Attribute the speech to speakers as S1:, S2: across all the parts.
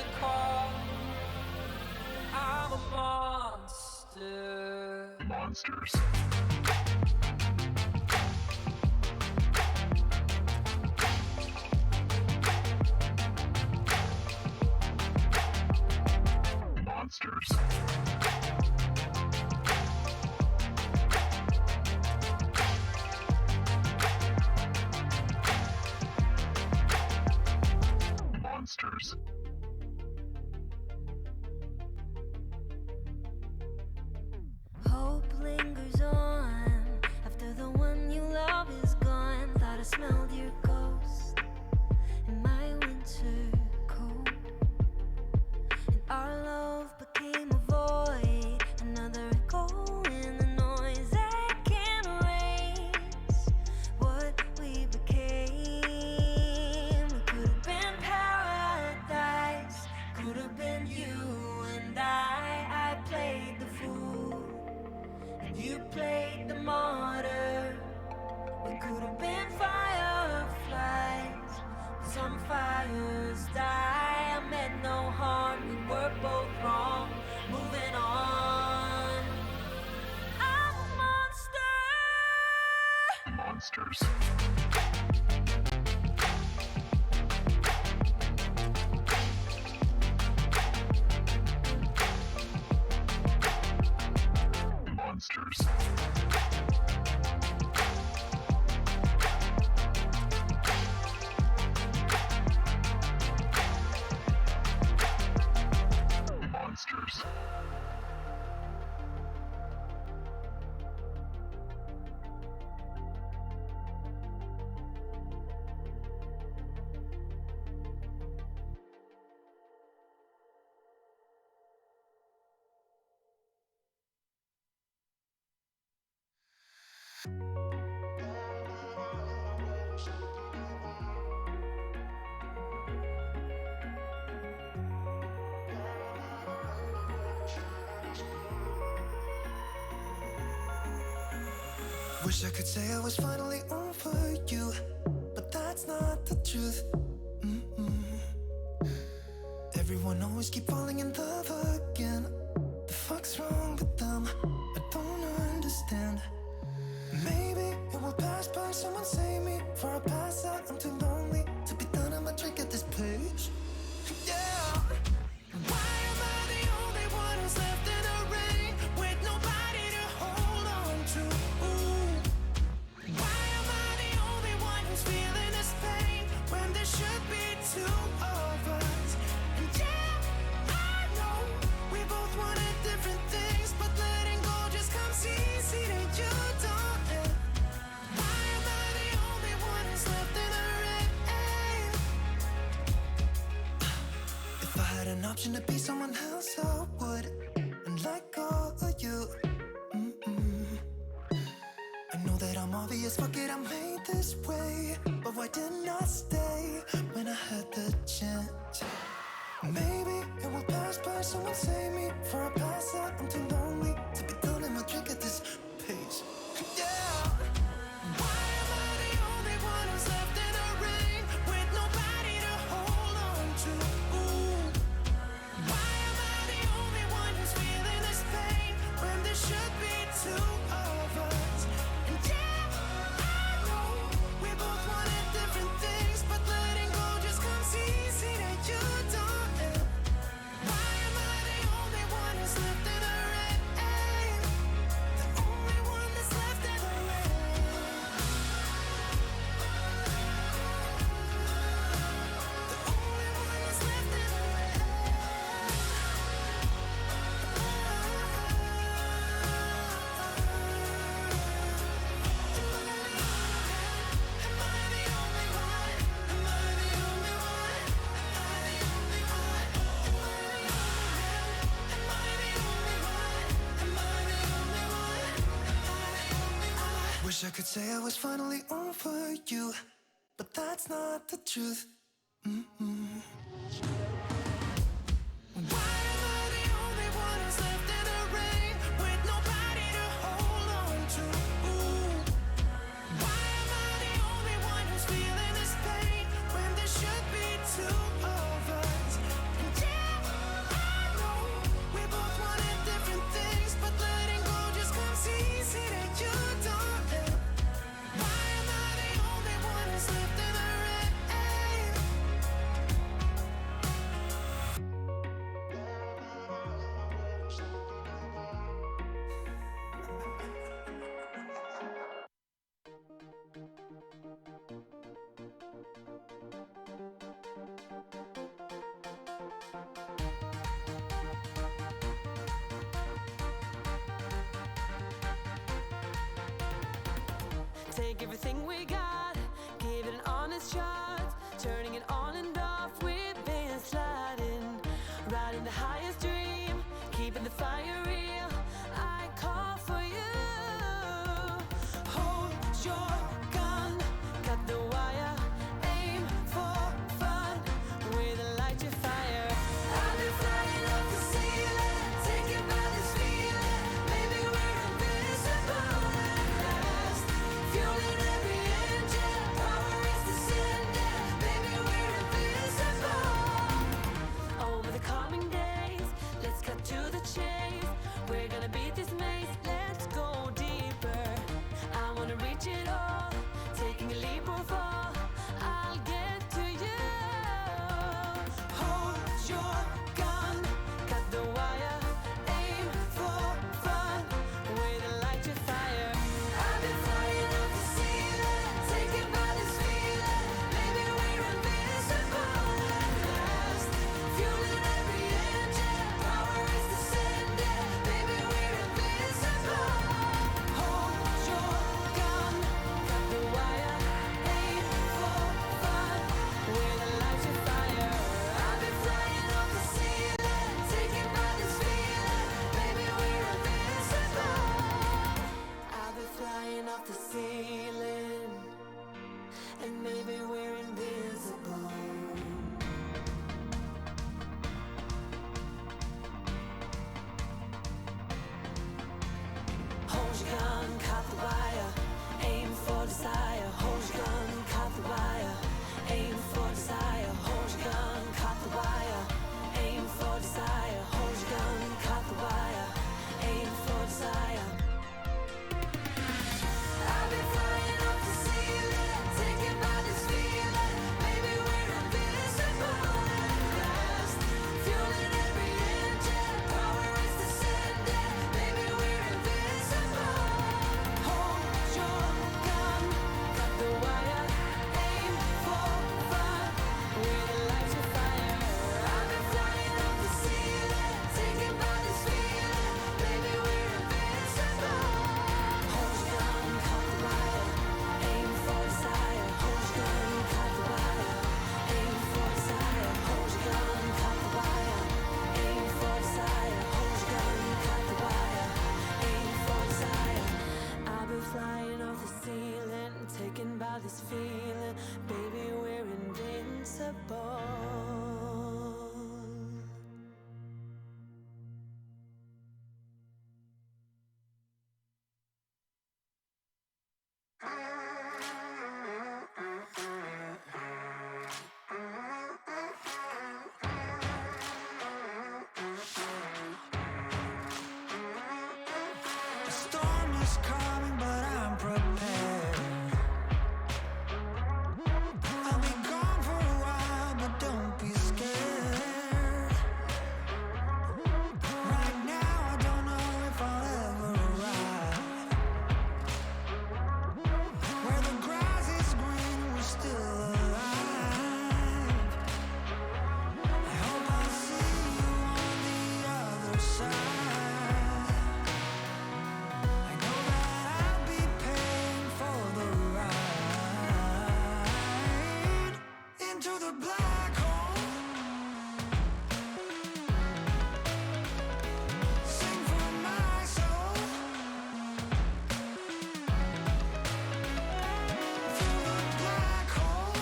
S1: to call. I'm a monster.
S2: Monsters. Monsters. Monsters.
S3: Hope lingers on after the one you love is gone. Thought I smelled your ghost in my winter coat, and our love became a void, another echo in the noise that can't erase what we became. We could have been paradise, could have been you and I played the fool, you played the martyr. We could have been fireflies, some fires die. I meant no harm, we were both wrong. Moving on. I'm a monster.
S2: Monsters. Monsters. Monsters.
S4: Wish I could say I was finally over you, but that's not the truth. Everyone always keep falling in love again. The fuck's wrong with them? I don't understand. Maybe it will pass by, someone save me. Before I pass out, I'm too lonely to be done. I'm a drink at this place. Yeah. Why am I the only one who's left in the rain with nobody to hold on to? Why am I the only one who's feeling this pain when there should be two of us? And yeah, I know we both wanted different things, but letting go just comes easy to you, don't it? Why am I the only one who's left in the rain? If I had an option to be someone else, I would, and let go of you. I know that I'm obvious, fuck it, I'm made this way. But why didn't I stay when I had the chance? Maybe it will pass by, someone save me. Before I pass out, I'm too lonely to be done in my drink at this pace. Yeah. Why am I the only one who's left in the rain with nobody to hold on to? Why am I the only one who's feeling this pain when there should be two of us? And yeah, I know we both wanted different things, but letting go just comes easy to you, don't it? Why am I the only one who's left in the rain? The only one that's left in the rain. The only one that's left in the rain. Am I the only one? Am I the only one? Am I the only one? Am I the only one? Am I the only one? Am I the only one? Am I the only one? Wish I could say I was finally over you, but that's not the truth. Why am I the only one who's left in the rain with nobody to hold on to? Why am I the only one who's feeling this pain when there should be two of us? And yeah,
S3: Take everything we got, give it an honest shot. Turning it on and off, we've been sliding. Riding the highest dream, keeping the fire real. I call for you. Hold your gun, cut the wire. Aim for fun, with a light to fire. I've been flying up the ceiling, taken by this feeling. Maybe we're invisible at last. Fueling every engine, power is descending. Maybe we're invisible. Over the coming days, let's cut to the chase. We're gonna beat this maze, let's go deeper. I wanna reach it all, taking a leap or fall. I'll get to you. Hold your gun, cut the wire. Aim for fun, with a light to fire. I've been flying up the ceiling, taken by this feeling. Maybe we're invisible at last. Fueling every engine, power is descending. Maybe we're invisible. Hold your gun, cut the wire. Aim for fun, with a light to fire. I've been flying up the ceiling, taken by this feeling. Maybe we're invisible. I've been flying off the ceiling, and maybe we're invisible. Hold your gun, cut the wire. Aim for desire. Hold your gun, cut the wire. Aim for desire. Hold your gun, cut the wire. Aim for desire. Hold your gun, cut the wire. Aim for desire. I've been flying up the ceiling, taken by this feeling. Maybe we're invisible at last. Fueling every engine, power is descending. Maybe we're invisible. Hold your gun, cut the wire. Aim for fun, with a light to fire. I've been flying up the ceiling, taken by this feeling. Maybe we're invisible. Hold your gun, cut the wire. Aim for desire. Hold your gun, cut the wire. Aim for desire. Hold your gun, cut the wire. Aim for desire. Hold your gun, cut the wire. Aim for desire. I've been flying off the ceiling, taken by this feeling. Baby, we're invincible.
S4: The storm is coming, but I'm prepared. I'll be gone for a while, but don't be scared. Right now, I don't know if I'll ever arrive. Where the grass is green, we're still alive. I hope I'll see you on the other side. I know that I'll be paying for the ride into the black hole. Sing for my soul through the black hole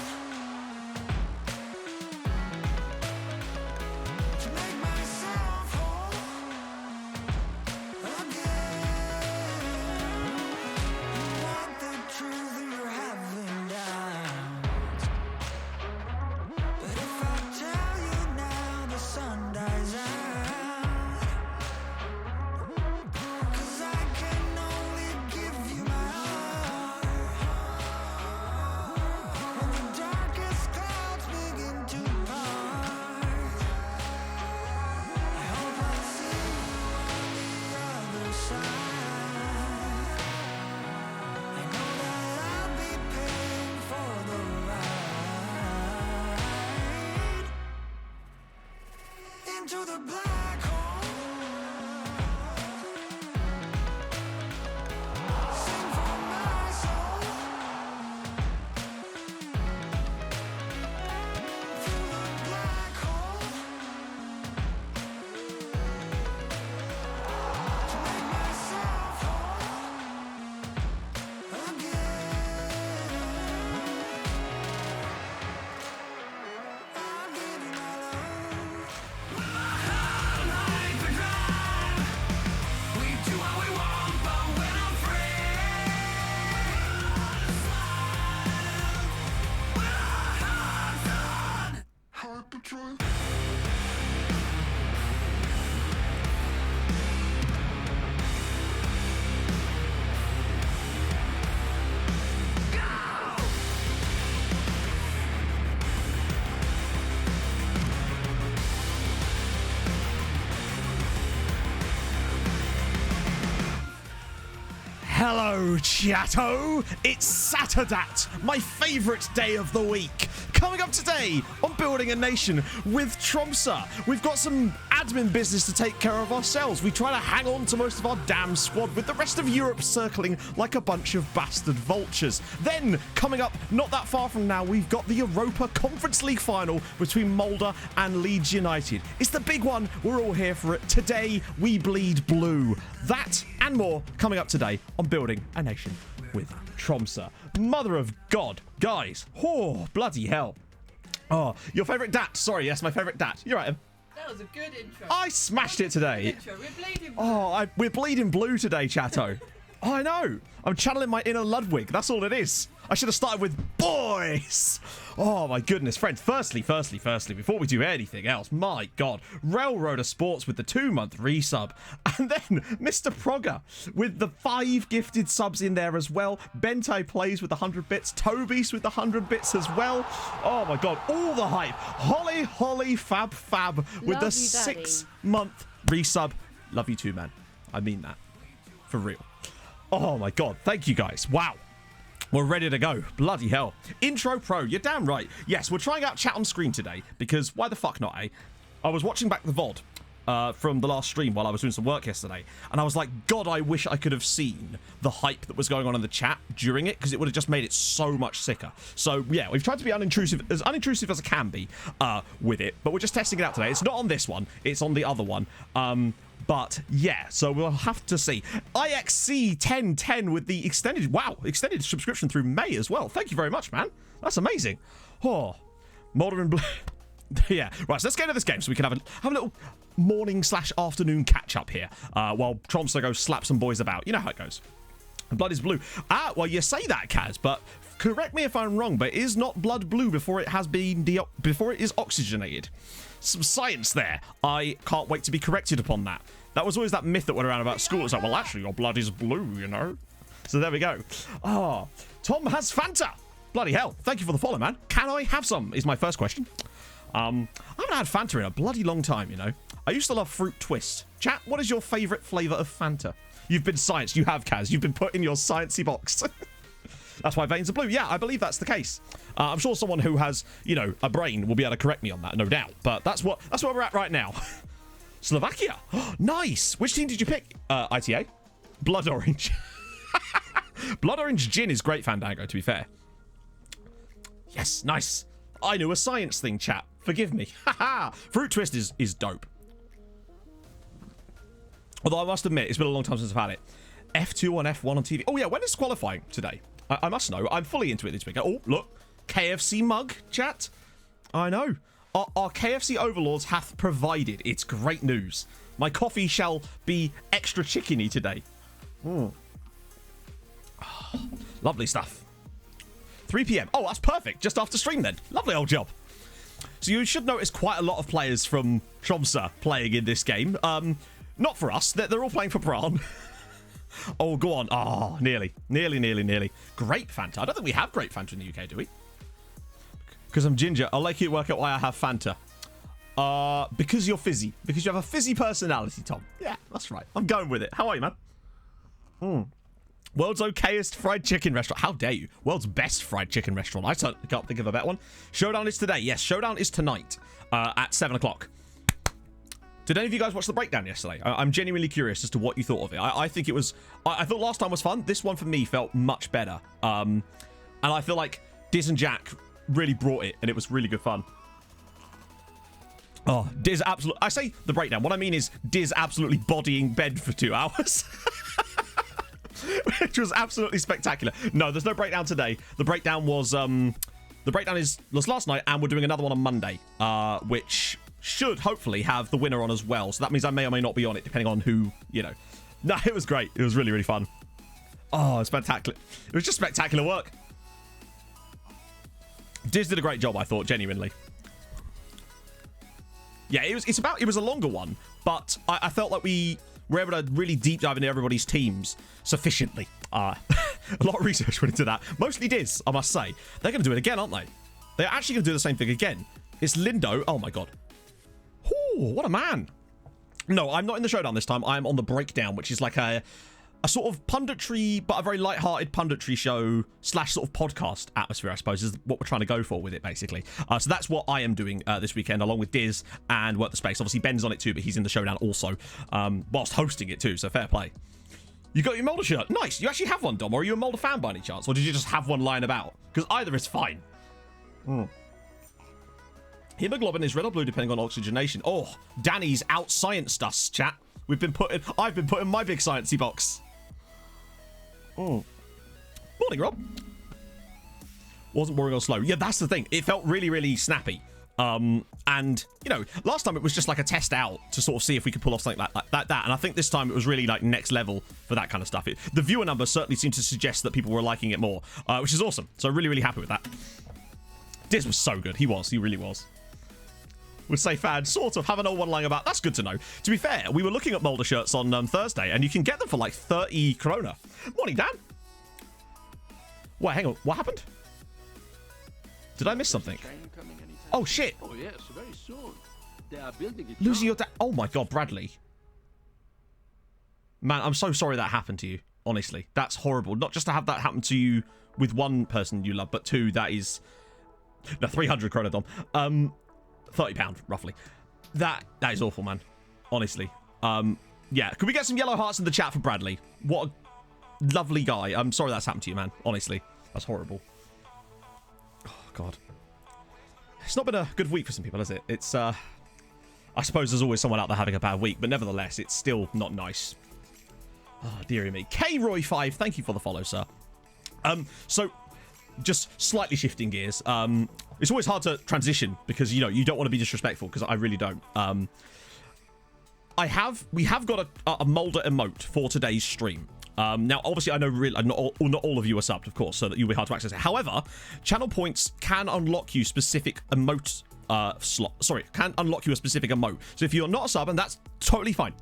S4: to make myself whole again. You want the truth, you're having doubts. But if I tell you now, the sun dies out. 'Cause I can only give you my heart. When the darkest clouds begin to part, I hope I'll see you on the other side. I know that I'll be paying for the ride into the black hole. Sing for my soul
S1: Hello, chatto. It's Saturday, my favourite day of the week. Coming up today on Building a Nation with Tromso. We've got some admin business to take care of ourselves. We try to hang on to most of our damn squad with the rest of Europe circling like a bunch of bastard vultures. Then, coming up not that far from now, we've got the Europa Conference League final between Molde and Leeds United. It's the big one. We're all here for it. Today, we bleed blue. That and more coming up today on Building a Nation with Tromso. Mother of God. Guys. Oh, bloody hell. Oh, your favourite dat. Sorry, yes, my favourite dat. You're right.
S5: That was a good intro.
S1: I smashed it today.
S5: Intro. We're bleeding blue.
S1: We're bleeding blue today, chatto. I know. I'm channeling my inner Ludwig. That's all it is. I should have started with boys. Oh, my goodness. Friends, firstly, before we do anything else, my God, Railroader Sports with the 2-month resub. And then Mr. Progger with the 5 gifted subs in there as well. Bento plays with the 100 bits. Tobies with the 100 bits as well. Oh, my God. All the hype. Holly, Fab with the 6-month resub. Love you too, man. I mean that. For real. Oh, my God. Thank you, guys. Wow. We're ready to go. Bloody hell. Intro Pro, you're damn right. Yes, we're trying out chat on screen today because why the fuck not, eh? I was watching back the VOD from the last stream while I was doing some work yesterday, and I was like, God, I wish I could have seen the hype that was going on in the chat during it, because it would have just made it so much sicker. So, yeah, we've tried to be unintrusive as it can be with it, but we're just testing it out today. It's not on this one. It's on the other one. But yeah, so we'll have to see. IXC 1010 with the extended subscription through May as well. Thank you very much, man. That's amazing. Oh, Molder and Blue. Yeah, right, so let's get into this game so we can have a little morning/afternoon catch up here while Tromso goes slap some boys about. You know how it goes. Blood is blue. Ah, well, you say that, Kaz, but correct me if I'm wrong, but it is not blood blue before it has been before it is oxygenated. Some science there. I can't wait to be corrected upon that. That was always that myth that went around about school. It's like, well, actually, your blood is blue, you know? So there we go. Oh, Tom has Fanta. Bloody hell. Thank you for the follow, man. Can I have some, is my first question. I haven't had Fanta in a bloody long time, you know? I used to love Fruit Twist. Chat, what is your favourite flavour of Fanta? You've been scienced. You have, Kaz. You've been put in your sciencey box. That's why veins are blue. Yeah, I believe that's the case. I'm sure someone who has, you know, a brain will be able to correct me on that, no doubt. But that's where we're at right now. Slovakia. Nice. Which team did you pick? ITA. Blood Orange. Blood Orange Gin is great, Fandango, to be fair. Yes, nice. I knew a science thing, chat. Forgive me. Haha. Fruit Twist is dope. Although I must admit, it's been a long time since I've had it. F2 on F1 on TV. Oh, yeah, when is qualifying today? I must know. I'm fully into it this week. Oh, look. KFC mug, chat. I know. Our KFC overlords hath provided. It's great news. My coffee shall be extra chickeny today. Oh, lovely stuff. 3 p.m. Oh, that's perfect. Just after stream then. Lovely old job. So you should notice quite a lot of players from Tromso playing in this game. Not for us. They're all playing for Bran. Oh, go on. Oh, nearly. Grape Fanta. I don't think we have grape Fanta in the UK, do we? Because I'm ginger. I'll let you work out why I have Fanta. Because you're fizzy. Because you have a fizzy personality, Tom. Yeah, that's right. I'm going with it. How are you, man? World's okayest fried chicken restaurant. How dare you? World's best fried chicken restaurant. I can't think of a better one. Showdown is today. Yes, Showdown is tonight at 7 o'clock. Did any of you guys watch the breakdown yesterday? I'm genuinely curious as to what you thought of it. I think it was... I thought last time was fun. This one for me felt much better. And I feel like Diz and Jack really brought it, and it was really good fun. Oh, Diz absolutely... I say the breakdown. What I mean is Diz absolutely bodying Ben for 2 hours. Which was absolutely spectacular. No, there's no breakdown today. The breakdown was... the breakdown was last night, and we're doing another one on Monday, which should hopefully have the winner on as well. So that means I may or may not be on it, depending on who, you know. No, it was great. It was really, really fun. Oh, it was spectacular. It was just spectacular work. Diz did a great job, I thought, genuinely. Yeah, it was a longer one, but I felt like we were able to really deep dive into everybody's teams sufficiently. A lot of research went into that. Mostly Diz, I must say. They're going to do it again, aren't they? They're actually going to do the same thing again. It's Lindo. Oh, my God. Ooh, what a man. No, I'm not in the showdown this time. I'm on the breakdown, which is like a a sort of punditry, but a very light-hearted punditry show / sort of podcast atmosphere, I suppose, is what we're trying to go for with it, basically. So that's what I am doing this weekend, along with Diz and Work the Space. Obviously, Ben's on it too, but he's in the showdown also, whilst hosting it too, so fair play. You got your Mulder shirt. Nice. You actually have one, Dom, or are you a Mulder fan by any chance? Or did you just have one lying about? Because either is fine. Hemoglobin is red or blue depending on oxygenation. Oh, Danny's out-scienced us, chat. I've been putting my big sciencey box. Morning, Rob. Wasn't boring or slow. Yeah, that's the thing. It felt really, really snappy. And, you know, last time it was just like a test out to sort of see if we could pull off something like that. And I think this time it was really like next level for that kind of stuff. The viewer numbers certainly seem to suggest that people were liking it more, which is awesome. So really, really happy with that. Diz was so good. He really was. Would say fan, sort of, have an old one lying about. That's good to know. To be fair, we were looking at Mulder shirts on Thursday, and you can get them for like 30 krona. Morning, Dan. Wait, hang on. What happened? Did I miss something? Oh, shit.
S6: Oh, yes, very soon. They are building it.
S1: Losing your dad. Oh, my God, Bradley. Man, I'm so sorry that happened to you. Honestly, that's horrible. Not just to have that happen to you with one person you love, but two, that is... No, 300 krona, Dom. £30, roughly. That is awful, man. Honestly. Yeah, could we get some yellow hearts in the chat for Bradley? What a lovely guy. I'm sorry that's happened to you, man. Honestly. That's horrible. Oh, God. It's not been a good week for some people, has it? It's, I suppose there's always someone out there having a bad week, but nevertheless, it's still not nice. Oh, dearie me. K-Roy5, thank you for the follow, sir. So, just slightly shifting gears. It's always hard to transition because, you know, you don't want to be disrespectful, because I really don't. We have got a Mulder emote for today's stream. Now, obviously, I know not all of you are subbed, of course, so that you'll be hard to access it. However, channel points can unlock you specific emote can unlock you a specific emote. So if you're not a sub, and that's totally fine,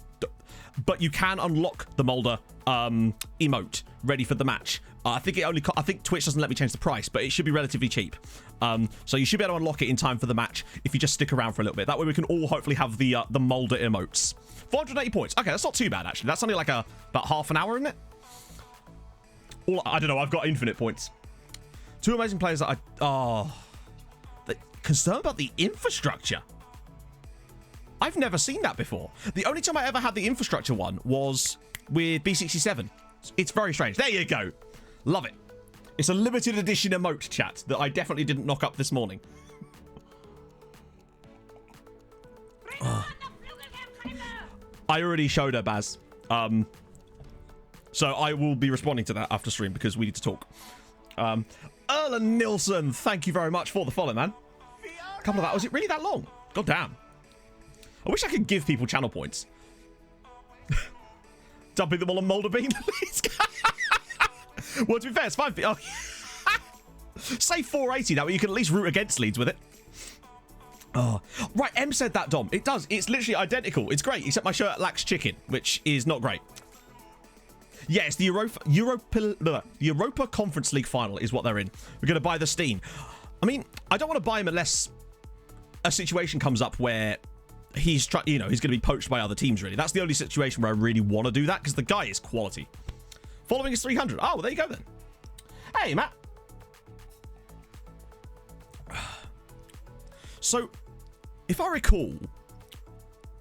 S1: but you can unlock the Mulder emote ready for the match. I think Twitch doesn't let me change the price, but it should be relatively cheap. So you should be able to unlock it in time for the match if you just stick around for a little bit. That way we can all hopefully have the Mulder emotes. 480 points. Okay, that's not too bad, actually. That's only like about half an hour, isn't it? I don't know. I've got infinite points. Two amazing players that they're concerned about the infrastructure. I've never seen that before. The only time I ever had the infrastructure one was with B67. It's very strange. There you go. Love it. It's a limited edition emote, chat, that I definitely didn't knock up this morning. I already showed her, Baz. So I will be responding to that after stream because we need to talk. Erlen Nilsson, thank you very much for the follow, man. A couple of that. Was it really that long? God damn. I wish I could give people channel points. Dumping them all on Mulder Bean. Well, to be fair, it's fine. Oh. Say 480 now, but you can at least root against Leeds with it. Oh, right. M said that, Dom. It does. It's literally identical. It's great, except my shirt lacks chicken, which is not great. Yeah, it's the Europa Conference League final is what they're in. We're going to buy the Steam. I mean, I don't want to buy him unless a situation comes up where he's going to be poached by other teams, really. That's the only situation where I really want to do that, because the guy is quality. Following is 300. Oh, well, there you go, then. Hey, Matt. So, if I recall,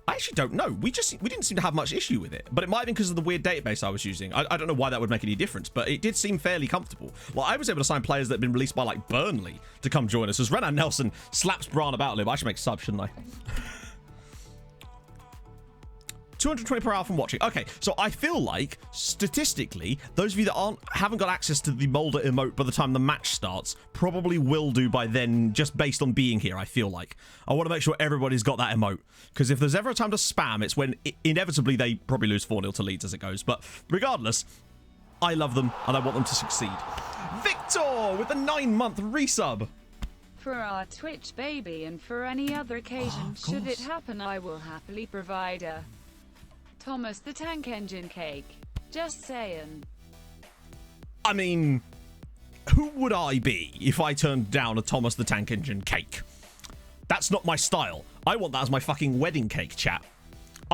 S1: I actually don't know. We didn't seem to have much issue with it, but it might have been because of the weird database I was using. I don't know why that would make any difference, but it did seem fairly comfortable. Like, I was able to sign players that had been released by, like, Burnley to come join us, as Renan Nelson slaps Bran about a little bit. I should make a sub, shouldn't I? 220 per hour from watching. Okay, so I feel like, statistically, those of you that haven't got access to the Mulder emote by the time the match starts probably will do by then, just based on being here, I feel like. I want to make sure everybody's got that emote, because if there's ever a time to spam, it's when, inevitably, they probably lose 4-0 to Leeds as it goes. But regardless, I love them, and I want them to succeed. Victor with the 9-month resub.
S7: For our Twitch baby and for any other occasion, should it happen, I will happily provide a Thomas the Tank Engine cake. Just saying.
S1: I mean, who would I be if I turned down a Thomas the Tank Engine cake? That's not my style. I want that as my fucking wedding cake, chat.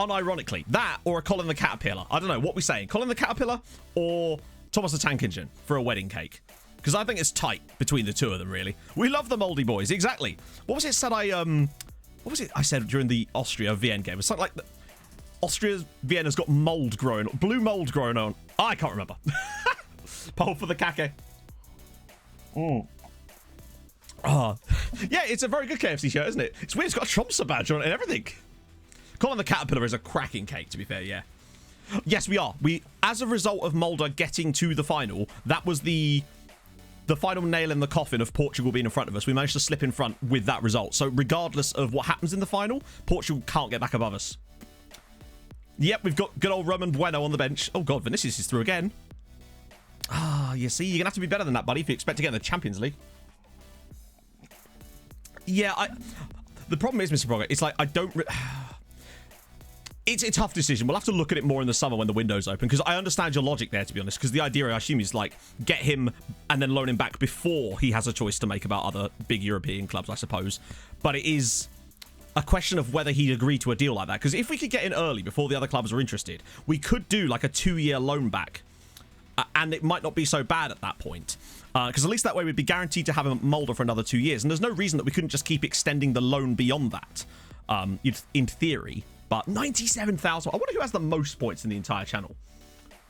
S1: unironically. That or a Colin the Caterpillar. I don't know. What we saying? Colin the Caterpillar or Thomas the Tank Engine for a wedding cake? Because I think it's tight between the two of them, really. We love the Moldy Boys. Exactly. What was it said what was it I said during the Austria-Vienna game? It's something like Austria-Vienna's got mold growing, blue mold growing on. I can't remember. Poll for the kake. Oh, yeah, it's a very good KFC shirt, isn't it? It's weird. It's got a Tromso badge on it and everything. Colin the Caterpillar is a cracking cake, to be fair. Yeah. Yes, we are. As a result of Mulder getting to the final, that was the final nail in the coffin of Portugal being in front of us. We managed to slip in front with that result. So regardless of what happens in the final, Portugal can't get back above us. Yep, we've got good old Roman Bueno on the bench. Oh, God, Vinicius is through again. Ah, you see, you're going to have to be better than that, buddy, if you expect to get in the Champions League. Yeah, the problem is, Mr. Brogger, it's like I don't... It's a tough decision. We'll have to look at it more in the summer when the window's open, because I understand your logic there, to be honest, because the idea, I assume, is like get him and then loan him back before he has a choice to make about other big European clubs, I suppose. But it is a question of whether he'd agree to a deal like that, because if we could get in early before the other clubs are interested, we could do like a 2-year loan back, and it might not be so bad at that point, because at least that way we'd be guaranteed to have a Mulder for another 2 years, and there's no reason that we couldn't just keep extending the loan beyond that, in theory. But 97,000. I wonder who has the most points in the entire channel.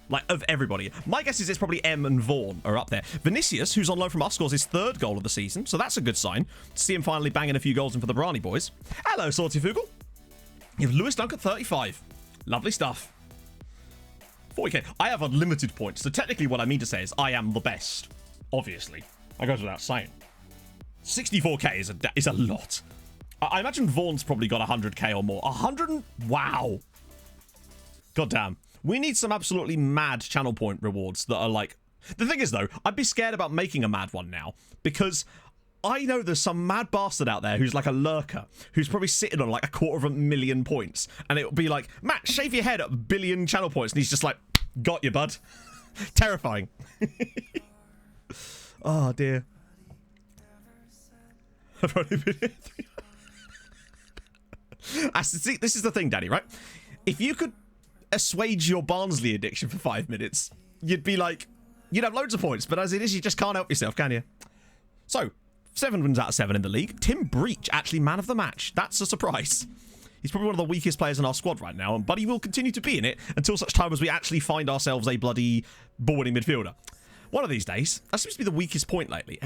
S1: Like, of everybody. My guess is it's probably M and Vaughan are up there. Vinicius, who's on loan from us, scores his 3rd goal of the season. So that's a good sign. To see him finally banging a few goals in for the Brani boys. Hello, Sortifugel. You have Lewis Dunk at 35. Lovely stuff. 40k. I have unlimited points. So technically what I mean to say is I am the best. Obviously. That goes without saying. 64k is a lot. I imagine Vaughan's probably got 100k or more. 100? Wow. God damn. We need some absolutely mad channel point rewards that are like... The thing is, though, I'd be scared about making a mad one now, because I know there's some mad bastard out there who's like a lurker, who's probably sitting on like 250,000 points, and it'll be like, Matt, shave your head at 1 billion channel points, and he's just like, got you, bud. Terrifying. Oh, dear. I've only been here 3... See, this is the thing, Daddy, right? If you could assuage your Barnsley addiction for 5 minutes, you'd be like, you'd have loads of points, but as it is, you just can't help yourself, can you? So, 7 wins out of 7 in the league. Tim Breach, actually man of the match. That's a surprise. He's probably one of the weakest players in our squad right now, but he will continue to be in it until such time as we actually find ourselves a bloody ball-winning midfielder. One of these days. That seems to be the weakest point lately.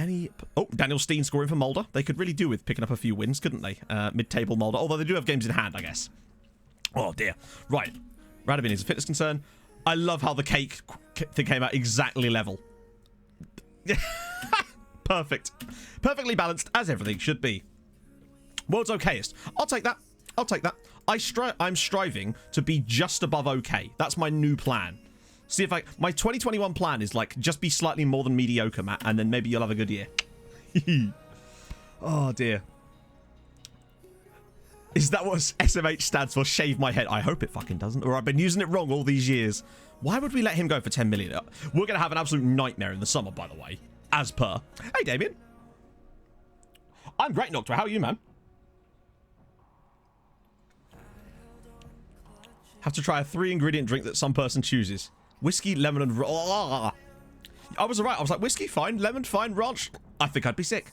S1: Oh, Daniel Steen scoring for Mulder. They could really do with picking up a few wins, couldn't they? Mid-table Mulder. Although they do have games in hand, I guess. Oh, dear. Right. Radovin is a fitness concern. I love how the cake thing came out exactly level. Perfect. Perfectly balanced, as everything should be. World's okayest. I'll take that. I'll take that. I'm striving to be just above okay. That's my new plan. See if my 2021 plan is like just be slightly more than mediocre, Matt, and then maybe you'll have a good year. Oh dear. Is that what SMH stands for? Shave my head. I hope it fucking doesn't, or I've been using it wrong all these years. Why would we let him go for 10 million? We're gonna have an absolute nightmare in the summer, by the way, as per. Hey, Damien. I'm great, Noctua. How are you, man? Have to try a 3-ingredient drink that some person chooses. Whiskey, lemon, and... I was right. I was like, whiskey, fine. Lemon, fine. Ranch. I think I'd be sick.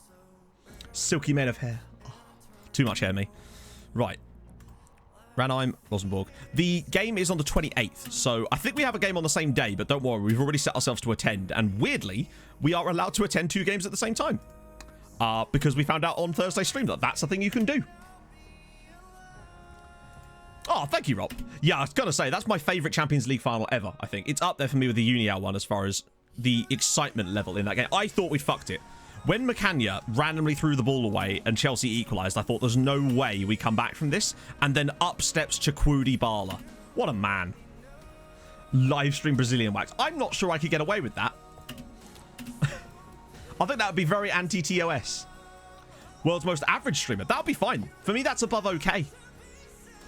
S1: Silky mane of hair. Oh, too much hair, me. Right. Ranheim, Rosenborg. The game is on the 28th, so I think we have a game on the same day, but don't worry. We've already set ourselves to attend, and weirdly, we are allowed to attend 2 games at the same time. Because we found out on Thursday stream that that's a thing you can do. Oh, thank you, Rob. Yeah, I was going to say, that's my favourite Champions League final ever, I think. It's up there for me with the Uniao one as far as the excitement level in that game. I thought we fucked it. When Macania randomly threw the ball away and Chelsea equalised, I thought there's no way we come back from this. And then up steps Chukwudi Bala. What a man. Livestream Brazilian wax. I'm not sure I could get away with that. I think that would be very anti-TOS. World's most average streamer. That would be fine. For me, that's above okay.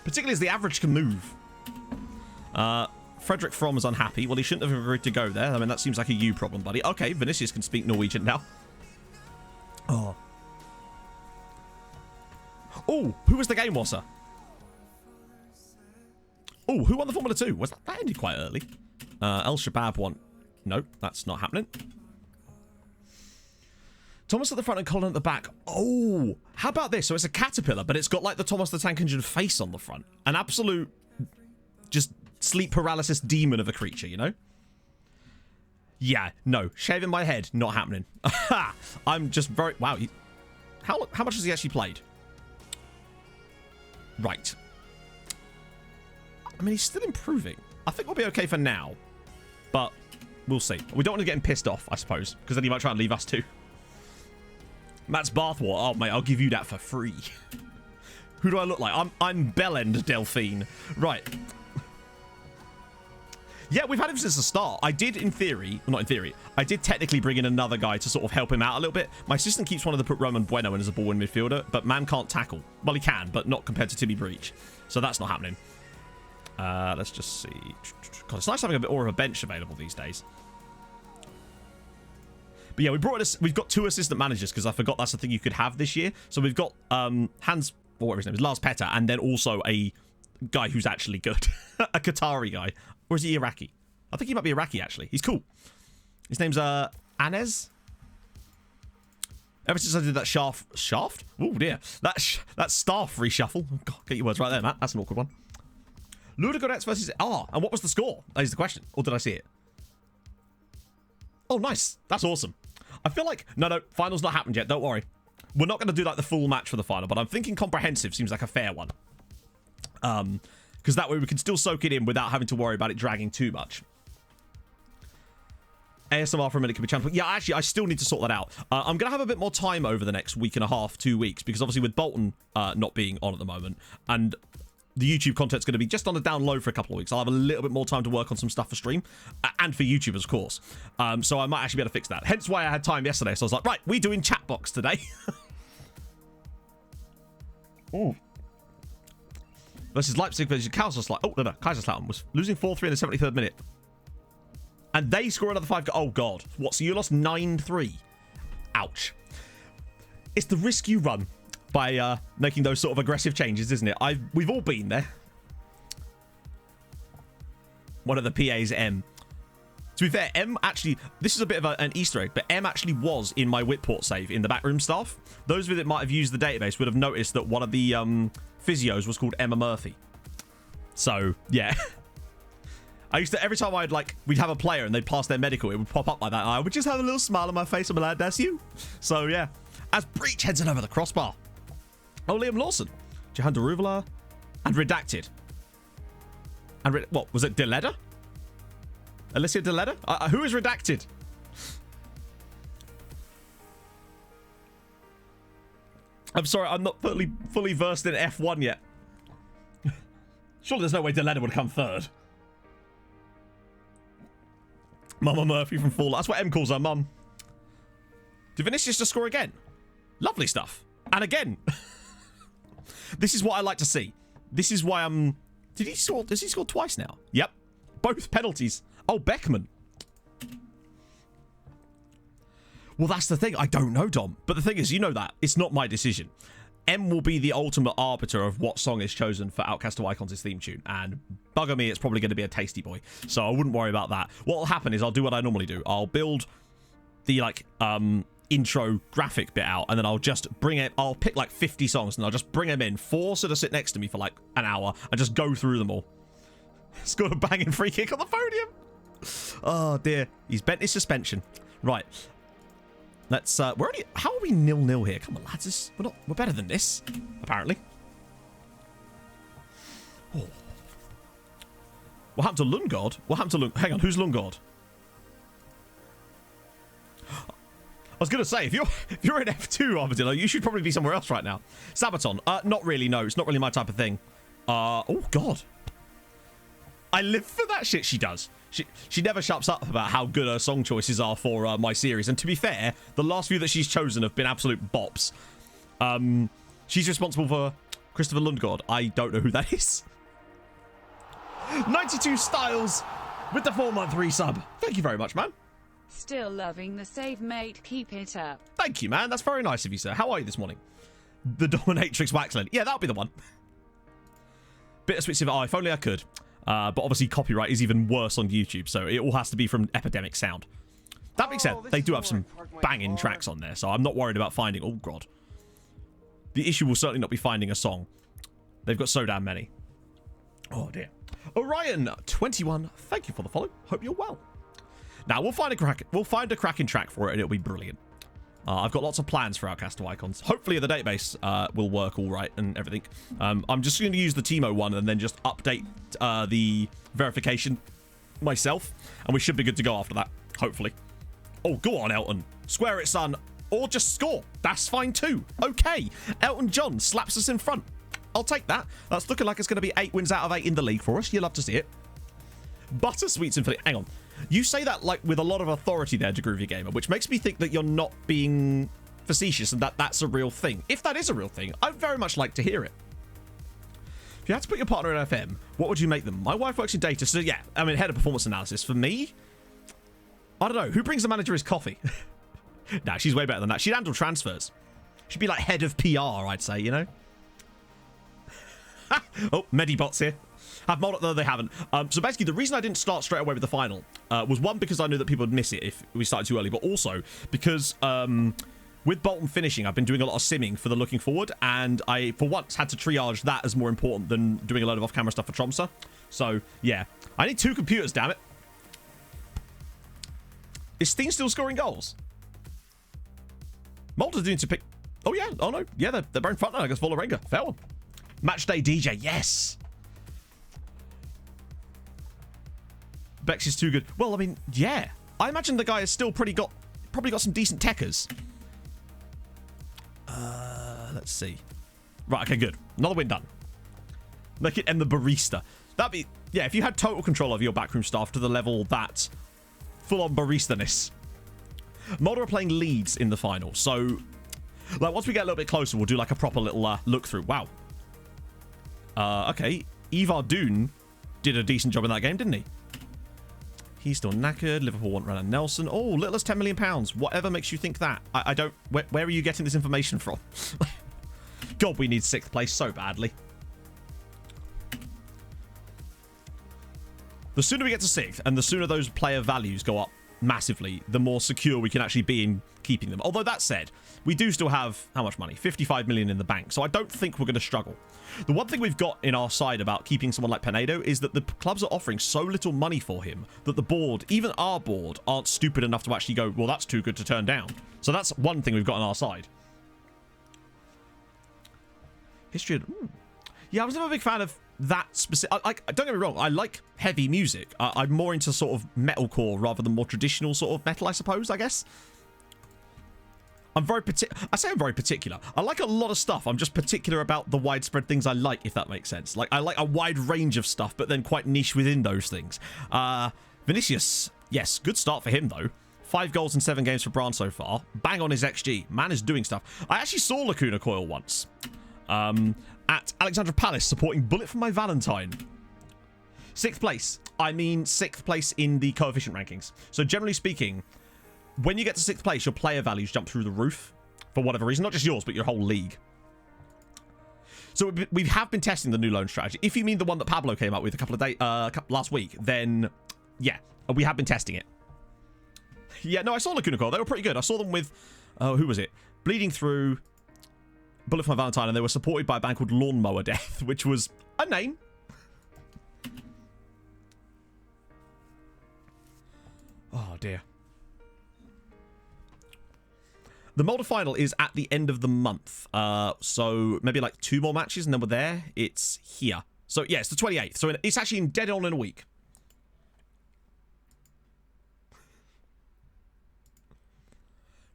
S1: Particularly as the average can move. Frederick Fromm is unhappy. Well, he shouldn't have agreed to go there. I mean, that seems like a you problem, buddy. Okay, Vinicius can speak Norwegian now. Oh. Oh, who was the game wasser? Oh, who won the Formula 2? Was that ended quite early? El Shabab won. No, that's not happening. Thomas at the front and Colin at the back. Oh, how about this? So it's a caterpillar, but it's got like the Thomas the Tank Engine face on the front. An absolute just sleep paralysis demon of a creature, you know? Yeah, no. Shaving my head, not happening. I'm just very... Wow. How much has he actually played? Right. I mean, he's still improving. I think we'll be okay for now. But we'll see. We don't want to get him pissed off, I suppose. Because then he might try and leave us too. Matt's bathwater. Oh, mate, I'll give you that for free. Who do I look like? I'm Bellend Delphine. Right. Yeah, we've had him since the start. I did, in theory, well, not in theory, I did technically bring in another guy to sort of help him out a little bit. My assistant keeps wanting to put Roman Bueno in as a ball-in midfielder, but man can't tackle. Well, he can, but not compared to Timmy Breach. So that's not happening. Let's just see. God, it's nice having a bit more of a bench available these days. But yeah, we've got 2 assistant managers because I forgot that's the thing you could have this year. So we've got Hans, or whatever his name is, Lars Petter, and then also a guy who's actually good. A Qatari guy. Or is he Iraqi? I think he might be Iraqi, actually. He's cool. His name's Anez. Ever since I did that shaft? Oh, dear. That staff reshuffle. Oh, God, get your words right there, Matt. That's an awkward one. Ludogorets versus... and what was the score? That is the question. Or did I see it? Oh, nice. That's awesome. I feel like... No, final's not happened yet. Don't worry. We're not going to do, like, the full match for the final, but I'm thinking comprehensive seems like a fair one. Because that way we can still soak it in without having to worry about it dragging too much. ASMR for a minute can be challenging. Yeah, actually, I still need to sort that out. I'm going to have a bit more time over the next week and a half, 2 weeks, because obviously with Bolton not being on at the moment, and the YouTube content's going to be just on a down low for a couple of weeks, I'll have a little bit more time to work on some stuff for stream, and for YouTube, of course. So I might actually be able to fix that. Hence why I had time yesterday, so I was like, right, we doing chat box today. Ooh. Versus Leipzig versus Kaiserslautern. Oh, no. Kaiserslautern was losing 4-3 in the 73rd minute. And they score another 5 goals. Oh, God. What? So you lost 9-3? Ouch. It's the risk you run by making those sort of aggressive changes, isn't it? We've all been there. One of the PA's M. To be fair, M actually... This is a bit of an Easter egg, but M actually was in my Whitport save in the backroom staff. Those of you that might have used the database would have noticed that one of the... physios was called Emma Murphy. So, yeah. I used to, every time we'd have a player and they'd pass their medical, it would pop up like that. And I would just have a little smile on my face and be like, that's you. So, yeah. As Breach heads in over the crossbar. Oh, Liam Lawson. Jahan Daruvula. And Redacted. And, what, was it Deleda? Alicia Deleda? Who is Redacted? I'm sorry, I'm not fully versed in F1 yet. Surely there's no way Deleda would come third. Mama Murphy from Fall. That's what M calls her mum. Did Vinicius just score again? Lovely stuff. And again. This is what I like to see. This is why I'm... Did he score? Does he score twice now? Yep. Both penalties. Oh, Beckman. Well, that's the thing. I don't know, Dom. But the thing is, you know that. It's not my decision. M will be the ultimate arbiter of what song is chosen for Outcast to Icons' theme tune. And bugger me, it's probably going to be a Tasty Boy. So I wouldn't worry about that. What will happen is I'll do what I normally do. I'll build the, intro graphic bit out. And then I'll just bring it... I'll pick, 50 songs. And I'll just bring them in. Force her to sit next to me for, an hour. And just go through them all. Scored a banging free kick on the podium. Oh, dear. He's bent his suspension. Right. Let's, how are we 0-0 here? Come on, lads. We're better than this, apparently. Oh. What happened to Lundgaard? Hang on, who's Lundgaard? I was going to say, if you're in F2, Armadillo, you should probably be somewhere else right now. Sabaton. Not really, no. It's not really my type of thing. Oh, God. I live for that shit she does. She never shuts up about how good her song choices are for my series. And to be fair, the last few that she's chosen have been absolute bops. She's responsible for Christopher Lundgaard. I don't know who that is. 92 Styles with the 4-month resub. Thank you very much, man.
S7: Still loving the save, mate. Keep it up.
S1: Thank you, man. That's very nice of you, sir. How are you this morning? The Dominatrix Waxland. Yeah, that'll be the one. Bittersweet Silver. Oh, if only I could. But obviously copyright is even worse on YouTube, so it all has to be from Epidemic Sound. That being said, they do have some banging tracks on there, so I'm not worried about finding... Oh, God. The issue will certainly not be finding a song. They've got so damn many. Oh, dear. Orion21, thank you for the follow. Hope you're well. Now, we'll find a cracking track for it, and it'll be brilliant. I've got lots of plans for Outcaster Icons. Hopefully the database will work all right and everything. I'm just going to use the Timo one and then just update the verification myself, and we should be good to go after that, hopefully. Oh, go on, Elton. Square it, son. Or just score. That's fine too. Okay. Elton John slaps us in front. I'll take that. That's looking like it's going to be 8 wins out of 8 in the league for us. You'll love to see it. Buttersweet Symphony. Hang on. You say that like with a lot of authority there, Groovy Gamer, which makes me think that you're not being facetious and that that's a real thing. If that is a real thing, I'd very much like to hear it. If you had to put your partner in FM, what would you make them? My wife works in data, so yeah, I mean, head of performance analysis. For me, I don't know. Who brings the manager his coffee? Nah, she's way better than that. She'd handle transfers. She'd be like head of PR, I'd say, you know? Oh, Medibots here. Have modded, though they haven't. So basically, the reason I didn't start straight away with the final was one, because I knew that people would miss it if we started too early, but also because with Bolton finishing, I've been doing a lot of simming for the looking forward, and I, for once, had to triage that as more important than doing a load of off-camera stuff for Tromsø. So, yeah. I need 2 computers, damn it. Is Steen still scoring goals? Malta's doing to pick... Oh, yeah. Oh, no. Yeah, they're both front line against Vålerenga. Fair one. Matchday DJ. Yes. Bex is too good. Well, I mean, yeah. I imagine the guy has still probably got some decent techers. Let's see. Right, okay, good. Another win done. Make it end the barista. That'd be... Yeah, if you had total control of your backroom staff to the level that... Full-on barista-ness. Mulder are playing Leeds in the final, so... Like, once we get a little bit closer, we'll do, like, a proper little look-through. Wow. Okay. Ivar Dune did a decent job in that game, didn't he? He's still knackered. Liverpool want Renan Nelson. Oh, little as £10 million. Whatever makes you think that? I don't... Where are you getting this information from? God, we need 6th place so badly. The sooner we get to 6th, and the sooner those player values go up massively, the more secure we can actually be in keeping them. Although that said, we do still have, how much money? 55 million in the bank, so I don't think we're going to struggle. The one thing we've got in our side about keeping someone like Penedo is that the clubs are offering so little money for him that the board, even our board, aren't stupid enough to actually go, well, that's too good to turn down. So that's one thing we've got on our side. History of... Yeah, I was never a big fan of that specific... don't get me wrong, I like heavy music. I'm more into sort of metalcore rather than more traditional sort of metal, I suppose, I guess. I'm very particular. I like a lot of stuff. I'm just particular about the widespread things I like, if that makes sense. Like, I like a wide range of stuff, but then quite niche within those things. Vinicius, yes, good start for him, though. 5 goals in 7 games for Bran so far. Bang on his XG. Man is doing stuff. I actually saw Lacuna Coil once. At Alexandra Palace, supporting Bullet for My Valentine. 6th place. I mean 6th place in the coefficient rankings. So generally speaking, when you get to 6th place, your player values jump through the roof for whatever reason. Not just yours, but your whole league. So we have been testing the new loan strategy. If you mean the one that Pablo came up with a couple of days, last week, then yeah, we have been testing it. Yeah, no, I saw Lacuna Coil. They were pretty good. I saw them with, who was it? Bleeding Through, Bullet for My Valentine, and they were supported by a band called Lawnmower Death, which was a name. Oh, dear. The Mulder final is at the end of the month. So maybe like 2 more matches and then we're there. It's here. So yeah, it's the 28th. So it's actually dead on in a week.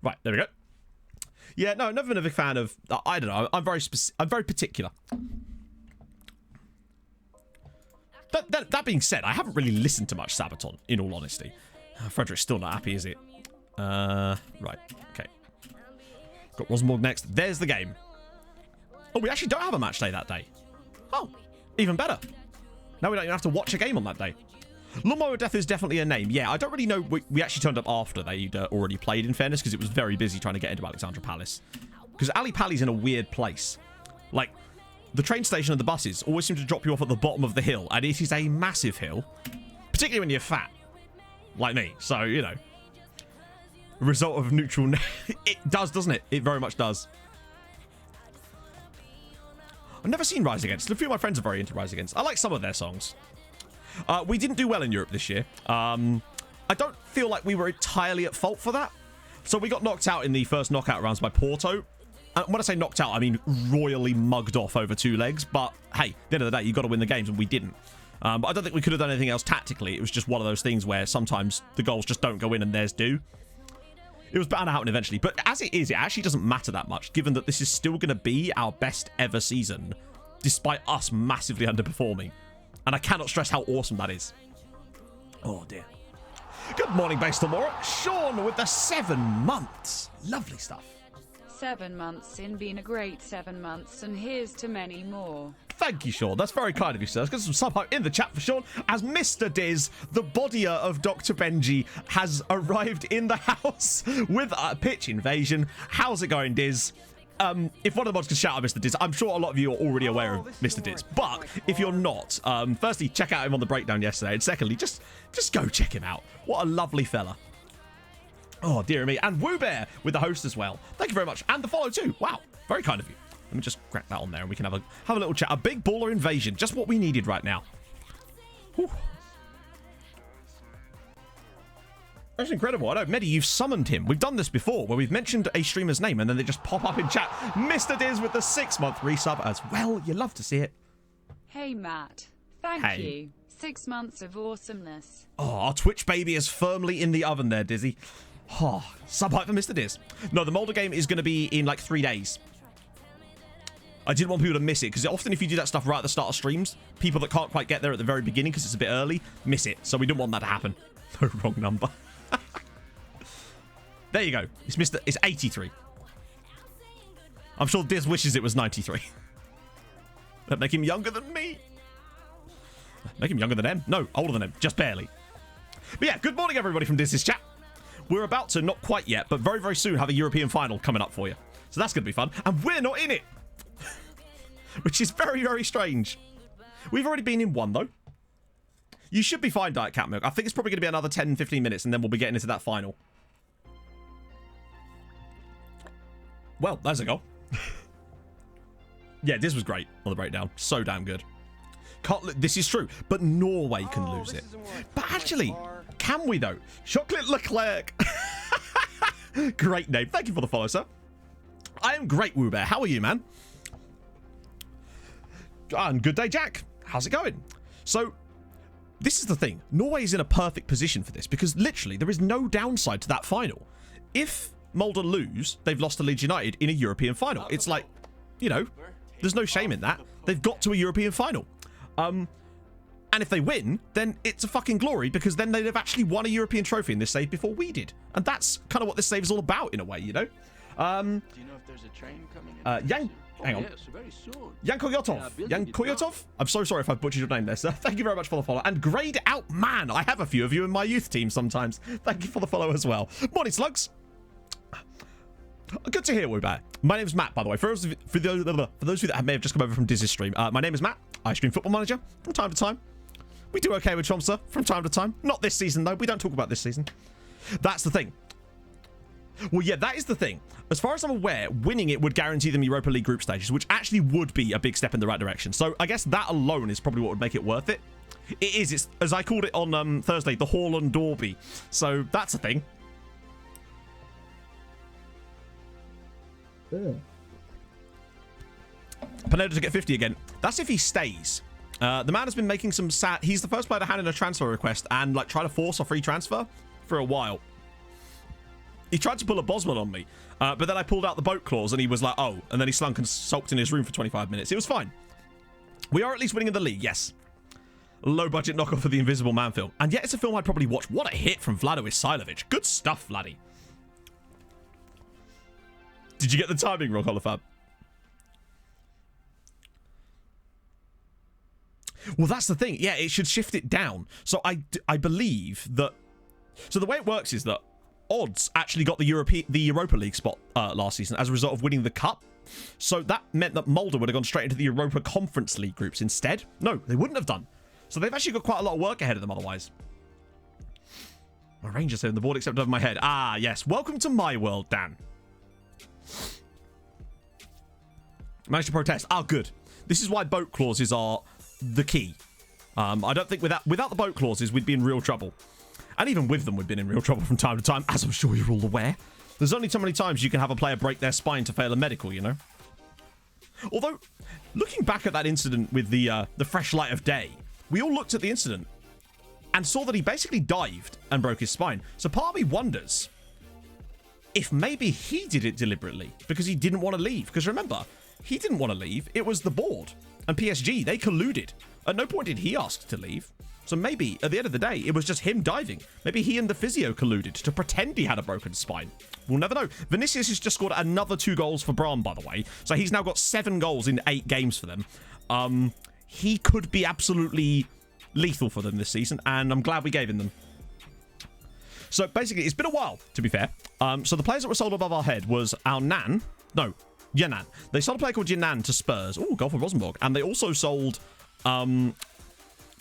S1: Right, there we go. Yeah, no, never been a big fan of... I don't know. I'm very particular. That being said, I haven't really listened to much Sabaton, in all honesty. Frederick's still not happy, is it? Right. Okay. Got Rosenborg next. There's the game. Oh, we actually don't have a match day that day. Oh, even better. Now we don't even have to watch a game on that day. Lawnmower Death is definitely a name. Yeah, I don't really know. We actually turned up after they'd already played, in fairness, because it was very busy trying to get into Alexandra Palace. Because Ali Pali's in a weird place. Like, the train station and the buses always seem to drop you off at the bottom of the hill, and it is a massive hill, particularly when you're fat, like me. So, you know, result of neutral. It does, doesn't it? It very much does. I've never seen Rise Against. A few of my friends are very into Rise Against. I like some of their songs. We didn't do well in Europe this year. I don't feel like we were entirely at fault for that. So we got knocked out in the first knockout rounds by Porto. When I say knocked out, I mean royally mugged off over 2 legs. But hey, at the end of the day, you've got to win the games, and we didn't. But I don't think we could have done anything else tactically. It was just one of those things where sometimes the goals just don't go in and theirs do. It was bound to happen eventually. But as it is, it actually doesn't matter that much, given that this is still going to be our best ever season, despite us massively underperforming. And I cannot stress how awesome that is. Oh, dear. Good morning, Base Tomorrow. Sean with the 7 months. Lovely stuff.
S7: 7 months in, been a great 7 months, and here's to many more.
S1: Thank you, Sean. That's very kind of you, sir. Let's get some sub hype in the chat for Sean. As Mr. Diz, the bodyer of Dr. Benji, has arrived in the house with a pitch invasion. How's it going, Diz? If one of the mods could shout out Mr. Diz, I'm sure a lot of you are already aware of Mr. Diz. But if you're not, firstly, check out him on the breakdown yesterday. And secondly, just go check him out. What a lovely fella. Oh, dear me. And Woo Bear with the host as well. Thank you very much. And the follow too. Wow. Very kind of you. Let me just crack that on there and we can have a little chat. A big baller invasion. Just what we needed right now. Whew. That's incredible. I know, Medi, you've summoned him. We've done this before where we've mentioned a streamer's name and then they just pop up in chat. Mr. Diz with the 6-month resub as well. You love to see it.
S7: Hey, Matt. Thank you. 6 months of awesomeness.
S1: Oh, our Twitch baby is firmly in the oven there, Dizzy. Oh, sub hype for Mr. Diz. No, the Molder game is going to be in like 3 days. I didn't want people to miss it because often if you do that stuff right at the start of streams, people that can't quite get there at the very beginning because it's a bit early, miss it. So we didn't want that to happen. No, wrong number. There you go. It's 83. I'm sure Diz wishes it was 93. That'd make him younger than me. Make him younger than him? No, older than him. Just barely. But yeah, good morning everybody from Diz's chat. We're about to, not quite yet, but very, very soon have a European final coming up for you. So that's going to be fun. And we're not in it. Which is very, very strange. We've already been in one, though. You should be fine, Diet Cat Milk. I think it's probably going to be another 10, 15 minutes, and then we'll be getting into that final. Well, there's a goal. Yeah, this was great on the breakdown. So damn good. This is true, but Norway can lose it. But actually, can we, though? Chocolate Leclerc. Great name. Thank you for the follow, sir. I am great, Woo Bear. How are you, man? And good day, Jack. How's it going? So, this is the thing. Norway is in a perfect position for this because literally there is no downside to that final. If Molde lose, they've lost to Leeds United in a European final. It's like, you know, there's no shame in that. They've got to a European final. And if they win, then it's a fucking glory because then they'd have actually won a European trophy in this save before we did. And that's kind of what this save is all about in a way, you know?
S6: Do you know if there's a train coming in?
S1: Hang on.
S6: Yes, very soon.
S1: Yankoyotov. I'm so sorry if I butchered your name there, sir. Thank you very much for the follow. And Grade Out Man. I have a few of you in my youth team sometimes. Thank you for the follow as well. Morning, slugs. Good to hear, Woobat. My name's Matt, by the way. For those of you that may have just come over from Dizzy's stream, my name is Matt. I stream Football Manager from time to time. We do okay with Tromsø from time to time. Not this season, though. We don't talk about this season. That's the thing. Well, yeah, that is the thing. As far as I'm aware, winning it would guarantee them Europa League group stages, which actually would be a big step in the right direction. So I guess that alone is probably what would make it worth it. It is. It's, as I called it on Thursday, the Haaland Derby. So that's a thing. Pineda to get 50 again. That's if he stays. The man has been making some sad... He's the first player to hand in a transfer request and like try to force a free transfer for a while. He tried to pull a Bosman on me, but then I pulled out the boat clause and he was like, oh, and then he slunk and sulked in his room for 25 minutes. It was fine. We are at least winning in the league, yes. Low budget knockoff of the Invisible Man film. And yet it's a film I'd probably watch. What a hit from Vlado Isilovic. Good stuff, Vladdy. Did you get the timing wrong, Holofab? Well, that's the thing. Yeah, it should shift it down. So I believe that... So the way it works is that Odds actually got the Europa League spot last season as a result of winning the cup. So that meant that Mulder would have gone straight into the Europa Conference League groups instead. No, they wouldn't have done. So they've actually got quite a lot of work ahead of them otherwise. My Rangers here in the board except over my head. Ah, yes. Welcome to my world, Dan. Managed to protest. Ah, good. This is why boat clauses are the key. I don't think without the boat clauses, we'd be in real trouble. And even with them, we've been in real trouble from time to time, as I'm sure you're all aware. There's only so many times you can have a player break their spine to fail a medical, you know? Although, looking back at that incident with the fresh light of day, we all looked at the incident and saw that he basically dived and broke his spine. So part of me wonders if maybe he did it deliberately because he didn't want to leave. Because remember, he didn't want to leave. It was the board and PSG. They colluded. At no point did he ask to leave. So maybe, at the end of the day, it was just him diving. Maybe he and the physio colluded to pretend he had a broken spine. We'll never know. Vinicius has just scored another 2 goals for Brahm, by the way. So he's now got 7 goals in 8 games for them. He could be absolutely lethal for them this season, and I'm glad we gave him them. So basically, it's been a while, to be fair. So the players that were sold above our head was our Nan. No, Yanan. They sold a player called Yanan to Spurs. Oh, goal for Rosenborg. And they also sold...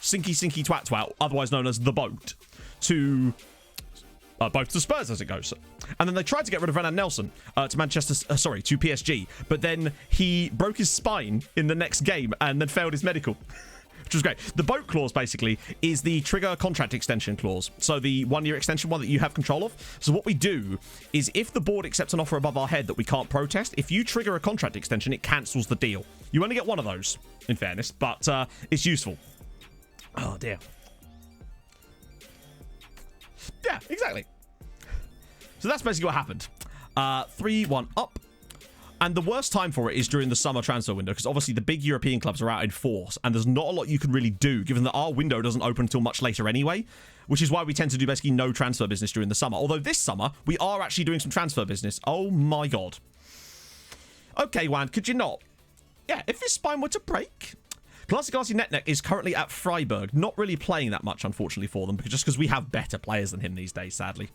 S1: Sinky Twat Twat, otherwise known as the boat, to both to Spurs as it goes. And then they tried to get rid of Renan Nelson to to PSG, but then he broke his spine in the next game and then failed his medical, which was great. The boat clause basically is the trigger contract extension clause, so the 1-year extension one that you have control of. So what we do is if the board accepts an offer above our head that we can't protest, if you trigger a contract extension, it cancels the deal. You only get one of those, in fairness, but it's useful. Oh, dear. Yeah, exactly. So that's basically what happened. 3-1 up. And the worst time for it is during the summer transfer window, because obviously the big European clubs are out in force, and there's not a lot you can really do, given that our window doesn't open until much later anyway, which is why we tend to do basically no transfer business during the summer. Although this summer, we are actually doing some transfer business. Oh, my God. Okay, Wan, could you not? Yeah, if his spine were to break... Classic Netneck is currently at Freiburg, not really playing that much, unfortunately, for them, just because we have better players than him these days, sadly.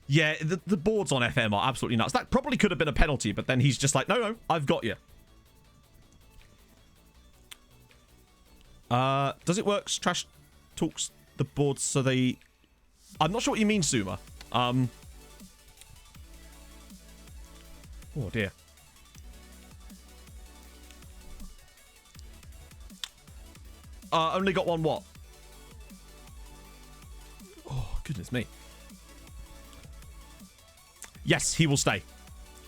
S1: Yeah, the boards on FM are absolutely nuts. That probably could have been a penalty, but then he's just like, no, I've got you. Does it work? Trash talks the boards so they... I'm not sure what you mean, Suma. Oh, dear. Only got one what? Oh, goodness me. Yes, he will stay.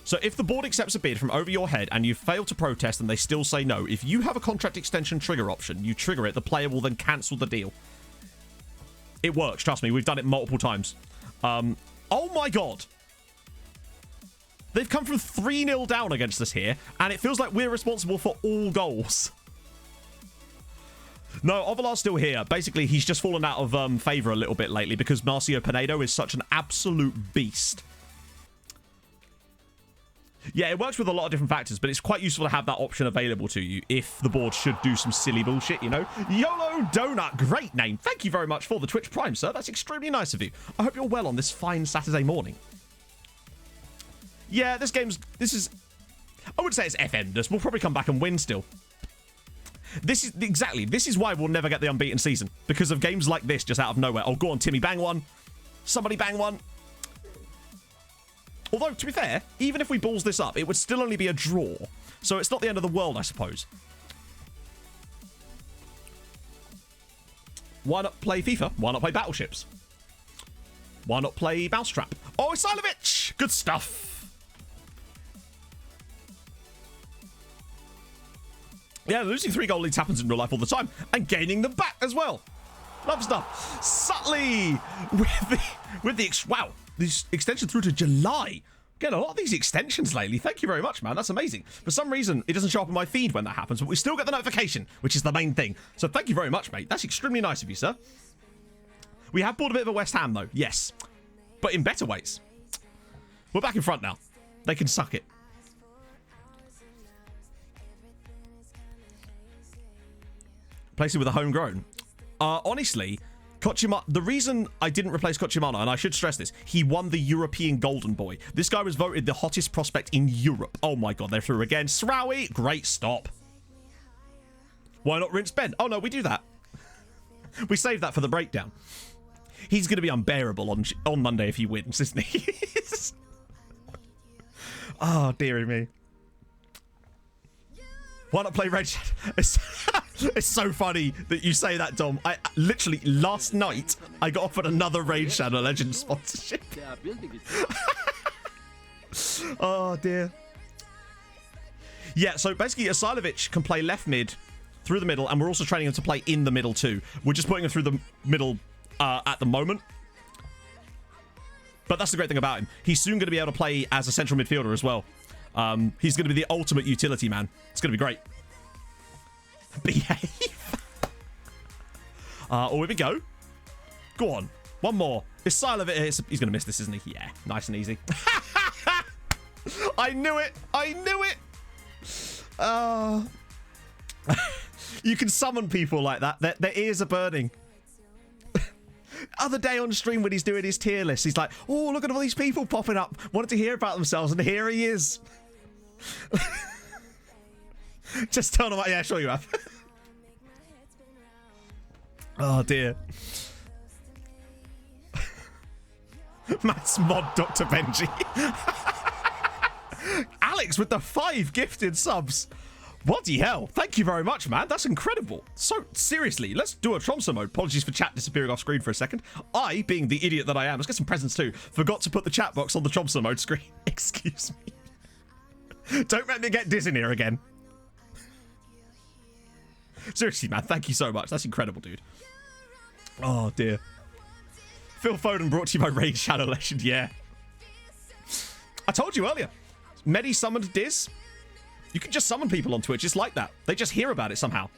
S1: So if the board accepts a bid from over your head and you fail to protest and they still say no, if you have a contract extension trigger option, you trigger it, the player will then cancel the deal. It works, trust me. We've done it multiple times. Oh my God. They've come from 3-0 down against us here, and it feels like we're responsible for all goals. No, Ovelar's still here. Basically, he's just fallen out of favour a little bit lately because Marcio Pinedo is such an absolute beast. Yeah, it works with a lot of different factors, but it's quite useful to have that option available to you if the board should do some silly bullshit, you know? YOLO Donut, great name. Thank you very much for the Twitch Prime, sir. That's extremely nice of you. I hope you're well on this fine Saturday morning. Yeah, this is... I would say it's FM-ness. We'll probably come back and win still. This is why we'll never get the unbeaten season, because of games like this just out of nowhere. Oh, go on, Timmy, bang one. Somebody bang one. Although, to be fair, even if we balls this up, it would still only be a draw. So it's not the end of the world, I suppose. Why not play FIFA? Why not play Battleships? Why not play Mousetrap? Oh, Isilovich! Good stuff. Yeah, losing 3-goal leads happens in real life all the time. And gaining them back as well. Love stuff. Subtly with the wow, this extension through to July. Getting a lot of these extensions lately. Thank you very much, man. That's amazing. For some reason, it doesn't show up in my feed when that happens, but we still get the notification, which is the main thing. So thank you very much, mate. That's extremely nice of you, sir. We have bought a bit of a West Ham, though. Yes. But in better ways. We're back in front now. They can suck it. Place it with a homegrown. Honestly, Kochima, the reason I didn't replace Kochimano, and I should stress this, he won the European Golden Boy. This guy was voted the hottest prospect in Europe. Oh my god, they're through again. Srowie, great stop. Why not rinse Ben? Oh no, we do that. We save that for the breakdown. He's going to be unbearable on Monday if he wins, isn't he? Oh, dearie me. Why not play Red Shadow? It's so funny that you say that, Dom. I literally, last night, I got offered another Raid Shadow Legends sponsorship. Oh, dear. Yeah, so basically, Asilovic can play left mid, through the middle, and we're also training him to play in the middle too. We're just putting him through the middle at the moment. But that's the great thing about him. He's soon going to be able to play as a central midfielder as well. He's going to be the ultimate utility man. It's going to be great. Behave. Oh, here we go. Go on. One more. Asilovic. He's going to miss this, isn't he? Yeah. Nice and easy. I knew it. I knew it. You can summon people like that. Their ears are burning. Other day on stream when he's doing his tier list, he's like, oh, look at all these people popping up. Wanted to hear about themselves, and here he is. Just turn him out. Yeah, sure you have. Oh, dear. Matt's mod Dr. Benji. Alex with the 5 gifted subs. Bloody hell. Thank you very much, man. That's incredible. So, seriously, let's do a Tromso mode. Apologies for chat disappearing off screen for a second. I, being the idiot that I am, let's get some presents too, forgot to put the chat box on the Tromso mode screen. Excuse me. Don't let me get dizzy here again. Seriously, man. Thank you so much. That's incredible, dude. Oh, dear. Phil Foden brought to you by Raid Shadow Legend. Yeah. I told you earlier. Medi summoned Diz. You can just summon people on Twitch. It's like that. They just hear about it somehow.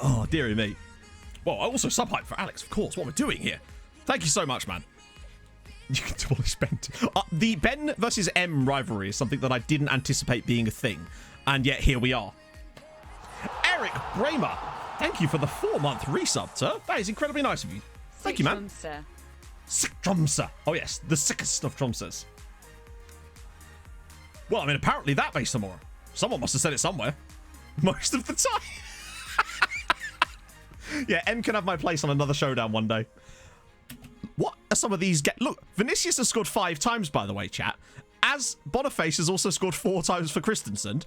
S1: Oh, dearie me. Well, I also sub-hype for Alex, of course. What we're doing here. Thank you so much, man. You can demolish Ben. The Ben versus M rivalry is something that I didn't anticipate being a thing. And yet, here we are. Eric Bramer. Thank you for the 4-month resub, sir. That is incredibly nice of you. Thank you, man. Sick Tromso. Oh, yes. The sickest of Tromsos. Well, I mean, apparently that base tomorrow. Someone must have said it somewhere. Most of the time. Yeah, M can have my place on another showdown one day. What are some of these Look, Vinicius has scored 5 times, by the way, chat. As Boniface has also scored 4 times for Christensen.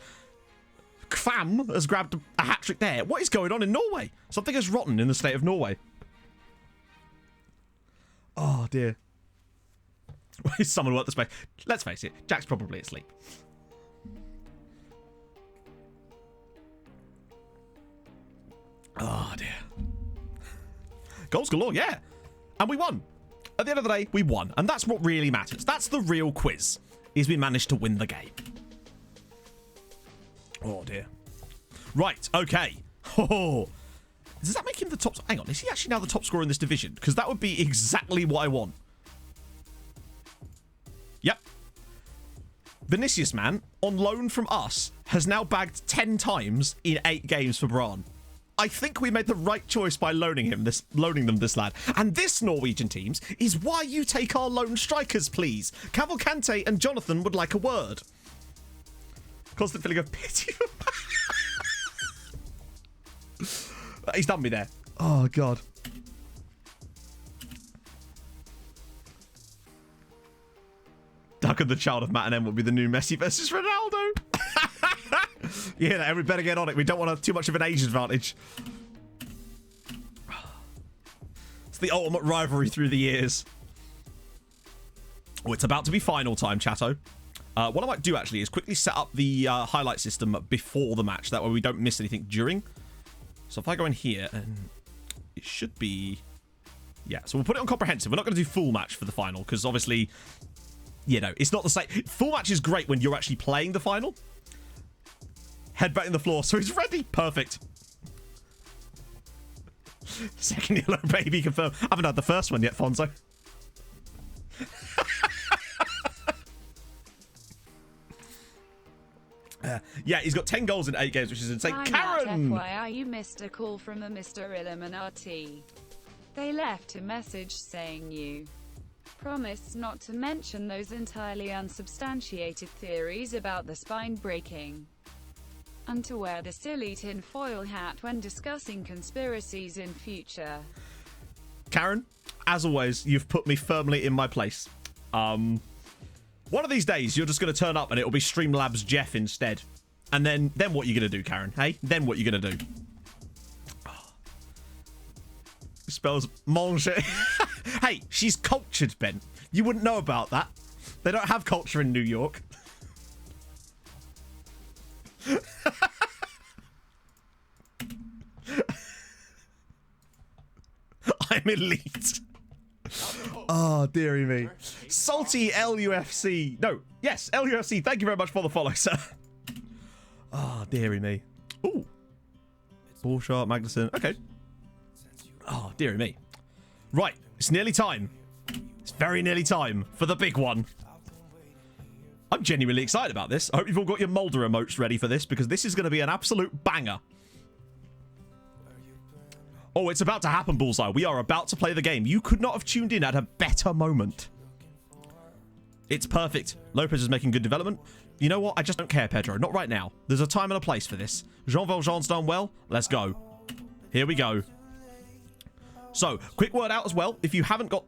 S1: Kvam has grabbed a hat-trick there. What is going on in Norway? Something is rotten in the state of Norway. Oh, dear. Is someone worth the space? Let's face it, Jack's probably asleep. Oh, dear. Goals galore, yeah. And we won. At the end of the day, we won. And that's what really matters. That's the real quiz, is we managed to win the game. Oh, dear. Right, okay. Oh, does that make him the top? Hang on, is he actually now the top scorer in this division? Because that would be exactly what I want. Yep. Vinicius, man, on loan from us, has now bagged 10 times in 8 games for Brann. I think we made the right choice by loaning them this lad. And this Norwegian teams is why you take our loan strikers, please. Cavalcante and Jonathan would like a word. Constant feeling of pity. He's done me there. Oh, God. Duncan, the child of Matt and M, will be the new Messi versus Ronaldo. Yeah, and we better get on it. We don't want too much of an age advantage. It's the ultimate rivalry through the years. Oh, it's about to be final time, chatto. What I might do, actually, is quickly set up the highlight system before the match. That way we don't miss anything during. So if I go in here, and it should be... Yeah, so we'll put it on comprehensive. We're not going to do full match for the final, because obviously... You know, it's not the same. Full match is great when you're actually playing the final. Headbutting the floor, so he's ready. Perfect. Second yellow baby confirmed. I haven't had the first one yet, Fonzo. Yeah, he's got 10 goals in 8 games, which is insane.
S7: I'm
S1: Karen!
S7: at FYI, you missed a call from a Mr. Illuminati. They left a message saying you promised not to mention those entirely unsubstantiated theories about the spine breaking, and to wear the silly tinfoil hat when discussing conspiracies in future.
S1: Karen, as always, you've put me firmly in my place. One of these days, you're just going to turn up and it'll be Streamlabs Jeff instead. And then what are you going to do, Karen? Hey? Then what are you going to do? Spells manger. Hey, she's cultured, Ben. You wouldn't know about that. They don't have culture in New York. I'm elite. Oh, dearie me. Salty LUFC. No, yes, LUFC. Thank you very much for the follow, sir. Oh, dearie me. Ooh. Bullshot, Magnuson. Okay. Oh, dearie me. Right, it's nearly time. It's very nearly time for the big one. I'm genuinely excited about this. I hope you've all got your Mulder emotes ready for this, because this is going to be an absolute banger. Oh, it's about to happen, Bullseye. We are about to play the game. You could not have tuned in at a better moment. It's perfect. Lopez is making good development. You know what? I just don't care, Pedro. Not right now. There's a time and a place for this. Jean Valjean's done well. Let's go. Here we go. So, quick word out as well. If you haven't got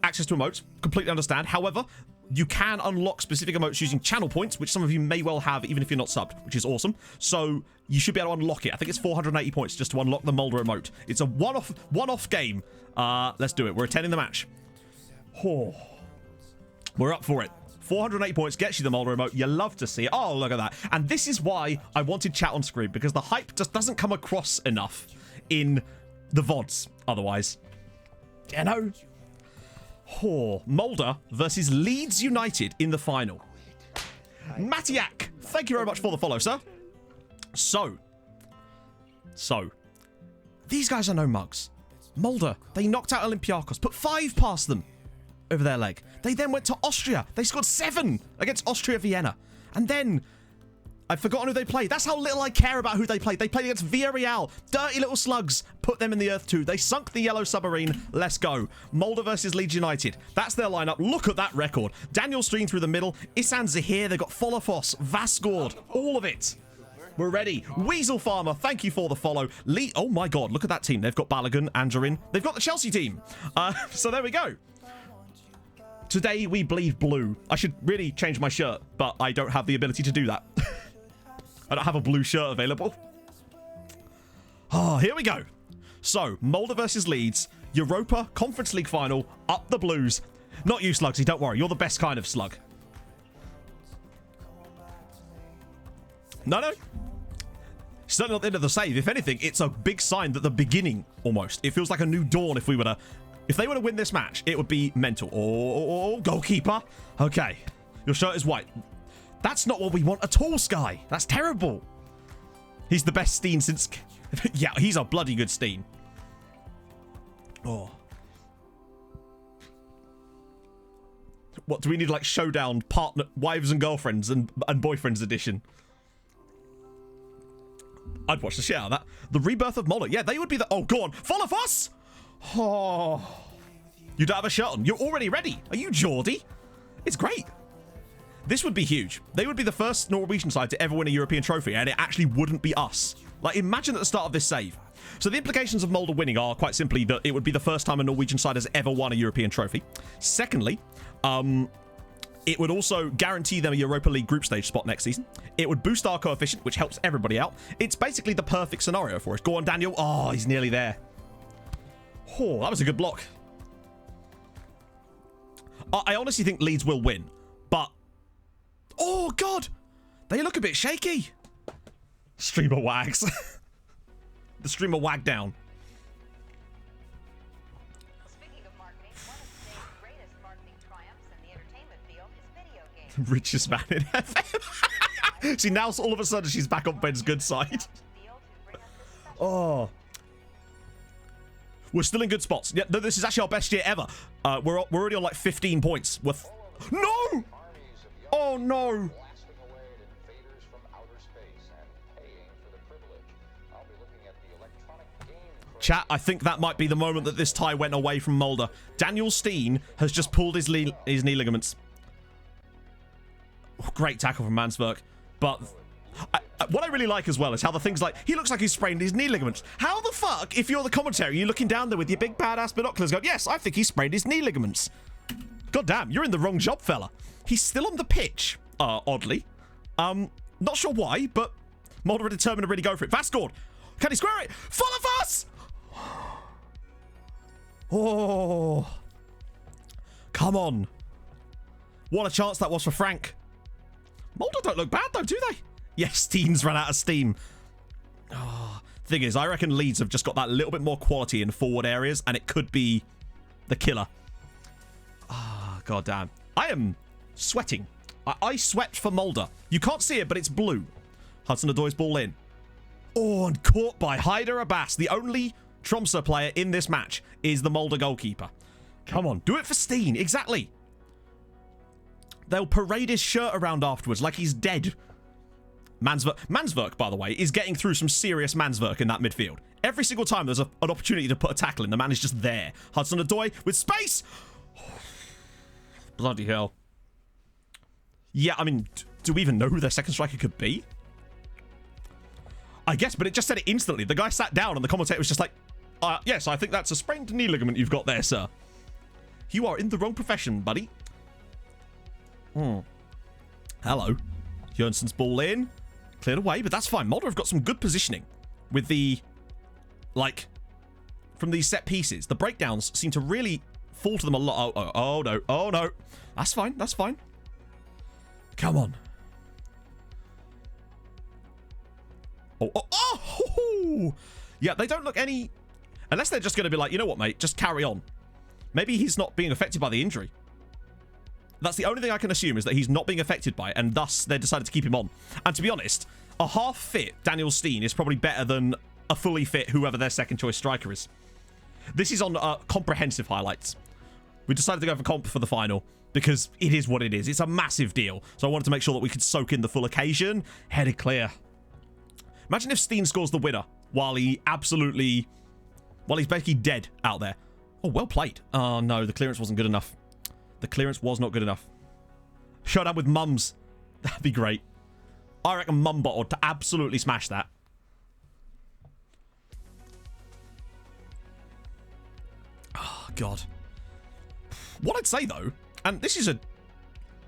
S1: access to emotes, completely understand. However, you can unlock specific emotes using channel points, which some of you may well have, even if you're not subbed, which is awesome. So, you should be able to unlock it. I think it's 480 points just to unlock the Mulder emote. It's a one-off game. Let's do it. We're attending the match. Oh, we're up for it. 480 points gets you the Mulder emote. You love to see it. Oh, look at that. And this is why I wanted chat on screen, because the hype just doesn't come across enough in the VODs otherwise. You know? Oh, Mulder versus Leeds United in the final. Matiak, thank you very much for the follow, sir. So, these guys are no mugs. Mulder, they knocked out Olympiacos, put 5 past them over their leg. They then went to Austria. They scored 7 against Austria Vienna. And then, I've forgotten who they played. That's how little I care about who they played. They played against Villarreal. Dirty little slugs. Put them in the earth too. They sunk the yellow submarine. Let's go. Mulder versus Leeds United. That's their lineup. Look at that record. Daniel Steen through the middle. Isan Zahir. They've got Folofos, Vasgård. All of it. We're ready. Weasel Farmer, thank you for the follow. Lee, oh my god, look at that team. They've got Balogun, Angerin. They've got the Chelsea team. So there we go. Today we bleed blue. I should really change my shirt, but I don't have the ability to do that. I don't have a blue shirt available. Oh, here we go. So, Mulder versus Leeds. Europa Conference League final. Up the Blues. Not you, Slugsy, don't worry. You're the best kind of slug. No. Certainly not the end of the save. If anything, it's a big sign that the beginning, almost. It feels like a new dawn if we were to... If they were to win this match, it would be mental. Oh, goalkeeper. Okay. Your shirt is white. That's not what we want at all, Sky. That's terrible. He's the best Steen since... Yeah, he's a bloody good Steen. Oh. What, do we need, like, showdown partner... Wives and girlfriends and boyfriends edition? I'd watch the shit out of that. The rebirth of Mulder. Yeah, they would be the... Oh, go on. Follow us! Oh. You don't have a shirt on. You're already ready. Are you Geordie? It's great. This would be huge. They would be the first Norwegian side to ever win a European trophy, and it actually wouldn't be us. Like, imagine at the start of this save. So the implications of Mulder winning are quite simply that it would be the first time a Norwegian side has ever won a European trophy. Secondly, it would also guarantee them a Europa League group stage spot next season. It would boost our coefficient, which helps everybody out. It's basically the perfect scenario for us. Go on, Daniel. Oh, he's nearly there. Oh, that was a good block. I honestly think Leeds will win, but... Oh, God! They look a bit shaky. Streamer wags. The streamer wagged down.
S8: Speaking of marketing, one of today's greatest marketing triumphs in the entertainment field is video games.
S1: Richest man in FM. See, now all of a sudden she's back on Ben's good side. Oh. We're still in good spots. Yeah, no, this is actually our best year ever. We're already on like 15 points. No! Oh, no. Chat, I think that might be the moment that this tie went away from Mulder. Daniel Steen has just pulled his knee ligaments. Oh, great tackle from Mansverk. But what I really like as well is how the things like, he looks like he's sprained his knee ligaments. How the fuck, if you're the commentary, you're looking down there with your big badass binoculars going, yes, I think he sprained his knee ligaments. God damn, you're in the wrong job, fella. He's still on the pitch, oddly. Not sure why, but Mulder are determined to really go for it. Vascord, can he square it? Full of us! Oh. Come on. What a chance that was for Frank. Mulder don't look bad though, do they? Yes, Steen's run out of steam. Oh. Thing is, I reckon Leeds have just got that little bit more quality in forward areas, and it could be the killer. Ah, god damn. I am sweating. I sweat for Mulder. You can't see it, but it's blue. Hudson-Odoi's ball in. Oh, and caught by Haider Abbas. The only Tromso player in this match is the Mulder goalkeeper. Come on, do it for Steen. Exactly. They'll parade his shirt around afterwards like he's dead. Mansverk, by the way, is getting through some serious Mansverk in that midfield. Every single time there's an opportunity to put a tackle in, the man is just there. Hudson-Odoi with space. Bloody hell. Yeah, I mean, do we even know who their second striker could be? I guess, but it just said it instantly. The guy sat down and the commentator was just like, yes, I think that's a sprained knee ligament you've got there, sir. You are in the wrong profession, buddy. Hello. Jørgensen's ball in. Cleared away, but that's fine. Mulder have got some good positioning with the, like, from these set pieces. The breakdowns seem to really fall to them a lot. Oh, no. Oh, no. That's fine. That's fine. Come on. Oh! Yeah, they don't look any... Unless they're just going to be like, you know what, mate? Just carry on. Maybe he's not being affected by the injury. That's the only thing I can assume, is that he's not being affected by it, and thus they decided to keep him on. And to be honest, a half-fit Daniel Steen is probably better than a fully fit whoever their second-choice striker is. This is on comprehensive highlights. We decided to go for comp for the final, because it is what it is. It's a massive deal. So I wanted to make sure that we could soak in the full occasion. Headed clear. Imagine if Steen scores the winner while he's basically dead out there. Oh, well played. Oh, no, the clearance wasn't good enough. The clearance was not good enough. Showdown with mums. That'd be great. I reckon Mumbot ought to absolutely smash that. Oh, God. What I'd say, though, and this is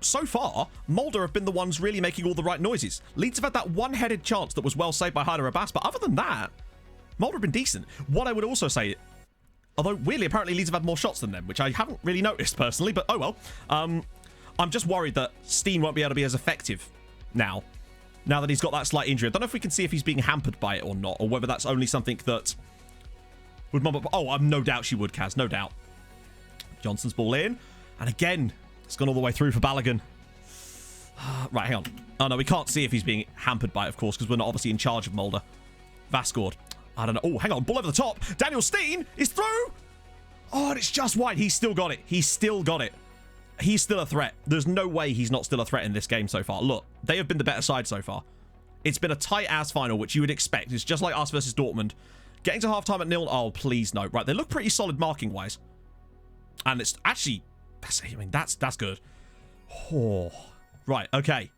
S1: so far, Mulder have been the ones really making all the right noises. Leeds have had that one-headed chance that was well saved by Haider Abbas, but other than that, Mulder have been decent. What I would also say, although weirdly, apparently Leeds have had more shots than them, which I haven't really noticed personally, but oh well. I'm just worried that Steen won't be able to be as effective now that he's got that slight injury. I don't know if we can see if he's being hampered by it or not, or whether that's only something that would... Oh, I've no doubt she would, Kaz, no doubt. Johnson's ball in, and again, it's gone all the way through for Balogun. Right, hang on. Oh, no, we can't see if he's being hampered by it, of course, because we're not obviously in charge of Mulder. Vascord. I don't know. Oh, hang on. Ball over the top. Daniel Steen is through. Oh, and it's just wide. He's still got it. He's still got it. He's still a threat. There's no way he's not still a threat in this game so far. Look, they have been the better side so far. It's been a tight-ass final, which you would expect. It's just like us versus Dortmund. Getting to half-time at 0. Oh, please no. Right, they look pretty solid marking-wise. And it's actually... That's good. Oh. Right, okay.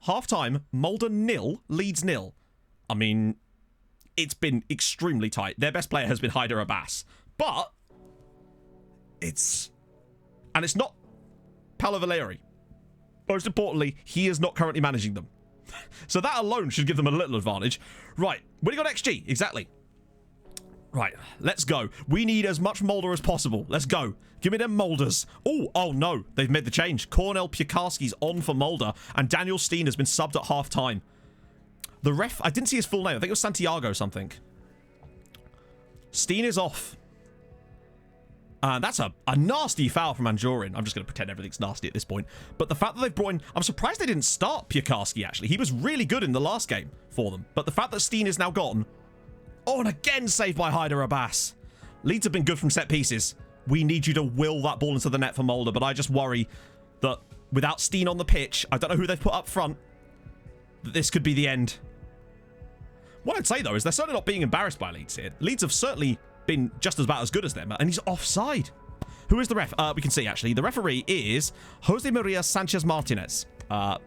S1: Half-time, Mulder 0, Leeds 0. I mean, it's been extremely tight. Their best player has been Haider Abbas. But it's not Paolo Valeri. Most importantly, he is not currently managing them. So that alone should give them a little advantage. Right, when you got XG, exactly. Right, let's go. We need as much Mulder as possible. Let's go. Give me them Mulders. Oh no, they've made the change. Cornel Piekarski's on for Mulder, and Daniel Steen has been subbed at half-time. The ref, I didn't see his full name. I think it was Santiago something. Steen is off. That's a nasty foul from Anjorin. I'm just going to pretend everything's nasty at this point. But the fact that they've brought in... I'm surprised they didn't start Piekarski, actually. He was really good in the last game for them. But the fact that Steen is now gone... Oh, and again saved by Haider Abbas. Leeds have been good from set pieces. We need you to will that ball into the net for Mulder, but I just worry that without Steen on the pitch, I don't know who they've put up front, that this could be the end. What I'd say, though, is they're certainly not being embarrassed by Leeds here. Leeds have certainly been just about as good as them, and he's offside. Who is the ref? We can see, actually. The referee is Jose Maria Sanchez Martinez,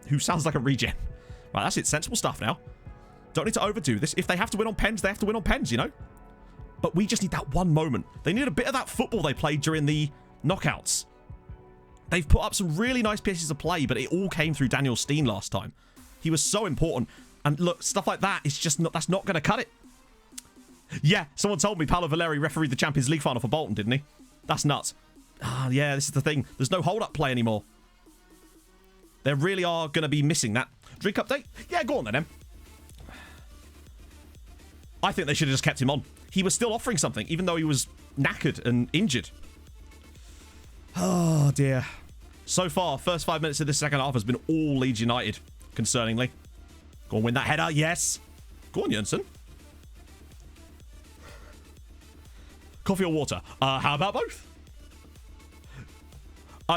S1: who sounds like a regen. Right, that's it. Sensible stuff now. Don't need to overdo this. If they have to win on pens, they have to win on pens, you know? But we just need that one moment. They need a bit of that football they played during the knockouts. They've put up some really nice pieces of play, but it all came through Daniel Steen last time. He was so important. And look, stuff like that is just not, that's not going to cut it. Yeah, someone told me Paolo Valeri refereed the Champions League final for Bolton, didn't he? That's nuts. Ah, yeah, this is the thing. There's no hold-up play anymore. They really are going to be missing that. Drink update? Yeah, go on then, Em. I think they should have just kept him on. He was still offering something, even though he was knackered and injured. Oh, dear. So far, first 5 minutes of this second half has been all Leeds United, concerningly. Go on, win that header. Yes. Go on, Jonsson. Coffee or water? How about both?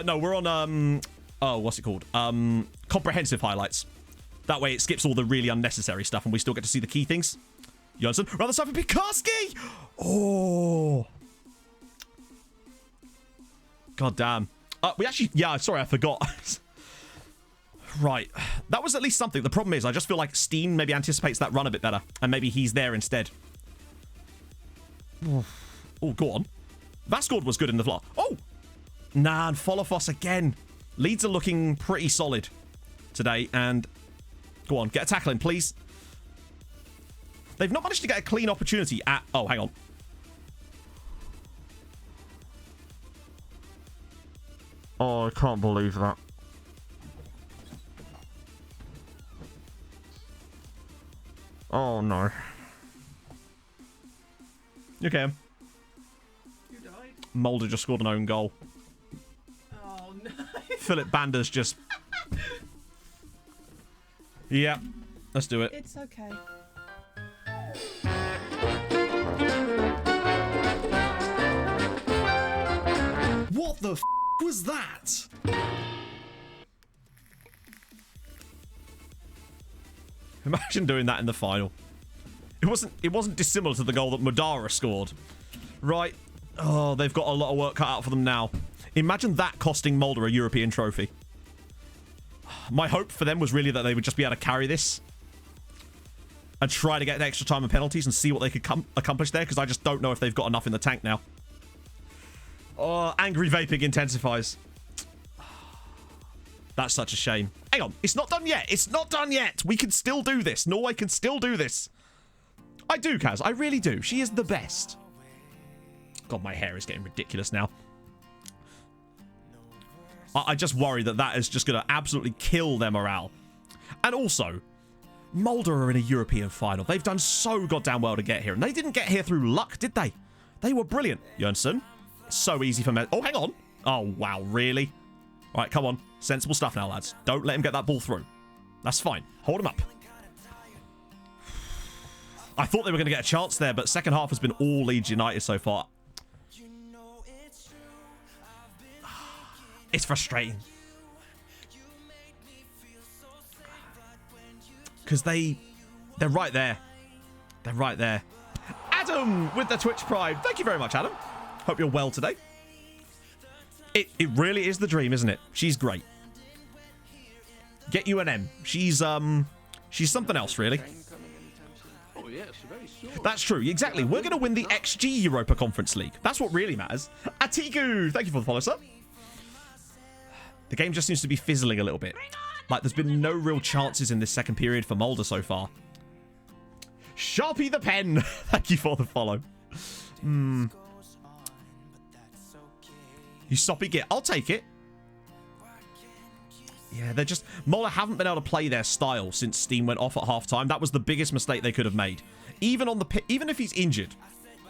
S1: No, we're on, oh, what's it called? Comprehensive highlights. That way it skips all the really unnecessary stuff and we still get to see the key things. Jonsson, rather side for Pikarski! Oh. God damn. We actually, yeah, sorry, I forgot. Right. That was at least something. The problem is, I just feel like Steen maybe anticipates that run a bit better. And maybe he's there instead. Oh, go on. Vascord was good in the flaw. Oh! Nah, and Folofos again. Leeds are looking pretty solid today. And go on, get a tackle in, please. They've not managed to get a clean opportunity at... Oh, hang on. Oh, I can't believe that. Oh, no. You okay?
S5: You died?
S1: Mulder just scored an own goal.
S5: Oh, no.
S1: Philip Bander's just... Yeah, let's do it.
S5: It's okay.
S1: What the f*** was that? Imagine doing that in the final. It wasn't dissimilar to the goal that Madara scored. Right. Oh, they've got a lot of work cut out for them now. Imagine that costing Mulder a European trophy. My hope for them was really that they would just be able to carry this and try to get extra time and penalties and see what they could accomplish there, because I just don't know if they've got enough in the tank now. Oh, angry vaping intensifies. That's such a shame. Hang on, it's not done yet. It's not done yet. We can still do this. Norway can still do this. I do, Kaz. I really do. She is the best. God, my hair is getting ridiculous now. I just worry that that is just going to absolutely kill their morale. And also, Mulder are in a European final. They've done so goddamn well to get here. And they didn't get here through luck, did they? They were brilliant. Jonsson. So easy for me. Oh, hang on. Oh, wow. Really? All right, come on. Sensible stuff now, lads. Don't let him get that ball through. That's fine. Hold him up. I thought they were going to get a chance there, but second half has been all Leeds United so far. It's frustrating. Because they're right there. They're right there. Adam with the Twitch Prime. Thank you very much, Adam. Hope you're well today. It really is the dream, isn't it? She's great. Get you an M. She's something else, really.
S6: Oh, yes, very soon.
S1: That's true. Exactly. We're going to win the XG Europa Conference League. That's what really matters. Atiku, thank you for the follow, sir. The game just seems to be fizzling a little bit. Like, there's been no real chances in this second period for Mulder so far. Sharpie the pen. Thank you for the follow. You soppy git. I'll take it. Yeah, they're just... Mulder haven't been able to play their style since Steen went off at half-time. That was the biggest mistake they could have made. Even if he's injured,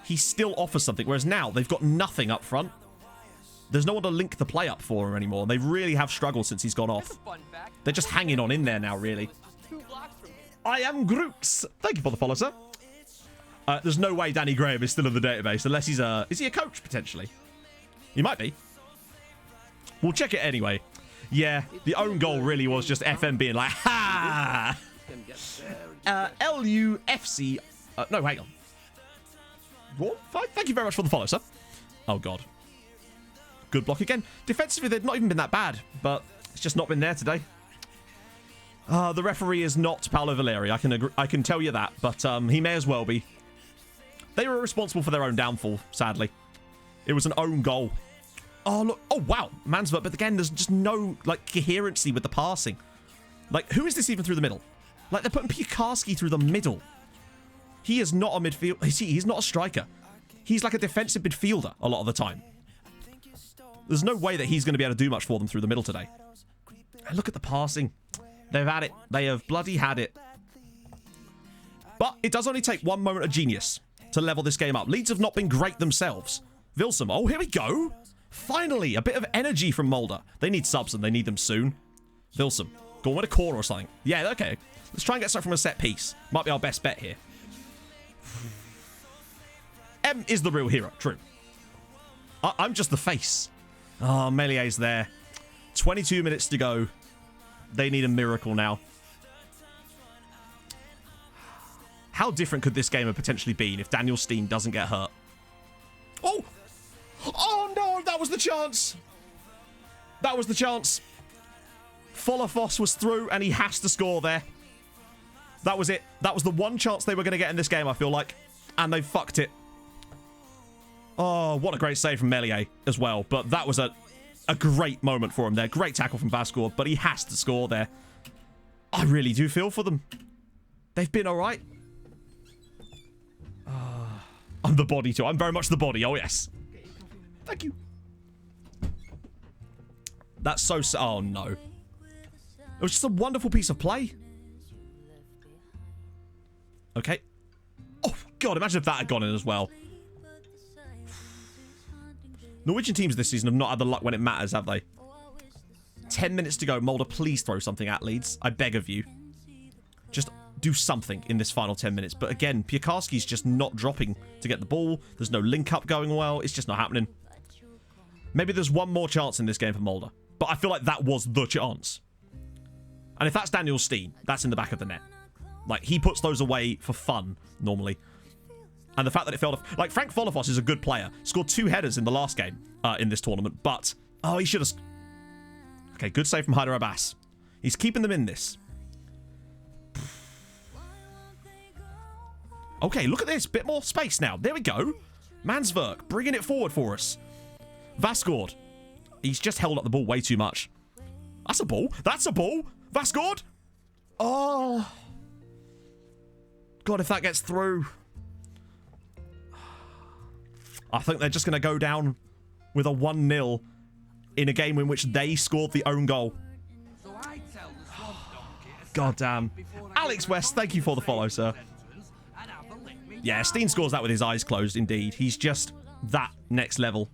S1: he still offers something. Whereas now, they've got nothing up front. There's no one to link the play up for him anymore. They really have struggled since he's gone off. They're just hanging on in there now, really. I am Grooks. Thank you for the follow, sir. There's no way Danny Graham is still in the database unless he's a... Is he a coach, potentially? He might be. We'll check it anyway. Yeah, the own goal really was just FM being like, ha!
S6: can get very
S1: LUFC. No, hang on. What? Thank you very much for the follow, sir. Oh, God. Good block again. Defensively, they've not even been that bad, but it's just not been there today. The referee is not Paolo Valeri. I can tell you that, but he may as well be. They were responsible for their own downfall, sadly. It was an own goal. Oh, look. Oh, wow. Mansvert. But again, there's just no, like, coherency with the passing. Like, who is this even through the middle? Like, they're putting Piekarski through the middle. He is not a midfield. He's not a striker. He's like a defensive midfielder a lot of the time. There's no way that he's going to be able to do much for them through the middle today. And look at the passing. They've had it. They have bloody had it. But it does only take one moment of genius to level this game up. Leeds have not been great themselves. Vilsum. Oh, here we go. Finally, a bit of energy from Mulder. They need subs and they need them soon. Vilsum. Go on with a corner or something. Yeah, okay. Let's try and get something from a set piece. Might be our best bet here. M is the real hero. True. I'm just the face. Oh, Melié's there. 22 minutes to go. They need a miracle now. How different could this game have potentially been if Daniel Steen doesn't get hurt? Oh! Oh, no! That was the chance! That was the chance. Followfoss was through, and he has to score there. That was it. That was the one chance they were going to get in this game, I feel like. And they fucked it. Oh, what a great save from Melié as well. But that was a great moment for him there. Great tackle from Vascourt, but he has to score there. I really do feel for them. They've been all right. I'm the body too. I'm very much the body. Oh, yes. Thank you. That's so... Oh, no. It was just a wonderful piece of play. Okay. Oh, God. Imagine if that had gone in as well. Norwegian teams this season have not had the luck when it matters, have they? 10 minutes to go. Mulder, please throw something at Leeds. I beg of you. Just do something in this final 10 minutes. But again, Piekarski's just not dropping to get the ball. There's no link-up going well. It's just not happening. Maybe there's one more chance in this game for Mulder. But I feel like that was the chance. And if that's Daniel Steen, that's in the back of the net. Like, he puts those away for fun, normally. And the fact that it fell off... Like, Frank Followfoss is a good player. Scored 2 headers in the last game in this tournament. But, oh, he should have... Okay, good save from Haider Abbas. He's keeping them in this. Okay, look at this. Bit more space now. There we go. Mansverk bringing it forward for us. Vascourt. He's just held up the ball way too much. That's a ball. That's a ball. Vascourt. Oh. God, if that gets through... I think they're just going to go down with a 1-0 in a game in which they scored the own goal. God damn. Alex West, thank you for the follow, sir. Yeah, Steen scores that with his eyes closed, indeed. He's just that next level.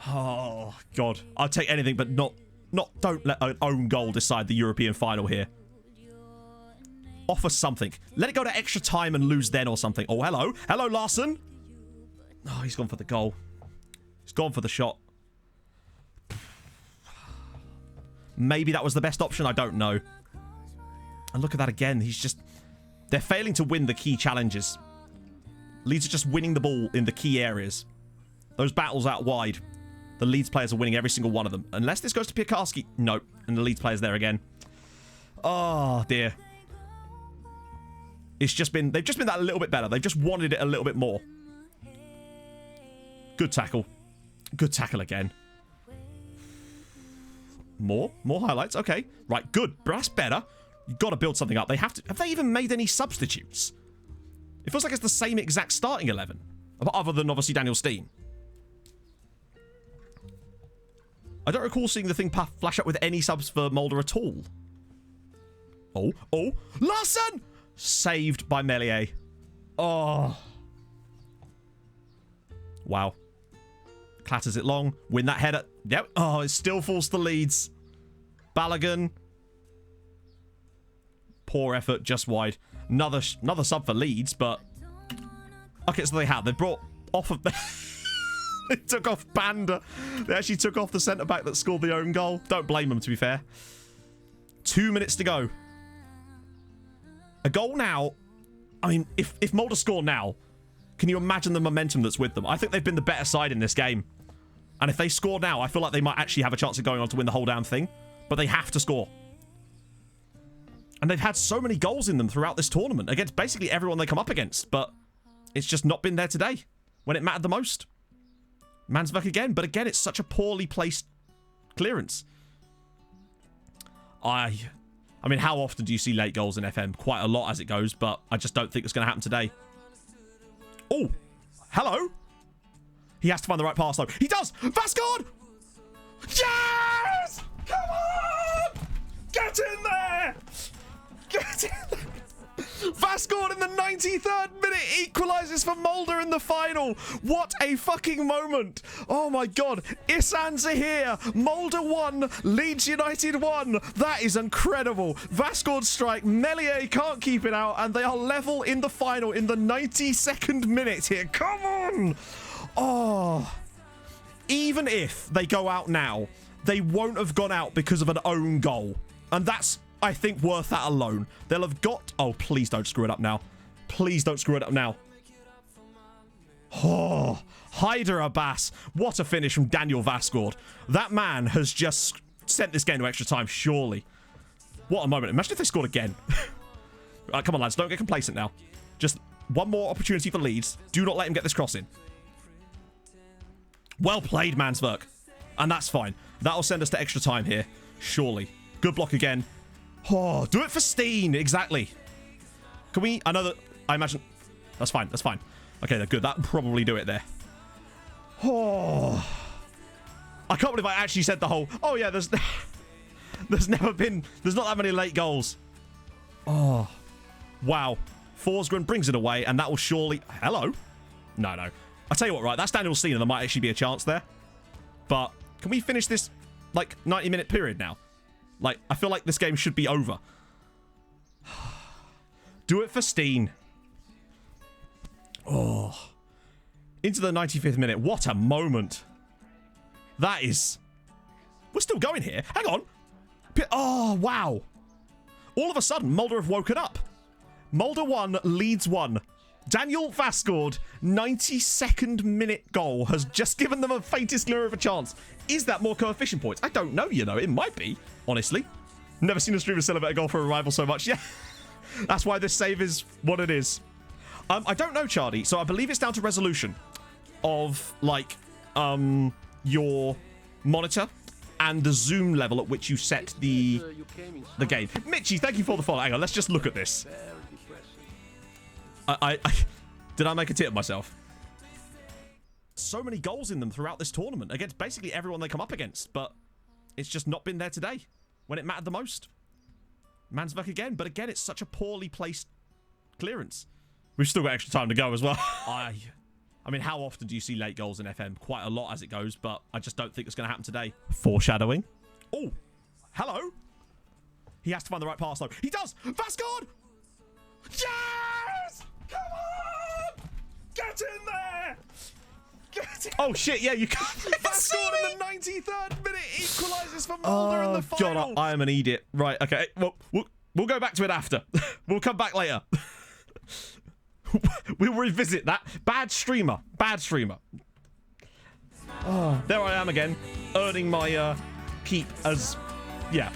S1: Oh, God. I'll take anything, but don't let an own goal decide the European final here. Offer something. Let it go to extra time and lose then or something. Oh, hello. Hello, Larson. Oh, he's gone for the goal. He's gone for the shot. Maybe that was the best option. I don't know. And look at that again. He's just... They're failing to win the key challenges. Leeds are just winning the ball in the key areas. Those battles out wide. The Leeds players are winning every single one of them. Unless this goes to Piekarski. Nope. And the Leeds player's there again. Oh, dear. It's just been... They've just been that a little bit better. They've just wanted it a little bit more. Good tackle. Good tackle again. More highlights. Okay. Right, good. But that's better. You've got to build something up. They have to... Have they even made any substitutes? It feels like it's the same exact starting 11. Other than, obviously, Daniel Steen. I don't recall seeing the thing flash up with any subs for Mulder at all. Oh. Larson! Saved by Melié. Oh. Wow. Clatters it long. Win that header. Yep. Oh, it still falls to Leeds. Balogun. Poor effort, just wide. Another sub for Leeds, but... Okay, so they brought off of... They took off Banda. They actually took off the centre-back that scored the own goal. Don't blame them, to be fair. 2 minutes to go. A goal now. I mean, if Mulder score now, can you imagine the momentum that's with them? I think they've been the better side in this game. And if they score now, I feel like they might actually have a chance of going on to win the whole damn thing. But they have to score. And they've had so many goals in them throughout this tournament against basically everyone they come up against. But it's just not been there today when it mattered the most. Mansverk again. But again, it's such a poorly placed clearance. I mean, how often do you see late goals in FM? Quite a lot as it goes, but I just don't think it's going to happen today. Oh, hello. He has to find the right pass, though. He does! Vasgård! Yes! Come on! Get in there! Get in there! Vasgård in the 93rd minute equalises for Mulder in the final. What a fucking moment. Oh my god. Isan's are here. Mulder 1, Leeds United 1. That is incredible. Vasgård strike. Melier can't keep it out, and they are level in the final in the 92nd minute here. Come on. Oh. Even if they go out now, they won't have gone out because of an own goal. And that's, I think, worth that alone. They'll have got... Oh, please don't screw it up now. Please don't screw it up now. Oh, Haider Abbas. What a finish from Daniel Vasgård. That man has just sent this game to extra time, surely. What a moment. Imagine if they scored again. Right, come on, lads. Don't get complacent now. Just one more opportunity for Leeds. Do not let him get this cross in. Well played, Mansverk. And that's fine. That'll send us to extra time here, surely. Good block again. Oh, do it for Steen. Exactly. Can we... I know that... I imagine... That's fine. That's fine. Okay, they're good. That'll probably do it there. Oh. I can't believe I actually said the whole... Oh, yeah, there's... There's never been... There's not that many late goals. Oh. Wow. Forsgren brings it away, and that will surely... Hello? No, no. I'll tell you what, right? That's Daniel Steen, and there might actually be a chance there. But can we finish this, like, 90-minute period now? Like, I feel like this game should be over. Do it for Steen. Oh. Into the 95th minute. What a moment. That is... We're still going here. Hang on. Oh, wow. All of a sudden, Mulder have woken up. Mulder 1, Leeds 1. Daniel Vasgård, 92nd minute goal, has just given them a faintest glimmer of a chance. Is that more coefficient points? I don't know, you know. It might be, honestly. Never seen a streamer celebrate a goal for a rival so much. Yeah, that's why this save is what it is. I don't know, Chardy. So I believe it's down to resolution of, like, your monitor and the zoom level at which you set the game. Mitchie, thank you for the follow. Hang on, let's just look at this. Did I make a tit of myself? So many goals in them throughout this tournament against basically everyone they come up against, but it's just not been there today when it mattered the most. Mansverk again, but again, it's such a poorly placed clearance. We've still got extra time to go as well. I mean, how often do you see late goals in FM? Quite a lot as it goes, but I just don't think it's going to happen today. Foreshadowing. Oh, hello. He has to find the right pass, though. He does. Vasgård. Yes! Come on! Get in there! Get in. Oh, shit, yeah, you can't. Vasgård in the 93rd minute equalises for Mulder in the final. God, I am an idiot. Right, okay. Well, we'll go back to it after. We'll come back later. We'll revisit that. Bad streamer. Bad streamer. Oh, there I am again, earning my keep as... Yeah.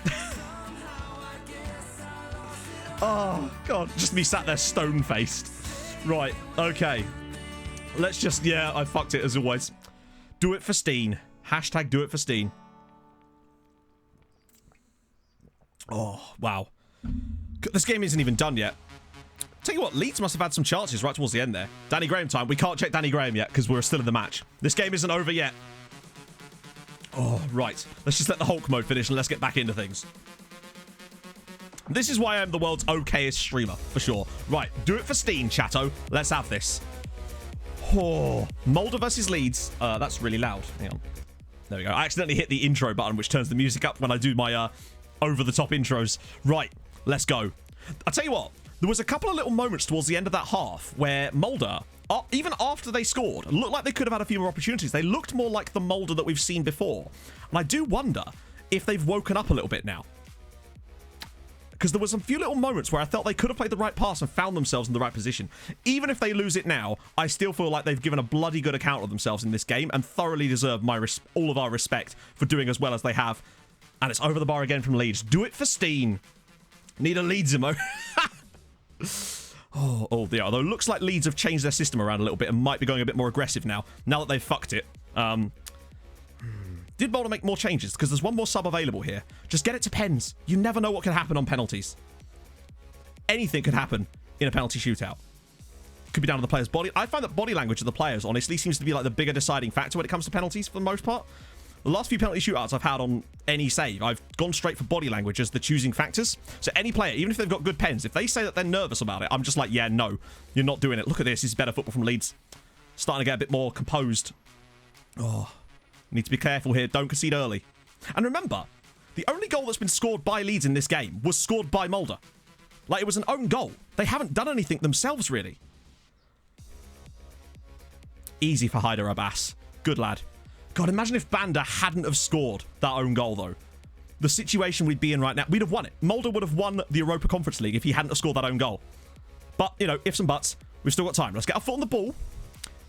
S1: Oh, God. Just me sat there stone-faced. Right, okay. Let's just... Yeah, I fucked it as always. Do it for Steen. Hashtag do it for Steen. Oh, wow. This game isn't even done yet. Tell you what, Leeds must have had some chances right towards the end there. Danny Graham time. We can't check Danny Graham yet because we're still in the match. This game isn't over yet. Oh, right. Let's just let the Hulk mode finish and let's get back into things. This is why I'm the world's okayest streamer, for sure. Right, do it for Steen, chatto. Let's have this. Oh, Mulder versus Leeds. That's really loud. Hang on. There we go. I accidentally hit the intro button, which turns the music up when I do my over-the-top intros. Right, let's go. I'll tell you what. There was a couple of little moments towards the end of that half where Mulder, even after they scored, looked like they could have had a few more opportunities. They looked more like the Mulder that we've seen before. And I do wonder if they've woken up a little bit now. because there was some few little moments where I felt they could have played the right pass and found themselves in the right position. Even if they lose it now, I still feel like they've given a bloody good account of themselves in this game and thoroughly deserve all of our respect for doing as well as they have. And it's over the bar again from Leeds. Do it for Steen. Need a Leeds emo. Oh, yeah. Although it looks like Leeds have changed their system around a little bit and might be going a bit more aggressive now that they've fucked it. Did Boulder make more changes? Because there's one more sub available here. Just get it to pens. You never know what can happen on penalties. Anything could happen in a penalty shootout. Could be down to the player's body. I find that body language of the players, honestly, seems to be like the bigger deciding factor when it comes to penalties for the most part. The last few penalty shootouts I've had on any save, I've gone straight for body language as the choosing factors. So any player, even if they've got good pens, if they say that they're nervous about it, I'm just like, yeah, no, you're not doing it. Look at this. This is better football from Leeds. Starting to get a bit more composed. Oh, need to be careful here. Don't concede early. And remember, the only goal that's been scored by Leeds in this game was scored by Mulder. Like, it was an own goal. They haven't done anything themselves, really. Easy for Haider Abbas. Good lad. God, imagine if Banda hadn't have scored that own goal, though. The situation we'd be in right now, we'd have won it. Mulder would have won the Europa Conference League if he hadn't have scored that own goal. But, you know, ifs and buts, we've still got time. Let's get our foot on the ball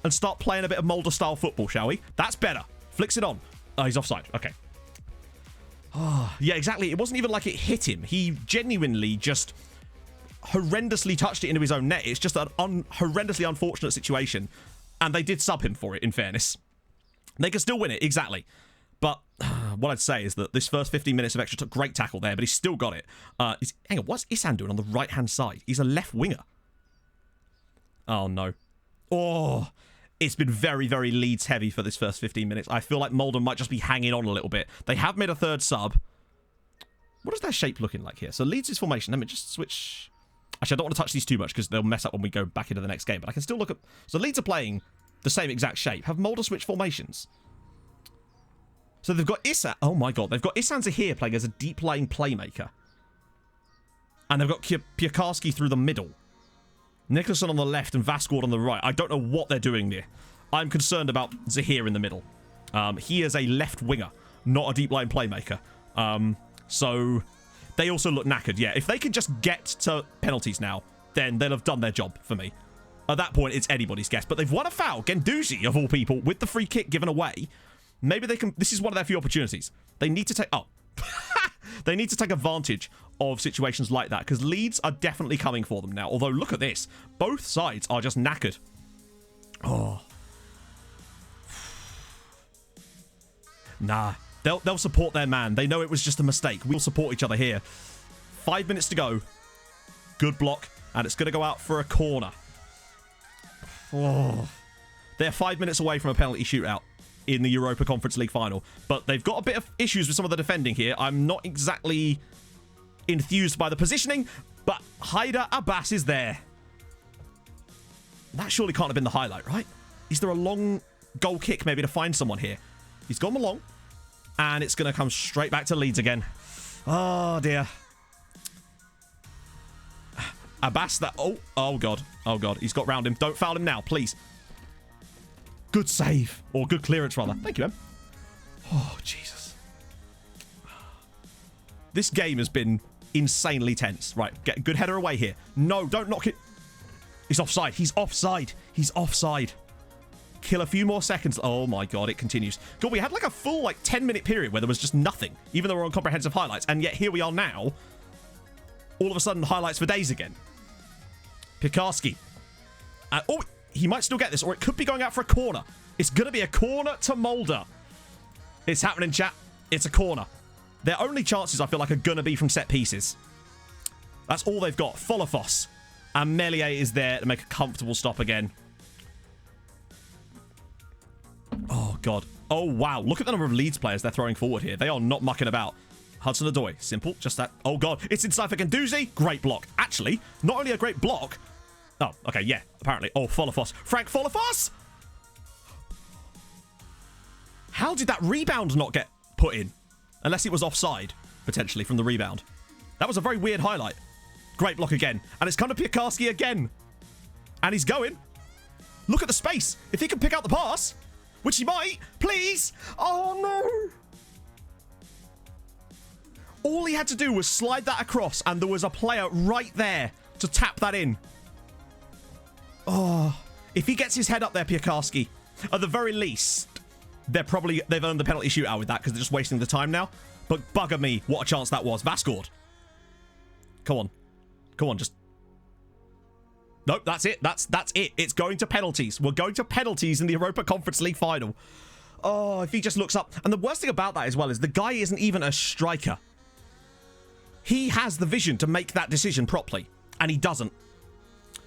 S1: and start playing a bit of Mulder-style football, shall we? That's better. Flicks it on. Oh, he's offside. Okay. Oh, yeah, exactly. It wasn't even like it hit him. He genuinely just horrendously touched it into his own net. It's just an horrendously unfortunate situation. And they did sub him for it, in fairness. They can still win it, exactly. But what I'd say is that this first 15 minutes of extra took great tackle there, but he's still got it. Hang on, what's Isan doing on the right-hand side? He's a left winger. Oh, no. Oh, it's been very, very Leeds heavy for this first 15 minutes. I feel like Mulder might just be hanging on a little bit. They have made a third sub. What is their shape looking like here? So Leeds' formation. Let me just switch. Actually, I don't want to touch these too much because they'll mess up when we go back into the next game. But I can still look at... So Leeds are playing the same exact shape. Have Mulder switched formations? So they've got Isan. Oh my god. They've got Isan Zahir playing as a deep-lying playmaker. And they've got Piekarski through the middle. Nicholson on the left and Vasquard on the right. I don't know what they're doing there. I'm concerned about Zahir in the middle. He is a left winger, not a deep-lying playmaker. So they also look knackered. Yeah, if they can just get to penalties now, then they'll have done their job for me. At that point, it's anybody's guess. But they've won a foul. Gendouzi, of all people, with the free kick given away. Maybe they can... This is one of their few opportunities. They need to take... Oh. They need to take advantage of situations like that, because Leeds are definitely coming for them now. Although, look at this. Both sides are just knackered. Oh. Nah. They'll support their man. They know it was just a mistake. We'll support each other here. 5 minutes to go. Good block. And it's going to go out for a corner. Oh. They're 5 minutes away from a penalty shootout in the Europa Conference League final. But they've got a bit of issues with some of the defending here. I'm not exactly enthused by the positioning, but Haider Abbas is there. That surely can't have been the highlight, right? Is there a long goal kick maybe to find someone here? He's gone along, and it's going to come straight back to Leeds again. Oh, dear. Abbas, that... Oh, God. Oh, God. He's got round him. Don't foul him now, please. Good save. Or good clearance, rather. Thank you, Em. Oh, Jesus. This game has been insanely tense. Right, get a good header away here. No, don't knock it. He's offside. He's offside. He's offside. Kill a few more seconds. Oh, my God, it continues. God, we had like a full 10-minute period where there was just nothing, even though we're on comprehensive highlights. And yet here we are now. All of a sudden, highlights for days again. Piekarski. Oh, he might still get this, or it could be going out for a corner. It's going to be a corner to Mulder. It's happening, chat. It's a corner. Their only chances, I feel like, are going to be from set pieces. That's all they've got. Folofos. And Melier is there to make a comfortable stop again. Oh, God. Oh, wow. Look at the number of Leeds players they're throwing forward here. They are not mucking about. Hudson-Odoi. Simple. Just that. Oh, God. It's inside for Gendouzi. Great block. Actually, not only a great block. Oh, okay. Yeah, apparently. Oh, Folofos. Frank Folofos? How did that rebound not get put in? Unless it was offside, potentially, from the rebound. That was a very weird highlight. Great block again. And it's come to Piekarski again. And he's going. Look at the space. If he can pick out the pass, which he might, please. Oh, no. All he had to do was slide that across, and there was a player right there to tap that in. Oh, if he gets his head up there, Piekarski, at the very least, they've earned the penalty shootout with that because they're just wasting the time now. But bugger me, what a chance that was. Vascord. Come on. Come on, just... Nope, that's it. That's it. It's going to penalties. We're going to penalties in the Europa Conference League final. Oh, if he just looks up. And the worst thing about that as well is the guy isn't even a striker. He has the vision to make that decision properly, and he doesn't.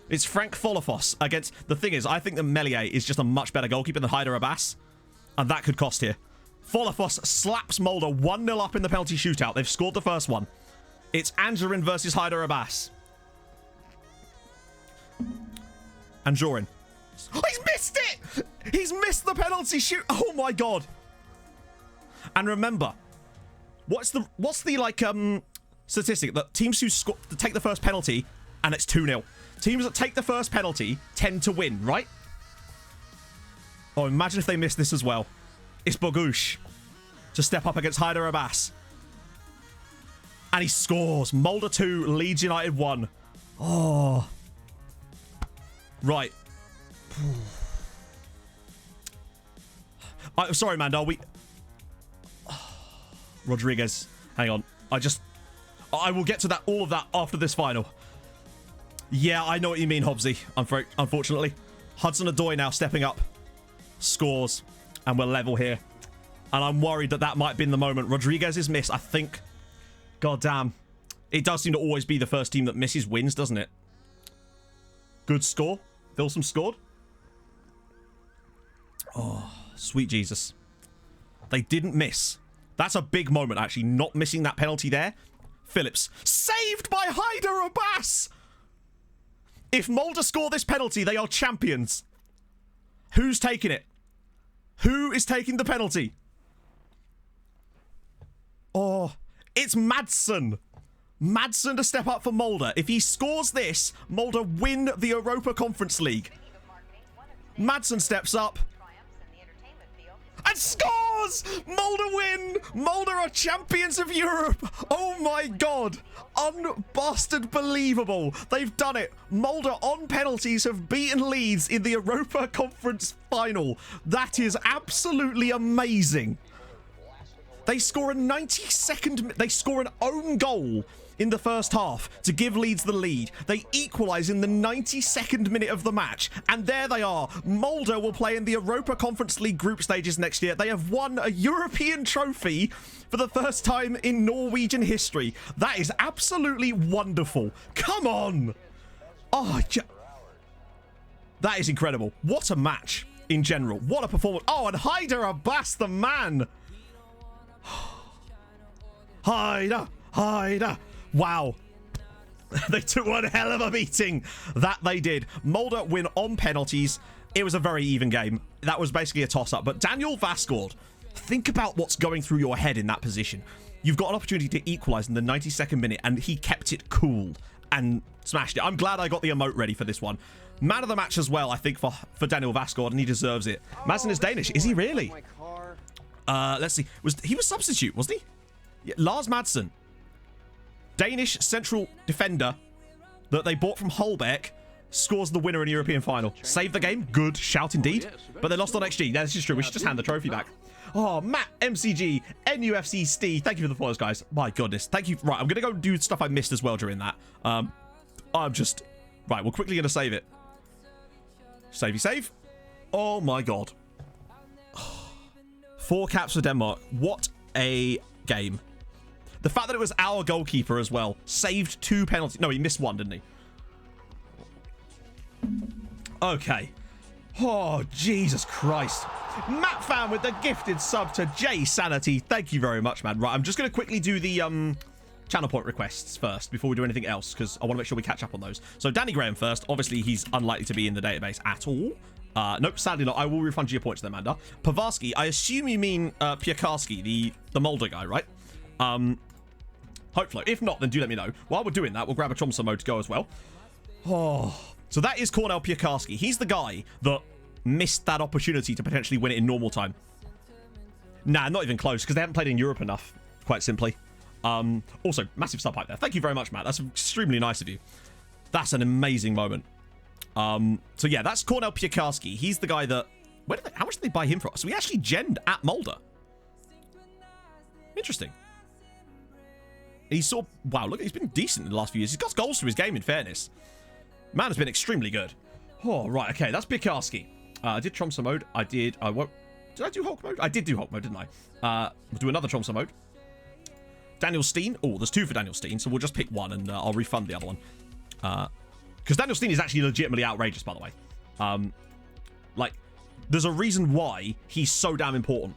S1: It's Frank Folofos against... The thing is, I think that Melier is just a much better goalkeeper than Haider Abbas, and that could cost here. Folofos slaps Mulder 1-0 up in the penalty shootout. They've scored the first one. It's Anjorin versus Haider Abbas. Anjorin. Oh, he's missed it! He's missed the penalty shoot. Oh my god. And remember, what's the like statistic that teams who take the first penalty and it's 2-0. Teams that take the first penalty tend to win, right? Oh, imagine if they miss this as well. It's Bogush to step up against Haider Abbas. And he scores. Mulder 2, Leeds United 1. Oh. Right. I'm sorry, Mandel. Rodriguez. Hang on. I will get to that, all of that after this final. Yeah, I know what you mean, Hobbsy. Unfortunately. Hudson-Odoi now stepping up. Scores. And we're level here. And I'm worried that might have been the moment. Rodriguez is missed, I think. God damn. It does seem to always be the first team that misses wins, doesn't it? Good score. Filson scored. Oh, sweet Jesus. They didn't miss. That's a big moment, actually. Not missing that penalty there. Phillips. Saved by Haider Abbas! If Mulder score this penalty, they are champions. Who's taking it? Who is taking the penalty? Oh, it's Madsen. Madsen to step up for Mulder. If he scores this, Mulder win the Europa Conference League. Madsen steps up. And scores! Mulder win! Mulder are champions of Europe! Oh my god! Unbastard believable! They've done it! Mulder on penalties have beaten Leeds in the Europa Conference final. That is absolutely amazing. They score a 92nd... They score an own goal in the first half to give Leeds the lead. They equalise in the 92nd minute of the match. And there they are. Mulder will play in the Europa Conference League group stages next year. They have won a European trophy for the first time in Norwegian history. That is absolutely wonderful. Come on. Oh, that is incredible. What a match in general. What a performance. Oh, and Haider Abbas, the man. Haider. Wow. They took one hell of a beating. That they did. Mulder win on penalties. It was a very even game. That was basically a toss-up. But Daniel Vascord, think about what's going through your head in that position. You've got an opportunity to equalise in the 92nd minute, and he kept it cool and smashed it. I'm glad I got the emote ready for this one. Man of the match as well, I think, for Daniel Vascord, and he deserves it. Madsen is Danish. Is he really? Let's see. He was substitute, wasn't he? Yeah, Lars Madsen. Danish central defender that they bought from Holbeck scores the winner in the European final. Save the game. Good shout indeed. But they lost on XG. Yeah, this is true. We should just hand the trophy back. Oh, Matt, MCG, NUFC, Steve. Thank you for the follows, guys. My goodness. Thank you. Right, I'm going to go do stuff I missed as well during that. I'm just... Right, we're quickly going to save it. Save. Oh, my God. 4 caps for Denmark. What a game. The fact that it was our goalkeeper as well. Saved 2 penalties. No, he missed 1, didn't he? Okay. Oh, Jesus Christ. Matt Fan with the gifted sub to J Sanity. Thank you very much, man. Right, I'm just going to quickly do the channel point requests first before we do anything else, because I want to make sure we catch up on those. So Danny Graham first. Obviously, he's unlikely to be in the database at all. Nope, sadly not. I will refund you your points there, Amanda. Pavarsky, I assume you mean Piekarski, the Mulder guy, right? Hopefully. If not, then do let me know. While we're doing that, we'll grab a Tromso mode to go as well. Oh, so that is Cornel Piekarski. He's the guy that missed that opportunity to potentially win it in normal time. Nah, not even close, because they haven't played in Europe enough, quite simply. Also, massive sub hype there. Thank you very much, Matt. That's extremely nice of you. That's an amazing moment. So yeah, that's Cornel Piekarski. He's the guy that... how much did they buy him for? So he actually genned at Mulder. Interesting. He's sort of... Wow, look, he's been decent in the last few years. He's got goals to his game, in fairness. Man has been extremely good. Oh, right, okay, that's Piekarski. I did Tromso mode. I did... Did I do Hulk mode? I did do Hulk mode, didn't I? We'll do another Tromso mode. Daniel Steen. Oh, there's 2 for Daniel Steen, so we'll just pick one and I'll refund the other one. Because Daniel Steen is actually legitimately outrageous, by the way. Like, there's a reason why he's so damn important.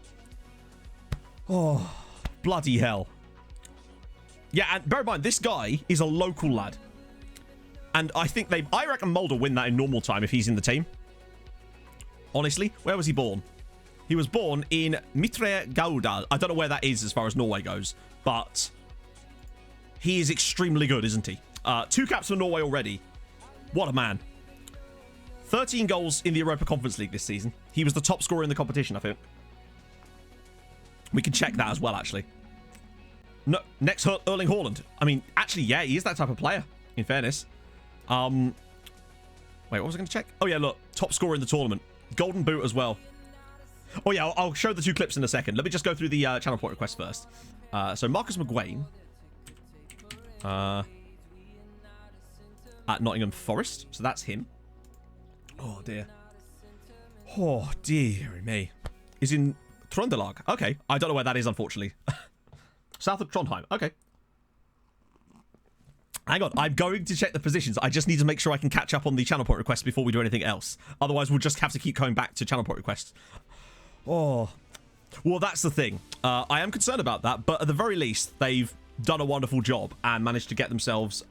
S1: Oh, bloody hell. Yeah, and bear in mind, this guy is a local lad. And I think I reckon Mulder win that in normal time if he's in the team. Honestly, where was he born? He was born in Mitre Gaudal. I don't know where that is as far as Norway goes, but he is extremely good, isn't he? 2 caps for Norway already. What a man. 13 goals in the Europa Conference League this season. He was the top scorer in the competition, I think. We can check that as well, actually. No, next, Erling Haaland. I mean, actually, yeah, he is that type of player, in fairness. Wait, what was I going to check? Oh, yeah, look. Top scorer in the tournament. Golden boot as well. Oh, yeah, I'll show the 2 clips in a second. Let me just go through the channel point request first. So, Marcus McGuane. At Nottingham Forest. So, that's him. Oh, dear. Oh, dear me. He's in Trondelag. Okay. I don't know where that is, unfortunately. South of Trondheim. Okay. Hang on. I'm going to check the positions. I just need to make sure I can catch up on the channel point requests before we do anything else. Otherwise, we'll just have to keep going back to channel point requests. Oh. Well, that's the thing. I am concerned about that, but at the very least, they've done a wonderful job and managed to get themselves...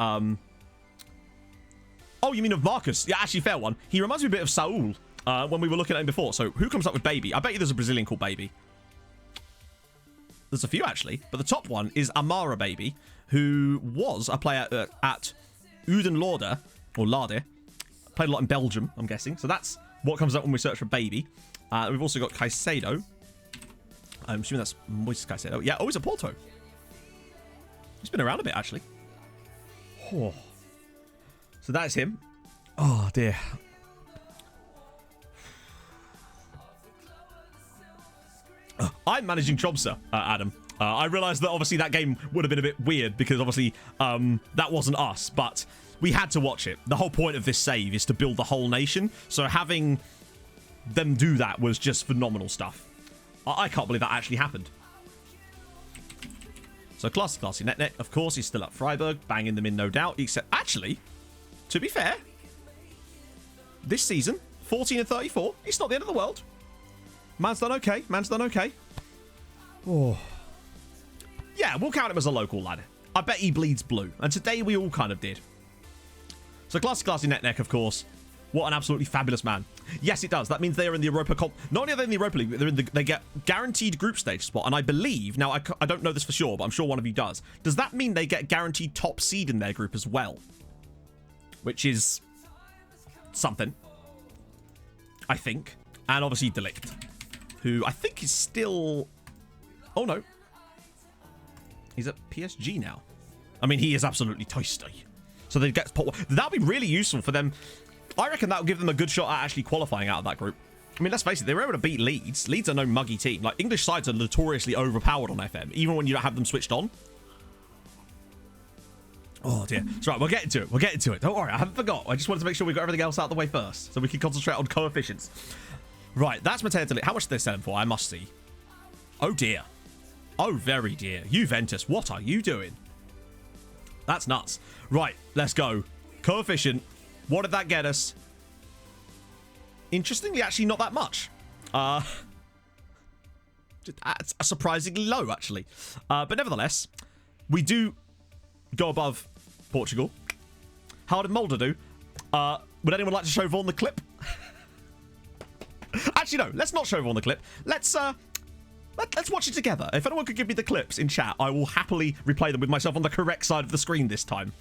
S1: Oh, you mean of Marcus? Yeah, actually, fair one. He reminds me a bit of Saul when we were looking at him before. So, who comes up with Baby? I bet you there's a Brazilian called Baby. There's a few, actually. But the top one is Amara Baby, who was a player at Uden Lorde, or Lade. Played a lot in Belgium, I'm guessing. So, that's what comes up when we search for Baby. We've also got Caicedo. I'm assuming that's Moises Caicedo. Yeah, oh, he's a Porto. He's been around a bit, actually. Oh. So that's him. Oh, dear. I'm managing Tromsø, Adam. I realised that obviously that game would have been a bit weird because obviously that wasn't us, but we had to watch it. The whole point of this save is to build the whole nation. So having them do that was just phenomenal stuff. I can't believe that actually happened. So classy net, of course, he's still at Freiburg, banging them in, no doubt. Except, actually, to be fair, this season, 14 and 34, it's not the end of the world. Man's done okay. Man's done okay. Oh. Yeah, we'll count him as a local lad. I bet he bleeds blue. And today we all kind of did. So classy net, of course. What an absolutely fabulous man. Yes, it does. That means they are in the Europa Cup. Not only are they in the Europa League, but they get guaranteed group stage spot. And I believe, now I don't know this for sure, but I'm sure one of you does. Does that mean they get guaranteed top seed in their group as well? Which is something, I think. And obviously Delict, who I think is still... Oh, no. He's at PSG now. I mean, he is absolutely tasty. So they get pot. That'll be really useful for them. I reckon that'll give them a good shot at actually qualifying out of that group. I mean, let's face it, they were able to beat Leeds. Leeds are no muggy team. Like, English sides are notoriously overpowered on FM, even when you don't have them switched on. Oh, dear. It's right, we're getting to it. We're getting to it. Don't worry, I haven't forgot. I just wanted to make sure we got everything else out of the way first, so we can concentrate on coefficients. Right, that's Matteo Delict. How much did they sell him for? I must see. Oh, dear. Oh, very dear. Juventus, what are you doing? That's nuts. Right, let's go. Coefficient. What did that get us? Interestingly, actually not that much. Surprisingly low, actually. But nevertheless, we do go above Portugal. How did Mulder do? Would anyone like to show Vaughan the clip? Actually, no. Let's not show Vaughan the clip. Let's watch it together. If anyone could give me the clips in chat, I will happily replay them with myself on the correct side of the screen this time.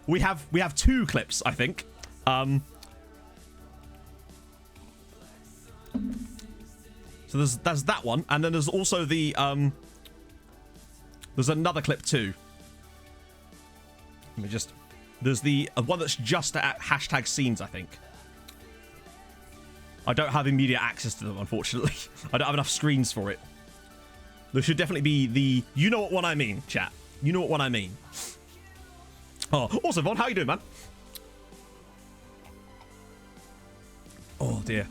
S1: We have 2 clips, I think. So there's that one, and then there's also the There's another clip too. Let me just... There's the one that's just at hashtag scenes, I think. I don't have immediate access to them, unfortunately. I don't have enough screens for it. There should definitely be the... You know what one I mean, chat. You know what one I mean. Oh, also, Von, how you doing, man? Oh, dear.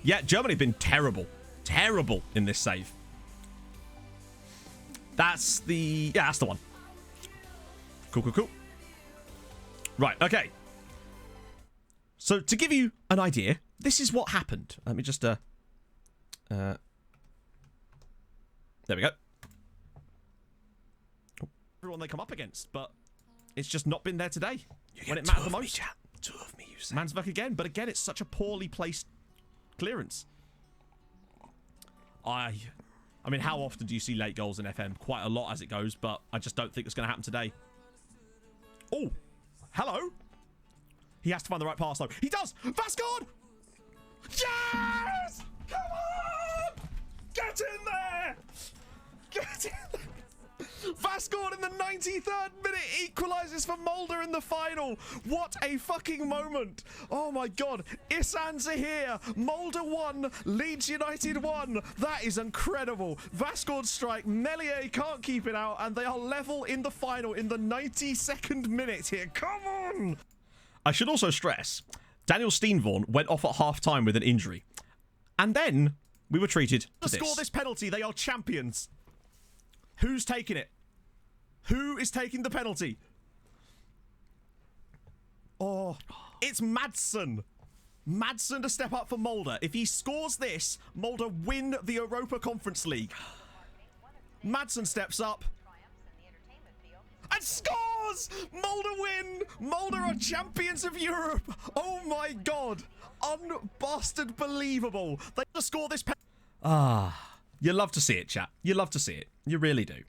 S1: Yeah, Germany have been terrible. Terrible in this save. That's the... Yeah, that's the one. Cool, cool, cool. Right, okay. So, to give you an idea, this is what happened. Let me just... There we go. Everyone they come up against, but it's just not been there today. When it mattered the most.
S9: Two of me, you say.
S1: Manswerk again, but again, it's such a poorly placed clearance. I mean, how often do you see late goals in FM? Quite a lot as it goes, but I just don't think it's going to happen today. Oh, hello. He has to find the right pass, though. He does! Vasgård! Yes! Come on! Get in there! Get in there! Vasgård in the 93rd minute equalises for Mulder in the final. What a fucking moment. Oh my god. Isan's are here. Mulder 1, Leeds United 1. That is incredible. Vasgård strike. Melier can't keep it out, and they are level in the final in the 92nd minute here. Come on! I should also stress, Daniel Steenvorn went off at half-time with an injury. And then we were treated to score this penalty. They are champions. Who's taking it? Who is taking the penalty? Oh, it's Madsen. Madsen to step up for Mulder. If he scores this, Mulder win the Europa Conference League. Madsen steps up and scores! Mulder win! Mulder are champions of Europe! Oh my god! Unbastard believable! They just score this penalty. Ah, you love to see it, chat. You love to see it. You really do.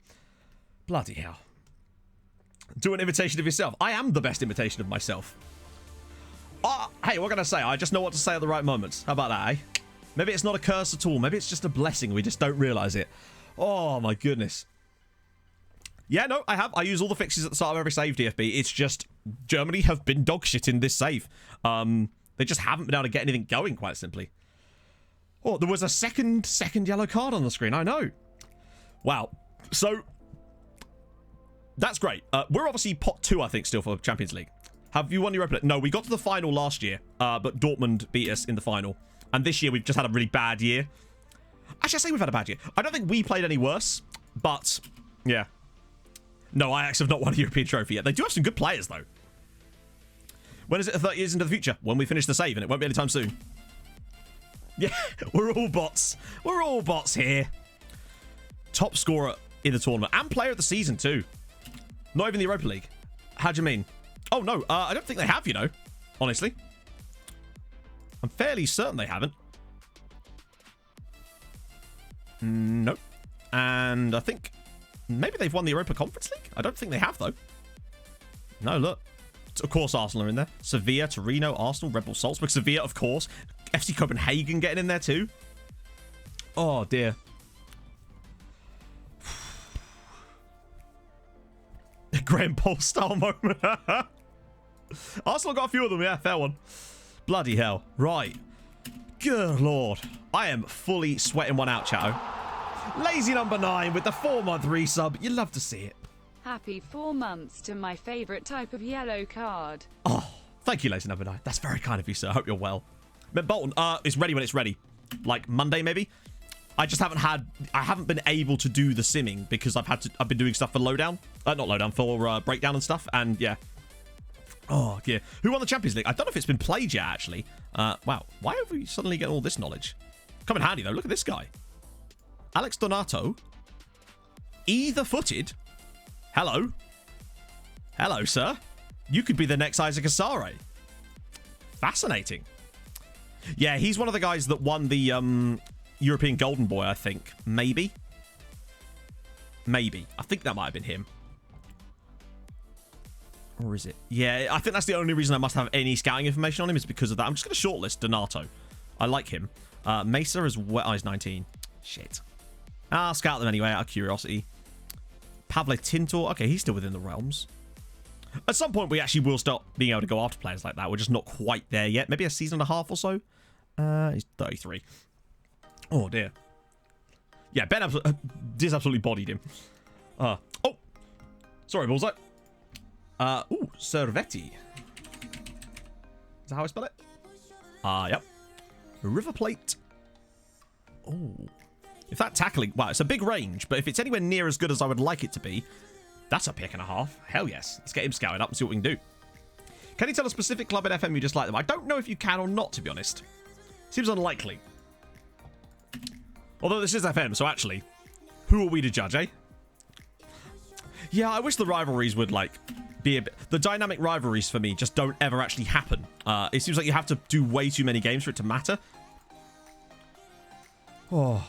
S1: Bloody hell. Do an imitation of yourself. I am the best imitation of myself. Hey, what can I say? I just know what to say at the right moments. How about that, eh? Maybe it's not a curse at all. Maybe it's just a blessing. We just don't realise it. Oh, my goodness. Yeah, no, I have. I use all the fixes at the start of every save, DFB. It's just Germany have been dog shit in this save. They just haven't been able to get anything going, quite simply. Oh, there was a second yellow card on the screen. I know. Wow. So, that's great. We're obviously pot 2, I think, still for Champions League. Have you won Europa League? No, we got to the final last year, but Dortmund beat us in the final. And this year, we've just had a really bad year. Actually, I say we've had a bad year. I don't think we played any worse, but, yeah. No, Ajax have not won a European trophy yet. They do have some good players, though. When is it 30 years into the future? When we finish the save, and it won't be anytime soon. Yeah, we're all bots. We're all bots here. Top scorer in the tournament. And player of the season, too. Not even the Europa League. How do you mean? Oh, no. I don't think they have, you know. Honestly. I'm fairly certain they haven't. Nope. And I think maybe they've won the Europa Conference League? I don't think they have, though. No, look. Of course, Arsenal are in there. Sevilla, Torino, Arsenal, Red Bull Salzburg. Sevilla, of course. FC Copenhagen getting in there, too. Oh, dear. Graham Paul style moment. Arsenal got a few of them, yeah, fair one. Bloody hell. Right. Good lord. I am fully sweating one out, chatto. Lazy number 9 with the 4-month resub. You love to see it.
S7: Happy 4 months to my favourite type of yellow card.
S1: Oh, thank you, Lazy number 9. That's very kind of you, sir. I hope you're well. But Bolton, it's ready when it's ready. Like Monday, maybe? I haven't been able to do the simming because I've been doing stuff for lowdown. Not lowdown, for breakdown and stuff. And yeah. Oh, yeah. Who won the Champions League? I don't know if it's been played yet, actually. Wow. Why have we suddenly getting all this knowledge? Come in handy, though. Look at this guy. Alex Donato. Either-footed. Hello. Hello, sir. You could be the next Isaac Asare. Fascinating. Yeah, he's one of the guys that won the European Golden Boy, I think. Maybe. Maybe. I think that might have been him. Or is it? Yeah, I think that's the only reason I must have any scouting information on him is because of that. I'm just going to shortlist Donato. I like him. Mesa as well. Oh, he's 19. Shit. I'll scout them anyway out of curiosity. Pavle Tintor. Okay, he's still within the realms. At some point, we actually will start being able to go after players like that. We're just not quite there yet. Maybe a season and a half or so. He's 33. Oh, dear. Yeah, Ben Diz absolutely bodied him. Oh. Sorry, Bullseye. Ooh, Servetti. Is that how I spell it? Yep. River Plate. Oh. If that tackling... Well, it's a big range, but if it's anywhere near as good as I would like it to be, that's a pick and a half. Hell yes. Let's get him scouted up and see what we can do. Can you tell a specific club at FM you dislike them? I don't know if you can or not, to be honest. Seems unlikely. Although this is FM, so actually, who are we to judge, eh? Yeah, I wish the rivalries would, like, be a bit... The dynamic rivalries, for me, just don't ever actually happen. It seems like you have to do way too many games for it to matter. Oh...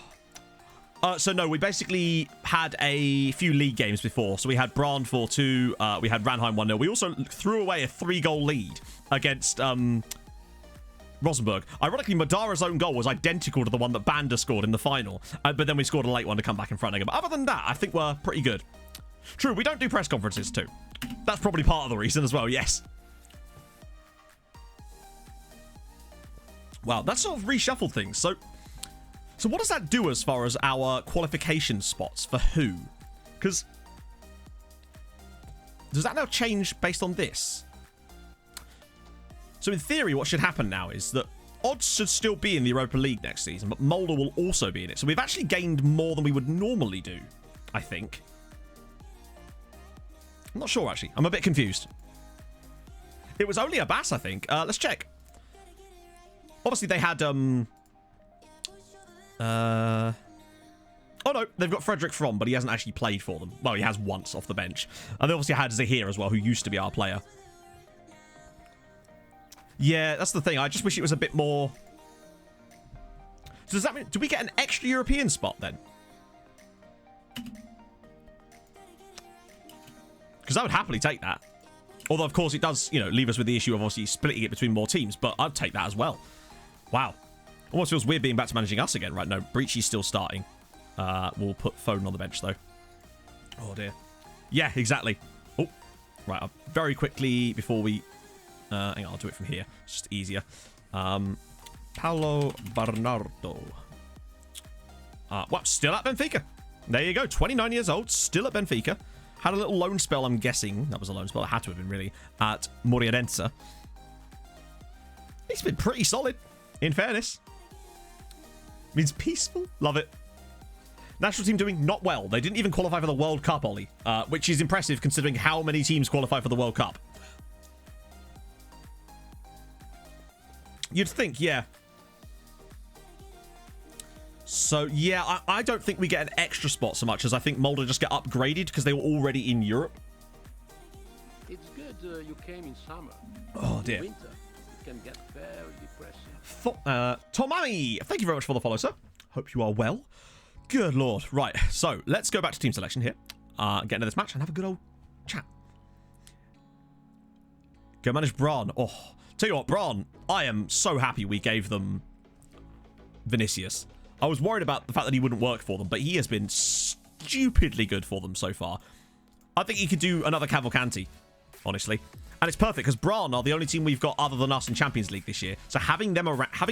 S1: so no, we basically had a few league games before. So we had Brann 4-2, we had Ranheim 1-0. We also threw away a 3-goal lead against Rosenborg. Ironically, Madara's own goal was identical to the one that Banda scored in the final. But then we scored a late one to come back in front again. But other than that, I think we're pretty good. True, we don't do press conferences too. That's probably part of the reason as well, yes. Wow, that sort of reshuffled things. So what does that do as far as our qualification spots for who? Because does that now change based on this? So in theory, what should happen now is that Odds should still be in the Europa League next season, but Mulder will also be in it. So we've actually gained more than we would normally do, I think. I'm not sure, actually. I'm a bit confused. It was only Abbas, I think. Let's check. Obviously, they had... Oh no, they've got Frederick From, but he hasn't actually played for them. Well, he has once off the bench. And they obviously had Zahir as well, who used to be our player. Yeah, that's the thing. I just wish it was a bit more... So does that mean... Do we get an extra European spot then? Because I would happily take that. Although, of course, it does, you know, leave us with the issue of obviously splitting it between more teams. But I'd take that as well. Wow. Almost feels weird being back to managing us again. Right, no, Breachy's still starting. We'll put Foden on the bench, though. Oh, dear. Yeah, exactly. Oh, right. Very quickly, before we... hang on, I'll do it from here. It's just easier. Paulo Bernardo. Well, still at Benfica. There you go. 29 years old. Still at Benfica. Had a little loan spell, I'm guessing. That was a loan spell. It had to have been, really. At Moriarense. He's been pretty solid, in fairness. Means peaceful. Love it. National team doing not well. They didn't even qualify for the World Cup, Ollie. Which is impressive considering how many teams qualify for the World Cup. You'd think, yeah. So, yeah, I don't think we get an extra spot so much as I think Mulder just get upgraded because they were already in Europe.
S6: It's good you came in summer.
S1: Oh, dear.
S6: In winter, it can get very depressing.
S1: Tomami, thank you very much for the follow, sir. Hope you are well. Good lord. Right, so let's go back to team selection here. Get into this match and have a good old chat. Go manage Brann. Oh, tell you what, Brann, I am so happy we gave them Vinicius. I was worried about the fact that he wouldn't work for them, but he has been stupidly good for them so far. I think he could do another Cavalcanti, honestly. And it's perfect because Brann are the only team we've got other than us in Champions League this year. So having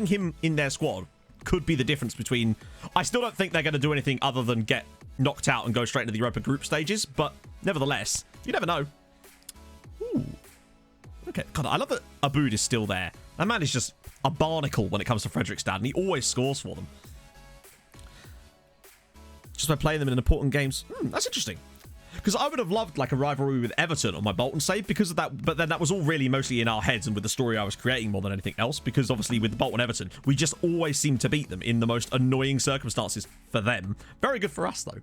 S1: him in their squad could be the difference between... I still don't think they're going to do anything other than get knocked out and go straight into the Europa group stages. But nevertheless, you never know. Ooh. Okay, God, I love that Aboud is still there. That man is just a barnacle when it comes to Fredrikstad, and he always scores for them. Just by playing them in important games. That's interesting. Because I would have loved like a rivalry with Everton on my Bolton save because of that. But then that was all really mostly in our heads and with the story I was creating more than anything else. Because obviously with the Bolton Everton, we just always seem to beat them in the most annoying circumstances for them. Very good for us, though.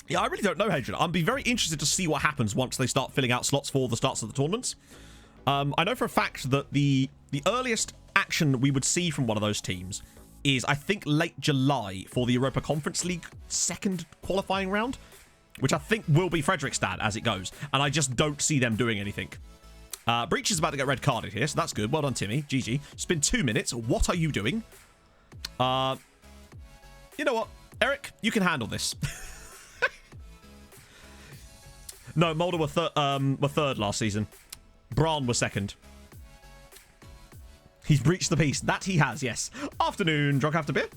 S1: Yeah, I really don't know, Hadrian. I'd be very interested to see what happens once they start filling out slots for the starts of the tournaments. I know for a fact that the earliest action we would see from one of those teams is, I think, late July for the Europa Conference League second qualifying round, which I think will be Fredrikstad as it goes. And I just don't see them doing anything. Breach is about to get red carded here, so that's good. Well done, Timmy. GG. It's been 2 minutes. What are you doing? You know what? Eric, you can handle this. No, Mulder were third last season. Braun was second. He's breached the peace. That he has, yes. Afternoon, drunk after beer.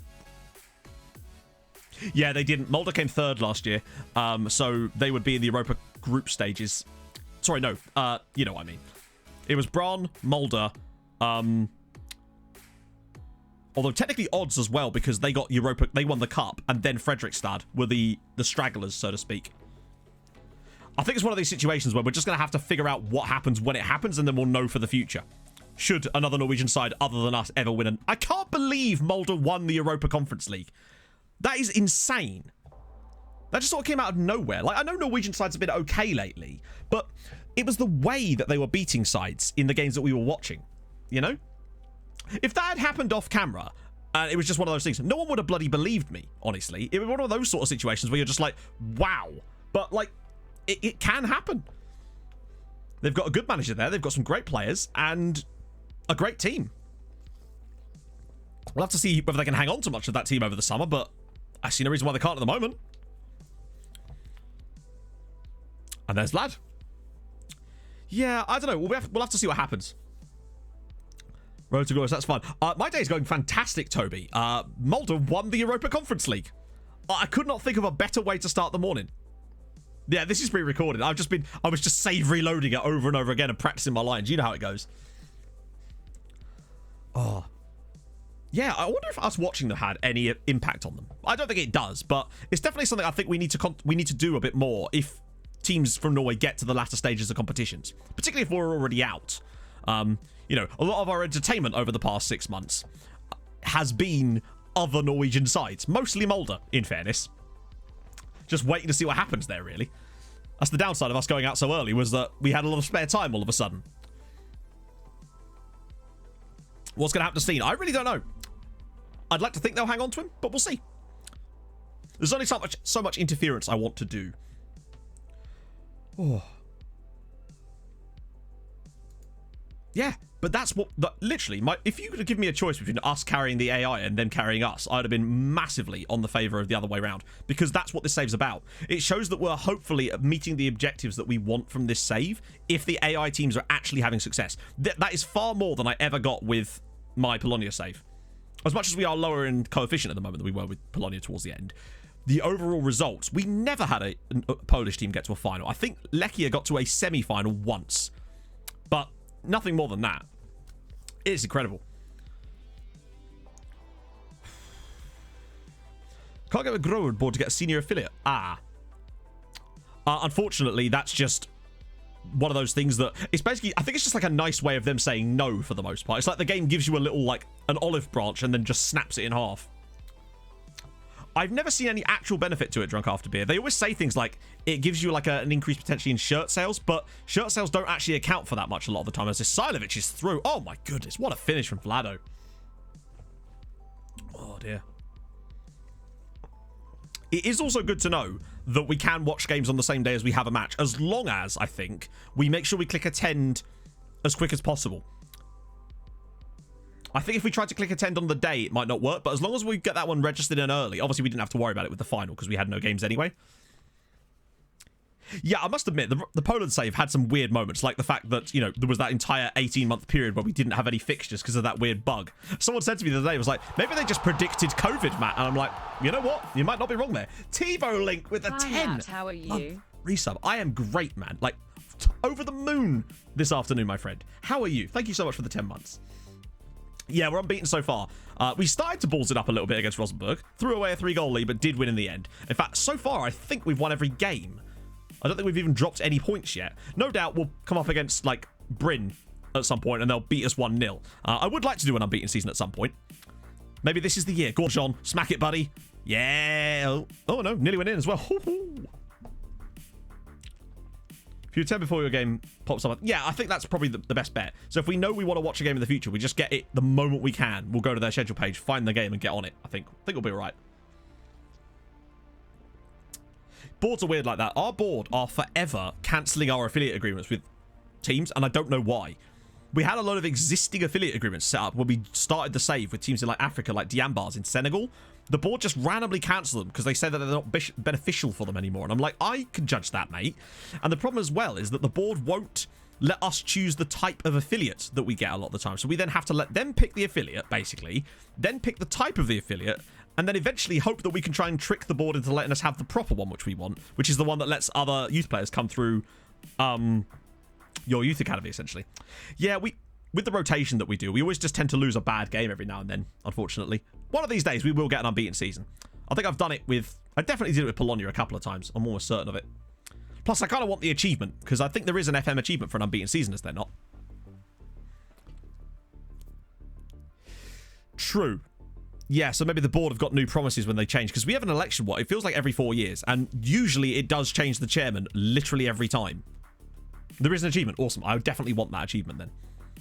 S1: Yeah, they didn't. Mulder came third last year, so they would be in the Europa group stages. Sorry, no. You know what I mean. It was Braun, Mulder, although technically odds as well, because they got Europa, they won the cup, and then Fredrikstad were the stragglers, so to speak. I think it's one of these situations where we're just going to have to figure out what happens when it happens, and then we'll know for the future. Should another Norwegian side other than us ever win I can't believe Mulder won the Europa Conference League. That is insane. That just sort of came out of nowhere. Like, I know Norwegian sides have been okay lately, but it was the way that they were beating sides in the games that we were watching, you know? If that had happened off camera, and it was just one of those things, no one would have bloody believed me, honestly. It was one of those sort of situations where you're just like, wow. But, like, it can happen. They've got a good manager there. They've got some great players and a great team. We'll have to see whether they can hang on to much of that team over the summer, but I see no reason why they can't at the moment. And there's Lad. Yeah, I don't know. We'll have to see what happens. Road to Glorious, that's fun. My day is going fantastic, Toby. Mulder won the Europa Conference League. I could not think of a better way to start the morning. Yeah, this is pre-recorded. I was just save reloading it over and over again and practicing my lines. You know how it goes. Oh. Yeah, I wonder if us watching them had any impact on them. I don't think it does, but it's definitely something I think we need to do a bit more if teams from Norway get to the latter stages of competitions, particularly if we're already out. You know, a lot of our entertainment over the past 6 months has been other Norwegian sides, mostly Mulder, in fairness. Just waiting to see what happens there, really. That's the downside of us going out so early, was that we had a lot of spare time all of a sudden. What's going to happen to Steen? I really don't know. I'd like to think they'll hang on to him, but we'll see. There's only so much interference I want to do. Oh. Yeah, but that's what... literally, if you could have given me a choice between us carrying the AI and them carrying us, I'd have been massively on the favour of the other way around. Because that's what this save's about. It shows that we're hopefully meeting the objectives that we want from this save if the AI teams are actually having success. That is far more than I ever got with my Polonia save. As much as we are lower in coefficient at the moment than we were with Polonia towards the end, the overall results, we never had a Polish team get to a final. I think Lechia got to a semi-final once. But nothing more than that. It's incredible. Can't get a grower board to get a senior affiliate. Unfortunately, that's just one of those things that it's basically, I think it's just like a nice way of them saying no for the most part. It's like the game gives you a little, like, an olive branch and then just snaps it in half. I've never seen any actual benefit to it, Drunk After Beer. They always say things like it gives you like an increase potentially in shirt sales, but shirt sales don't actually account for that much a lot of the time, as this Silovic is through. Oh my goodness, what a finish from Vlado. Oh dear. It is also good to know that we can watch games on the same day as we have a match, as long as, I think, we make sure we click attend as quick as possible. I think if we tried to click attend on the day, it might not work, but as long as we get that one registered in early, obviously we didn't have to worry about it with the final because we had no games anyway. Yeah, I must admit, the Poland save had some weird moments, like the fact that, you know, there was that entire 18-month period where we didn't have any fixtures because of that weird bug. Someone said to me the other day, was like, maybe they just predicted COVID, Matt. And I'm like, you know what? You might not be wrong there. TiVo Link with a 10.
S7: Matt, how are you?
S1: Resub. I am great, man. Like, over the moon this afternoon, my friend. How are you? Thank you so much for the 10 months. Yeah, we're unbeaten so far. We started to balls it up a little bit against Rosenborg. Threw away a 3-goal lead, but did win in the end. In fact, so far, I think we've won every game. I don't think we've even dropped any points yet. No doubt we'll come up against, like, Bryn at some point, and they'll beat us 1-0. I would like to do an unbeaten season at some point. Maybe this is the year. Go on, John. Smack it, buddy. Yeah. Oh, no. Nearly went in as well. If you attend before your game pops up, yeah, I think that's probably the best bet. So if we know we want to watch a game in the future, we just get it the moment we can. We'll go to their schedule page, find the game, and get on it. I think we'll be all right. Boards are weird like that. Our board are forever cancelling our affiliate agreements with teams, and I don't know why. we had a lot of existing affiliate agreements set up when we started the save with teams in like Africa, like Diambars in Senegal. The board just randomly cancelled them because they say that they're not beneficial for them anymore. And I'm like, I can judge that, mate. And the problem as well is that the board won't let us choose the type of affiliate that we get a lot of the time. So we then have to let them pick the affiliate, basically, then pick the type of the affiliate, and then eventually hope that we can try and trick the board into letting us have the proper one, which we want, which is the one that lets other youth players come through your youth academy, essentially. Yeah, with the rotation that we do, we always just tend to lose a bad game every now and then, unfortunately. One of these days, we will get an unbeaten season. I think I've done it with... I definitely did it with Polonia a couple of times. I'm almost certain of it. Plus, I kind of want the achievement, because I think there is an FM achievement for an unbeaten season, is there not? True. Yeah, so maybe the board have got new promises when they change, because we have an election, it feels like every 4 years, and usually it does change the chairman literally every time. There is an achievement. Awesome. I would definitely want that achievement then.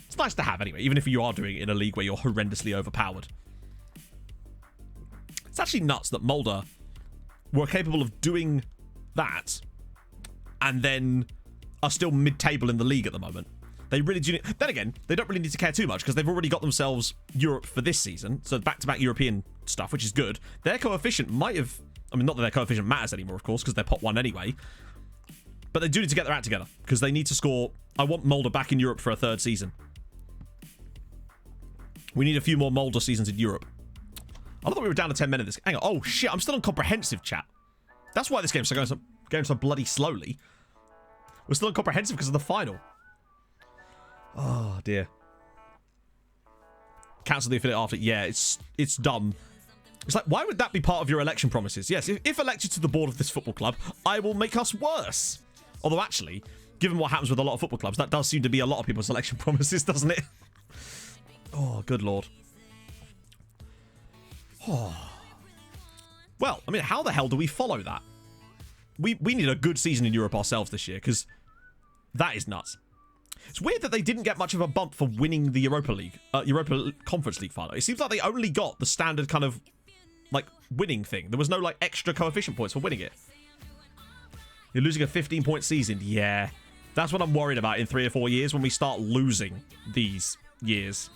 S1: It's nice to have anyway, even if you are doing it in a league where you're horrendously overpowered. It's actually nuts that Mulder were capable of doing that and then are still mid-table in the league at the moment. They really do. Then again, they don't really need to care too much because they've already got themselves Europe for this season. So back-to-back European stuff, which is good. Their coefficient might have... I mean, not that their coefficient matters anymore, of course, because they're pot 1 anyway. But they do need to get their act together because they need to score... I want Mulder back in Europe for a 3rd season. We need a few more Mulder seasons in Europe. I thought we were down to 10 men in this. Hang on. Oh, shit. I'm still on comprehensive, chat. That's why this game's going so bloody slowly. We're still on comprehensive because of the final. Oh, dear. Cancel the affiliate after. Yeah, it's dumb. It's like, why would that be part of your election promises? Yes, if elected to the board of this football club, I will make us worse. Although, actually, given what happens with a lot of football clubs, that does seem to be a lot of people's election promises, doesn't it? Oh, good lord. Oh. Well, I mean, how the hell do we follow that? We need a good season in Europe ourselves this year, because that is nuts. It's weird that they didn't get much of a bump for winning the Europa Conference League final. It seems like they only got the standard kind of, like, winning thing. There was no, like, extra coefficient points for winning it. You're losing a 15-point season. Yeah. That's what I'm worried about in 3 or 4 years when we start losing these years.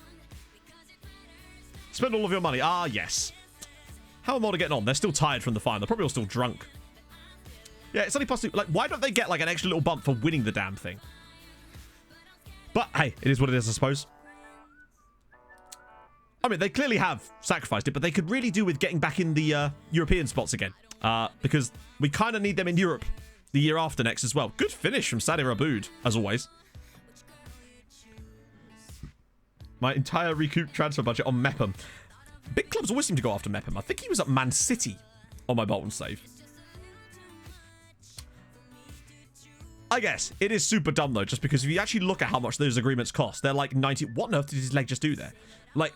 S1: Spend all of your money. Ah, yes. How are Mulder getting on? They're still tired from the final. They're probably all still drunk. Yeah, it's only possible. Like, why don't they get, like, an extra little bump for winning the damn thing? But, hey, it is what it is, I suppose. I mean, they clearly have sacrificed it, but they could really do with getting back in the European spots again. Because we kind of need them in Europe the year after next as well. Good finish from Sadir Aboud, as always. My entire recoup transfer budget on Mepham. Big clubs always seem to go after Mepham. I think he was at Man City on my Bolton save. I guess it is super dumb though, just because if you actually look at how much those agreements cost, they're like 90. What on earth did his leg just do there? Like,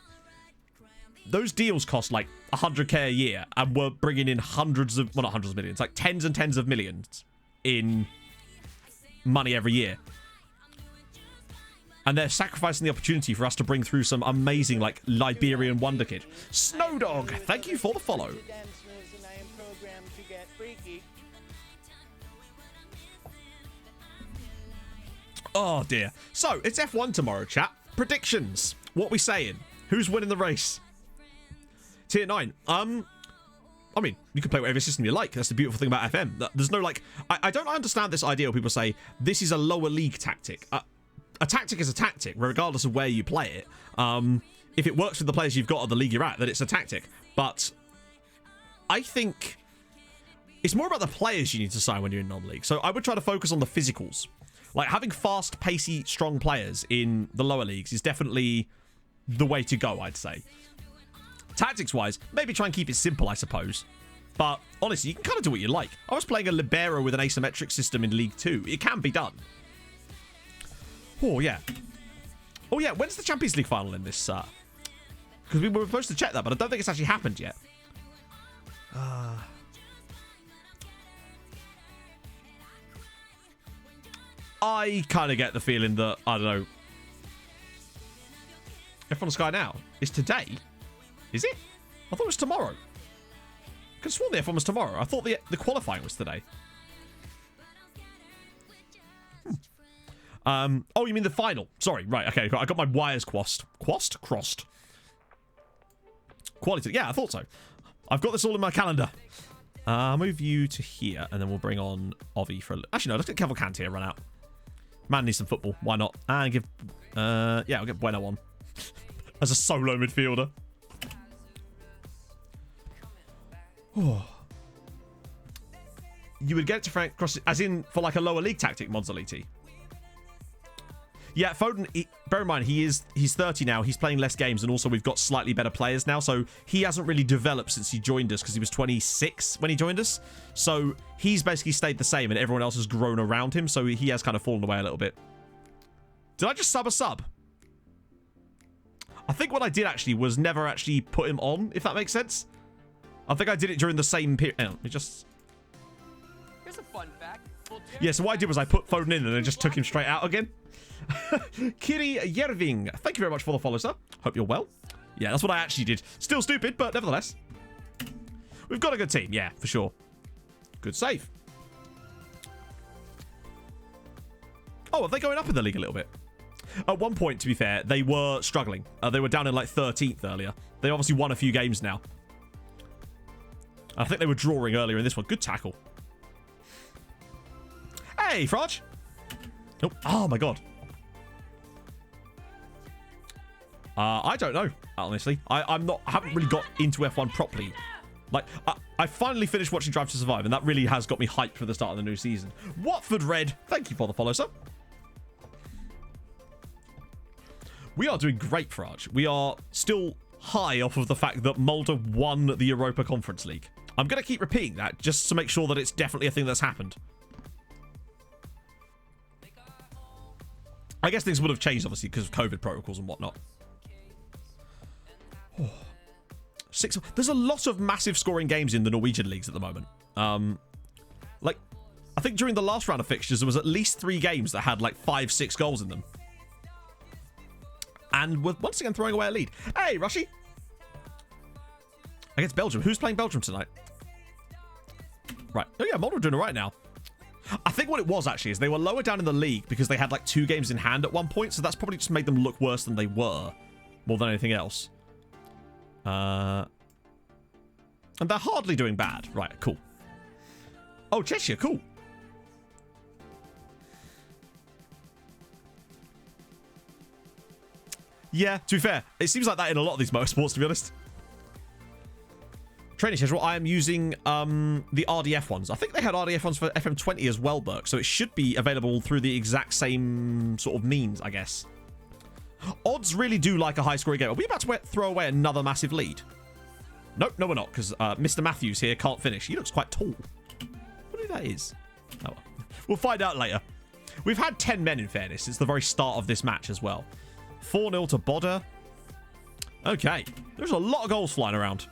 S1: those deals cost like 100k a year, and we're bringing in hundreds of, well, not hundreds of millions, like tens and tens of millions in money every year. And they're sacrificing the opportunity for us to bring through some amazing, like, Liberian wonder kid. Snowdog, thank you for the follow. Oh, dear. So, it's F1 tomorrow, chat. Predictions. What we saying? Who's winning the race? Tier 9. I mean, you can play whatever system you like. That's the beautiful thing about FM. There's no, like... I don't understand this idea where people say, this is a lower league tactic. A tactic is a tactic, regardless of where you play it. If it works with the players you've got or the league you're at, then it's a tactic. But I think it's more about the players you need to sign when you're in non-league. So I would try to focus on the physicals. Like, having fast, pacey, strong players in the lower leagues is definitely the way to go, I'd say. Tactics-wise, maybe try and keep it simple, I suppose. But honestly, you can kind of do what you like. I was playing a libero with an asymmetric system in League 2. It can be done. Oh, yeah. Oh, yeah. When's the Champions League final in this? Because we were supposed to check that, but I don't think it's actually happened yet. I kind of get the feeling that, I don't know. F1 Sky Now is today. Is it? I thought it was tomorrow. I could have sworn the F1 was tomorrow. I thought the qualifying was today. Oh, you mean the final? Sorry, right, okay. I got my wires crossed. Crossed. Quality. Yeah, I thought so. I've got this all in my calendar. I'll move you to here, and then we'll bring on Ovi for a... Actually, no, let's get Cavalcanti here run out. Man needs some football. Why not? And give... yeah, I'll get Bueno on. As a solo midfielder. Oh. You would get it to Frank Cross... As in, for like a lower league tactic, Monzaliti. Yeah, Foden, bear in mind, he's 30 now. He's playing less games, and also we've got slightly better players now. So he hasn't really developed since he joined us, because he was 26 when he joined us. So he's basically stayed the same, and everyone else has grown around him. So he has kind of fallen away a little bit. Did I just sub a sub? I think what I did actually was never actually put him on, if that makes sense. I think I did it during the same period. Let me just...
S9: Here's a fun fact.
S1: Yeah, so what I did was I put Foden in and then just took him straight out again. Kiri Yerving, thank you very much for the follow, sir. Hope you're well. Yeah, that's what I actually did. Still stupid, but nevertheless. We've got a good team, yeah, for sure. Good save. Oh, are they going up in the league a little bit? At one point, to be fair, they were struggling. They were down in like 13th earlier. They obviously won a few games now. I think they were drawing earlier in this one. Good tackle. Hey, Fraj. Nope. Oh, my God. I don't know, honestly. I haven't really got into F1 properly. Like, I finally finished watching Drive to Survive, and that really has got me hyped for the start of the new season. Watford Red, thank you for the follow, sir. We are doing great, Fraj. We are still high off of the fact that Mulder won the Europa Conference League. I'm going to keep repeating that just to make sure that it's definitely a thing that's happened. I guess things would have changed, obviously, because of COVID protocols and whatnot. Oh. There's a lot of massive scoring games in the Norwegian leagues at the moment. Like, I think during the last round of fixtures, there was at least 3 games that had like 5-6 goals in them. And we're once again throwing away a lead. Hey, Rushy! Against Belgium. Who's playing Belgium tonight? Right. Oh, yeah, Mulder are doing all right now. I think what it was, actually, is they were lower down in the league because they had like 2 games in hand at one point. So that's probably just made them look worse than they were. More than anything else. And they're hardly doing bad. Right, cool. Oh, Cheshire, cool. Yeah, to be fair, it seems like that in a lot of these motorsports, to be honest. Training schedule, I am using the RDF ones. I think they had RDF ones for FM20 as well, Burke, so it should be available through the exact same sort of means, I guess. Odds really do like a high-scoring game. Are we about to throw away another massive lead? Nope, no we're not, because Mr. Matthews here can't finish. He looks quite tall. I wonder who that is. Oh, well. We'll find out later. We've had 10 men, in fairness, since the very start of this match as well. 4-0 to Bodder. Okay. There's a lot of goals flying around.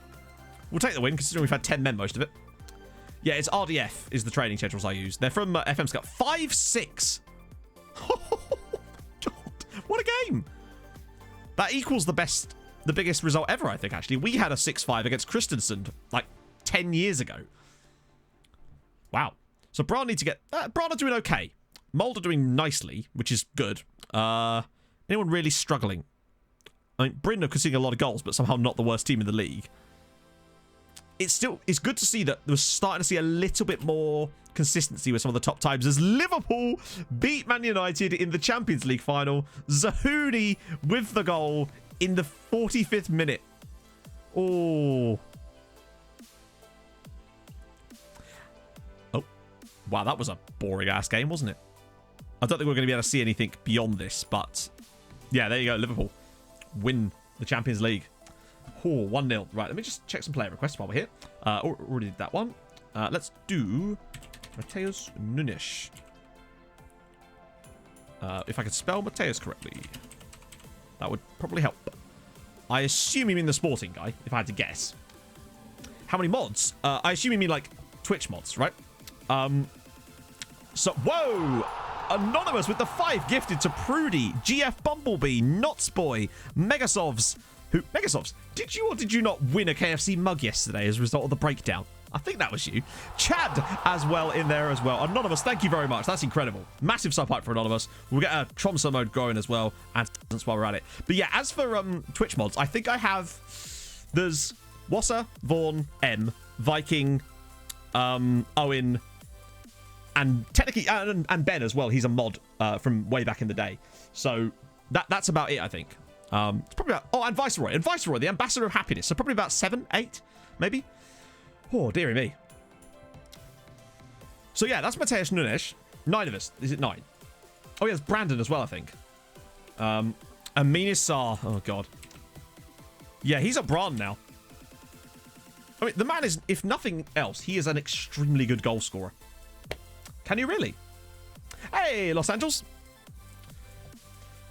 S1: We'll take the win, considering we've had 10 men, most of it. Yeah, it's RDF is the training schedules I use. They're from FM Scout. 5-6. God, what a game. That equals the biggest result ever, I think, actually. We had a 6-5 against Christensen, like, 10 years ago. Wow. So Bran need to get... Bran are doing okay. Mulder doing nicely, which is good. Anyone really struggling? I mean, Bryn are conceding a lot of goals, but somehow not the worst team in the league. It's good to see that we're starting to see a little bit more consistency with some of the top times as Liverpool beat Man United in the Champions League final. Zahudi with the goal in the 45th minute. Oh. Oh. Wow, that was a boring-ass game, wasn't it? I don't think we're going to be able to see anything beyond this, but... Yeah, there you go. Liverpool win the Champions League. Oh, 1-0. Right, let me just check some player requests while we're here. Already did that one. Let's do Mateus Nunes. If I could spell Mateus correctly, that would probably help. I assume you mean the sporting guy, if I had to guess. How many mods? I assume you mean, like, Twitch mods, right? So, whoa! Anonymous with the 5 gifted to Prudy, GF Bumblebee, Knotsboy, Megasovs. Megasovs, did you or did you not win a KFC mug yesterday as a result of the breakdown? I think that was you. Chad as well in there as well. Anonymous, thank you very much. That's incredible. Massive sub hype for Anonymous. We'll get a Tromso mode going as well. And that's while we're at it. But yeah, as for Twitch mods, I think I have... There's Wassa, Vaughn, M, Viking, Owen, and technically... And Ben as well. He's a mod from way back in the day. So that's about it, I think. It's probably about... Oh, and Viceroy. And Viceroy, the Ambassador of Happiness. So probably about 7, 8, maybe? Oh, dearie me. So yeah, that's Mateus Nunes. 9 of us. Is it 9? Oh, yeah, there's Brandon as well, I think. Aminisar. Oh, God. Yeah, he's at Bran now. I mean, the man is, if nothing else, he is an extremely good goal scorer. Can you really? Hey, Los Angeles.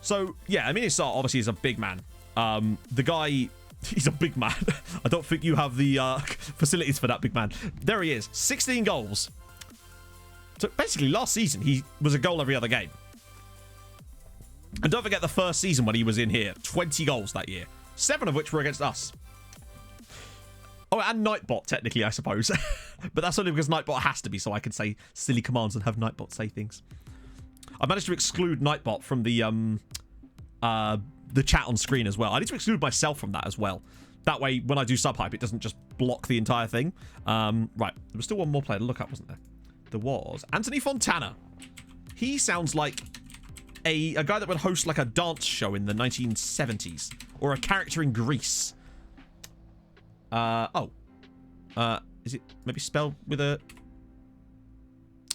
S1: So, yeah, Aminisar obviously is a big man. The guy... He's a big man. I don't think you have the facilities for that big man. There he is. 16 goals. So basically, last season, he was a goal every other game. And don't forget the first season when he was in here. 20 goals that year. 7 of which were against us. Oh, and Nightbot, technically, I suppose. But that's only because Nightbot has to be, so I can say silly commands and have Nightbot say things. I managed to exclude Nightbot from the chat on screen as well. I need to exclude myself from that as well. That way, when I do sub-hype, it doesn't just block the entire thing. Right. There was still one more player to look up, wasn't there? There was. Anthony Fontana. He sounds like a guy that would host like a dance show in the 1970s. Or a character in Greece. Is it maybe spelled with a...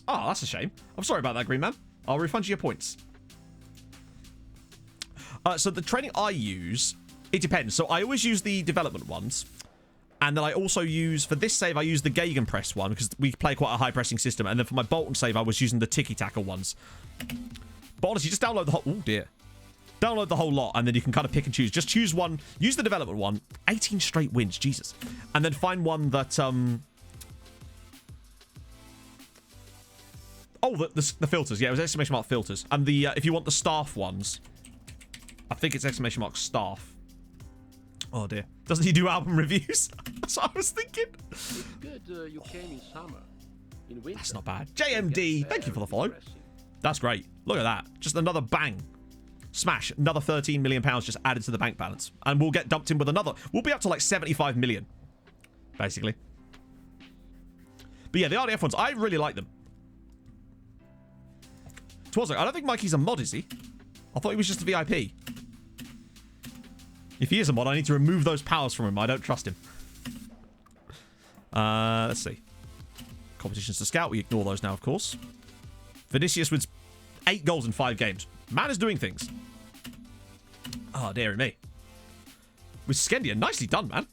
S1: Oh, that's a shame. I'm sorry about that, Green Man. I'll refund you your points. So the training I use, it depends. So I always use the development ones. And then I also use, for this save, I use the Gegenpress one because we play quite a high pressing system. And then for my Bolton save, I was using the tiki-taka ones. But honestly, just download the whole... Oh, dear. Download the whole lot, and then you can kind of pick and choose. Just choose one. Use the development one. 18 straight wins. Jesus. And then find one that... Oh, the filters. Yeah, it was exclamation mark filters. And the if you want the staff ones... I think it's exclamation mark staff. Oh dear. Doesn't he do album reviews? That's what I was thinking.
S6: It's good you came in summer. In winter.
S1: That's not bad. JMD, thank you for the follow. That's great. Look at that. Just another bang. Smash. Another 13 million pounds just added to the bank balance. And we'll get dumped in with another. We'll be up to like 75 million. Basically. But yeah, the RDF ones, I really like them. Twazzo, I don't think Mikey's a mod, is he? I thought he was just a VIP. If he is a mod, I need to remove those powers from him. I don't trust him. Let's see. Competitions to scout. We ignore those now, of course. Vinicius wins 8 goals in 5 games. Man is doing things. Oh, dearie me. With Skendia. Nicely done, man.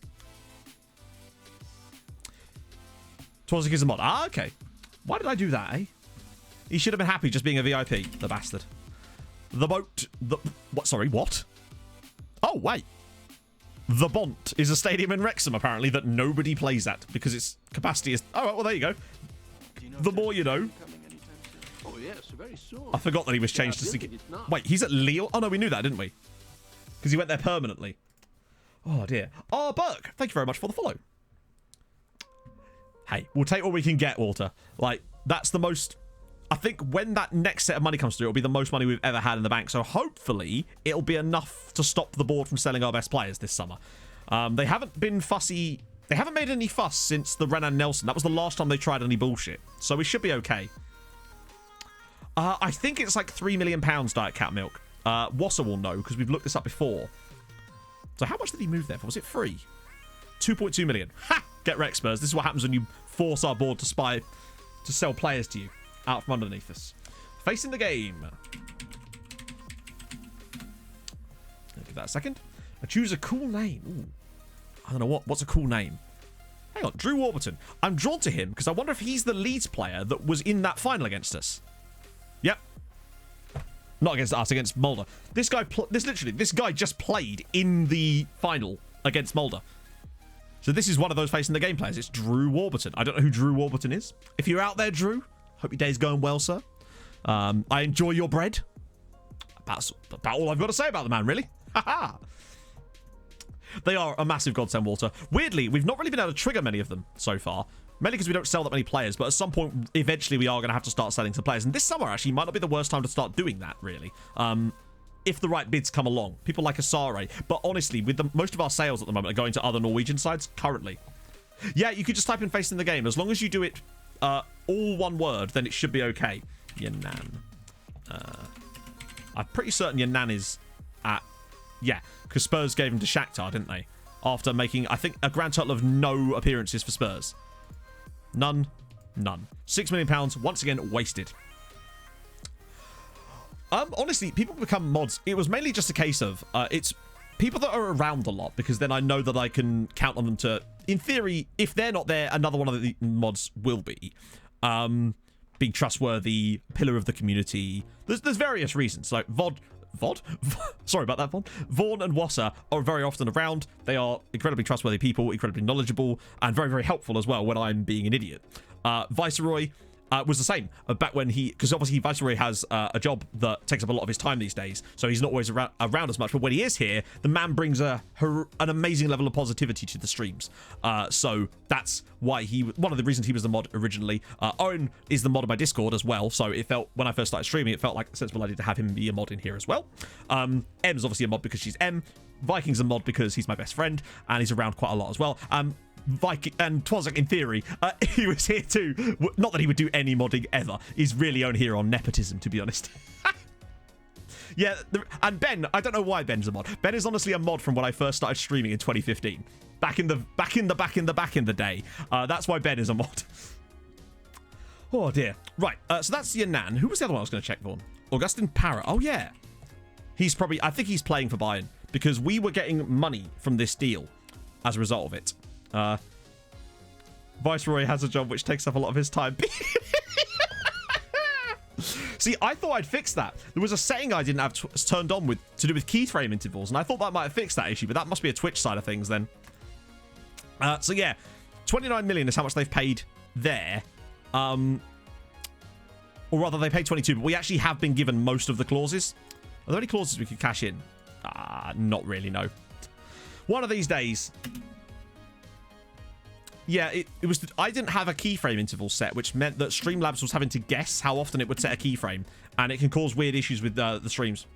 S1: Twazik is a mod. Ah, okay. Why did I do that, eh? He should have been happy just being a VIP. The bastard. The boat... What? Sorry, what? Oh, wait. The Bont is a stadium in Wrexham, apparently, that nobody plays at because its capacity is... Oh, well, there you go. The more you know.
S6: Oh, yes, very soon.
S1: I forgot that he was changed to... Wait, he's at Lille? Oh, no, we knew that, didn't we? Because he went there permanently. Oh, dear. Oh, Burke, thank you very much for the follow. Hey, we'll take what we can get, Walter. Like, that's the most... I think when that next set of money comes through, it'll be the most money we've ever had in the bank. So hopefully it'll be enough to stop the board from selling our best players this summer. They haven't been fussy. They haven't made any fuss since the Renan Nelson. That was the last time they tried any bullshit. So we should be okay. I think it's like £3 million Diet Cat Milk. Wassa will know because we've looked this up before. So how much did he move there for? Was it free? 2.2 million. Ha! Get Rex Spurs. This is what happens when you force our board to sell players to you. Out from underneath us. Facing the game. I'll give that a second. I choose a cool name. Ooh. I don't know what's a cool name. Hang on, Drew Warburton. I'm drawn to him because I wonder if he's the Leeds player that was in that final against us. Yep. Not against us, against Mulder. This guy just played in the final against Mulder. So this is one of those facing the game players. It's Drew Warburton. I don't know who Drew Warburton is. If you're out there, Drew, hope your day's going well, sir. I enjoy your bread. That's about all I've got to say about the man, really. Haha. They are a massive godsend, Walter. Weirdly, we've not really been able to trigger many of them so far. Mainly because we don't sell that many players, but at some point, eventually, we are going to have to start selling to players. And this summer, actually, might not be the worst time to start doing that, really. If the right bids come along. People like Asare. But honestly, with most of our sales at the moment are going to other Norwegian sites currently. Yeah, you could just type in face in the game. As long as you do it all one word, then it should be okay. Yannan. I'm pretty certain Yannan is at... Yeah, because Spurs gave him to Shakhtar, didn't they? After making, I think, a grand total of no appearances for Spurs. None. £6 million, once again, wasted. Honestly, people become mods. It was mainly just a case of, it's people that are around a lot, because then I know that I can count on them to, in theory, if they're not there, another one of the mods will be. Being trustworthy, pillar of the community. There's various reasons. Like VOD? Sorry about that, Vaughn. Vaughn and Wassa are very often around. They are incredibly trustworthy people, incredibly knowledgeable, and very, very helpful as well when I'm being an idiot. Viceroy was the same back when because obviously Viceroy has a job that takes up a lot of his time these days, so he's not always around as much, but when he is here, the man brings an amazing level of positivity to the streams. So that's why one of the reasons he was the mod originally. Owen is the mod of my Discord as well, so it felt, when I first started streaming, it felt like a sensible idea to have him be a mod in here as well. M's obviously a mod because she's M. Viking's a mod because he's my best friend, and he's around quite a lot as well. Viking and Twazak, in theory, he was here too. Not that he would do any modding ever. He's really only here on nepotism, to be honest. Yeah, and Ben, I don't know why Ben's a mod. Ben is honestly a mod from when I first started streaming in 2015. Back in the day. That's why Ben is a mod. Oh dear. Right. So that's Yannan. Who was the other one I was going to check, Vaughn? Augustin Parra. Oh yeah. He's probably, I think he's playing for Bayern because we were getting money from this deal as a result of it. Viceroy has a job which takes up a lot of his time. See, I thought I'd fix that. There was a setting I didn't have turned on to do with keyframe intervals, and I thought that might have fixed that issue, but that must be a Twitch side of things then. So yeah, 29 million is how much they've paid there. Or rather, they paid 22, but we actually have been given most of the clauses. Are there any clauses we could cash in? Not really, no. One of these days... Yeah, it was... I didn't have a keyframe interval set, which meant that Streamlabs was having to guess how often it would set a keyframe, and it can cause weird issues with the streams.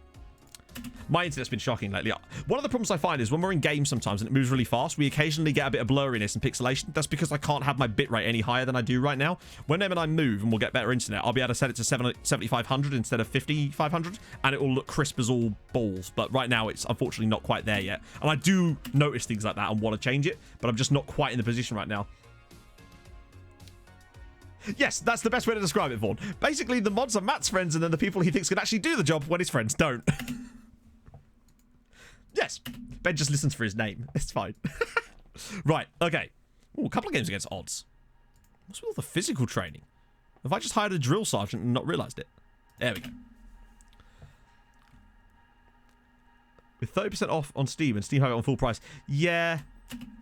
S1: My internet's been shocking lately. One of the problems I find is when we're in games sometimes and it moves really fast, we occasionally get a bit of blurriness and pixelation. That's because I can't have my bitrate any higher than I do right now. When Em and I move and we'll get better internet, I'll be able to set it to 7500 instead of 5500, and it will look crisp as all balls. But right now, it's unfortunately not quite there yet. And I do notice things like that and want to change it, but I'm just not quite in the position right now. Yes, that's the best way to describe it, Vaughn. Basically, the mods are Matt's friends, and then the people he thinks can actually do the job when his friends don't. Yes, Ben just listens for his name. It's fine. Right, okay. Ooh, a couple of games against odds. What's with all the physical training? Have I just hired a drill sergeant and not realised it? There we go. With 30% off on Steam and Steam have it on full price. Yeah,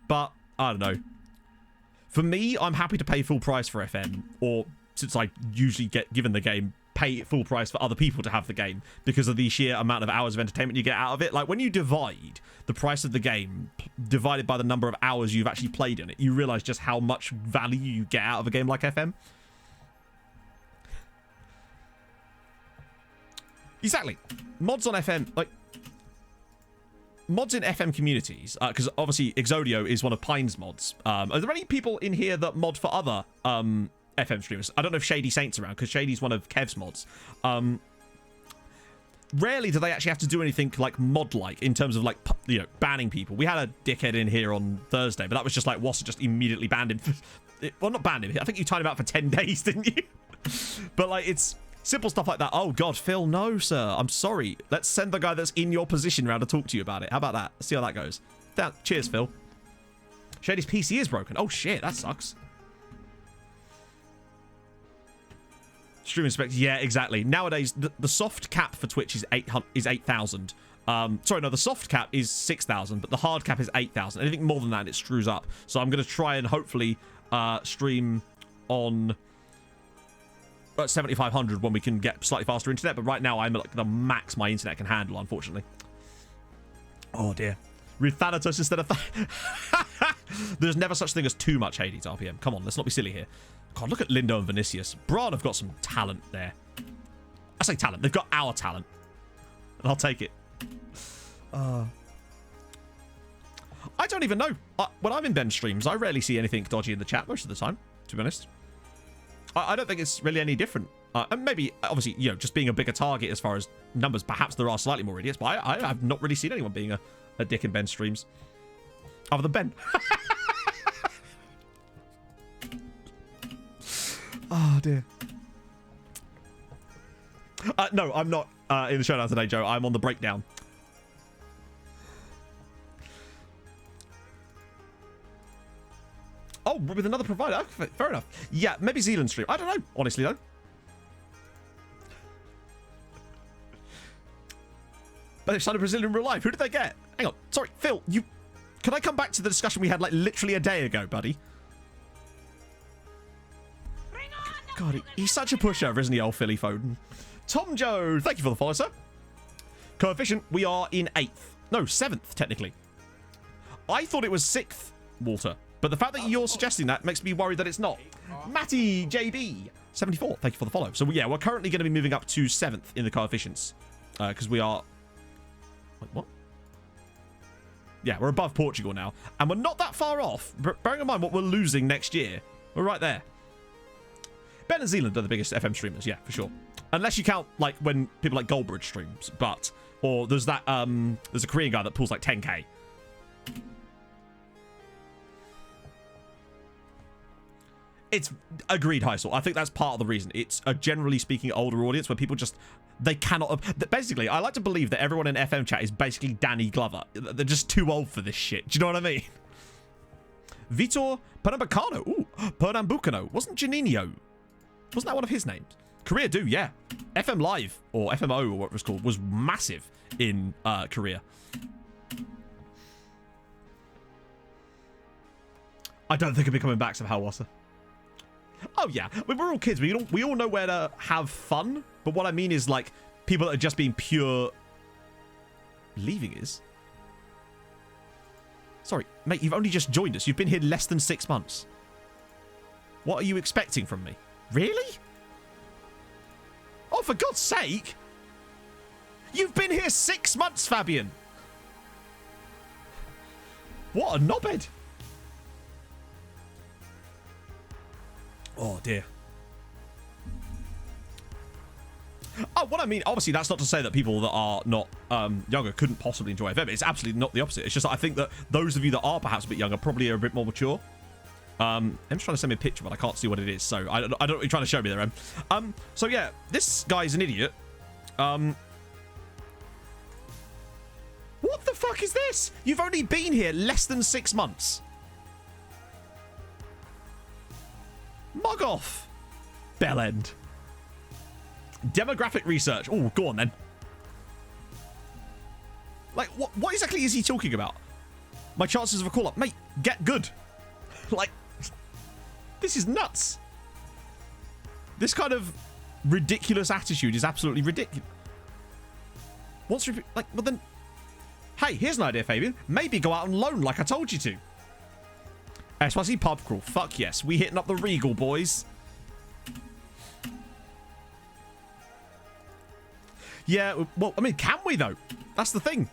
S1: but I don't know. For me, I'm happy to pay full price for FM, or since I usually get given the game, pay full price for other people to have the game because of the sheer amount of hours of entertainment you get out of it. Like, when you divide the price of the game divided by the number of hours you've actually played in it, you realise just how much value you get out of a game like FM. Exactly. Mods on FM, like... Mods in FM communities, because obviously Exodio is one of Pine's mods. Are there any people in here that mod for other FM streamers? I don't know if Shady Saint's around, because Shady's one of Kev's mods. Rarely do they actually have to do anything like mod-like in terms of, like, you know, banning people. We had a dickhead in here on Thursday, but that was just like Wassa just immediately banned him. Well, not banned him. I think you timed him out for 10 days, didn't you? But, like, it's simple stuff like that. Oh, God, Phil, no, sir. I'm sorry. Let's send the guy that's in your position around to talk to you about it. How about that? Let's see how that goes. Cheers, Phil. Shady's PC is broken. Oh, shit. That sucks. Stream inspect. Yeah, exactly. Nowadays, the soft cap for Twitch is 8,000. Sorry, no, the soft cap is 6,000, but the hard cap is 8,000. Anything more than that, it screws up. So I'm going to try and hopefully stream on 7,500 when we can get slightly faster internet. But right now, I'm at like the max my internet can handle, unfortunately. Oh, dear. Read Thanatos instead of... There's never such thing as too much Hades RPM. Come on, let's not be silly here. God, look at Lindo and Vinicius. Braun have got some talent there. I say talent. They've got our talent. And I'll take it. I don't even know. When I'm in Ben streams, I rarely see anything dodgy in the chat most of the time, to be honest. I don't think it's really any different. And maybe, obviously, you know, just being a bigger target as far as numbers, perhaps there are slightly more idiots, but I have not really seen anyone being a dick in Ben streams. Other than Ben. Oh, dear. No, I'm not in the showdown today, Joe. I'm on the breakdown. Oh, with another provider. Okay, fair enough. Yeah, maybe Zealand stream. I don't know, honestly, though. But they signed a Brazilian in real life. Who did they get? Hang on. Sorry, Phil, you... Can I come back to the discussion we had, like, literally a day ago, buddy? God, he's such a pushover, isn't he, old Philly Foden? Tom Joe, thank you for the follow, sir. Coefficient, we are in 8th. No, 7th, technically. I thought it was 6th, Walter. But the fact that you're suggesting that makes me worried that it's not. Matty JB, 74, thank you for the follow. So, yeah, we're currently going to be moving up to 7th in the coefficients. Because we are... Wait, what? Yeah, we're above Portugal now. And we're not that far off. Bearing in mind what we're losing next year. We're right there. Ben and Zealand are the biggest FM streamers, yeah, for sure. Unless you count, like, when people like Goldbridge streams, but... Or there's that, there's a Korean guy that pulls, like, 10k. It's agreed, Heisel. I think that's part of the reason. It's a generally speaking older audience where people just... They cannot... Basically, I like to believe that everyone in FM chat is basically Danny Glover. They're just too old for this shit. Do you know what I mean? Vitor Pernambucano. Ooh, Pernambucano. Wasn't Janino... Wasn't that one of his names? Korea do, yeah. FM Live, or FMO, or what it was called, was massive in Korea. I don't think it'll be coming back somehow, Wassa. Oh, yeah. I mean, we're all kids. We all know where to have fun. But what I mean is, like, people that are just being pure... Leaving is? Sorry, mate, you've only just joined us. You've been here less than 6 months. What are you expecting from me? Really? Oh, for God's sake! You've been here 6 months, Fabian! What a knobhead! Oh, dear. Oh, what I mean, obviously, that's not to say that people that are not younger couldn't possibly enjoy FM. It's absolutely not the opposite. It's just that I think that those of you that are perhaps a bit younger probably are a bit more mature. I'm just trying to send me a picture, but I can't see what it is, so I don't know what you're trying to show me there, Em. So yeah, this guy's an idiot. What the fuck is this? You've only been here less than 6 months. Mug off. Bell end. Demographic research. Oh, go on then. Like, what exactly is he talking about? My chances of a call-up. Mate, get good. Like, this is nuts. This kind of ridiculous attitude is absolutely ridiculous. What's... Like, well then... Hey, here's an idea, Fabian. Maybe go out on loan like I told you to. SYC pub crawl. Fuck yes. We hitting up the Regal, boys. Yeah, well, I mean, can we, though? That's the thing.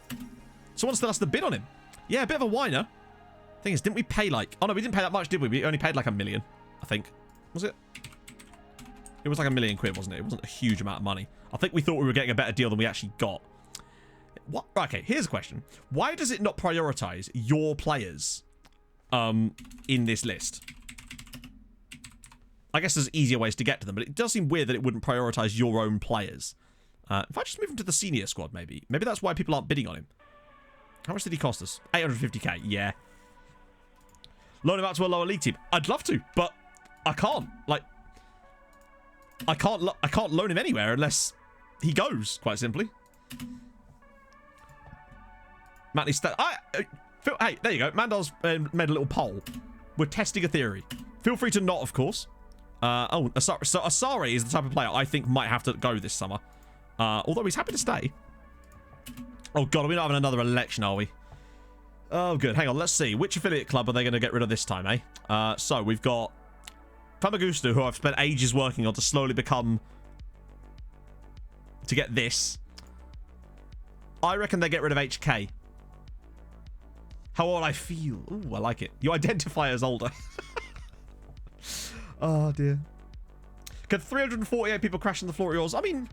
S1: Someone still has to bid on him. Yeah, a bit of a whiner. Thing is, didn't we pay, like... Oh, no, we didn't pay that much, did we? We only paid, like, $1 million, I think. Was it? It was like £1 million, wasn't it? It wasn't a huge amount of money. I think we thought we were getting a better deal than we actually got. What? Okay, here's a question. Why does it not prioritize your players in this list? I guess there's easier ways to get to them, but it does seem weird that it wouldn't prioritize your own players. If I just move him to the senior squad, maybe. Maybe that's why people aren't bidding on him. How much did he cost us? 850k, yeah. Loan him out to a lower league team. I'd love to, but I can't. Like, I can't loan him anywhere unless he goes, quite simply. Matty's hey, there you go. Mandal's made a little poll. We're testing a theory. Feel free to not, of course. So Asare is the type of player I think might have to go this summer. Although he's happy to stay. Oh, God, are we not having another election, are we? Oh, good. Hang on. Let's see. Which affiliate club are they going to get rid of this time, eh? So we've got Famagusta, who I've spent ages working on to slowly become... to get this. I reckon they get rid of HK. How old I feel. Ooh, I like it. You identify as older. Oh, dear. Can 348 people crash on the floor of yours? I mean,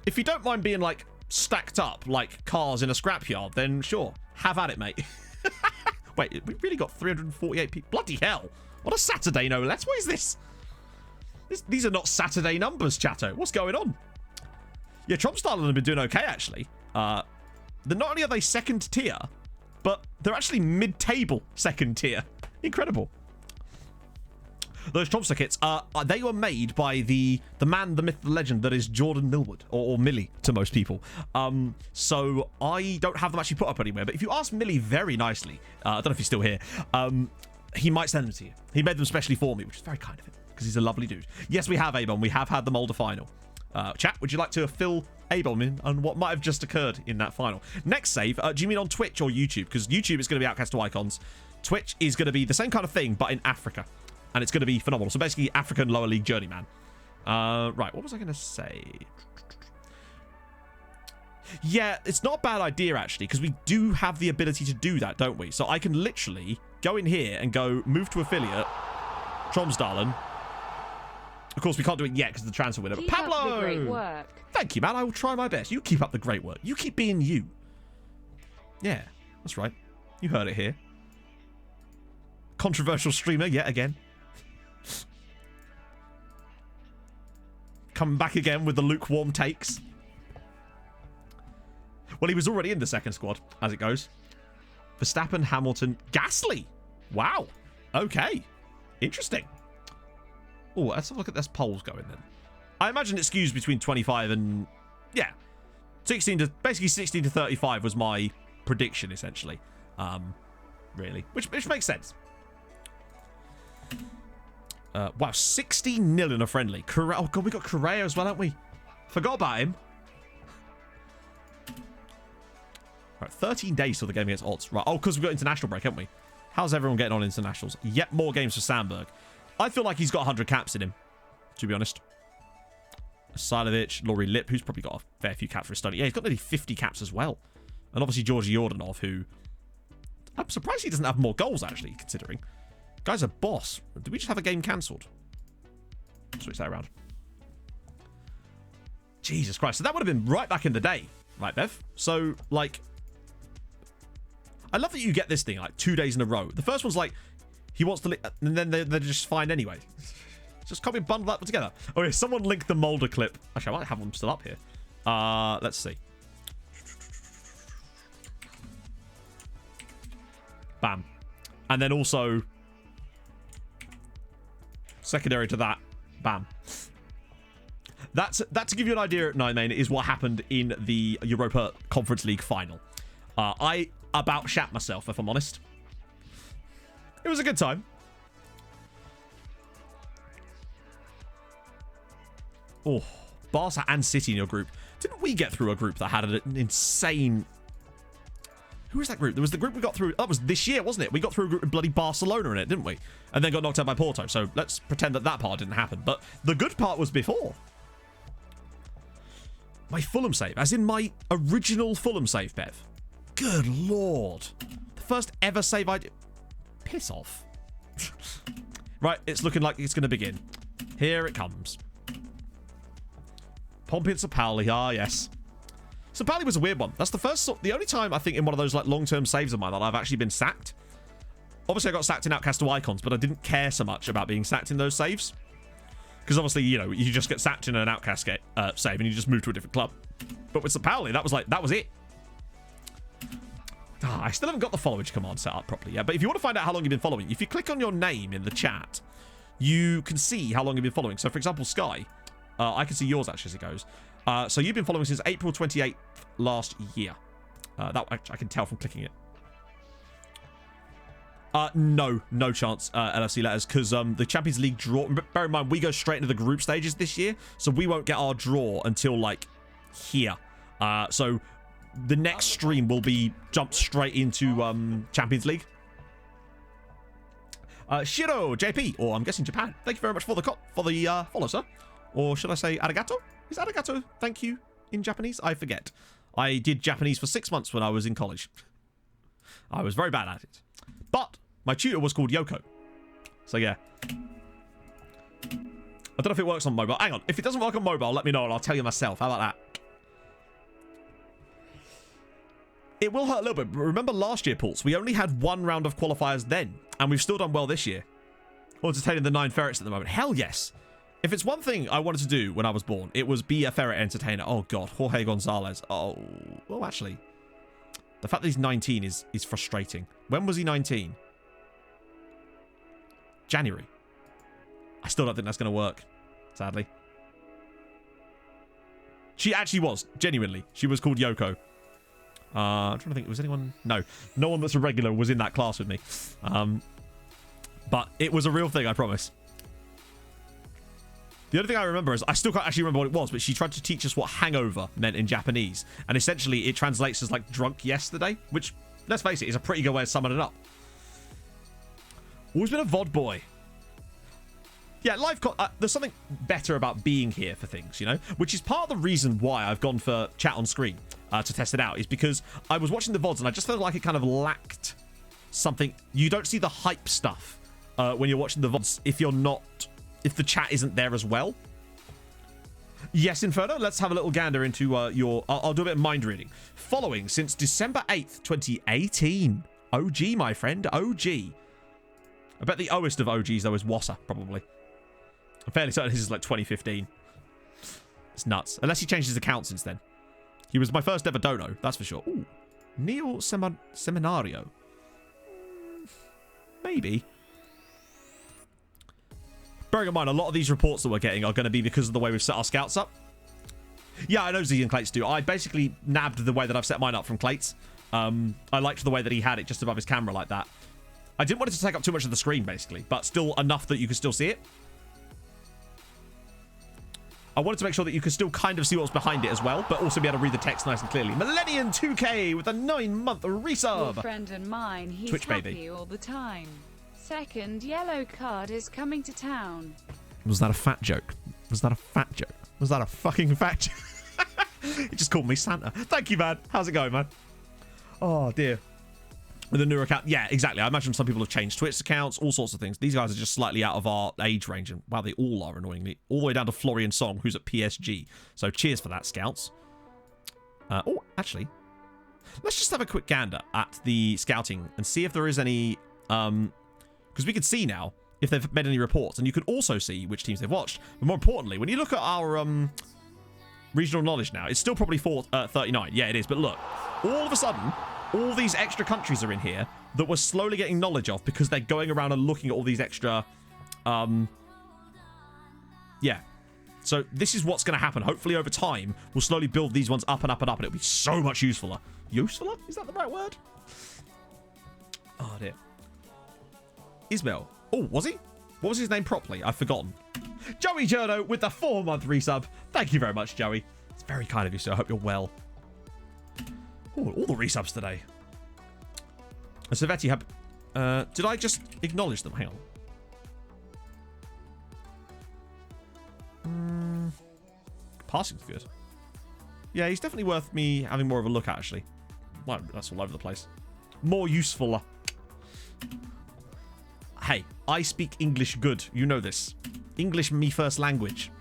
S1: if you don't mind being, like, stacked up like cars in a scrapyard, then sure. Have at it, mate. Wait, we really got 348 people? Bloody hell. What a Saturday, no less. What is this? These are not Saturday numbers, chatto. What's going on? Yeah, Tromsdalen have been doing okay, actually. Not only are they second tier, but they're actually mid-table second tier. Incredible. Those Tromso kits, they were made by the man, the myth, the legend that is Jordan Millwood, or Millie to most people. So I don't have them actually put up anywhere, but if you ask Millie very nicely, I don't know if he's still here, he might send them to you. He made them specially for me, which is very kind of him, because he's a lovely dude. Yes, we have Abon. We have had the Molder final. Chat, would you like to fill Abon in on what might have just occurred in that final? Next save, do you mean on Twitch or YouTube? Because YouTube is going to be Outcast to Icons. Twitch is going to be the same kind of thing, but in Africa. And it's going to be phenomenal. So basically, African lower league journeyman. Right, what was I going to say? Yeah, it's not a bad idea, actually, because we do have the ability to do that, don't we? So I can literally go in here and go move to affiliate, Tromsdalen. Of course, we can't do it yet because of the transfer window. But
S7: Keep
S1: Pablo!
S7: up the great work.
S1: Thank you, man. I will try my best. You keep up the great work. You keep being you. Yeah, that's right. You heard it here. Controversial streamer yet again. Coming back again with the lukewarm takes. Well, he was already in the second squad, as it goes. Verstappen, Hamilton, Gasly. Wow. Okay. Interesting. Oh, let's have a look at this polls going then. I imagine it skews between 25 and... yeah. 16 to... basically 16 to 35 was my prediction, essentially. Really. Which makes sense. Wow, 16-0 in a friendly. Oh, God, we got Correa as well, haven't we? Forgot about him. Right, 13 days till the game against Odds. Right, oh, because we've got international break, haven't we? How's everyone getting on internationals? Yet more games for Sandberg. I feel like he's got 100 caps in him, to be honest. Silovic, Laurie Lip, who's probably got a fair few caps for his study. Yeah, he's got nearly 50 caps as well. And obviously Georgi Yordanov, who... I'm surprised he doesn't have more goals, actually, considering. Guy's a boss. Did we just have a game cancelled? Switch that around. Jesus Christ. So that would have been right back in the day. Right, Bev? So, like... I love that you get this thing, like, 2 days in a row. The first one's like, he wants to... and then they're just fine anyway. Just can't be bundled up together. Oh, yeah, someone linked the Mulder clip. Actually, I might have them still up here. Let's see. Bam. And then also... secondary to that, bam. That to give you an idea at 9 main is what happened in the Europa Conference League final. I about shat myself, if I'm honest. It was a good time. Oh, Barca and City in your group. Didn't we get through a group that had an insane... Who was that group? There was the group we got through... that was this year, wasn't it? We got through a group with bloody Barcelona in it, didn't we? And then got knocked out by Porto. So let's pretend that that part didn't happen. But the good part was before. My Fulham save. As in my original Fulham save, Bev. Good lord. The first ever save I did. Piss off. Right, it's looking like it's going to begin. Here it comes. Pompey and Sapali. Ah, yes. Sapali was a weird one. That's the only time I think in one of those like long-term saves of mine that I've actually been sacked. Obviously, I got sacked in Outcast to Icons, but I didn't care so much about being sacked in those saves. Because obviously, you know, you just get sacked in an Outcast save and you just move to a different club. But with Sapali, that was it. I still haven't got the followage command set up properly yet. But if you want to find out how long you've been following, if you click on your name in the chat, you can see how long you've been following. So, for example, Sky, I can see yours actually as it goes. So you've been following since April 28th last year. That I can tell from clicking it. No chance, LFC letters, because the Champions League draw... bear in mind, we go straight into the group stages this year, so we won't get our draw until, like, here. So the next stream will be jumped straight into Champions League. Shiro JP, or I'm guessing Japan. Thank you very much for the follow, sir. Or should I say arigato? Is arigato thank you in Japanese? I forget. I did Japanese for 6 months when I was in college. I was very bad at it. But my tutor was called Yoko. So yeah. I don't know if it works on mobile. Hang on. If it doesn't work on mobile, let me know and I'll tell you myself. How about that? It will hurt a little bit, but remember last year, Pulse, we only had 1 round of qualifiers then, and we've still done well this year. Or entertaining the 9 ferrets at the moment. Hell yes. If it's one thing I wanted to do when I was born, it was be a ferret entertainer. Oh god, Jorge Gonzalez. Oh, well actually, the fact that he's 19 is frustrating. When was he 19? January. I still don't think that's going to work, sadly. She actually was, genuinely. She was called Yoko. I'm trying to think, was anyone? No one that's a regular was in that class with me. But it was a real thing, I promise. The only thing I remember is, I still can't actually remember what it was, but she tried to teach us what hangover meant in Japanese. And essentially, it translates as like drunk yesterday, which, let's face it, is a pretty good way of summing it up. Always been a VOD boy. Yeah, there's something better about being here for things, you know? Which is part of the reason why I've gone for chat on screen to test it out, is because I was watching the VODs and I just felt like it kind of lacked something. You don't see the hype stuff when you're watching the VODs if the chat isn't there as well. Yes, Inferno, let's have a little gander into your... I'll do a bit of mind reading. Following since December 8th, 2018. OG, my friend, OG. I bet the oldest of OGs, though, is Wassa, probably. I'm fairly certain his is like 2015. It's nuts. Unless he changed his account since then. He was my first ever dono, that's for sure. Ooh. Neo Seminario. Maybe. Bearing in mind, a lot of these reports that we're getting are going to be because of the way we've set our scouts up. Yeah, I know Z and Clates do. I basically nabbed the way that I've set mine up from Clates. I liked the way that he had it just above his camera like that. I didn't want it to take up too much of the screen, basically, but still enough that you could still see it. I wanted to make sure that you could still kind of see what's behind it as well, but also be able to read the text nice and clearly. Millennium 2K with a 9-month resub.
S7: Your friend and mine, he's
S1: Twitch
S7: happy
S1: baby.
S7: all the time. Second yellow card is coming to town.
S1: Was that a fat joke? Was that a fat joke? Was that a fucking fat joke? He just called me Santa. Thank you, man. How's it going, man? Oh, dear. With a new account. Yeah, exactly. I imagine some people have changed Twitch accounts, all sorts of things. These guys are just slightly out of our age range. And wow, they all are, annoyingly. All the way down to Florian Song, who's at PSG. So cheers for that, Scouts. Oh, actually, let's just have a quick gander at the scouting and see if there is any... because we can see now if they've made any reports. And you can also see which teams they've watched. But more importantly, when you look at our regional knowledge now, it's still probably 39. Yeah, it is. But look, all of a sudden... all these extra countries are in here that we're slowly getting knowledge of because they're going around and looking at all these extra... yeah. So this is what's going to happen. Hopefully over time, we'll slowly build these ones up and up and up, and it'll be so much usefuler. Usefuler? Is that the right word? Oh, dear. Ismail. Oh, was he? What was his name properly? I've forgotten. Joey Journo with the 4-month resub. Thank you very much, Joey. It's very kind of you, sir. I hope you're well. Ooh, all the resubs today. Savetti, did I just acknowledge them? Hang on. Passing's good. Yeah, he's definitely worth me having more of a look at, actually. Wow, that's all over the place. More useful. Hey, I speak English good. You know this. English, me first language.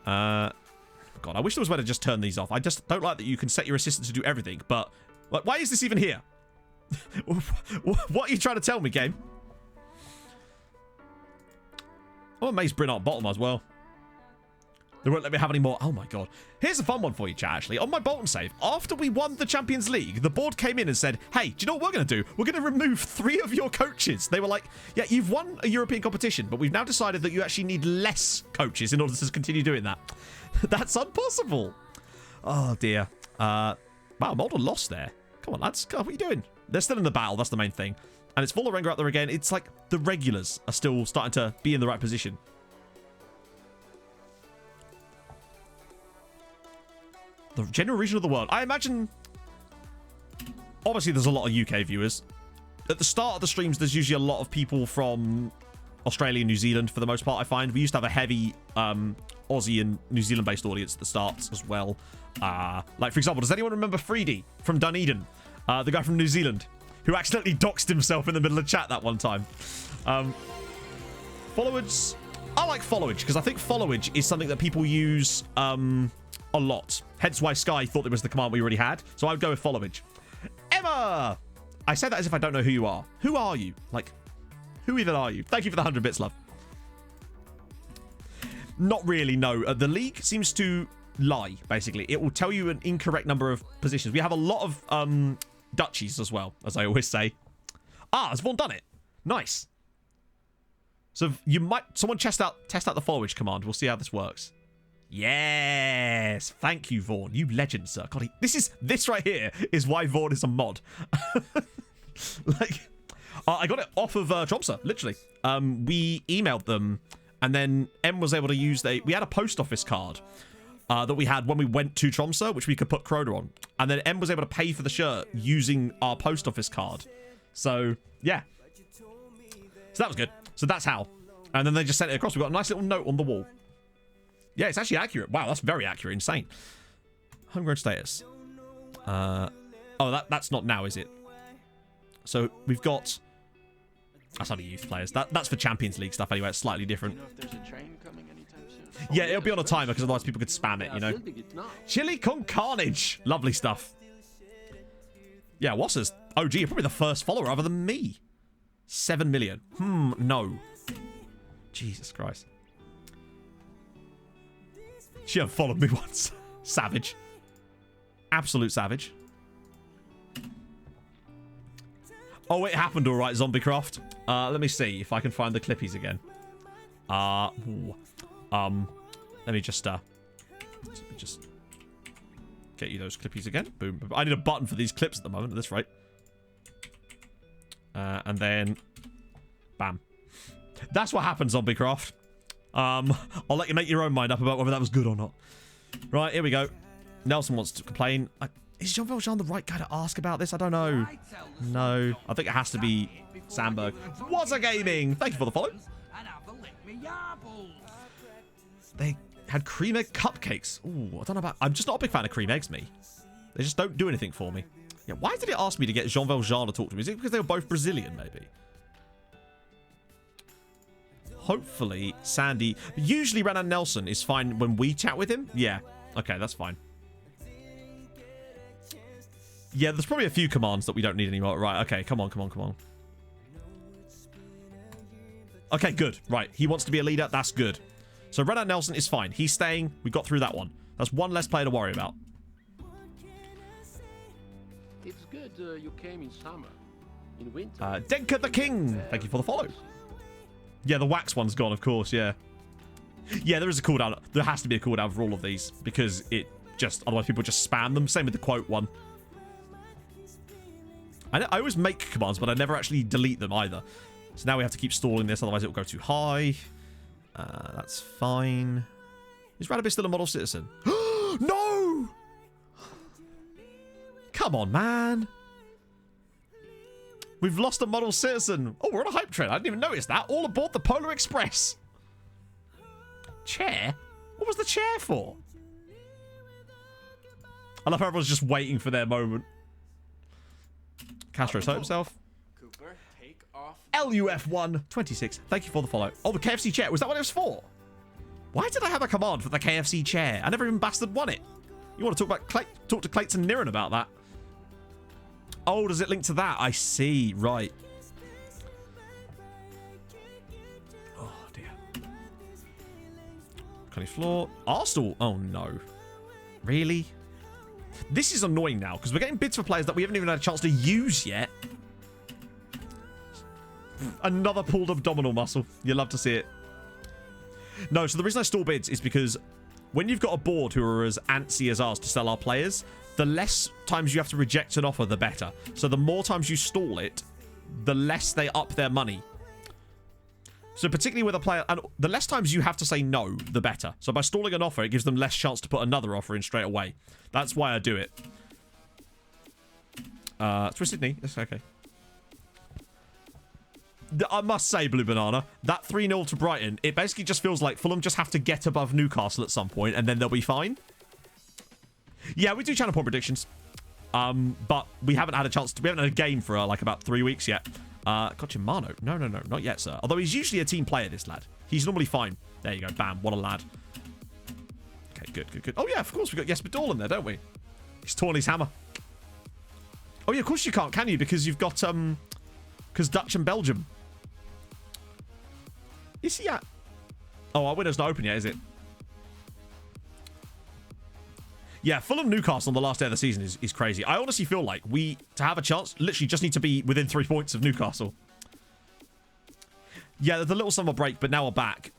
S1: God, I wish there was a way to just turn these off. I just don't like that you can set your assistant to do everything, but... like, why is this even here? What are you trying to tell me, game? I'm amazed Bryn aren't bottom as well. They won't let me have any more. Oh, my God. Here's a fun one for you, chat, actually. On my Bolton save, after we won the Champions League, the board came in and said, hey, do you know what we're going to do? We're going to remove 3 of your coaches. They were like, yeah, you've won a European competition, but we've now decided that you actually need less coaches in order to continue doing that. That's impossible. Oh, dear. Wow, Mulder lost there. Come on, lads. God, what are you doing? They're still in the battle. That's the main thing. And it's Volarenga up there again. It's like the regulars are still starting to be in the right position. The general region of the world. I imagine obviously there's a lot of UK viewers. At the start of the streams, there's usually a lot of people from Australia and New Zealand for the most part, I find. We used to have a heavy Aussie and New Zealand-based audience at the start as well. Like, for example, does anyone remember Freedy from Dunedin? The guy from New Zealand who accidentally doxed himself in the middle of chat that one time. Followage. I like followage because I think followage is something that people use a lot. Hence why Sky thought it was the command we already had. So I would go with followage. Emma! I say that as if I don't know who you are. Who are you? Like, who even are you? Thank you for the 100 bits, love. Not really, no. The league seems to lie, basically. It will tell you an incorrect number of positions. We have a lot of duchies as well, as I always say. Ah, has Vaughn done it? Nice. So you might... Someone test out the followage command. We'll see how this works. Yes. Thank you, Vaughn. You legend, sir. God, this right here is why Vaughn is a mod. Like... I got it off of Tromsø, literally. We emailed them, and then M was able to use... We had a post office card that we had when we went to Tromsø, which we could put Crota on. And then M was able to pay for the shirt using our post office card. So, yeah. So that was good. So that's how. And then they just sent it across. We got a nice little note on the wall. Yeah, it's actually accurate. Wow, that's very accurate. Insane. Homegrown status. Oh, that's not now, is it? So we've got... That's only youth players. That's for Champions League stuff anyway. It's slightly different.
S6: You know if there's a train coming anytime soon?
S1: Yeah, it'll be on a timer because otherwise people could spam it, you know. Chili con carnage. Lovely stuff. Yeah, Wassers. Oh, gee, you're probably the first follower other than me. 7 million. No. Jesus Christ. She unfollowed me once. Savage. Absolute savage. Oh, it happened all right, Zombiecraft. Let me see if I can find the clippies again. Let me just get you those clippies again. Boom. I need a button for these clips at the moment at this rate. And then, bam. That's what happened, Zombiecraft. I'll let you make your own mind up about whether that was good or not. Right, here we go. Nelson wants to complain. Is Jean Valjean the right guy to ask about this? I don't know. No. I think it has to be Sandberg. What's a gaming? Thank you for the follow. They had cream egg cupcakes. Ooh, I don't know about... I'm just not a big fan of cream eggs, me. They just don't do anything for me. Yeah, why did it ask me to get Jean Valjean to talk to me? Is it because they were both Brazilian, maybe? Hopefully, Sandy... Usually, Renan Nelson is fine when we chat with him. Yeah. Okay, that's fine. Yeah, there's probably a few commands that we don't need anymore. Right, okay, come on. Okay, good. Right, he wants to be a leader. That's good. So Renan Nelson is fine. He's staying. We got through that one. That's one less player to worry about.
S6: It's good you came in summer. In winter...
S1: Denka the King. Thank you for the follow. Yeah, the wax one's gone, of course, yeah. Yeah, there is a cooldown. There has to be a cooldown for all of these because it just... Otherwise, people just spam them. Same with the quote one. I always make commands, but I never actually delete them either. So now we have to keep stalling this, otherwise it will go too high. That's fine. Is Radabis still a model citizen? No! Come on, man. We've lost a model citizen. Oh, we're on a hype train. I didn't even notice that. All aboard the Polar Express. Chair? What was the chair for? I love how everyone's just waiting for their moment. Castro's hurt himself.
S9: Cooper, take off.
S1: LUF1 26. Thank you for the follow. Oh, the KFC chair. Was that what it was for? Why did I have a command for the KFC chair? I never even bastard won it. You want to talk about talk to Clayton Niren about that? Oh, does it link to that? I see. Right. Oh dear. Connie floor. Arsenal. Oh no. Really? This is annoying now, because we're getting bids for players that we haven't even had a chance to use yet. Another pulled abdominal muscle. You love to see it. No, so the reason I stall bids is because when you've got a board who are as antsy as ours to sell our players, the less times you have to reject an offer, the better. So the more times you stall it, the less they up their money. So particularly with a player, and the less times you have to say no, the better. So by stalling an offer, it gives them less chance to put another offer in straight away. That's why I do it. Twisted knee. That's okay. I must say, Blue Banana, that 3-0 to Brighton, it basically just feels like Fulham just have to get above Newcastle at some point, and then they'll be fine. Yeah, we do channel point predictions. But we haven't had a chance to... We haven't had a game for, like, about 3 weeks yet. Mano. No, not yet, sir. Although he's usually a team player, this lad. He's normally fine. There you go. Bam. What a lad. Okay, good. Oh, yeah, of course. We've got Jesper Dahl in there, don't we? He's torn his hammer. Oh, yeah, of course you can't, can you? Because you've got, because Dutch and Belgium. Is he at... Oh, our window's not open yet, is it? Yeah, Fulham Newcastle on the last day of the season is crazy. I honestly feel like we, to have a chance, literally just need to be within 3 points of Newcastle. Yeah, there's a little summer break, but now we're back.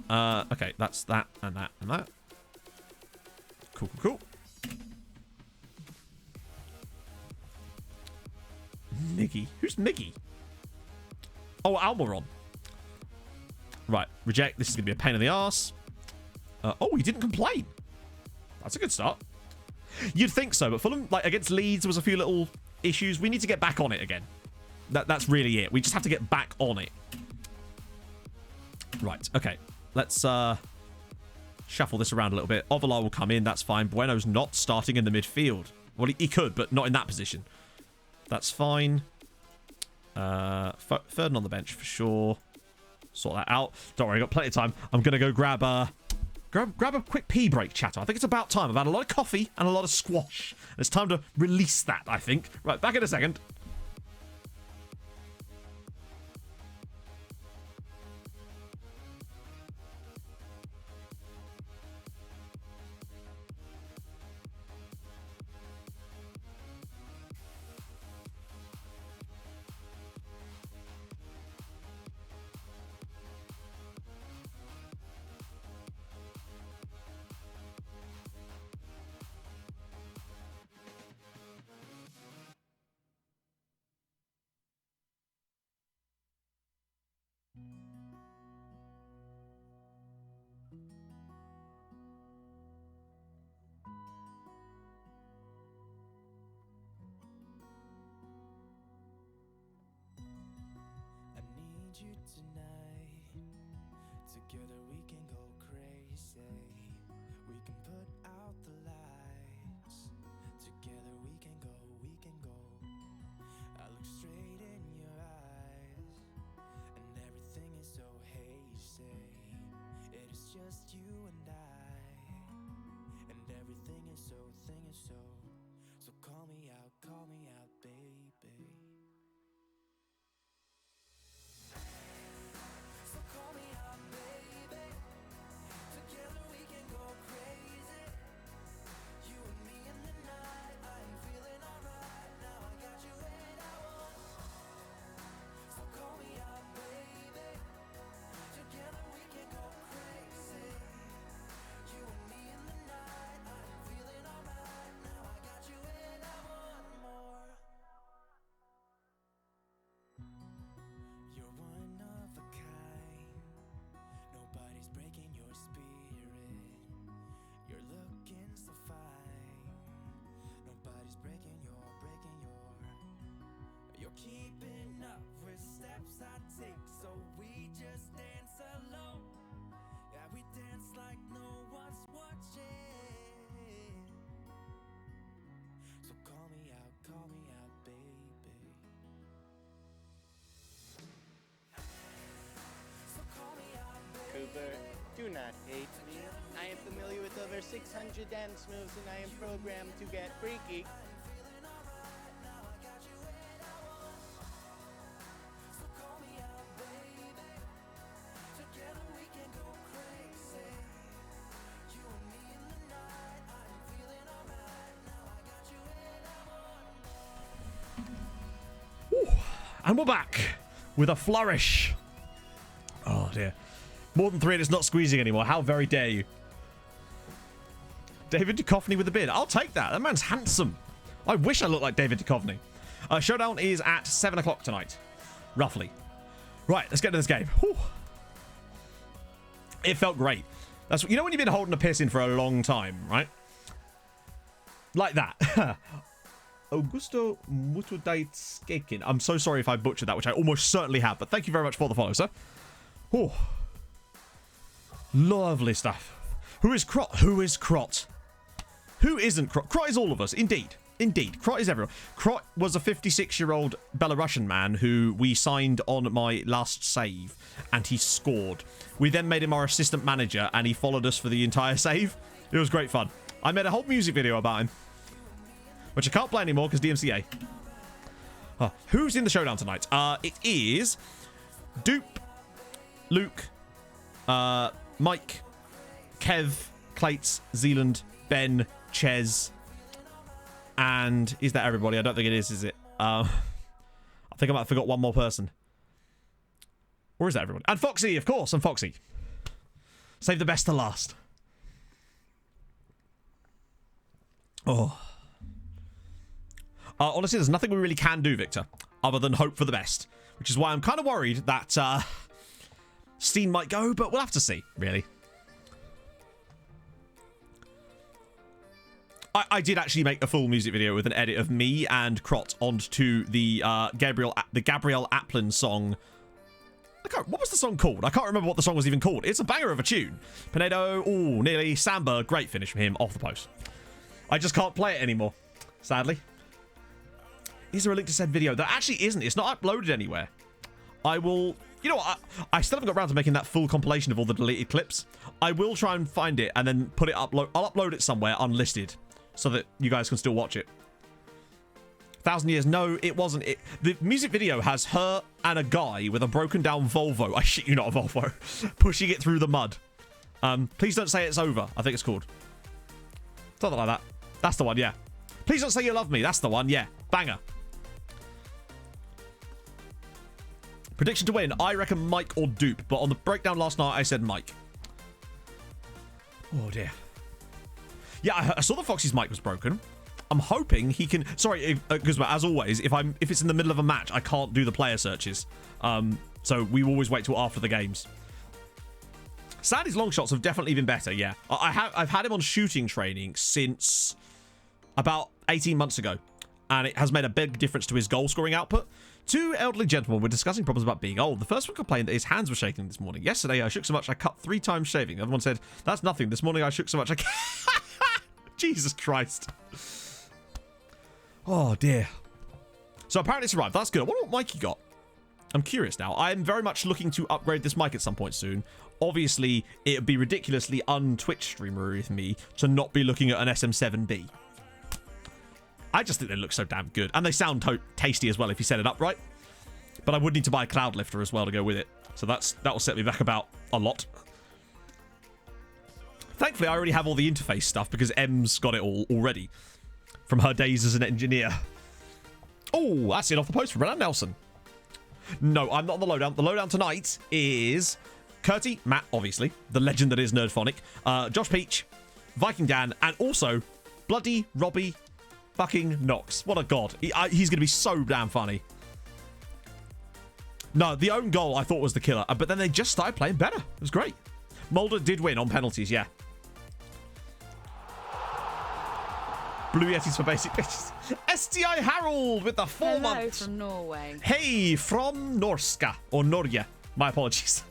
S1: Okay, that's that and that and that. Cool. Miggy. Who's Miggy? Oh, Almiron. Right, reject. This is going to be a pain in the arse. Oh, he didn't complain. That's a good start. You'd think so, but Fulham, like, against Leeds, there was a few little issues. We need to get back on it again. That's really it. We just have to get back on it. Right, okay. Let's shuffle this around a little bit. Ovalar will come in. That's fine. Bueno's not starting in the midfield. Well, he could, but not in that position. That's fine. Third on the bench for sure. Sort that out. Don't worry, I've got plenty of time. I'm going to go grab a quick pee break, chatter. I think it's about time. I've had a lot of coffee and a lot of squash. It's time to release that, I think. Right, back in a second.
S4: You tonight. Together we can go crazy. We can put out the lights. Together we can go. I look straight in your eyes, and everything is so hazy. It is just you and I, and everything is so, so call me out, baby. Call me out, baby. Together we can go crazy. You and me in the night. I'm feeling alright. Now I got you and I want. So call me out, baby. Together we can go crazy. You and me in the night. I'm feeling alright. Now I got you and I want more. You're one of a kind. Nobody's breaking your spirit. You're looking so fine. Nobody's breaking your. You're keeping up with steps I take, so we just dance alone. Yeah, we dance like no one's watching. So call me out, baby. So call me out, baby.
S10: Cooper, do not hate me. I am familiar with over 600 dance moves and I am programmed to get freaky.
S1: And we're back with a flourish. Oh, dear. More than 3 and it's not squeezing anymore. How very dare you. David Duchovny with a beard. I'll take that. That man's handsome. I wish I looked like David Duchovny. Showdown is at 7 o'clock tonight. Roughly. Right, let's get to this game. Whew. It felt great. That's what, you know when you've been holding a piss in for a long time, right? Like that. Augusto Mutudaitskekin. I'm so sorry if I butchered that, which I almost certainly have, but thank you very much for the follow, sir. Oh, lovely stuff. Who is Crot? Who is Crot? Who isn't Crot? Crot is all of us, indeed. Indeed, Crot is everyone. Crot was a 56-year-old Belarusian man who we signed on my last save, and he scored. We then made him our assistant manager, and he followed us for the entire save. It was great fun. I made a whole music video about him, which I can't play anymore because DMCA. Who's in the showdown tonight? It is Dupe, Luke, Mike, Kev, Clates, Zealand, Ben, Ches, and is that everybody? I don't think it is it? I think I might have forgot one more person. Or is that everyone? And Foxy, of course, and Foxy. Save the best to last. Oh. Honestly, there's nothing we really can do, Victor, other than hope for the best. Which is why I'm kind of worried that Steen might go, but we'll have to see, really. I did actually make a full music video with an edit of me and Crot onto the Gabriel Applin song. What was the song called? I can't remember what the song was even called. It's a banger of a tune. Pinedo, oh, nearly. Samba, great finish from him off the post. I just can't play it anymore, sadly. Is there a link to said video? There actually isn't. It's not uploaded anywhere. I will... You know what? I still haven't got around to making that full compilation of all the deleted clips. I will try and find it and then put it upload. I'll upload it somewhere unlisted so that you guys can still watch it. 1,000 Years. No, it wasn't. The music video has her and a guy with a broken down Volvo. I shit you not, a Volvo. Pushing it through the mud. Please don't say it's over. I think it's called. Something like that. That's the one, yeah. Please don't say you love me. That's the one, yeah. Banger. Prediction to win. I reckon Mike or Dupe. But on the breakdown last night, I said Mike. Oh, dear. Yeah, I saw the Foxy's mic was broken. I'm hoping he can... Sorry, because as always, if it's in the middle of a match, I can't do the player searches. So we always wait till after the games. Sandy's long shots have definitely been better, yeah. I've had him on shooting training since about 18 months ago. And it has made a big difference to his goal scoring output. Two elderly gentlemen were discussing problems about being old. The first one complained that his hands were shaking this morning. Yesterday, I shook so much I cut 3 times shaving. The other one said, that's nothing. This morning, I shook so much I... Jesus Christ. Oh, dear. So apparently it's arrived. That's good. I wonder what mic he got. I'm curious now. I'm very much looking to upgrade this mic at some point soon. Obviously, it would be ridiculously un-Twitch streamer with me to not be looking at an SM7B. I just think they look so damn good. And they sound tasty as well if you set it up right. But I would need to buy a cloud lifter as well to go with it. So that will set me back about a lot. Thankfully, I already have all the interface stuff because Em's got it all already. From her days as an engineer. Oh, that's it off the post from Renan Nelson. No, I'm not on the lowdown. The lowdown tonight is Curty, Matt, obviously. The legend that is Nerdphonic. Josh Peach, Viking Dan, and also bloody Robbie fucking Knox. What a god. He's going to be so damn funny. No, the own goal I thought was the killer. But then they just started playing better. It was great. Mulder did win on penalties, yeah. Blue Yetis for basic bitches. STI Harold with the 4 months.
S7: Hello from Norway.
S1: Hey, from Norska. Or Norge. My apologies.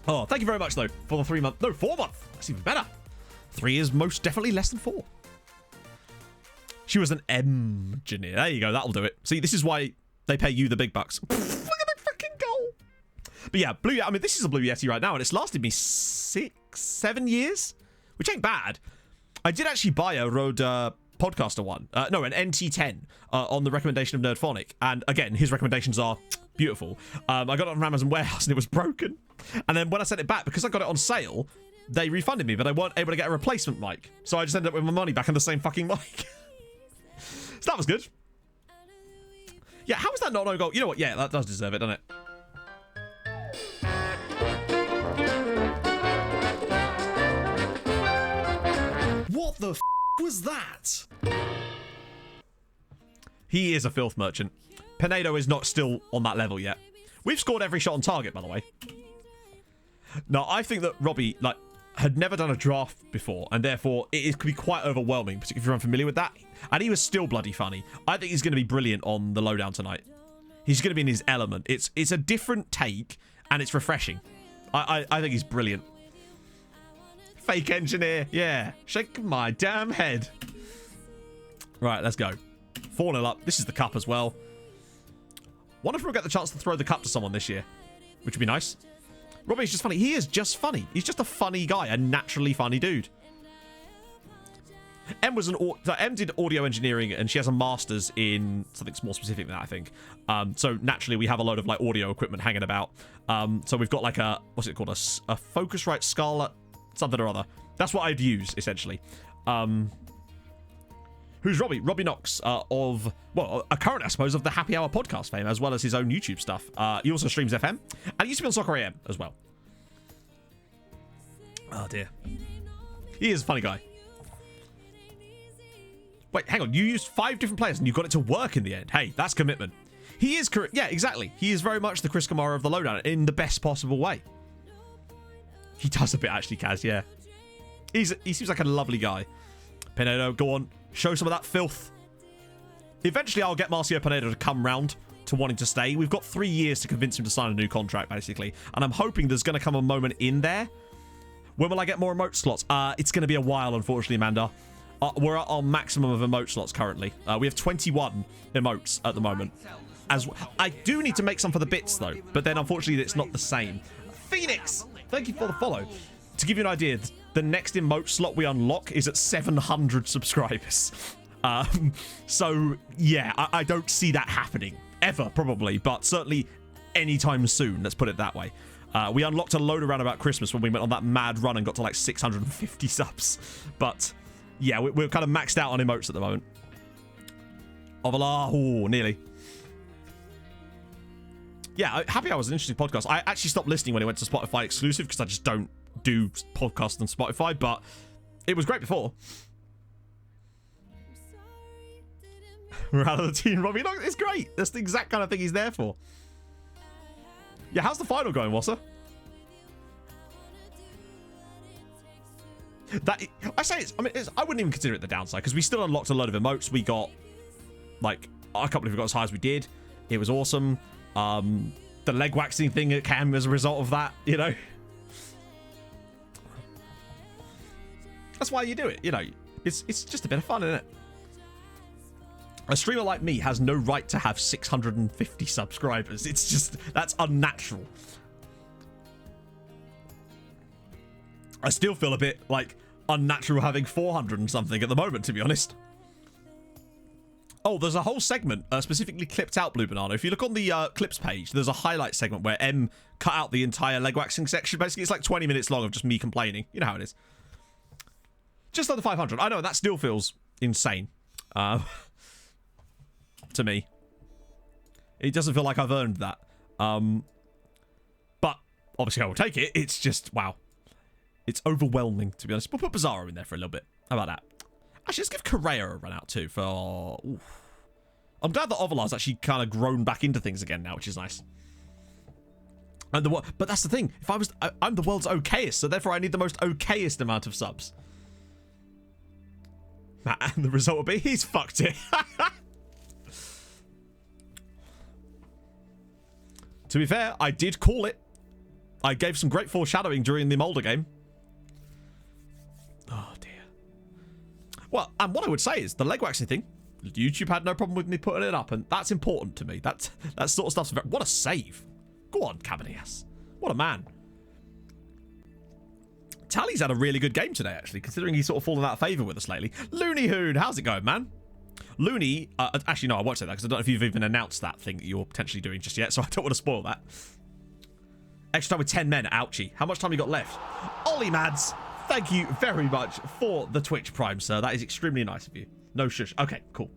S1: Oh, thank you very much, though, for the 3 month. No, 4 month. That's even better. 3 is most definitely less than 4. She was an engineer. There you go. That'll do it. See, this is why they pay you the big bucks. Look at the freaking goal. But yeah, Blue Yeti. I mean, this is a Blue Yeti right now, and it's lasted me 6-7 years, which ain't bad. I did actually buy a Rode Podcaster one. No, an NT10 on the recommendation of Nerdphonic. And again, his recommendations are beautiful. I got it from Amazon Warehouse and it was broken. And then when I sent it back, because I got it on sale, they refunded me, but I weren't able to get a replacement mic. So I just ended up with my money back on the same fucking mic. So that was good. Yeah, how is that not no goal? You know what? Yeah, that does deserve it, doesn't it? What the f was that? He is a filth merchant. Pinedo is not still on that level yet. We've scored every shot on target, by the way. No, I think that Robbie, like, had never done a draft before, and therefore it could be quite overwhelming, particularly if you're unfamiliar with that. And he was still bloody funny. I think he's going to be brilliant on the lowdown tonight. He's going to be in his element. It's a different take, and it's refreshing. I think he's brilliant. Fake engineer, yeah. Shake my damn head. Right, let's go. 4-0 up. This is the cup as well. Wonder if we'll get the chance to throw the cup to someone this year, which would be nice. Robbie's just funny. He is just funny. He's just a funny guy, a naturally funny dude. Em did audio engineering, and she has a master's in something more specific than that, I think. So naturally, we have a load of like audio equipment hanging about. So we've got like a, what's it called, a Focusrite Scarlett something or other. That's what I'd use essentially. Who's Robbie? Robbie Knox of, well, a current, I suppose, of the Happy Hour podcast fame, as well as his own YouTube stuff. He also streams FM, and he used to be on Soccer AM as well. Oh, dear. He is a funny guy. Wait, hang on. You used 5 different players, and you got it to work in the end. Hey, that's commitment. He is correct. Yeah, exactly. He is very much the Chris Kamara of the lowdown in the best possible way. He does a bit, actually, Kaz, yeah. He seems like a lovely guy. Pinedo, go on. Show some of that filth. Eventually, I'll get Marcio Pinedo to come round to wanting to stay. We've got 3 years to convince him to sign a new contract, basically. And I'm hoping there's going to come a moment in there. When will I get more emote slots? It's going to be a while, unfortunately, Amanda. We're at our maximum of emote slots currently. We have 21 emotes at the moment. I do need to make some for the bits, though. But then, unfortunately, it's not the same. Phoenix, thank you for the follow. To give you an idea, the next emote slot we unlock is at 700 subscribers. So, yeah, I don't see that happening. Ever, probably. But certainly anytime soon. Let's put it that way. We unlocked a load around about Christmas when we went on that mad run and got to like 650 subs. But, yeah, we're kind of maxed out on emotes at the moment. Ovala, oh, nearly. Yeah, Happy Hour was an interesting podcast. I actually stopped listening when it went to Spotify exclusive because I just don't do podcasts on Spotify, but it was great before. Morale of the team, Robbie. Look, it's great. That's the exact kind of thing he's there for. Yeah, how's the final going, Wassa? I say I wouldn't even consider it the downside because we still unlocked a load of emotes. We got, like, I can't believe we got as high as we did. It was awesome. The leg waxing thing came as a result of that, you know. That's why you do it, you know. It's just a bit of fun, isn't it? A streamer like me has no right to have 650 subscribers. It's just, that's unnatural. I still feel a bit, like, unnatural having 400 and something at the moment, to be honest. Oh, there's a whole segment specifically clipped out, Blue Banana. If you look on the clips page, there's a highlight segment where M cut out the entire leg waxing section. Basically, it's like 20 minutes long of just me complaining. You know how it is. Just under 500. I know, that still feels insane. To me. It doesn't feel like I've earned that. But, obviously I will take it. It's just, wow. It's overwhelming, to be honest. We'll put Bizarro in there for a little bit. How about that? Actually, let's give Correa a run out, too, for... Oof. I'm glad that Ovalar's actually kind of grown back into things again now, which is nice. And but that's the thing. If I'm the world's okayest, so therefore I need the most okayest amount of subs. And the result will be he's fucked it. To be fair, I did call it. I gave some great foreshadowing during the Mulder game. Oh, dear. Well, and what I would say is the leg waxing thing, YouTube had no problem with me putting it up, and that's important to me. That sort of stuff's very... What a save. Go on, Cabanillas. What a man. Tally's had a really good game today, actually, considering he's sort of fallen out of favour with us lately. Looney Hoon, how's it going, man? Looney, actually, no, I won't say that, because I don't know if you've even announced that thing that you're potentially doing just yet, so I don't want to spoil that. Extra time with 10 men, ouchie. How much time you got left? Ollie Mads, thank you very much for the Twitch Prime, sir. That is extremely nice of you. No shush. Okay, cool.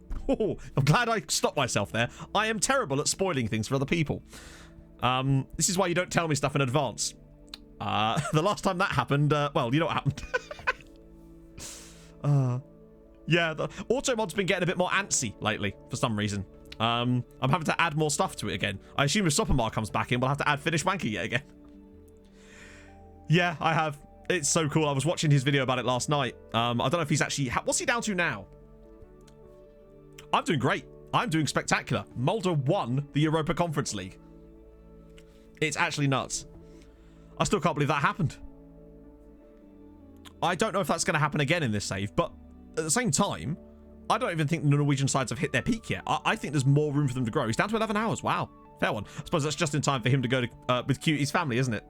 S1: I'm glad I stopped myself there. I am terrible at spoiling things for other people. This is why you don't tell me stuff in advance. The last time that happened, well, you know what happened. Yeah, the Automod's been getting a bit more antsy lately for some reason. I'm having to add more stuff to it again. I assume if Sopamar comes back in, we'll have to add Finish Wanking yet again. Yeah, I have. It's so cool. I was watching his video about it last night. I don't know if he's actually... What's he down to now? I'm doing great. I'm doing spectacular. Mulder won the Europa Conference League. It's actually nuts. I still can't believe that happened. I don't know if that's going to happen again in this save, but at the same time, I don't even think the Norwegian sides have hit their peak yet. I think there's more room for them to grow. He's down to 11 hours. Wow. Fair one. I suppose that's just in time for him to go to with Cutie's family, isn't it?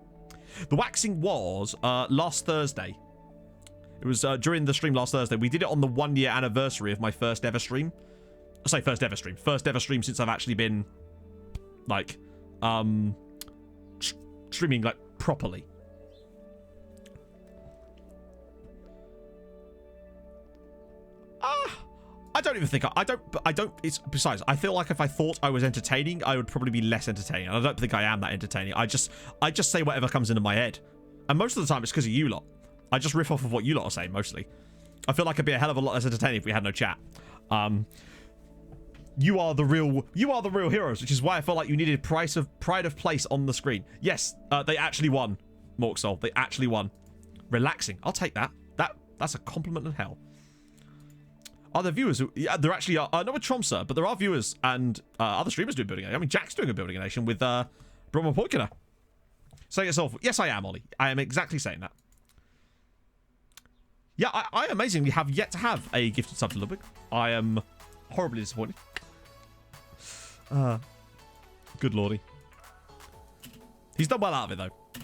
S1: The waxing was last Thursday. It was during the stream last Thursday. We did it on the 1-year anniversary of my first ever stream. I say first ever stream. First ever stream since I've actually been, like, streaming, like, properly. I don't even think I don't. It's besides. I feel like if I thought I was entertaining, I would probably be less entertaining. And I don't think I am that entertaining. I just say whatever comes into my head, and most of the time it's because of you lot. I just riff off of what you lot are saying mostly. I feel like I'd be a hell of a lot less entertaining if we had no chat. You are the real heroes, which is why I felt like you needed pride of place on the screen. Yes, they actually won, Morksol. They actually won. Relaxing. I'll take that. That's a compliment in hell. Are there viewers who... Yeah, there actually are. Not with Tromsø, but there are viewers and other streamers doing building. I mean, Jack's doing a building nation with Brahma Poikina. Say yourself. Yes, I am, Ollie. I am exactly saying that. Yeah, I amazingly have yet to have a gifted sub to Ludwig. I am horribly disappointed. Good lordy. He's done well out of it, though.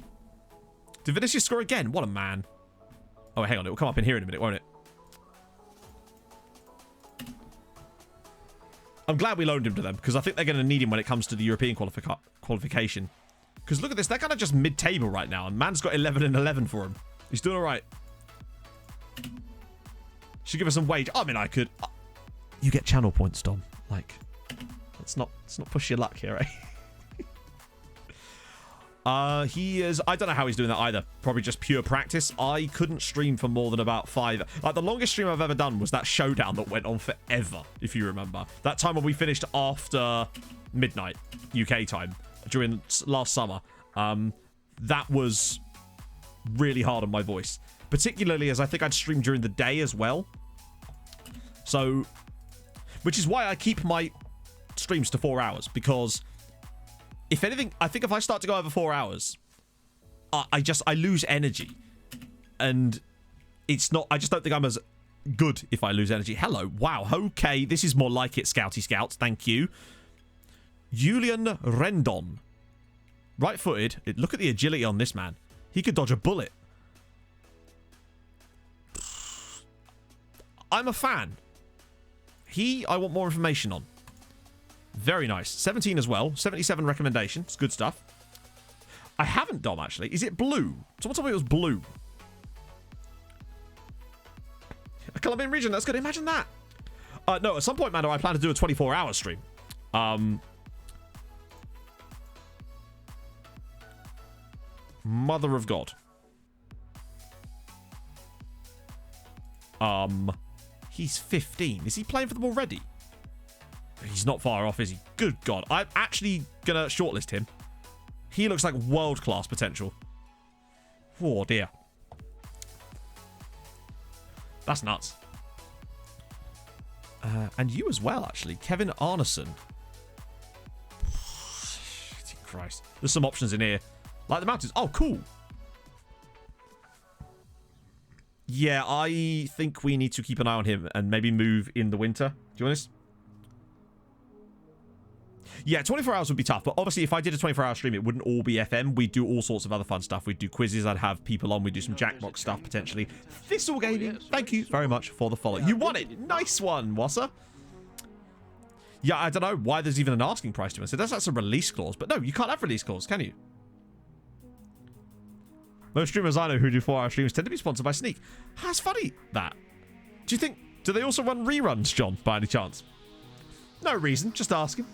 S1: Did Vinicius score again? What a man. Oh, hang on. It will come up in here in a minute, won't it? I'm glad we loaned him to them, because I think they're going to need him when it comes to the European qualification. Because look at this. They're kind of just mid-table right now, and man's got 11 and 11 for him. He's doing all right. Should give us some wage. I mean, I could... You get channel points, Dom. Like, let's not push your luck here, eh? He is... I don't know how he's doing that either. Probably just pure practice. I couldn't stream for more than about 5... Like, the longest stream I've ever done was that showdown that went on forever, if you remember. That time when we finished after midnight, UK time, during last summer. That was really hard on my voice. Particularly as I think I'd stream during the day as well. So... Which is why I keep my streams to 4 hours, because... If anything, I think if I start to go over 4 hours, I lose energy. And it's not... I just don't think I'm as good if I lose energy. Hello. Wow. Okay. This is more like it, Scouty Scouts. Thank you. Julian Rendon. Right-footed. Look at the agility on this man. He could dodge a bullet. I'm a fan. I want more information on. Very nice. 17 as well. 77 recommendations. Good stuff. I haven't, Dom, actually. Is it blue? Someone told me it was blue. A Colombian region. That's good. Imagine that. No, at some point, Mando, I plan to do a 24-hour stream. Mother of God. He's 15. Is he playing for them already? He's not far off, is he? Good God. I'm actually going to shortlist him. He looks like world-class potential. Oh, dear. That's nuts. And you as well, actually. Kevin Arneson. Christ. There's some options in here. Like the mountains. Oh, cool. Yeah, I think we need to keep an eye on him and maybe move in the winter. Do you want this? Yeah, 24 hours would be tough, but obviously if I did a 24-hour stream, it wouldn't all be FM. We'd do all sorts of other fun stuff. We'd do quizzes, I'd have people on, we'd do some Jackbox stuff, potentially. Thistle Gaming, thank you very much for the follow. You won it! Nice one, Wassa. Yeah, I don't know why there's even an asking price to it. So that's a release clause, but no, you can't have release clause, can you? Most streamers I know who do 4-hour streams tend to be sponsored by Sneak. That's funny, that. Do they also run reruns, John, by any chance? No reason, just asking.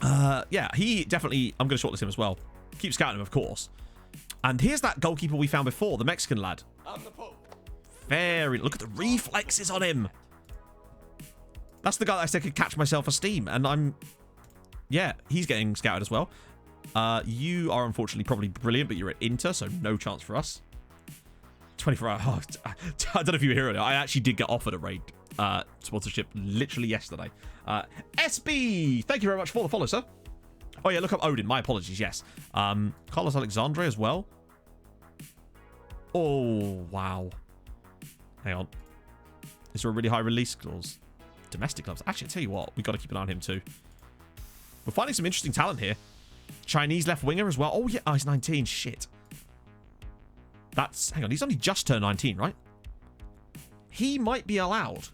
S1: Yeah, he definitely... I'm going to shortlist him as well. Keep scouting him, of course. And here's that goalkeeper we found before, the Mexican lad. Very... Look at the reflexes on him. That's the guy that I said could catch myself a steam. And I'm... Yeah, he's getting scouted as well. You are unfortunately probably brilliant, but you're at Inter, so no chance for us. 24 hours. Oh, I don't know if you were hearing it. I actually did get offered a raid sponsorship literally yesterday. SB, thank you very much for the follow, sir. Oh, yeah, look up Odin. My apologies, yes. Carlos Alexandre as well. Oh, wow. Hang on. Is there a really high release clause? Domestic clubs. Actually, I'll tell you what. We've got to keep an eye on him too. We're finding some interesting talent here. Chinese left winger as well. Oh, yeah. Oh, he's 19. Shit. That's... Hang on. He's only just turned 19, right? He might be allowed.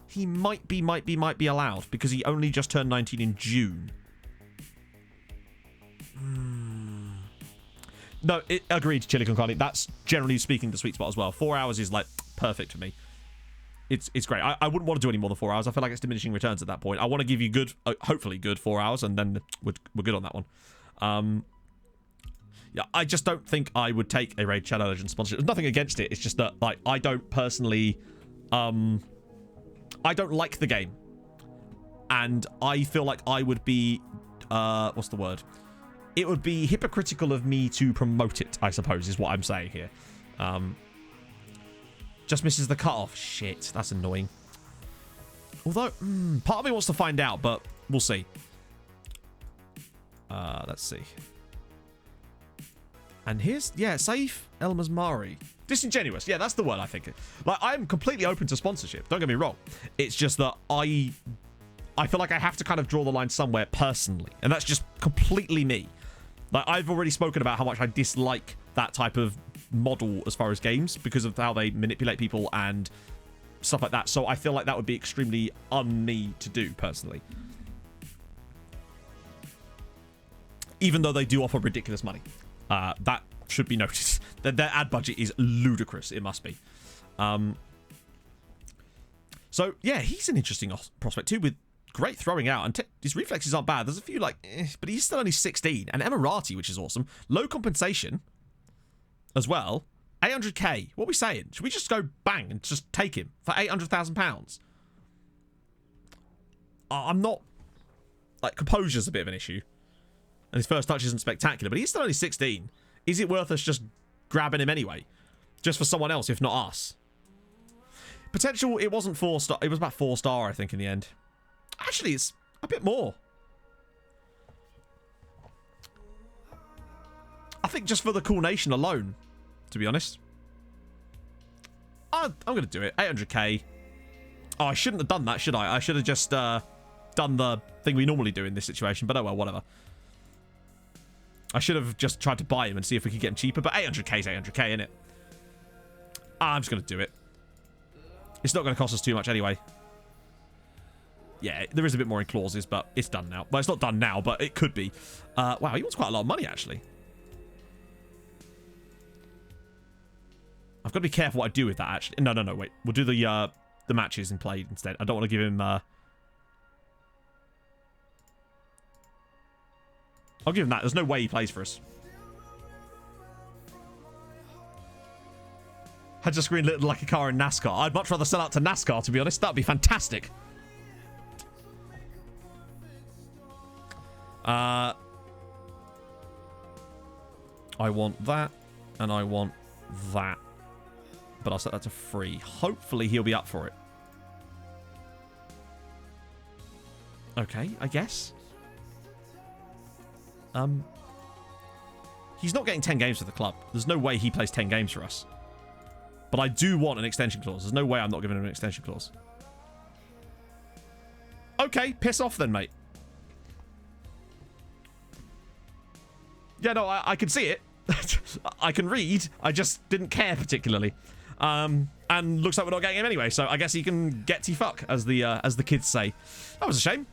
S1: He might be allowed because he only just turned 19 in June. No, agreed, Chili Con Carne. That's generally speaking the sweet spot as well. 4 hours is like perfect for me. It's great. I wouldn't want to do any more than 4 hours. I feel like it's diminishing returns at that point. I want to give you good, hopefully good 4 hours, and then we're good on that one. Yeah, I just don't think I would take a Raid Shadow Legends sponsorship. There's nothing against it. It's just that like I don't personally, I don't like the game, and I feel like I would be, what's the word? It would be hypocritical of me to promote it, I suppose, is what I'm saying here. Just misses the cutoff. Shit, that's annoying. Although, part of me wants to find out, but we'll see. Let's see. And here's, yeah, Saif El Masmari. Disingenuous. Yeah, that's the word, I think. Like, I'm completely open to sponsorship. Don't get me wrong. It's just that I feel like I have to kind of draw the line somewhere personally. And that's just completely me. Like, I've already spoken about how much I dislike that type of model as far as games because of how they manipulate people and stuff like that. So I feel like that would be extremely un-me to do, personally. Even though they do offer ridiculous money. That should be noticed. Their ad budget is ludicrous, it must be. So, yeah, he's an interesting prospect too, with great throwing out, and his reflexes aren't bad. There's a few, like, but he's still only 16. And Emirati, which is awesome. Low compensation as well. 800k. What are we saying? Should we just go bang and just take him for £800,000? I'm not... Like, composure's a bit of an issue. And his first touch isn't spectacular, but he's still only 16. Is it worth us just grabbing him anyway? Just for someone else, if not us? Potential, it wasn't 4-star. It was about 4-star, I think, in the end. Actually, it's a bit more. I think just for the cool nation alone, to be honest. I'm going to do it. 800k. Oh, I shouldn't have done that, should I? I should have just done the thing we normally do in this situation, but oh well, whatever. I should have just tried to buy him and see if we could get him cheaper, but 800k is 800k, innit? I'm just going to do it. It's not going to cost us too much anyway. Yeah, there is a bit more in clauses, but it's done now. Well, it's not done now, but it could be. Wow, he wants quite a lot of money, actually. I've got to be careful what I do with that, actually. No, wait. We'll do the matches and play instead. I don't want to give him... I'll give him that. There's no way he plays for us. Had your screen lit like a car in NASCAR. I'd much rather sell out to NASCAR, to be honest. That'd be fantastic. I want that, and I want that. But I'll set that to free. Hopefully he'll be up for it. Okay, I guess. He's not getting 10 games for the club. There's no way he plays 10 games for us. But I do want an extension clause. There's no way I'm not giving him an extension clause. Okay, piss off then, mate. Yeah, no, I can see it. I can read. I just didn't care particularly. And looks like we're not getting him anyway, so I guess he can get fuck, as the kids say. That was a shame.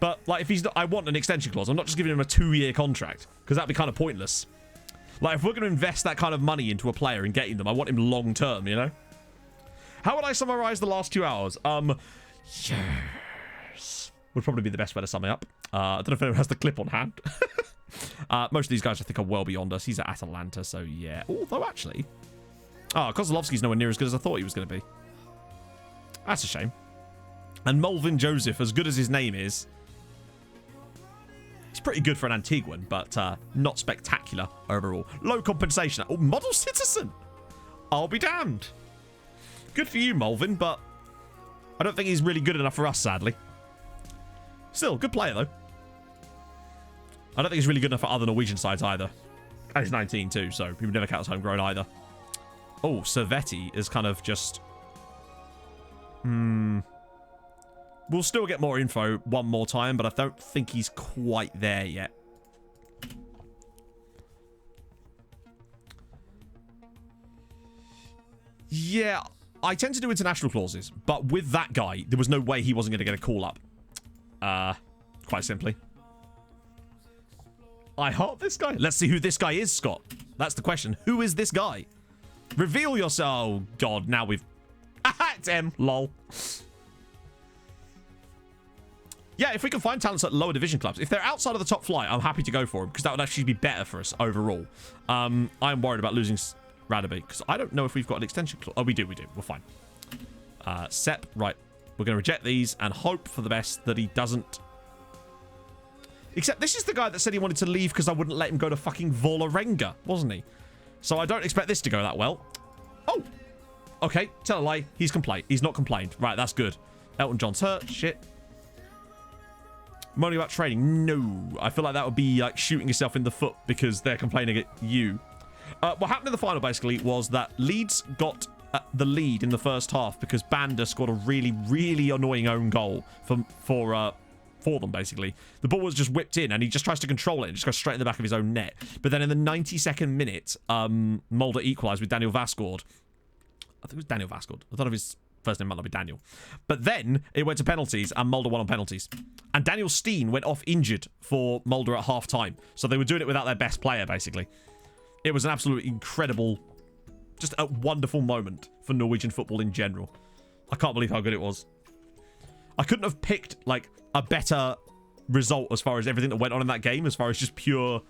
S1: But like, if he's not, I want an extension clause. I'm not just giving him a 2-year contract, because that'd be kind of pointless. Like, if we're going to invest that kind of money into a player and getting them, I want him long term, you know? How would I summarize the last 2 hours? Yes. Would probably be the best way to sum it up. I don't know if anyone has the clip on hand. Most of these guys, I think, are well beyond us. He's at Atalanta, so yeah. Although, actually... Oh, Kozlovsky's nowhere near as good as I thought he was going to be. That's a shame. And Mulvin Joseph, as good as his name is... He's pretty good for an Antiguan, but not spectacular overall. Low compensation. Oh, model citizen! I'll be damned. Good for you, Mulvin, but I don't think he's really good enough for us, sadly. Still, good player, though. I don't think he's really good enough for other Norwegian sides either. And he's 19 too, so he would never count as homegrown either. Oh, Servetti is kind of just... We'll still get more info one more time, but I don't think he's quite there yet. Yeah, I tend to do international clauses, but with that guy, there was no way he wasn't going to get a call up. Quite simply. I heart this guy. Let's see who this guy is, Scott. That's the question. Who is this guy? Reveal yourself. Oh, God. Now we've... It's him. Lol. Yeah, if we can find talents at lower division clubs. If they're outside of the top flight, I'm happy to go for them, because that would actually be better for us overall. I'm worried about losing Radaby, because I don't know if we've got an extension clause. Oh, we do. We're fine. Sep, right. We're going to reject these and hope for the best that he doesn't... Except this is the guy that said he wanted to leave because I wouldn't let him go to fucking Vålerenga, wasn't he? So I don't expect this to go that well. Oh! Okay, tell a lie. He's complained. He's not complained. Right, that's good. Elton John's hurt. Shit. Moaning about training. No. I feel like that would be like shooting yourself in the foot because they're complaining at you. What happened in the final, basically, was that Leeds got the lead in the first half because Banda scored a really, really annoying own goal for them, basically. The ball was just whipped in, and he just tries to control it and just goes straight in the back of his own net. But then in the 92nd minute, Mulder equalised with Daniel Vasgaard. I think it was Daniel Vasgaard. I thought of his first name might not be Daniel. But then it went to penalties, and Mulder won on penalties. And Daniel Steen went off injured for Mulder at half-time. So they were doing it without their best player, basically. It was an absolutely incredible, just a wonderful moment for Norwegian football in general. I can't believe how good it was. I couldn't have picked, like, a better result as far as everything that went on in that game, as far as just pure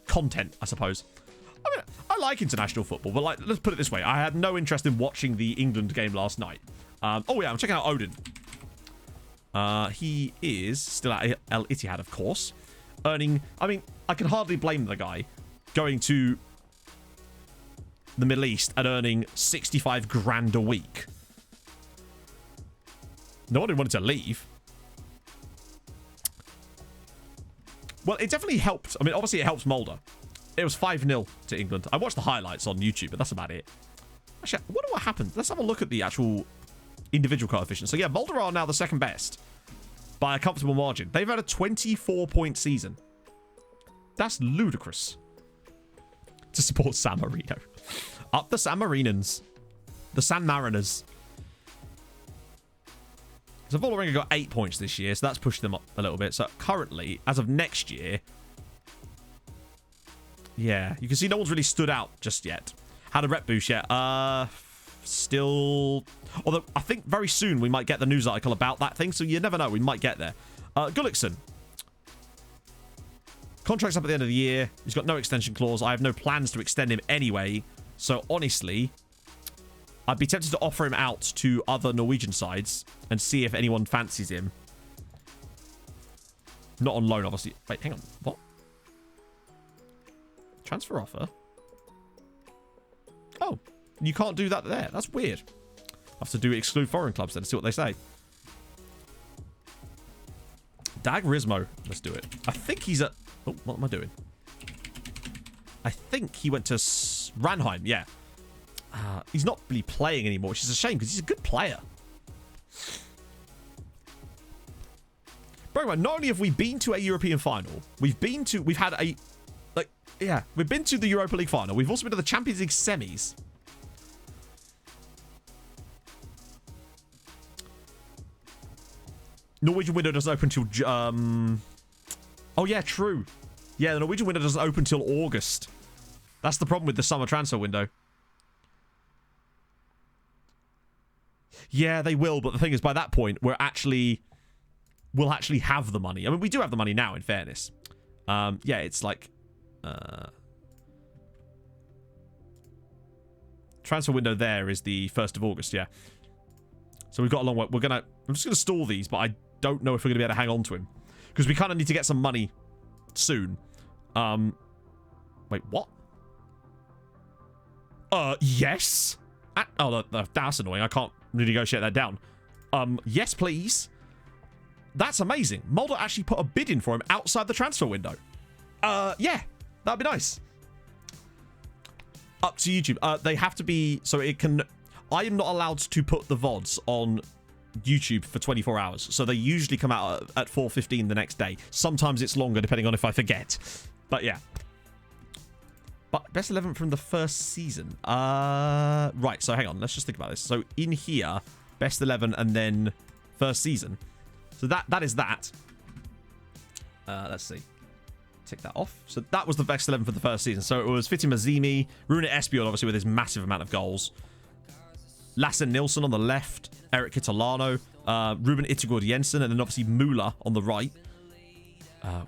S1: content, I suppose. I mean, I like international football, but, like, let's put it this way. I had no interest in watching the England game last night. Oh, yeah, I'm checking out Odin. He is still at El Ittihad, of course. Earning, I mean, I can hardly blame the guy going to the Middle East and earning 65 grand a week. No one wanted to leave. Well, it definitely helped. I mean, obviously it helps Mulder. It was 5-0 to England. I watched the highlights on YouTube, but that's about it. Actually, I wonder what happened. Let's have a look at the actual individual coefficient. So, yeah, Mulder are now the second best by a comfortable margin. They've had a 24-point season. That's ludicrous. To support San Marino. Up the San Marinans. The San Mariners. So Vålerenga got 8 points this year, so that's pushed them up a little bit. So currently, as of next year, yeah, you can see no one's really stood out just yet. Had a rep boost yet. Still, although I think very soon we might get the news article about that thing, so you never know, we might get there. Gullikson. Contract's up at the end of the year. He's got no extension clause. I have no plans to extend him anyway. So honestly, I'd be tempted to offer him out to other Norwegian sides and see if anyone fancies him. Not on loan, obviously. Wait, hang on. What? Transfer offer? Oh, you can't do that there. That's weird. I'll have to do exclude foreign clubs then and see what they say. Dag Rismo. Let's do it. I think he's at... Oh, what am I doing? I think he went to Ranheim. Yeah. He's not really playing anymore, which is a shame because he's a good player. Bro, not only have we been to a European final, we've been to the Europa League final. We've also been to the Champions League semis. Norwegian window doesn't open till oh yeah, true. Yeah, the Norwegian window doesn't open till August. That's the problem with the summer transfer window. Yeah, they will, but the thing is, by that point, we'll actually have the money. I mean, we do have the money now, in fairness. Yeah, it's like... transfer window there is the 1st of August, yeah. So we've got a long way. I'm just going to stall these, but I don't know if we're going to be able to hang on to him. Because we kind of need to get some money soon. Wait, what? Yes. Oh, that's annoying. I can't renegotiate that down. Yes, please. That's amazing. Mulder actually put a bid in for him outside the transfer window. Yeah, that'd be nice. Up to YouTube. They have to be, so it can, I am not allowed to put the VODs on YouTube for 24 hours. So they usually come out at 4:15 the next day. Sometimes it's longer depending on if I forget. But yeah. But best 11 from the first season. Right, so hang on. Let's just think about this. So in here, best 11 and then first season. So that is that. Let's see. Tick that off. So that was the best 11 for the first season. So it was Fitti Mazimi, Rune Esbjørn, obviously with his massive amount of goals. Lasse Nilsson on the left, Erik Kitolano, Ruben Yttergård Jensen, and then obviously Müller on the right.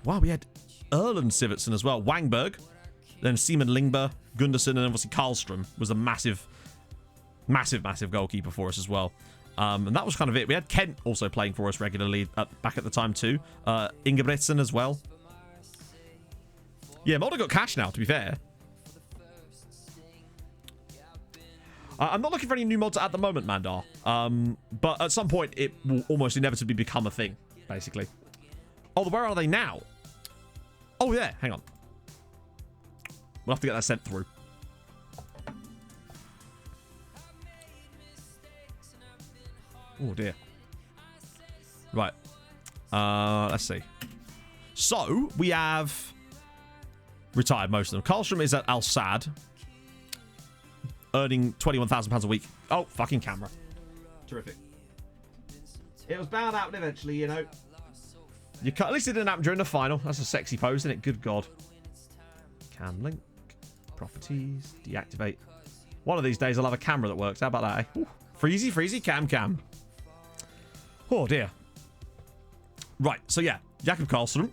S1: Wow, we had Erland Sivertsen as well. Wangberg, then Simon Lingberg, Gunderson, and obviously Karlström was a massive goalkeeper for us as well. And that was kind of it. We had Kent also playing for us regularly back at the time too. Ingebrigtsen as well. Yeah, Mulder got cash now, to be fair. I'm not looking for any new mods at the moment, Mandar. But at some point, it will almost inevitably become a thing, basically. Oh, where are they now? Oh, yeah. Hang on. We'll have to get that sent through. Oh, dear. Right. Let's see. So, we have retired most of them. Karlström is at Al Sadd, earning £21,000 a week. Oh, fucking camera. Terrific. It was bound to happen eventually, you know. At least it didn't happen during the final. That's a sexy pose, isn't it? Good God. Cam link. Properties. Deactivate. One of these days I'll have a camera that works. How about that, eh? Ooh. Freezy, cam. Oh, dear. Right, so yeah. Jakob Karlström.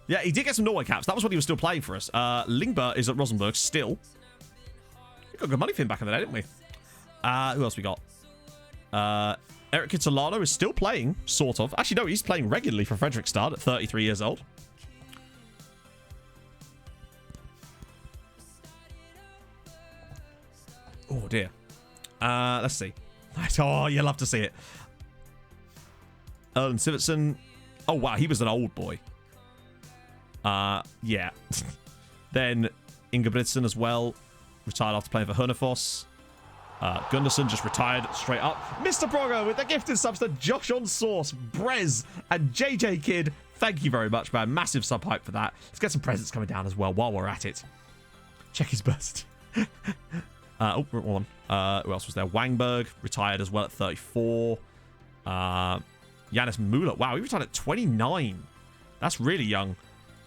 S1: Yeah, he did get some Norway caps. That was when he was still playing for us. Lingberg is at Rosenborg still. We got good money for him back in the day, didn't we? Who else we got? Erik Kitolano is still playing, sort of. Actually, no, he's playing regularly for Fredrikstad at 33 years old. Oh, dear. Let's see. Oh, you love to see it. Erland Sivertsen. Oh, wow, he was an old boy. Yeah. Then Ingebrigtsen as well. Retired after playing for Hörnefors. Gunderson just retired straight up. Mr. Progger with the gifted subs to Josh on Source, Brez, and JJ Kid. Thank you very much, man. Massive sub hype for that. Let's get some presents coming down as well while we're at it. Check his burst. Oh, wrong one. Who else was there? Wangberg, retired as well at 34. Jannis Müller. Wow, he retired at 29. That's really young.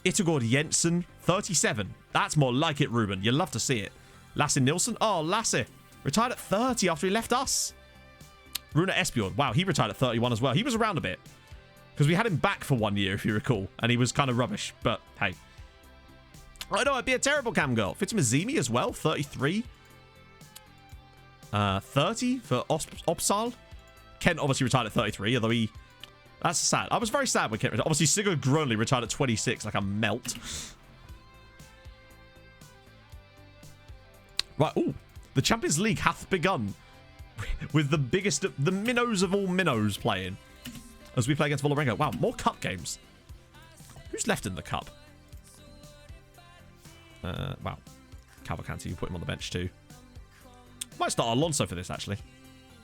S1: Yttergård Jensen, 37. That's more like it, Ruben. You love to see it. Lasse Nilsson. Oh, Lasse. Retired at 30 after he left us. Rune Esbjørn. Wow, he retired at 31 as well. He was around a bit. Because we had him back for 1 year, if you recall. And he was kind of rubbish. But, hey. I know, I'd be a terrible cam girl. Fitti Mazimi as well, 33. 30 for Opsal. Kent obviously retired at 33, although he... That's sad. I was very sad when Kent retired. Obviously, Sigurd Grönli retired at 26, like a melt. Right, ooh. The Champions League hath begun with the biggest, the minnows of all minnows playing as we play against Volorenko. Wow, more cup games. Who's left in the cup? Wow. Cavalcanti, you put him on the bench too. Might start Alonso for this, actually.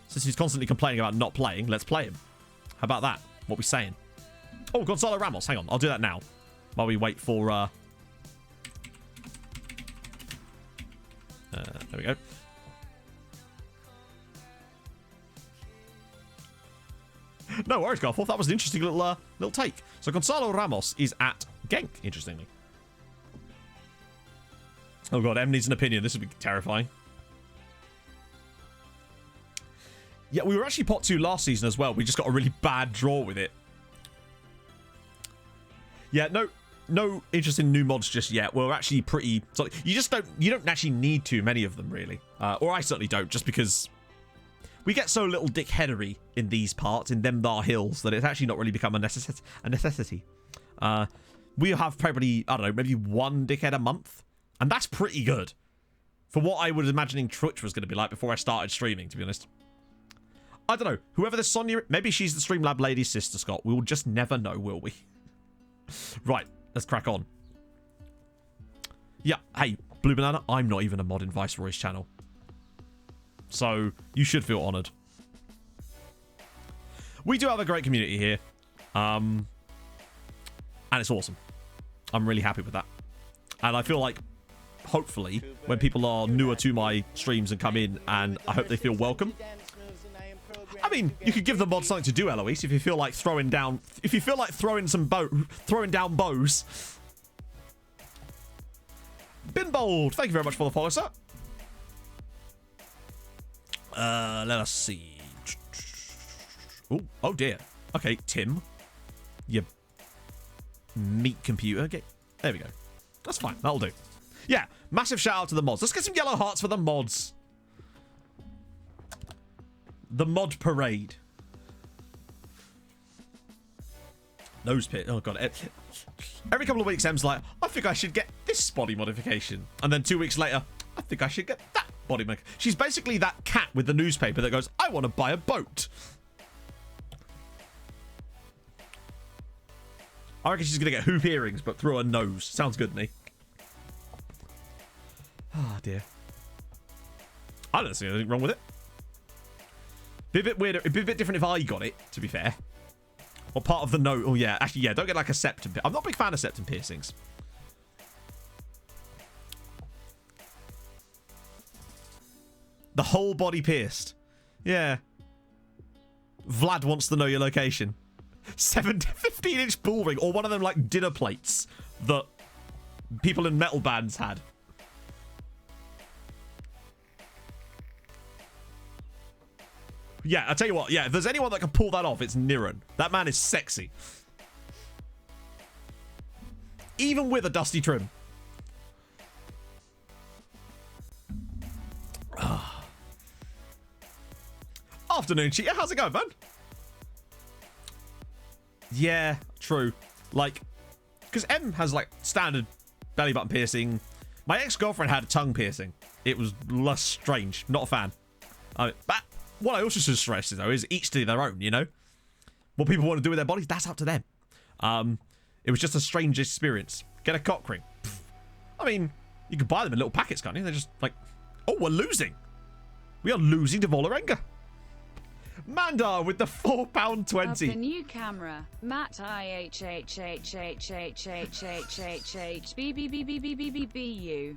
S1: Since he's constantly complaining about not playing, let's play him. How about that? What are we saying? Oh, Gonzalo Ramos. Hang on. I'll do that now. While we wait for... there we go. No worries, Garforth. That was an interesting little take. So Gonzalo Ramos is at Genk, interestingly. Oh god, Em needs an opinion. This would be terrifying. Yeah, we were actually pot 2 last season as well. We just got a really bad draw with it. Yeah, no interest in new mods just yet. We're actually pretty... So you don't actually need too many of them, really. Or I certainly don't, just because we get so little dickheadery in these parts, in them thar hills, that it's actually not really become a necessity. We have probably, I don't know, maybe 1 dickhead a month. And that's pretty good. For what I was imagining Twitch was going to be like before I started streaming, to be honest. I don't know. Whoever this Sonya... Maybe she's the Streamlab lady's sister, Scott. We will just never know, will we? Right. Let's crack on. Yeah. Hey, Blue Banana, I'm not even a mod in Viceroy's channel. So, you should feel honoured. We do have a great community here. And it's awesome. I'm really happy with that. And I feel like, hopefully, when people are newer to my streams and come in, and I hope they feel welcome. I mean, you could give the mod something to do, Eloise, if you feel like throwing down... If you feel like throwing down bows. Bin Bold, thank you very much for the follow, sir. Let us see. Oh dear. Okay, Tim. You meat computer. There we go. That's fine. That'll do. Yeah, massive shout out to the mods. Let's get some yellow hearts for the mods. The mod parade. Nose pit. Oh, God. Every couple of weeks, Em's like, I think I should get this body modification. And then 2 weeks later, I think I should get that body modification. She's basically that cat with the newspaper that goes, I want to buy a boat. I reckon she's going to get hoop earrings, but through her nose. Sounds good to me. Oh, dear. I don't see anything wrong with it. Be a bit weirder. It'd be a bit different if I got it, to be fair. Or part of the nose. Oh, yeah. Actually, yeah. Don't get like a septum. I'm not a big fan of septum piercings. The whole body pierced. Yeah. Vlad wants to know your location. 15-inch bull ring. Or one of them, like, dinner plates that people in metal bands had. Yeah, I'll tell you what. Yeah, if there's anyone that can pull that off, it's Niran. That man is sexy. Even with a dusty trim. Afternoon, Cheetah. How's it going, man? Yeah, true. Like, because M has, like, standard belly button piercing. My ex-girlfriend had a tongue piercing. It was less strange. Not a fan. But what I also should stress, though, is each to their own, you know? What people want to do with their bodies, that's up to them. It was just a strange experience. Get a cock ring. I mean, you can buy them in little packets, can't you? They're just like, oh, we're losing. We are losing to Volarenga. Mandar with the £4.20.
S7: Up a new camera. Matt IHHHHHHHHHHHBBBBBBBBU.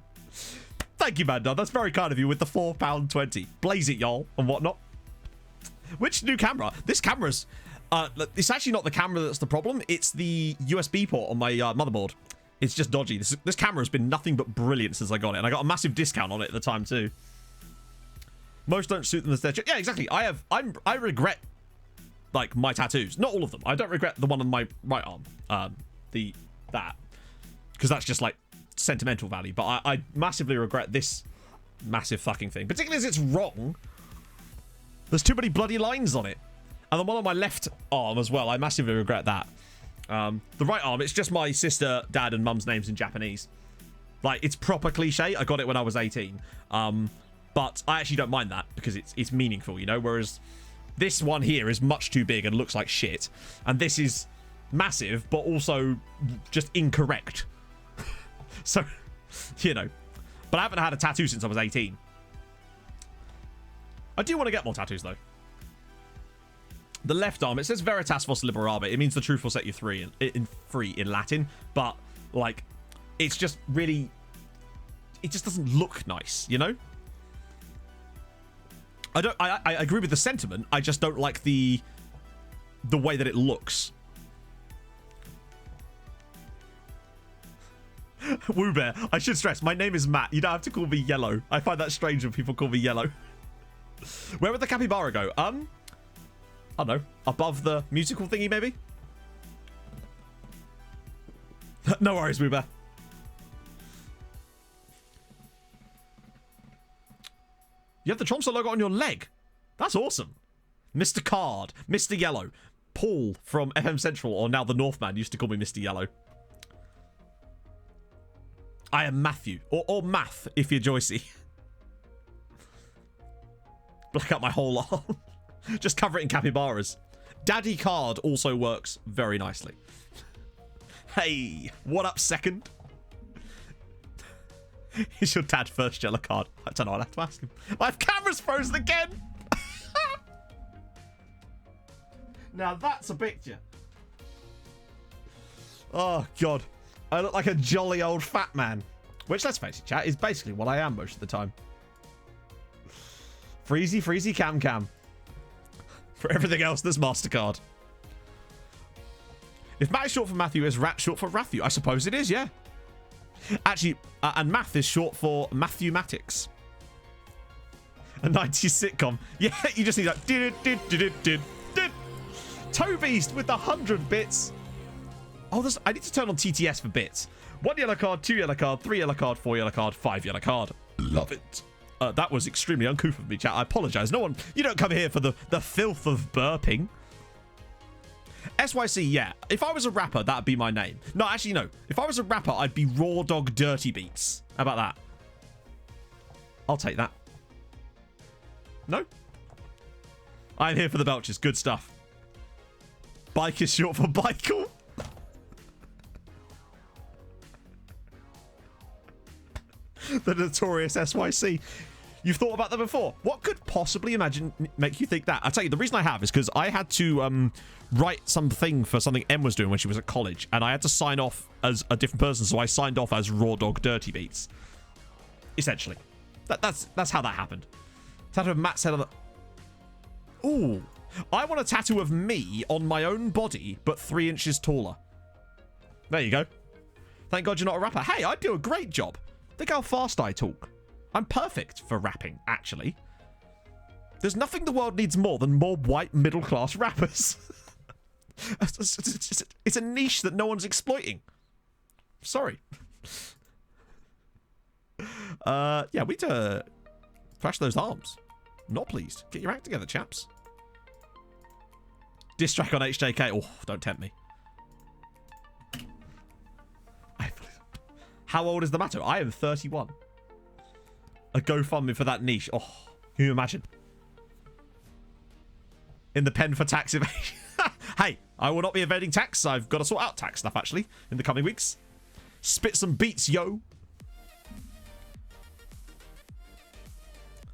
S1: Thank you, Mandar. That's very kind of you with the £4.20. Blaze it, y'all, and whatnot. Which new camera? This camera's... it's actually not the camera that's the problem. It's the USB port on my motherboard. It's just dodgy. This camera has been nothing but brilliant since I got it. And I got a massive discount on it at the time, too. Most don't suit them as their... Yeah, exactly. I regret, like, my tattoos. Not all of them. I don't regret the one on my right arm. That. Because that's just, like, sentimental value. But I massively regret this massive fucking thing. Particularly as it's wrong. There's too many bloody lines on it. And the one on my left arm as well. I massively regret that. The right arm, it's just my sister, dad, and mum's names in Japanese. Like, it's proper cliche. I got it when I was 18. But I actually don't mind that because it's meaningful, you know? Whereas this one here is much too big and looks like shit. And this is massive, but also just incorrect. So, you know. But I haven't had a tattoo since I was 18. I do want to get more tattoos, though. The left arm, it says Veritas Vos Liberabe. It means the truth will set you free in Latin. But, like, it's just really... It just doesn't look nice, you know? I agree with the sentiment. I just don't like the way that it looks. Woo Bear, I should stress, my name is Matt. You don't have to call me Yellow. I find that strange when people call me Yellow. Where would the capybara go? I don't know. Above the musical thingy, maybe? No worries, Woo Bear. You have the Tromso logo on your leg. That's awesome. Mr. Card, Mr. Yellow. Paul from FM Central, or now the Northman, used to call me Mr. Yellow. I am Matthew. Or Math, if you're Joycey. Black out my whole arm. Just cover it in capybaras. Daddy card also works very nicely. Hey, what up, second? Is your dad first yellow card? I don't know, I'll have to ask him. My camera's frozen again! Now that's a picture. Oh, God. I look like a jolly old fat man. Which, let's face it, chat, is basically what I am most of the time. Freezy, freezy, cam. For everything else, there's MasterCard. If Matt is short for Matthew, is Rat short for Ratthew? I suppose it is, yeah. Actually, and math is short for Matthewmatics. A 90s sitcom. Yeah, you just need that. Tobeast with the 100 bits. Oh, I need to turn on TTS for bits. 1 yellow card, 2 yellow card, 3 yellow card, 4 yellow card, 5 yellow card. Love it. That was extremely uncouth of me, chat. I apologize. No one, you don't come here for the filth of burping. SYC, yeah. If I was a rapper, that'd be my name. No, actually, no. If I was a rapper, I'd be Raw Dog Dirty Beats. How about that? I'll take that. No? I'm here for the belches. Good stuff. Bike is short for Bikel. The notorious SYC. You've thought about that before. What could possibly make you think that? I'll tell you, the reason I have is because I had to write something for something Em was doing when she was at college, and I had to sign off as a different person, so I signed off as Raw Dog Dirty Beats. Essentially. That's how that happened. Tattoo of Matt's head on the... Ooh. I want a tattoo of me on my own body, but 3 inches taller. There you go. Thank God you're not a rapper. Hey, I do a great job. Think how fast I talk. I'm perfect for rapping, actually. There's nothing the world needs more than more white middle-class rappers. It's a niche that no one's exploiting. Sorry. Yeah, we need to thrash those arms. Not pleased. Get your act together, chaps. Diss track on HJK. Oh, don't tempt me. How old is the matter? I am 31. A GoFundMe for that niche. Oh, can you imagine? In the pen for tax evasion. Hey, I will not be evading tax. I've got to sort out tax stuff, actually, in the coming weeks. Spit some beats, yo.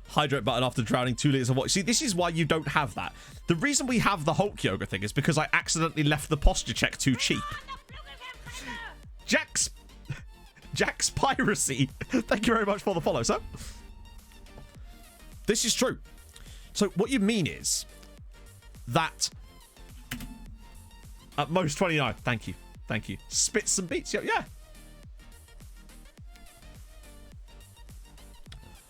S1: Hydrate button after drowning 2 liters of water. See, this is why you don't have that. The reason we have the Hulk yoga thing is because I accidentally left the posture check too cheap. Jack's Piracy. Thank you very much for the follow, sir. This is true. So what you mean is that at most 29. Thank you. Thank you. Spit some beats. Yeah.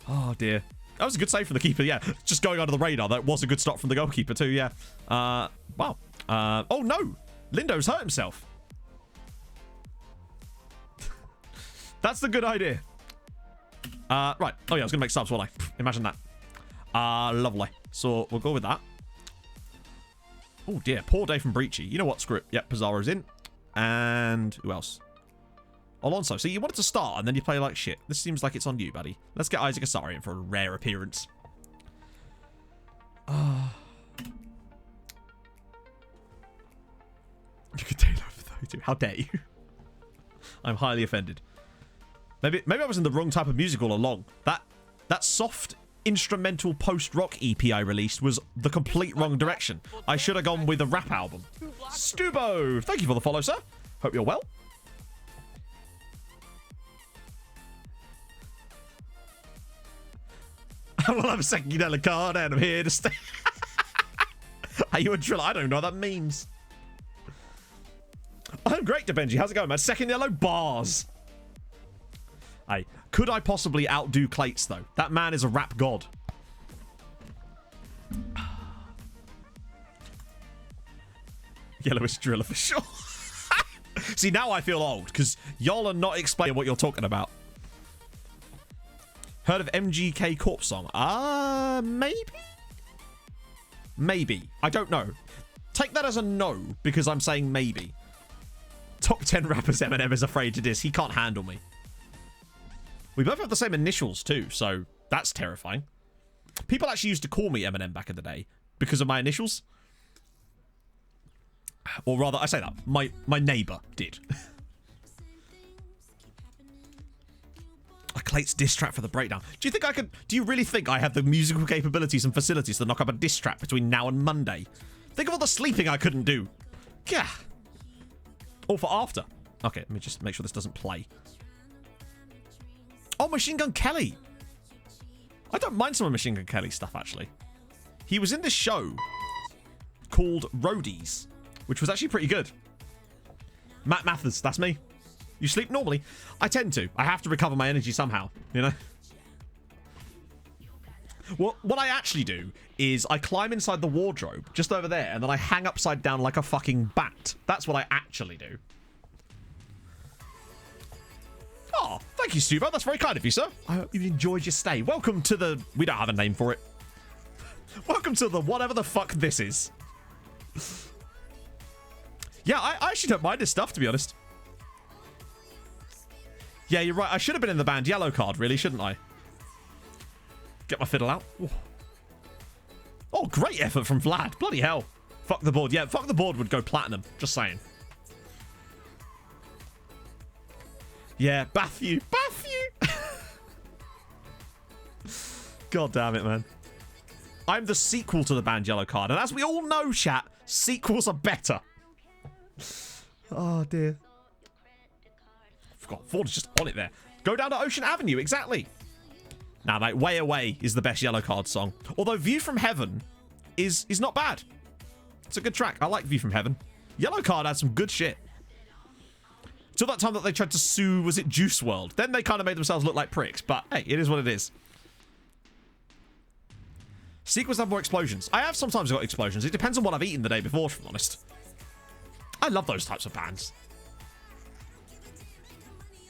S1: Oh, dear. That was a good save from the keeper, yeah. Just going under the radar. That was a good stop from the goalkeeper, too, yeah. Wow. Oh, no. Lindo's hurt himself. That's the good idea. Right. Oh, yeah, I was going to make subs, wasn't I? Imagine that. Lovely. So, we'll go with that. Oh, dear. Poor day from Breachy. You know what? Screw it. Yep, Pizarro's in. And who else? Alonso. See, you wanted to start, and then you play like shit. This seems like it's on you, buddy. Let's get Isaac Asari in for a rare appearance. You could take over 32. How dare you? I'm highly offended. Maybe I was in the wrong type of music all along. That soft instrumental post-rock EP I released was the complete wrong direction. I should have gone with a rap album. Stubo, thank you for the follow, sir. Hope you're well. Well, I'm SecondYellowCard and I'm here to stay. Are you a driller? I don't know what that means. I'm great, Benji. How's it going, man? SecondYellow bars. Hey, could I possibly outdo Clates, though? That man is a rap god. Yellowest driller for sure. See, now I feel old, because y'all are not explaining what you're talking about. Heard of MGK Corpse song? Maybe? Maybe. I don't know. Take that as a no, because I'm saying maybe. Top 10 rappers Eminem is afraid to diss. He can't handle me. We both have the same initials, too, so that's terrifying. People actually used to call me Eminem back in the day because of my initials. Or rather, I say that, my neighbour did. Clate's diss track for the breakdown. Do you really think I have the musical capabilities and facilities to knock up a diss track between now and Monday? Think of all the sleeping I couldn't do. Gah. Or for after. Okay, let me just make sure this doesn't play. Oh, Machine Gun Kelly. I don't mind some of Machine Gun Kelly stuff, actually. He was in this show called Roadies, which was actually pretty good. Matt Mathers, that's me. You sleep normally? I tend to. I have to recover my energy somehow, you know? Well, what I actually do is I climb inside the wardrobe, just over there, and then I hang upside down like a fucking bat. That's what I actually do. Oh, thank you, Stuvo. That's very kind of you, sir. I hope you enjoyed your stay. Welcome to the... We don't have a name for it. Welcome to the whatever the fuck this is. Yeah, I actually don't mind this stuff, to be honest. Yeah, you're right. I should have been in the band EUROPA, really, shouldn't I? Get my fiddle out. Ooh. Oh, great effort from Vlad. Bloody hell. Fuck the board. Yeah, fuck the board would go platinum. Just saying. Yeah, bath you. Bath you. God damn it, man. I'm the sequel to the band EUROPA. And as we all know, chat, sequels are better. Oh, dear. Forgot. Ford is just on it there. Go down to Ocean Avenue. Exactly. Now, mate, Way Away is the best EUROPA song. Although View from Heaven is not bad. It's a good track. I like View from Heaven. EUROPA had some good shit. Till that time that they tried to sue, was it Juice WRLD? Then they kind of made themselves look like pricks. But, hey, it is what it is. Sequels have more explosions. I have sometimes got explosions. It depends on what I've eaten the day before, to be honest. I love those types of bands.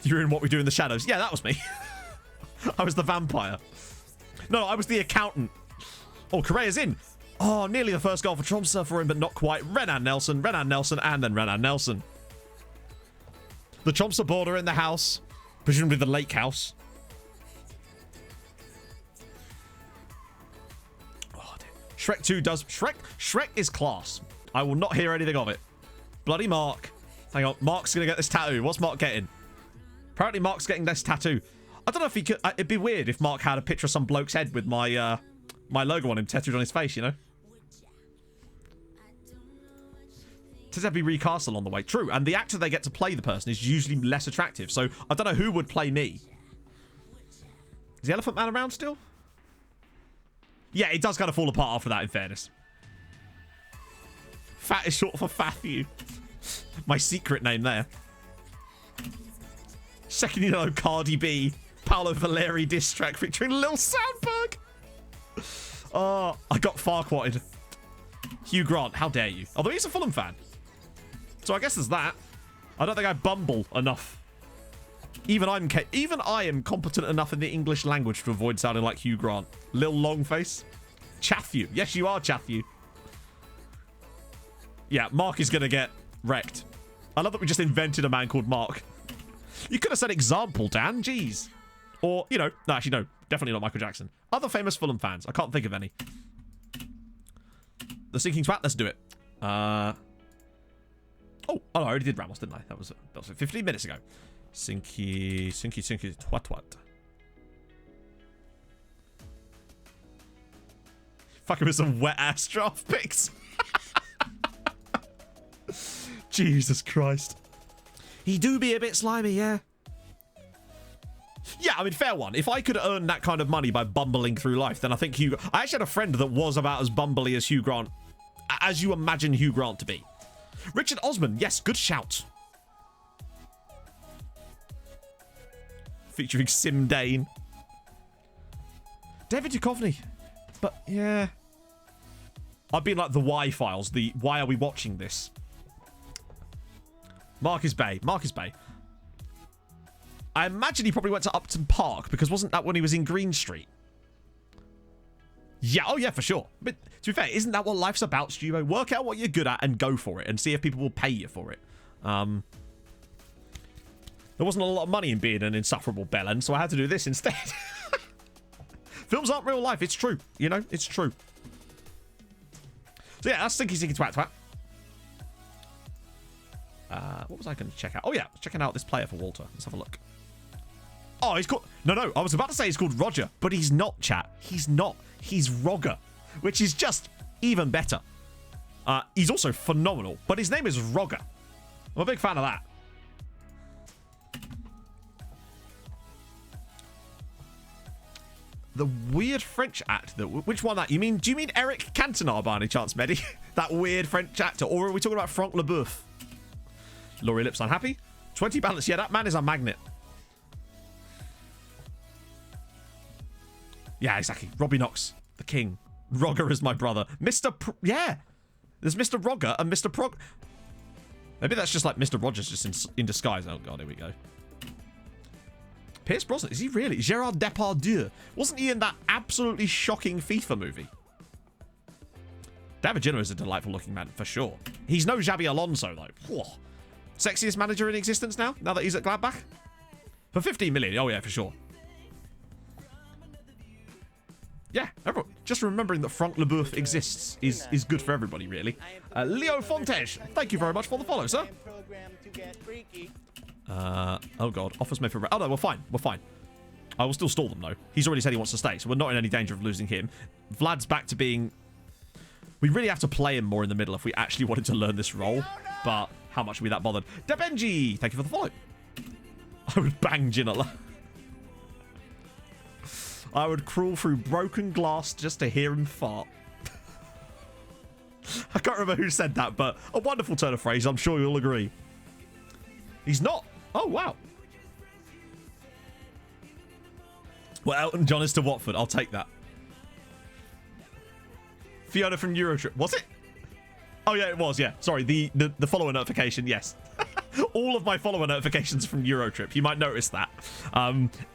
S1: You're in What We Do in the Shadows. Yeah, that was me. I was the vampire. No, I was the accountant. Oh, Correa's in. Oh, nearly the first goal for Tromsø for him, but not quite. Renan Nelson, and then Renan Nelson. The Tromsø border in the house. Presumably the lake house. Oh, dear. Shrek 2 does... Shrek is class. I will not hear anything of it. Bloody Mark. Hang on. Mark's going to get this tattoo. What's Mark getting? Apparently Mark's getting this tattoo. I don't know if he could... It'd be weird if Mark had a picture of some bloke's head with my my logo on him tattooed on his face, you know? Says there'd be recast along the way. True, and the actor they get to play the person is usually less attractive. So I don't know who would play me. Is the Elephant Man around still? Yeah, it does kind of fall apart after that, in fairness. Fat is short for Fathu. My secret name there. Second, you know, Cardi B, Paolo Valeri diss track featuring Lil Sandberg. Oh, I got Farquatted. Hugh Grant, how dare you? Although he's a Fulham fan. So I guess there's that. I don't think I bumble enough. Even I am competent enough in the English language to avoid sounding like Hugh Grant. Lil Longface. Chathew. Yes, you are Chathew. Yeah, Mark is going to get wrecked. I love that we just invented a man called Mark. You could have said example, Dan. Jeez. Or, you know, no, actually, no. Definitely not Michael Jackson. Other famous Fulham fans. I can't think of any. The Sinking Twat. Let's do it. Oh, I already did Ramos, didn't I? That was 15 minutes ago. Sinky, twat. Fucking with some wet-ass draft picks. Jesus Christ. He do be a bit slimy, yeah. Yeah, I mean, fair one. If I could earn that kind of money by bumbling through life, then I think Hugh... I actually had a friend that was about as bumbly as Hugh Grant, as you imagine Hugh Grant to be. Richard Osman, yes, good shout. Featuring Sim Dane. David Duchovny. But, yeah. I've been like the Y files, the why are we watching this? Marcus Bay. I imagine he probably went to Upton Park, because wasn't that when he was in Green Street? Yeah, oh yeah, for sure. But to be fair, isn't that what life's about, Stubo? Work out what you're good at and go for it, and see if people will pay you for it. There wasn't a lot of money in being an insufferable bellend, so I had to do this instead. Films aren't real life. It's true. You know, it's true. So yeah, that's Stinky Stinky Twat Twat. What was I going to check out? Oh yeah, I was checking out this player for Walter. Let's have a look. Oh, he's called... No, I was about to say he's called Roger, but he's not, chat. He's not. He's Rogger, which is just even better. He's also phenomenal, but his name is Rogger. I'm a big fan of that. The weird French actor. Which one that? Do you mean Eric Cantona by any chance, Mehdi? That weird French actor? Or are we talking about Franck Leboeuf? Laurie Lips unhappy. 20 balance. Yeah, that man is a magnet. Yeah, exactly. Robbie Knox, the king. Rogger is my brother. Yeah. There's Mr. Rogger and Mr. Prog. Maybe that's just like Mr. Rogers just in disguise. Oh, God, here we go. Pierce Brosnan. Is he really? Gerard Depardieu. Wasn't he in that absolutely shocking FIFA movie? David Ginola is a delightful looking man, for sure. He's no Xabi Alonso, though. Whoa. Sexiest manager in existence now that he's at Gladbach? For 15 million. Oh, yeah, for sure. Yeah, everyone, just remembering that Franck Leboeuf exists is good for everybody, really. Leo Fontes, thank you very much for the follow, sir. Oh god, offers made for... Oh no, we're fine, I will still stall them, though. He's already said he wants to stay, so we're not in any danger of losing him. Vlad's back to being... We really have to play him more in the middle if we actually wanted to learn this role, but how much are we that bothered? Debenji, thank you for the follow. I would bang Ginola. I would crawl through broken glass just to hear him fart. I can't remember who said that, but a wonderful turn of phrase. I'm sure you'll agree. He's not. Oh, wow. Well, Elton John is to Watford. I'll take that. Fiona from Eurotrip. Was it? Oh, yeah, it was. Yeah. Sorry. The follower notification. Yes. All of my follower notifications from Eurotrip. You might notice that.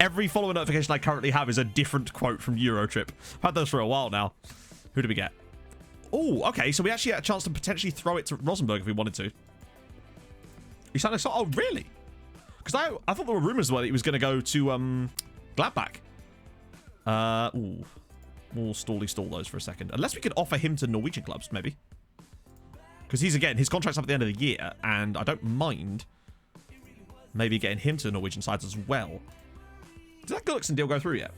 S1: Every follower notification I currently have is a different quote from Eurotrip. I've had those for a while now. Who do we get? Oh, okay. So we actually had a chance to potentially throw it to Rosenberg if we wanted to. You sound like... Oh, really? Because I thought there were rumors that he was going to go to Gladbach. Ooh. We'll stall those for a second. Unless we could offer him to Norwegian clubs, maybe. Because his contract's up at the end of the year, and I don't mind maybe getting him to the Norwegian sides as well. Did that Gullickson deal go through yet?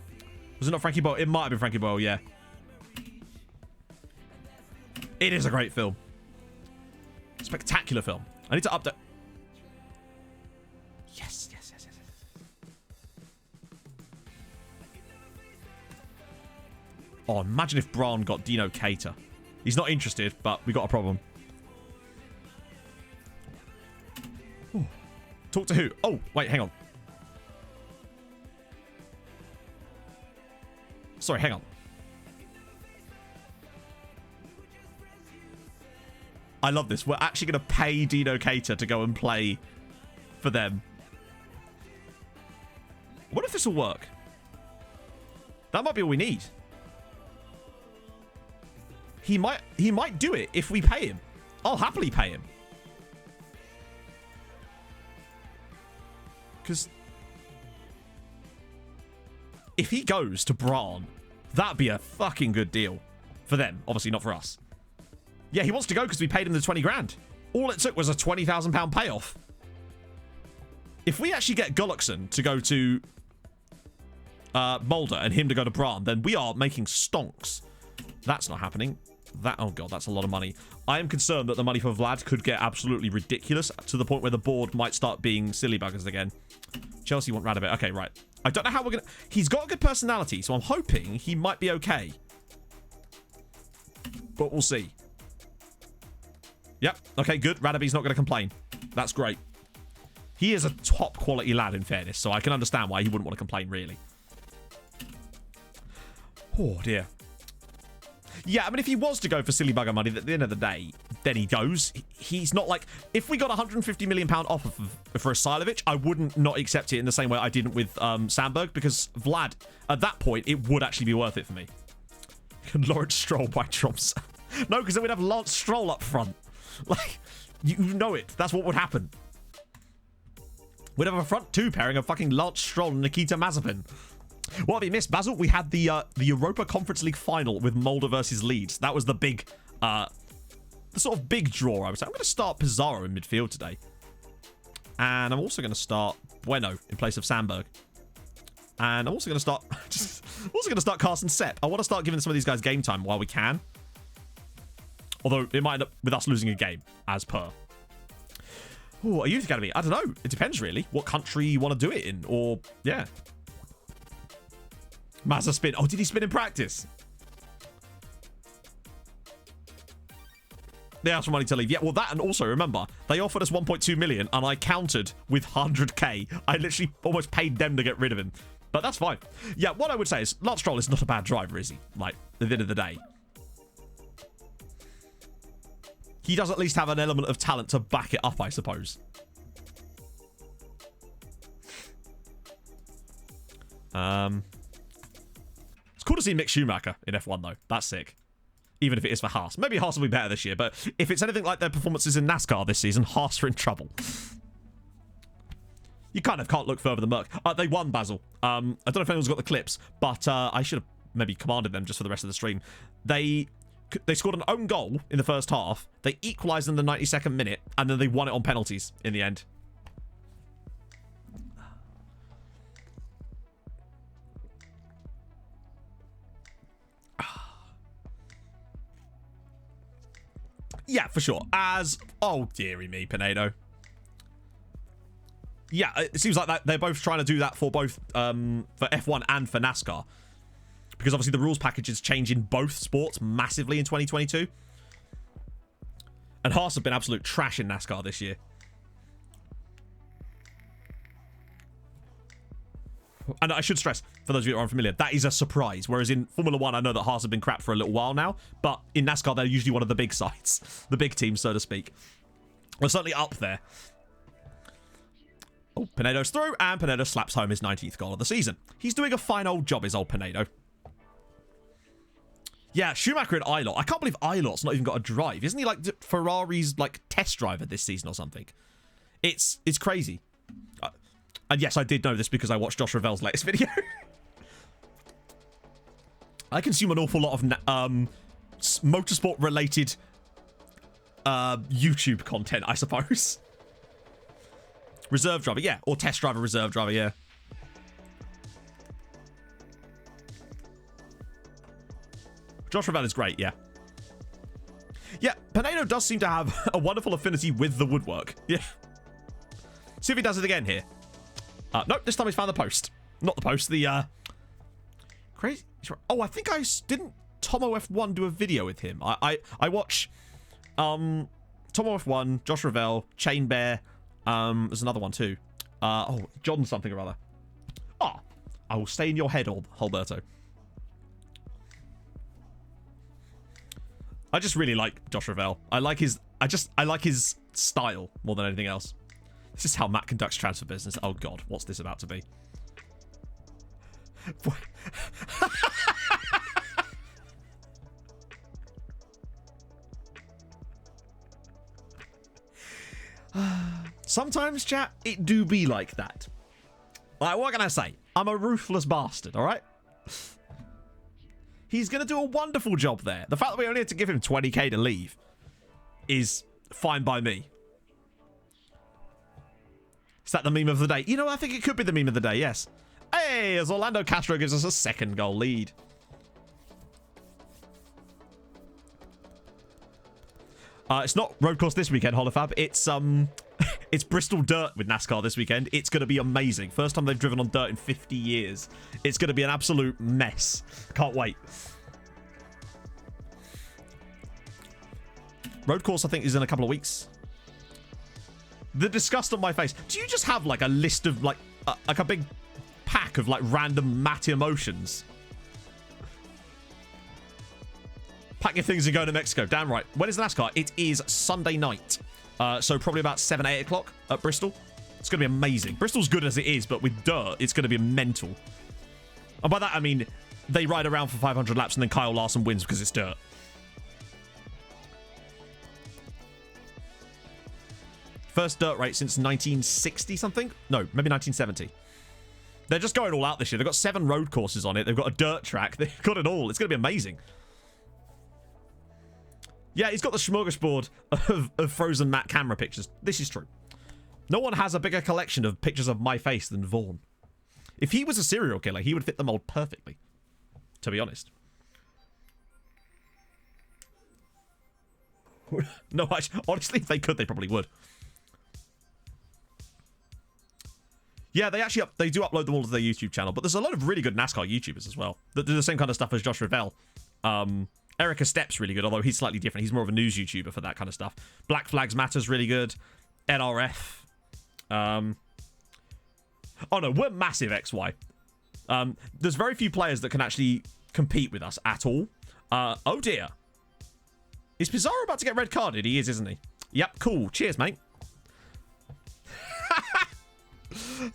S1: Was it not Frankie Boyle? It might have been Frankie Boyle, yeah. It is a great film. Spectacular film. I need to update. Yes. Oh, imagine if Braun got Dino Cater. He's not interested, but we got a problem. Ooh. Talk to who? Oh, wait, hang on. Sorry, hang on. I love this. We're actually going to pay Dino Cater to go and play for them. What if this will work? That might be all we need. He might do it if we pay him. I'll happily pay him. Because if he goes to Braun, that'd be a fucking good deal for them. Obviously not for us. Yeah, he wants to go because we paid him the 20 grand. All it took was a £20,000 payoff. If we actually get Gullickson to go to Mulder and him to go to Braun, then we are making stonks. That's not happening. Oh god, that's a lot of money. I am concerned that the money for Vlad could get absolutely ridiculous to the point where the board might start being silly buggers again. Chelsea want Radovich. Okay, right. I don't know how we're gonna... He's got a good personality, so I'm hoping he might be okay. But we'll see. Yep. Okay, good. Radovich's not going to complain. That's great. He is a top quality lad, in fairness, so I can understand why he wouldn't want to complain, really. Oh, dear. Yeah, I mean, if he was to go for silly bugger money, at the end of the day, then he goes. He's not like... If we got a £150 million offer for Asilovic, I wouldn't not accept it in the same way I didn't with Sandberg, because Vlad, at that point, it would actually be worth it for me. Lawrence Stroll by Tromsø. No, because then we'd have Lance Stroll up front. Like, you know it. That's what would happen. We'd have a front two pairing of fucking Lance Stroll and Nikita Mazepin. What have you missed, Basil? We had the Europa Conference League final with Molde versus Leeds. That was the big, the sort of big draw, I would say. I'm going to start Pizarro in midfield today. And I'm also going to start Bueno in place of Sandberg. And I'm also going to start, Carson Sepp. I want to start giving some of these guys game time while we can. Although it might end up with us losing a game, as per. Ooh, a youth academy. I don't know. It depends, really. What country you want to do it in. Or, yeah. Mazza spin. Oh, did he spin in practice? They asked for money to leave. Yeah, well, that, and also, remember, they offered us 1.2 million, and I countered with 100k. I literally almost paid them to get rid of him. But that's fine. Yeah, what I would say is, Lance Stroll is not a bad driver, is he? Like, at the end of the day. He does at least have an element of talent to back it up, I suppose. It's cool to see Mick Schumacher in F1, though. That's sick. Even if it is for Haas. Maybe Haas will be better this year, but if it's anything like their performances in NASCAR this season, Haas are in trouble. You kind of can't look further than Merck. They won, Basil. I don't know if anyone's got the clips, but I should have maybe commanded them just for the rest of the stream. They scored an own goal in the first half. They equalised in the 92nd minute, and then they won it on penalties in the end. Yeah, for sure. Oh, dearie me, Pinedo. Yeah, it seems like that they're both trying to do that for both for F1 and for NASCAR. Because obviously the rules packages change in both sports massively in 2022. And Haas have been absolute trash in NASCAR this year. And I should stress, for those of you who aren't familiar, that is a surprise. Whereas in Formula 1, I know that Haas have been crap for a little while now. But in NASCAR, they're usually one of the big sides. The big teams, so to speak. We're certainly up there. Oh, Pinedo's through, and Pinedo slaps home his 19th goal of the season. He's doing a fine old job, is old Pinedo. Yeah, Schumacher and Eilert. I can't believe Eilert's not even got a drive. Isn't he like Ferrari's like test driver this season or something? It's crazy. And yes, I did know this because I watched Josh Ravel's latest video. I consume an awful lot of motorsport related YouTube content, I suppose. Reserve driver, yeah. Or test driver, reserve driver, yeah. Josh Ravel is great, yeah. Yeah, Pinedo does seem to have a wonderful affinity with the woodwork. Yeah. See if he does it again here. Nope, this time he's found the post. Not the post, the, crazy. Oh, I think didn't Tomo F1 do a video with him? I watch, Tomo F1, Josh Ravel, Chain Bear, there's another one too. John something or other. I will stay in your head, Alberto. I just really like Josh Ravel. I like his style more than anything else. This is how Matt conducts transfer business. Oh god, what's this about to be? Sometimes, chat, it do be like that. Like, what can I say? I'm a ruthless bastard, alright? He's going to do a wonderful job there. The fact that we only had to give him 20k to leave is fine by me. Is that the meme of the day? You know, I think it could be the meme of the day, yes. Hey, as Orlando Castro gives us a second goal lead. It's not road course this weekend, Holofab. It's Bristol Dirt with NASCAR this weekend. It's going to be amazing. First time they've driven on dirt in 50 years. It's going to be an absolute mess. Can't wait. Road course, I think, is in a couple of weeks. The disgust on my face. Do you just have like a list of like a big pack of like random Matt emotions? Pack your things and go to Mexico. Damn right. When is NASCAR? It is Sunday night. So probably about 7, 8 o'clock at Bristol. It's going to be amazing. Bristol's good as it is, but with dirt, it's going to be mental. And by that, I mean, they ride around for 500 laps and then Kyle Larson wins because it's dirt. First dirt race since 1960 something? No, maybe 1970. They're just going all out this year. They've got 7 road courses on it. They've got a dirt track. They've got it all. It's going to be amazing. Yeah, he's got the smorgasbord of frozen matte camera pictures. This is true. No one has a bigger collection of pictures of my face than Vaughn. If he was a serial killer, he would fit the mold perfectly, to be honest. No, honestly, if they could, they probably would. Yeah, they do upload them all to their YouTube channel, but there's a lot of really good NASCAR YouTubers as well that do the same kind of stuff as Josh Revell. Erica Stepp's really good, although he's slightly different. He's more of a news YouTuber for that kind of stuff. Black Flags Matter's really good. NRF. Oh no, we're massive XY. There's very few players that can actually compete with us at all. Oh dear. Is Pizarro about to get red carded? He is, isn't he? Yep, cool. Cheers, mate.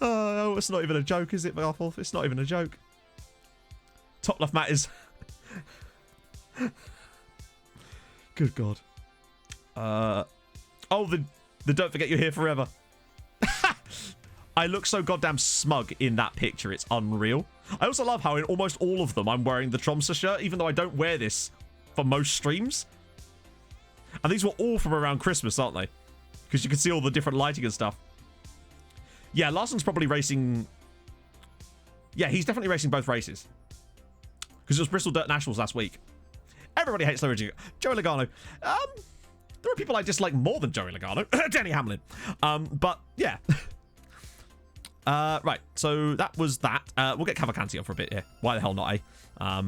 S1: Oh, it's not even a joke, is it, Garfield? It's not even a joke. Top left matters. Good God. Oh, the don't forget you're here forever. I look so goddamn smug in that picture. It's unreal. I also love how in almost all of them I'm wearing the Tromso shirt, even though I don't wear this for most streams. And these were all from around Christmas, aren't they? Because you can see all the different lighting and stuff. Yeah, Larson's probably racing... Yeah, he's definitely racing both races. Because it was Bristol Dirt Nationals last week. Everybody hates Luigi. Joey Logano. There are people I dislike more than Joey Logano. Denny Hamlin. But, yeah. Right, so that was that. We'll get Cavalcanti on for a bit here. Why the hell not, eh?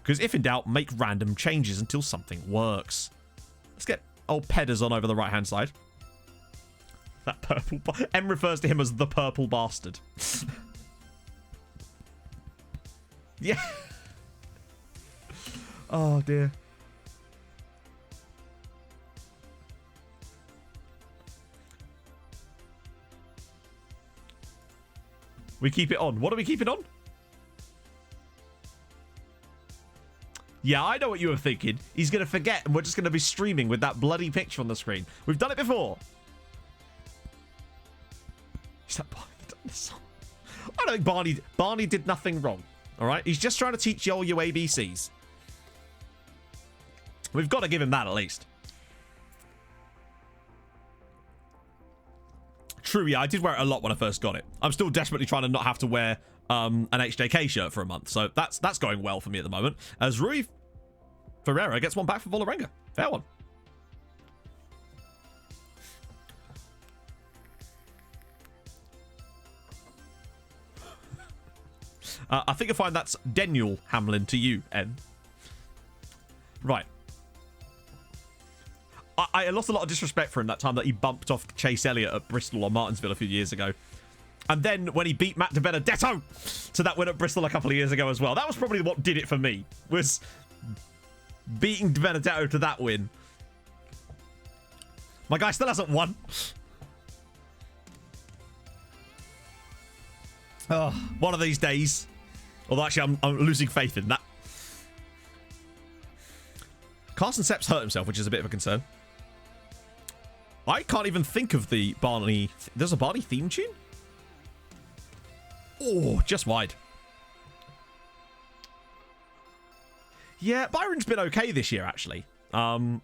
S1: Because if in doubt, make random changes until something works. Let's get old Pedders on over the right-hand side. That purple... M refers to him as the purple bastard. Yeah. Oh, dear. We keep it on. What are we keeping on? Yeah, I know what you were thinking. He's going to forget and we're just going to be streaming with that bloody picture on the screen. We've done it before. Is that Barney done this song? I don't think Barney did nothing wrong. All right? He's just trying to teach you all your ABCs. We've got to give him that at least. True, yeah, I did wear it a lot when I first got it. I'm still desperately trying to not have to wear an HJK shirt for a month, so that's going well for me at the moment. As Rui Ferreira gets one back for Volarenga. Fair one. I think you'll find that's Daniel Hamlin to you, N. Right. I lost a lot of disrespect for him that time that he bumped off Chase Elliott at Bristol or Martinsville a few years ago. And then when he beat Matt DiBenedetto to that win at Bristol a couple of years ago as well. That was probably what did it for me, was beating DiBenedetto to that win. My guy still hasn't won. Oh, one of these days. Although actually I'm losing faith in that. Carson Sepp's hurt himself, which is a bit of a concern. I can't even think of the Barney... There's a Barney theme tune? Oh, just wide. Yeah, Byron's been okay this year, actually. I mean,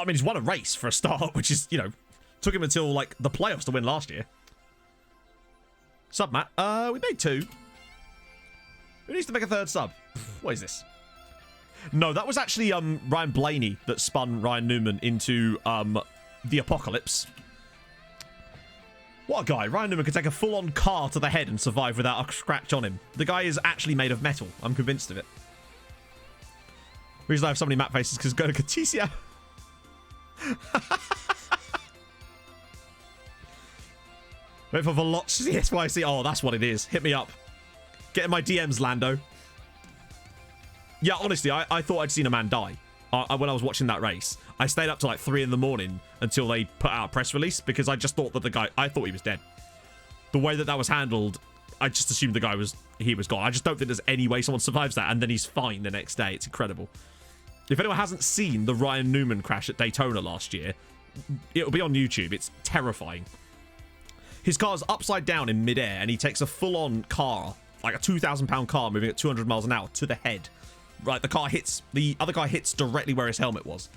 S1: he's won a race for a start, which is, you know, took him until, like, the playoffs to win last year. Sub, Matt. We made 2. Who needs to make a 3rd sub? What is this? No, that was actually Ryan Blaney that spun Ryan Newman into the apocalypse. What a guy. Ryan Newman could take a full-on car to the head and survive without a scratch on him. The guy is actually made of metal. I'm convinced of it. The reason I have so many map faces because go to Caticio. Wait for Velocity SYC. Oh, that's what it is. Hit me up. Get in my DMs, Lando. Yeah, honestly, I thought I'd seen a man die when I was watching that race. I stayed up till like 3 in the morning until they put out a press release because I just thought that the guy... I thought he was dead. The way that was handled, I just assumed the guy was gone. I just don't think there's any way someone survives that and then he's fine the next day. It's incredible. If anyone hasn't seen the Ryan Newman crash at Daytona last year, it'll be on YouTube. It's terrifying. His car's upside down in midair, and he takes a full-on car, like a 2,000-pound car moving at 200 miles an hour to the head. Right, the other car hits directly where his helmet was.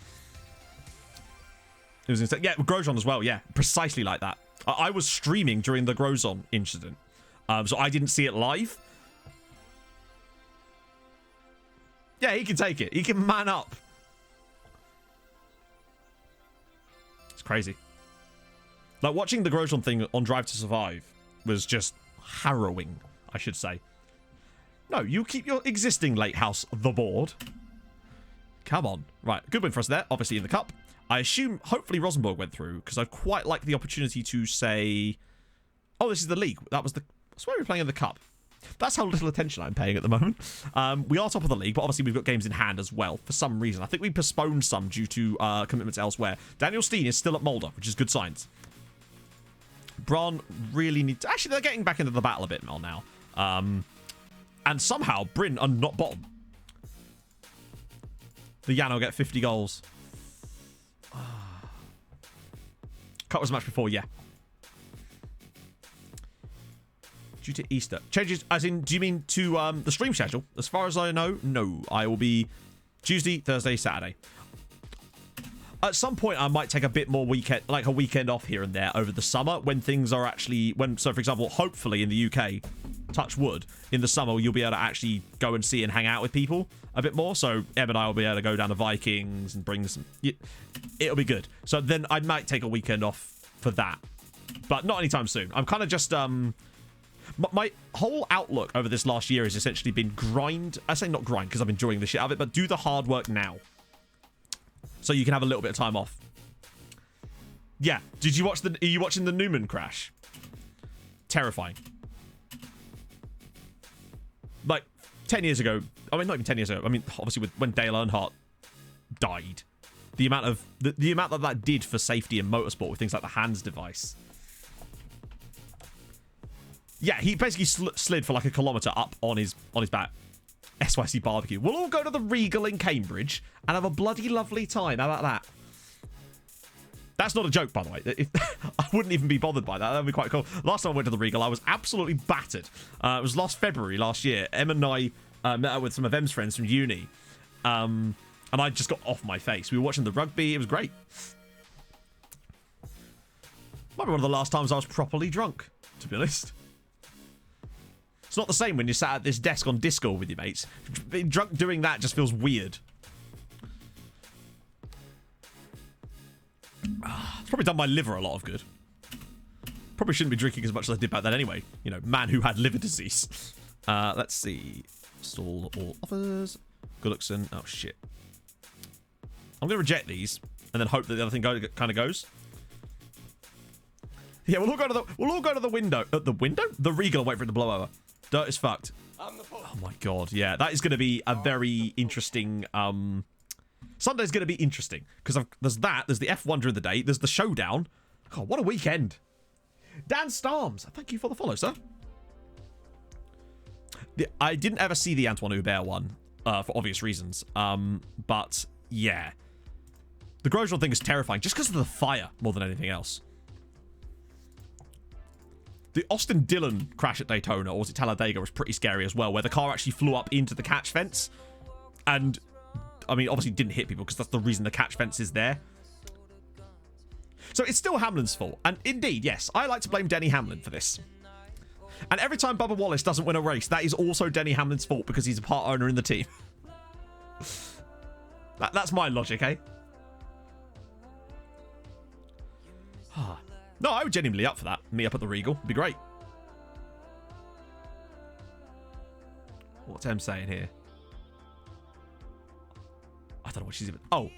S1: It was insane. Yeah, Grosjean as well. Yeah, precisely like that. I was streaming during the Grosjean incident, so I didn't see it live. Yeah, he can take it. He can man up. It's crazy. Like, watching the Grosjean thing on Drive to Survive was just harrowing, I should say. No, you keep your existing late house the board. Come on. Right, good win for us there, obviously in the cup. I assume, hopefully, Rosenborg went through, because I'd quite like the opportunity to say... Oh, this is the league. That was the... I swear we were playing in the cup. That's how little attention I'm paying at the moment. We are top of the league, but obviously we've got games in hand as well, for some reason. I think we postponed some due to commitments elsewhere. Daniel Steen is still at Mulder, which is good signs. Braun really needs... Actually, they're getting back into the battle a bit more now. And somehow, Bryn are not bottom. The Jan will get 50 goals. Cut was a match before, yeah. Due to Easter. Changes, as in, do you mean to the stream schedule? As far as I know, no. I will be Tuesday, Thursday, Saturday. At some point, I might take a bit more weekend, like a weekend off here and there over the summer when things are actually, so for example, hopefully in the UK, touch wood, in the summer, you'll be able to actually go and see and hang out with people a bit more. So Em and I will be able to go down to Vikings and bring some, it'll be good. So then I might take a weekend off for that, but not anytime soon. I'm kind of just, my whole outlook over this last year has essentially been grind. I say not grind because I'm enjoying the shit out of it, but do the hard work now. So you can have a little bit of time off. Yeah. Did you watch are you watching the Newman crash? Terrifying. Like 10 years ago. I mean, not even 10 years ago. I mean, obviously when Dale Earnhardt died, the amount of the amount that did for safety in motorsport with things like the hands device. Yeah, he basically slid for like a kilometre up on his back. SYC barbecue. We'll all go to the Regal in Cambridge and have a bloody lovely time. How about that? That's not a joke, by the way. I wouldn't even be bothered by that. That would be quite cool. Last time I went to the Regal, I was absolutely battered. It was last February last year. Em and I met up with some of Em's friends from uni. And I just got off my face. We were watching the rugby. It was great. Might be one of the last times I was properly drunk, to be honest. It's not the same when you're sat at this desk on Discord with your mates. Being drunk doing that just feels weird. It's probably done my liver a lot of good. Probably shouldn't be drinking as much as I did back then anyway. You know, man who had liver disease. Let's see. Install all offers. Gullickson. Oh, shit. I'm going to reject these and then hope that the other thing kind of goes. Yeah, we'll all go to the window. The window? The Regal, wait for it to blow over. Dirt is fucked. Oh my god, yeah. That is going to be a very interesting... Sunday's going to be interesting. Because there's the F1 during the day. There's the showdown. God, what a weekend. Dan Starms, thank you for the follow, sir. I didn't ever see the Antoine Hubert one, for obvious reasons. But, yeah. The Grosjean thing is terrifying, just because of the fire, more than anything else. The Austin Dillon crash at Daytona, or was it Talladega, was pretty scary as well, where the car actually flew up into the catch fence. And, I mean, obviously didn't hit people, because that's the reason the catch fence is there. So it's still Hamlin's fault. And indeed, yes, I like to blame Denny Hamlin for this. And every time Bubba Wallace doesn't win a race, that is also Denny Hamlin's fault, because he's a part owner in the team. That's my logic, eh? No, I would genuinely up for that. Me up at the Regal. It'd be great. What's Em saying here? I don't know what she's even... Oh.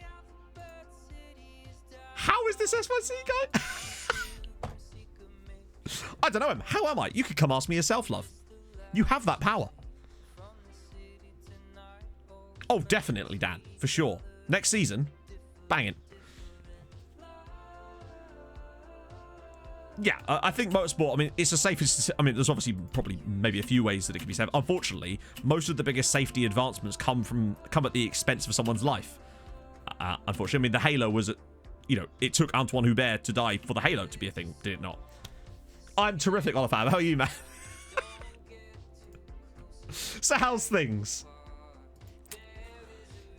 S1: How is this SYC guy? I don't know, Em. How am I? You could come ask me yourself, love. You have that power. Oh, definitely, Dan. For sure. Next season, banging. Yeah, I think motorsport, I mean, it's the safest... I mean, there's obviously probably maybe a few ways that it can be safe. Unfortunately, most of the biggest safety advancements come at the expense of someone's life. Unfortunately, I mean, the Halo was... You know, it took Antoine Hubert to die for the Halo to be a thing, did it not? I'm terrific, Olafab. How are you, man? So how's things?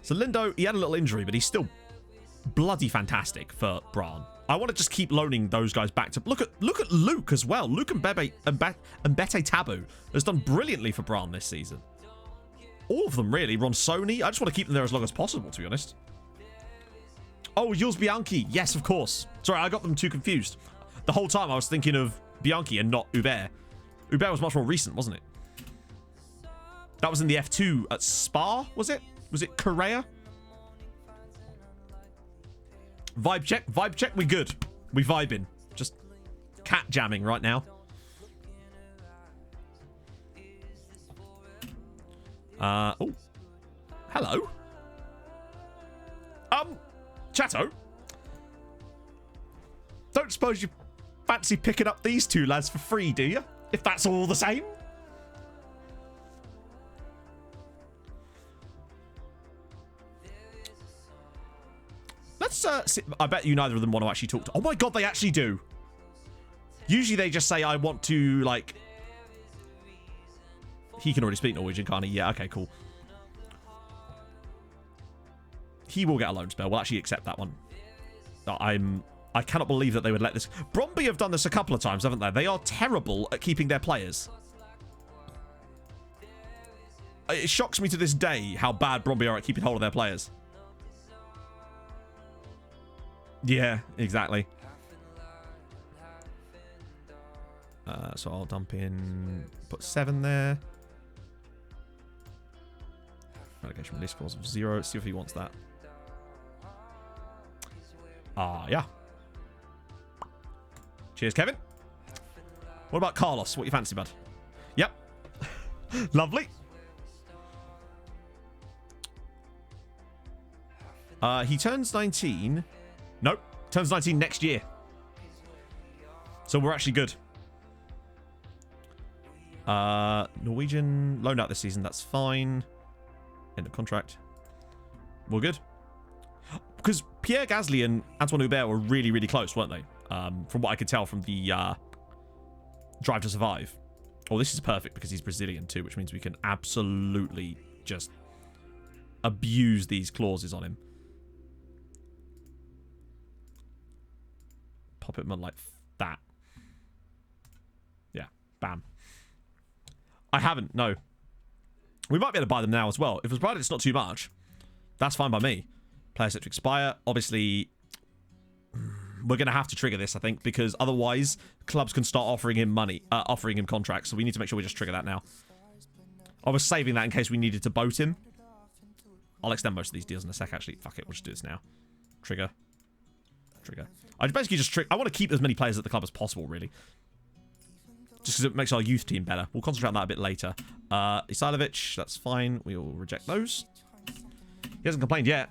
S1: So Lindo, he had a little injury, but he's still bloody fantastic for Bran. I want to just keep loaning those guys back to... Look at Luke as well. Luke and Bebe and Bete Tabu has done brilliantly for Bran this season. All of them, really. Ronsoni. I just want to keep them there as long as possible, to be honest. Oh, Jules Bianchi. Yes, of course. Sorry, I got them too confused. The whole time I was thinking of Bianchi and not Hubert. Hubert was much more recent, wasn't it? That was in the F2 at Spa, was it? Was it Korea? Vibe check. Vibe check. We good. We vibing. Just cat jamming right now. Oh. Hello. Chatto. Don't suppose you fancy picking up these two lads for free, do you? If that's all the same. Let's see. I bet you neither of them want to actually talk to... Oh my god, they actually do. Usually they just say, I want to, like... He can already speak Norwegian, can't he? Yeah, okay, cool. He will get a loan spell. We'll actually accept that one. I cannot believe that they would let this... Bromby have done this a couple of times, haven't they? They are terrible at keeping their players. It shocks me to this day how bad Bromby are at keeping hold of their players. Yeah, exactly. So I'll dump in... Put 7 there. Relegation release clause of 0. See if he wants that. Yeah. Cheers, Kevin. What about Carlos? What you fancy, bud? Yep. Lovely. He turns 19. Nope. Turns 19 next year. So we're actually good. Norwegian loaned out this season. That's fine. End of contract. We're good. Because Pierre Gasly and Antoine Hubert were really, really close, weren't they? From what I could tell from the Drive to Survive. Oh, this is perfect because he's Brazilian too, which means we can absolutely just abuse these clauses on him. Pop him on like that. Yeah, bam. I haven't, no. We might be able to buy them now as well. If it's provided it's not too much, that's fine by me. Player set to expire. Obviously, we're going to have to trigger this, I think, because otherwise clubs can start offering him money, offering him contracts. So we need to make sure we just trigger that now. I was saving that in case we needed to boat him. I'll extend most of these deals in a sec, actually. Fuck it, we'll just do this now. Trigger. Trigger. I basically just I want to keep as many players at the club as possible, really. Just because it makes our youth team better. We'll concentrate on that a bit later. Isailovic, that's fine. We will reject those. He hasn't complained yet.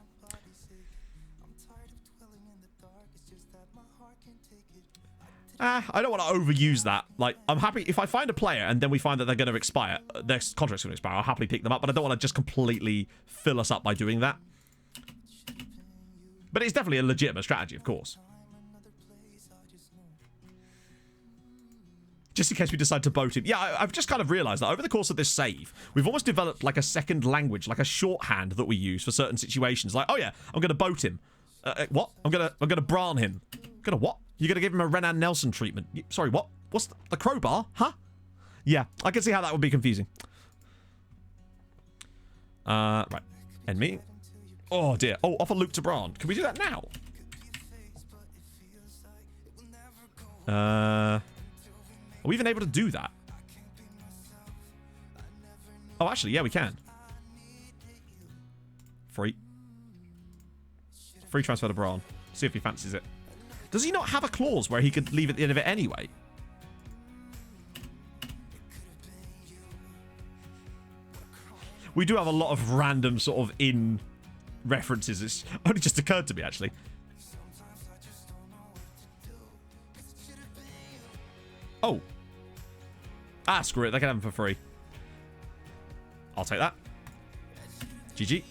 S1: I don't want to overuse that. Like, I'm happy if I find a player and then we find that they're going to expire, their contract's going to expire, I'll happily pick them up, but I don't want to just completely fill us up by doing that. But it's definitely a legitimate strategy, of course. Just in case we decide to boat him. Yeah, I've just kind of realised that over the course of this save, we've almost developed like a second language, like a shorthand that we use for certain situations. Like, oh yeah, I'm going to boat him. What? I'm gonna Bran him. Gonna what? You're gonna give him a Renan Nelson treatment? Sorry, what? What's the crowbar? Huh? Yeah, I can see how that would be confusing. Right. End meeting. Oh dear. Oh, offer Luke to Bran. Can we do that now? Are we even able to do that? Oh, actually, yeah, we can. Free transfer to Bran. See if he fancies it. Does he not have a clause where he could leave at the end of it anyway? We do have a lot of random sort of in references. It's only just occurred to me, actually. Oh. Ah, screw it. They can have him for free. I'll take that. GG.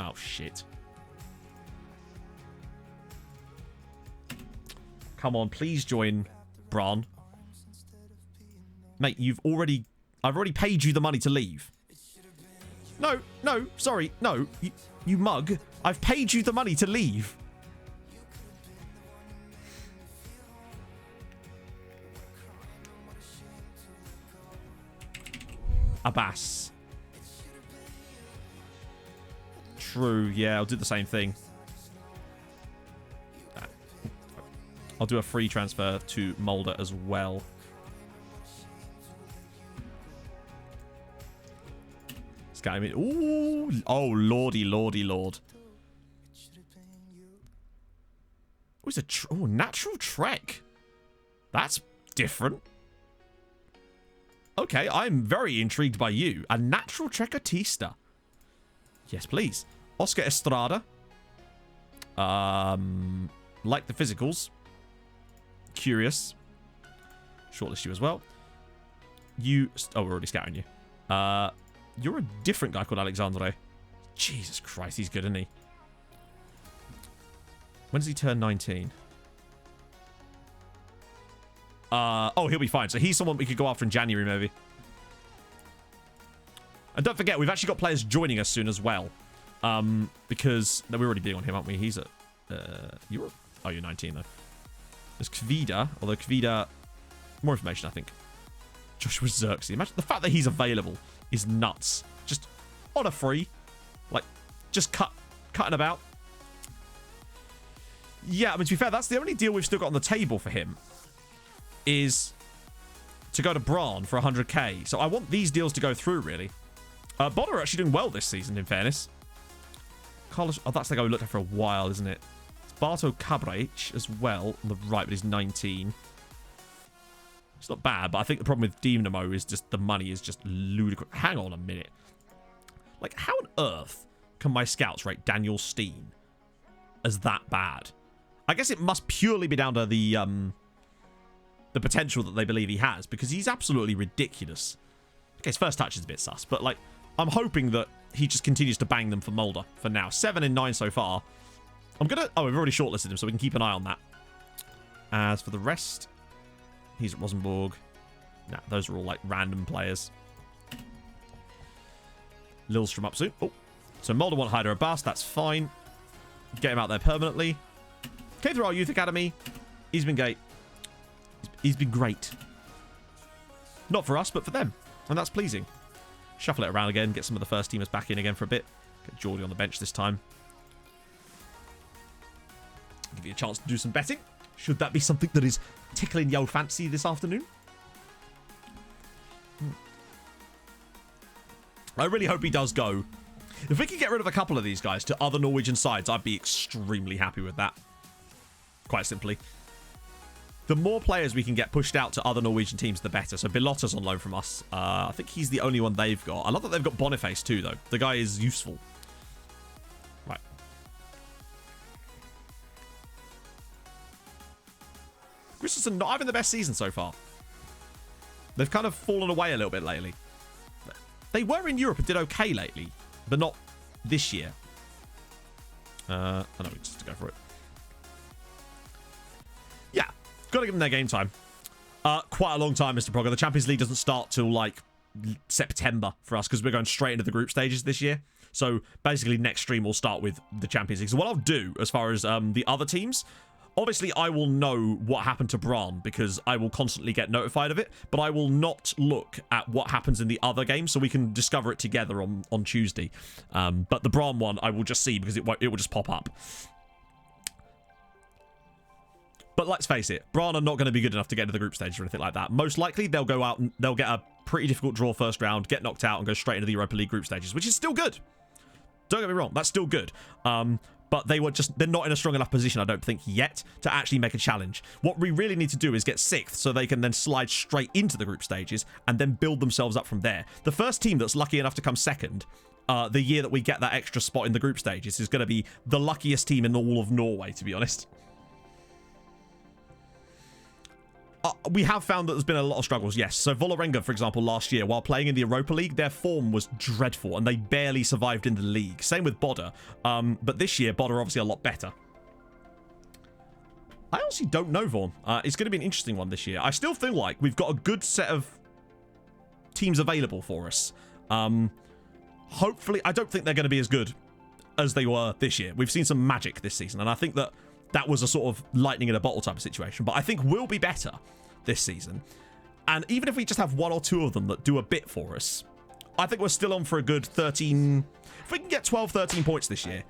S1: Oh, shit. Come on, please join Bran. Mate, I've already paid you the money to leave. No, sorry, no, you mug. I've paid you the money to leave. Abbas. True, yeah, I'll do the same thing. I'll do a free transfer to Mulder as well. Sky, ooh, oh, lordy, lord. Oh, it's a natural trek. That's different. Okay, I'm very intrigued by you. A natural trek artista. Yes, please. Oscar Estrada. Like the physicals. Curious. Shortlist you as well. Oh, we're already scouting you. You're a different guy called Alexandre. Jesus Christ, he's good, isn't he? When does he turn 19? Oh, he'll be fine. So he's someone we could go after in January, maybe. And don't forget, we've actually got players joining us soon as well. Because... No, we're already being on him, aren't we? He's at... Europe. Oh, you're 19, though. There's Kvida. Although Kvida... More information, I think. Joshua Xerxes. Imagine the fact that he's available is nuts. Just on a free. Like, just cutting about. Yeah, I mean, to be fair, that's the only deal we've still got on the table for him. Is to go to Bran for 100k. So I want these deals to go through, really. Bodder are actually doing well this season, in fairness. Carlos... Oh, that's the guy we looked at for a while, isn't it? It's Barto Cabrich as well on the right, but he's 19. It's not bad, but I think the problem with Dynamo is just the money is just ludicrous. Hang on a minute. Like, how on earth can my scouts rate Daniel Steen as that bad? I guess it must purely be down to the potential that they believe he has, because he's absolutely ridiculous. Okay, his first touch is a bit sus, but, like, I'm hoping that he just continues to bang them for Mulder for now. 7 in 9 so far. I'm gonna... Oh, we've already shortlisted him, so we can keep an eye on that. As for the rest... He's at Rosenborg. Nah, those are all, like, random players. Lilstrom up soon. Oh. So Mulder want Hyder Abbas. That's fine. Get him out there permanently. Came through our youth academy. He's been great. He's been great. Not for us, but for them. And that's pleasing. Shuffle it around again. Get some of the first teamers back in again for a bit. Get Geordie on the bench this time. Give you a chance to do some betting. Should that be something that is tickling your fancy this afternoon? I really hope he does go. If we can get rid of a couple of these guys to other Norwegian sides, I'd be extremely happy with that. Quite simply. The more players we can get pushed out to other Norwegian teams, the better. So Bilotta's on loan from us. I think he's the only one they've got. I love that they've got Boniface too, though. The guy is useful. Right. Christensen not having the best season so far. They've kind of fallen away a little bit lately. They were in Europe and did okay lately, but not this year. I know, just to go for it. Yeah, got to give them their game time. Quite a long time, Mr. Progger. The Champions League doesn't start till, like, September for us because we're going straight into the group stages this year. So, basically, next stream will start with the Champions League. So, what I'll do as far as the other teams... Obviously, I will know what happened to Bran because I will constantly get notified of it, but I will not look at what happens in the other games so we can discover it together on Tuesday. But the Bran one, I will just see because it will just pop up. But let's face it, Bran are not going to be good enough to get into the group stage or anything like that. Most likely, they'll go out and they'll get a pretty difficult draw first round, get knocked out, and go straight into the Europa League group stages, which is still good. Don't get me wrong, that's still good. But they're not in a strong enough position, I don't think, yet to actually make a challenge. What we really need to do is get 6th so they can then slide straight into the group stages and then build themselves up from there. The first team that's lucky enough to come 2nd, the year that we get that extra spot in the group stages, is going to be the luckiest team in all of Norway, to be honest. We have found that there's been a lot of struggles, yes. So Vålerenga, for example, last year, while playing in the Europa League, their form was dreadful, and they barely survived in the league. Same with Bodder. But this year, Bodder are obviously a lot better. I honestly don't know, Vaughn. It's going to be an interesting one this year. I still feel like we've got a good set of teams available for us. Hopefully, I don't think they're going to be as good as they were this year. We've seen some magic this season, and I think that that was a sort of lightning in a bottle type of situation. But I think we'll be better this season. And even if we just have 1 or 2 of them that do a bit for us, I think we're still on for a good 13... If we can get 12, 13 points this year,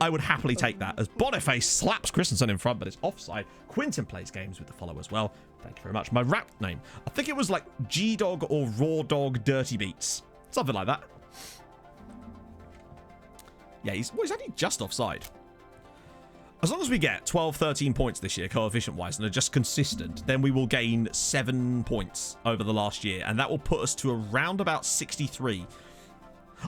S1: I would happily take that. As Boniface slaps Christensen in front, but it's offside. Quinton plays games with the follow as well. Thank you very much. My rap name, I think it was like G-Dog or Raw Dog Dirty Beats. Something like that. Yeah, he's only just offside. As long as we get 12, 13 points this year, coefficient-wise, and are just consistent, then we will gain 7 points over the last year, and that will put us to around about 63.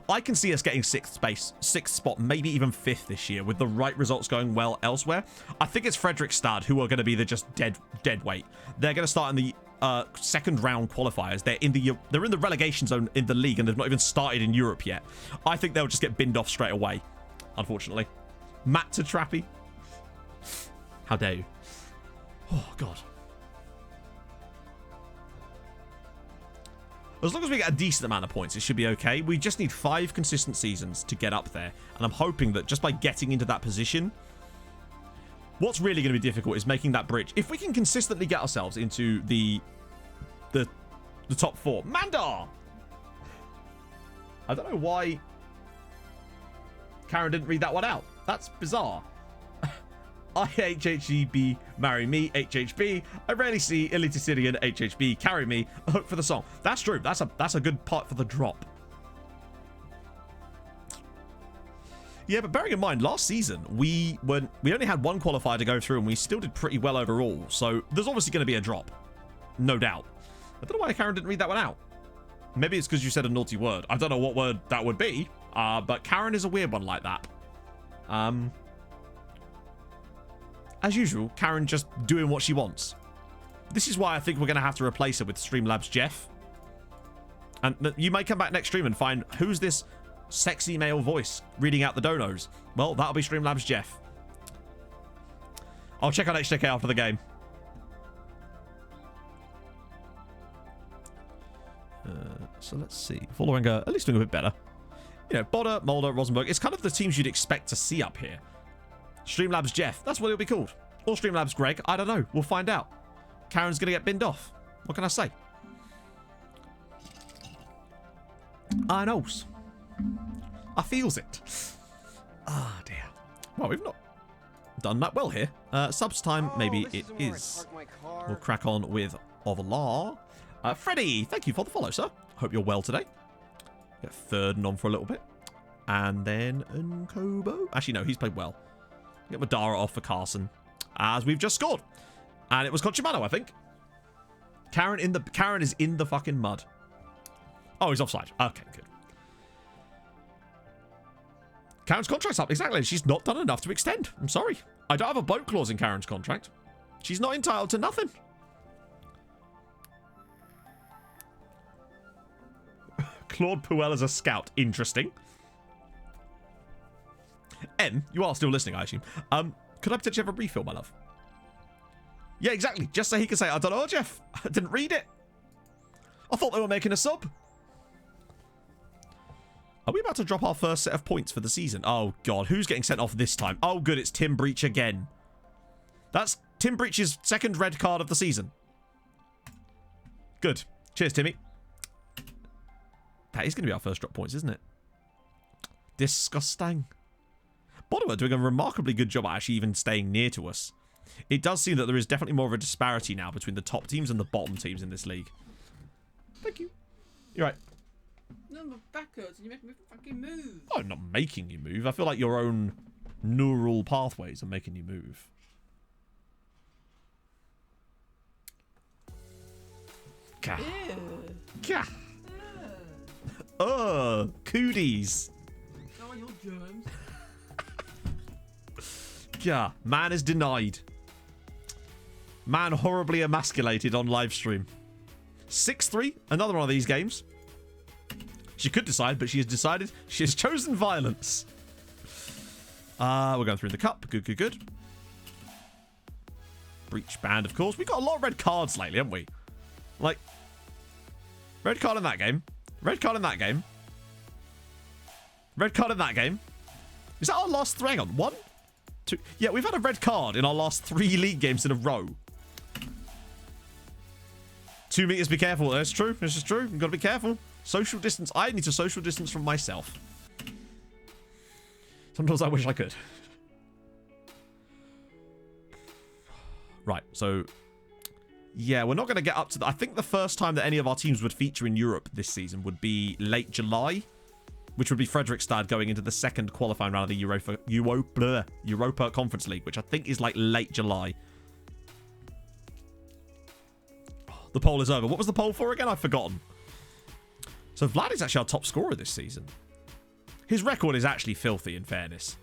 S1: I can see us getting 6th spot, maybe even 5th this year, with the right results going well elsewhere. I think it's Fredrikstad who are going to be the just dead weight. They're going to start in the second round qualifiers. They're in the relegation zone in the league, and they've not even started in Europe yet. I think they'll just get binned off straight away, unfortunately. Matt to Trappy. How dare you? Oh, God. As long as we get a decent amount of points, it should be okay. We just need 5 consistent seasons to get up there. And I'm hoping that just by getting into that position, what's really going to be difficult is making that bridge. If we can consistently get ourselves into the top 4. Mandar! I don't know why Karen didn't read that one out. That's bizarre. IHHEB, marry me, HHB. I rarely see Elite Syrian HHB carry me. I hope for the song. That's true. That's a good part for the drop. Yeah, but bearing in mind, last season we only had 1 qualifier to go through, and we still did pretty well overall. So there's obviously going to be a drop, no doubt. I don't know why Karen didn't read that one out. Maybe it's because you said a naughty word. I don't know what word that would be. But Karen is a weird one like that. As usual, Karen just doing what she wants. This is why I think we're going to have to replace her with Streamlabs Jeff. And you may come back next stream and find who's this sexy male voice reading out the donos. Well, that'll be Streamlabs Jeff. I'll check out HJK after the game. So let's see. Volleringer at least doing a bit better. You know, Bodder, Mulder, Rosenberg. It's kind of the teams you'd expect to see up here. Streamlabs Jeff. That's what it'll be called. Or Streamlabs Greg. I don't know. We'll find out. Karen's going to get binned off. What can I say? I knows. I feels it. Ah, dear. Well, we've not done that well here. Subs time, maybe it is. We'll crack on with Ovalar. Freddie, thank you for the follow, sir. Hope you're well today. Get third and on for a little bit. And then Nkobo. Actually, no, he's played well. Get Madara off for Carson, as we've just scored. And it was Conchimano, I think. Karen is in the fucking mud. Oh, he's offside. Okay, good. Karen's contract's up. Exactly. She's not done enough to extend. I'm sorry. I don't have a boat clause in Karen's contract. She's not entitled to nothing. Claude Puel as a scout. Interesting. M, you are still listening, I assume. Could I potentially have a refill, my love? Yeah, exactly. Just so he can say, I don't know, Jeff. I didn't read it. I thought they were making a sub. Are we about to drop our first set of points for the season? Oh, God. Who's getting sent off this time? Oh, good. It's Tim Breach again. That's Tim Breach's second red card of the season. Good. Cheers, Timmy. That is going to be our first drop points, isn't it? Disgusting. Bodower doing a remarkably good job at actually even staying near to us. It does seem that there is definitely more of a disparity now between the top teams and the bottom teams in this league. Thank you. You're right.
S5: No, my back hurts and you make me fucking move.
S1: Oh, I'm not making you move. I feel like your own neural pathways are making you move. Gah. Gah. Cooties.
S5: Oh, your germs.
S1: Yeah, man is denied. Man horribly emasculated on live stream. 6-3, another one of these games. She could decide, but she has decided. She has chosen violence. We're going through the cup. Good, good, good. Breach banned, of course. We've got a lot of red cards lately, haven't we? Like, red card in that game. Red card in that game. Red card in that game. Is that our last three? Hang on. 1, 2. Yeah, we've had a red card in our last 3 league games in a row. 2 meters, be careful. That's true. This is true. You've got to be careful. Social distance. I need to social distance from myself. Sometimes I wish I could. Right, so... yeah, we're not going to get up to... I think the first time that any of our teams would feature in Europe this season would be late July, which would be Fredrikstad going into the second qualifying round of the Europa Conference League, which I think is like late July. The poll is over. What was the poll for again? I've forgotten. So Vlad is actually our top scorer this season. His record is actually filthy, in fairness.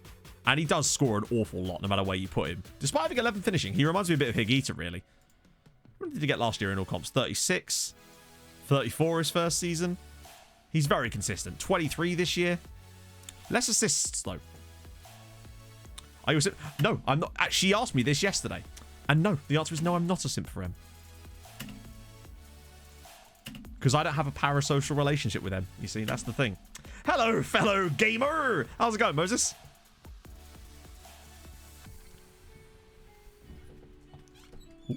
S1: And he does score an awful lot, no matter where you put him. Despite having 11 finishing, he reminds me a bit of Higuita, really. What did he get last year in all comps? 36. 34 his first season. He's very consistent. 23 this year. Less assists, though. No, I'm not. She asked me this yesterday. And no, the answer is no, I'm not a simp for him. Because I don't have a parasocial relationship with him. You see, that's the thing. Hello, fellow gamer. How's it going, Moses? Ooh.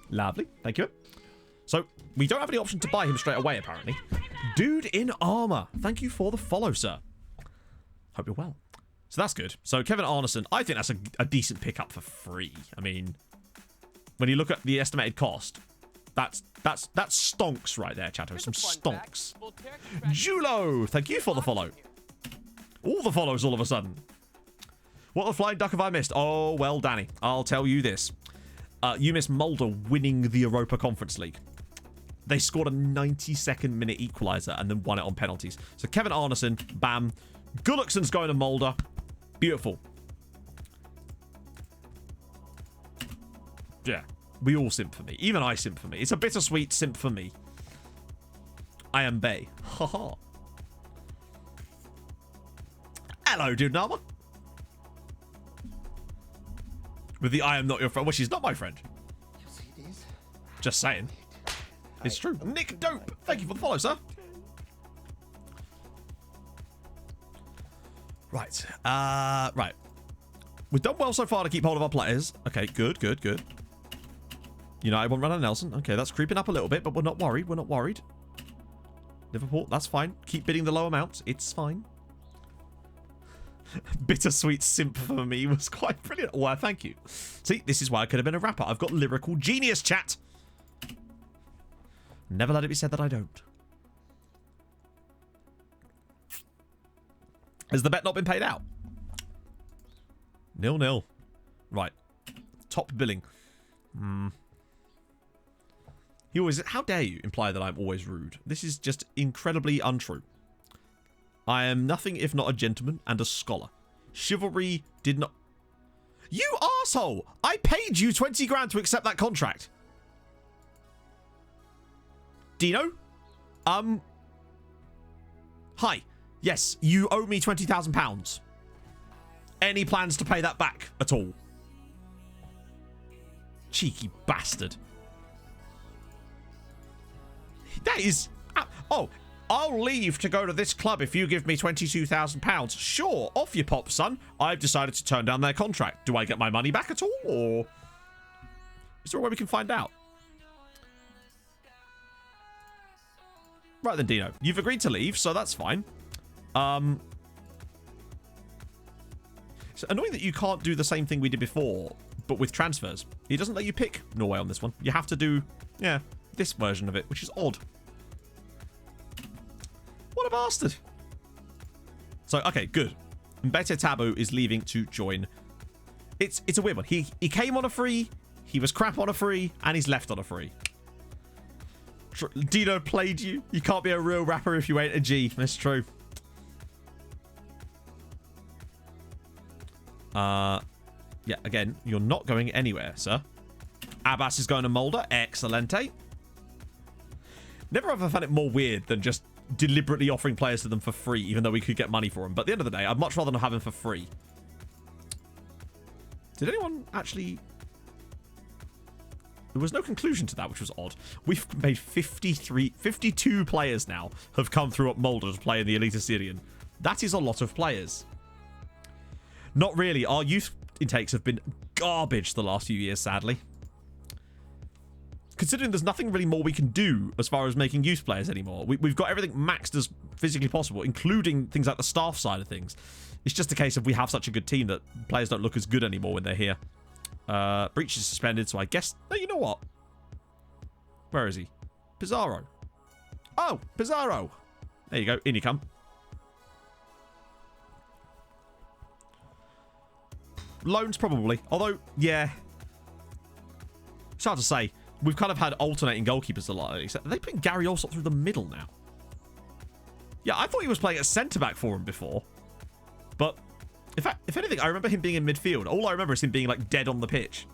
S1: Lovely. Thank you. So, we don't have any option to buy him straight away, apparently. Dude in armor. Thank you for the follow, sir. Hope you're well. So that's good. So, Kevin Arneson, I think that's a decent pickup for free. I mean, when you look at the estimated cost, that's stonks right there, Chato. Some stonks. Julo, thank you for the follow. All the follows all of a sudden. What the flying duck have I missed? Oh, well, Danny, I'll tell you this. You missed Mulder winning the Europa Conference League. They scored a 92nd minute equaliser and then won it on penalties. So Kevin Arneson, bam. Gullickson's going to Mulder. Beautiful. Yeah. We all simp for me. Even I simp for me. It's a bittersweet simp for me. I am Bay. Haha. Hello, dude Nama. With the I am not your friend. Well, she's not my friend. Just saying. It's true. Nick Dope. Thank you for the follow, sir. Right. Right. We've done well so far to keep hold of our players. Okay, good, good, good. United won't run on Nelson. Okay, that's creeping up a little bit, but we're not worried. We're not worried. Liverpool, that's fine. Keep bidding the low amount. It's fine. Bittersweet simp for me was quite brilliant. Well, thank you. See, this is why I could have been a rapper. I've got lyrical genius, chat. Never let it be said that I don't. Has the bet not been paid out? 0-0. Right. Top billing. He always... How dare you imply that I'm always rude? This is just incredibly untrue. I am nothing if not a gentleman and a scholar. Chivalry did not... You arsehole! I paid you 20 grand to accept that contract. Dino? Hi. Yes, you owe me £20,000. Any plans to pay that back at all? Cheeky bastard. That is... Oh, I'll leave to go to this club if you give me £22,000. Sure, off you pop, son. I've decided to turn down their contract. Do I get my money back at all, or... Is there a way we can find out? Right then, Dino. You've agreed to leave, so that's fine. It's annoying that you can't do the same thing we did before, but with transfers. He doesn't let you pick Norway on this one. You have to do, yeah, this version of it, which is odd. What a bastard. So, okay, good. Mbete Tabu is leaving to join. It's a weird one. He came on a free, he was crap on a free, and he's left on a free. Dino played you. You can't be a real rapper if you ain't a G. That's true. Yeah, again, you're not going anywhere, sir. Abbas is going to Mulder. Excelente. Never have I found it more weird than just deliberately offering players to them for free, even though we could get money for them. But at the end of the day, I'd much rather not have them for free. Did anyone actually... there was no conclusion to that, which was odd. We've made 52 players now have come through up Mulder to play in the Elite Assyrian. That is a lot of players. Not really. Our youth intakes have been garbage the last few years, sadly. Considering there's nothing really more we can do as far as making youth players anymore. We've got everything maxed as physically possible, including things like the staff side of things. It's just a case of we have such a good team that players don't look as good anymore when they're here. Breach is suspended, so I guess... No, you know what? Where is he? Pizarro. Oh, Pizarro. There you go. In you come. Loans, probably. Although, yeah. It's hard to say. We've kind of had alternating goalkeepers a lot. Are they putting Gary Allsop through the middle now? Yeah, I thought he was playing at centre-back for him before. But, if anything, I remember him being in midfield. All I remember is him being, like, dead on the pitch.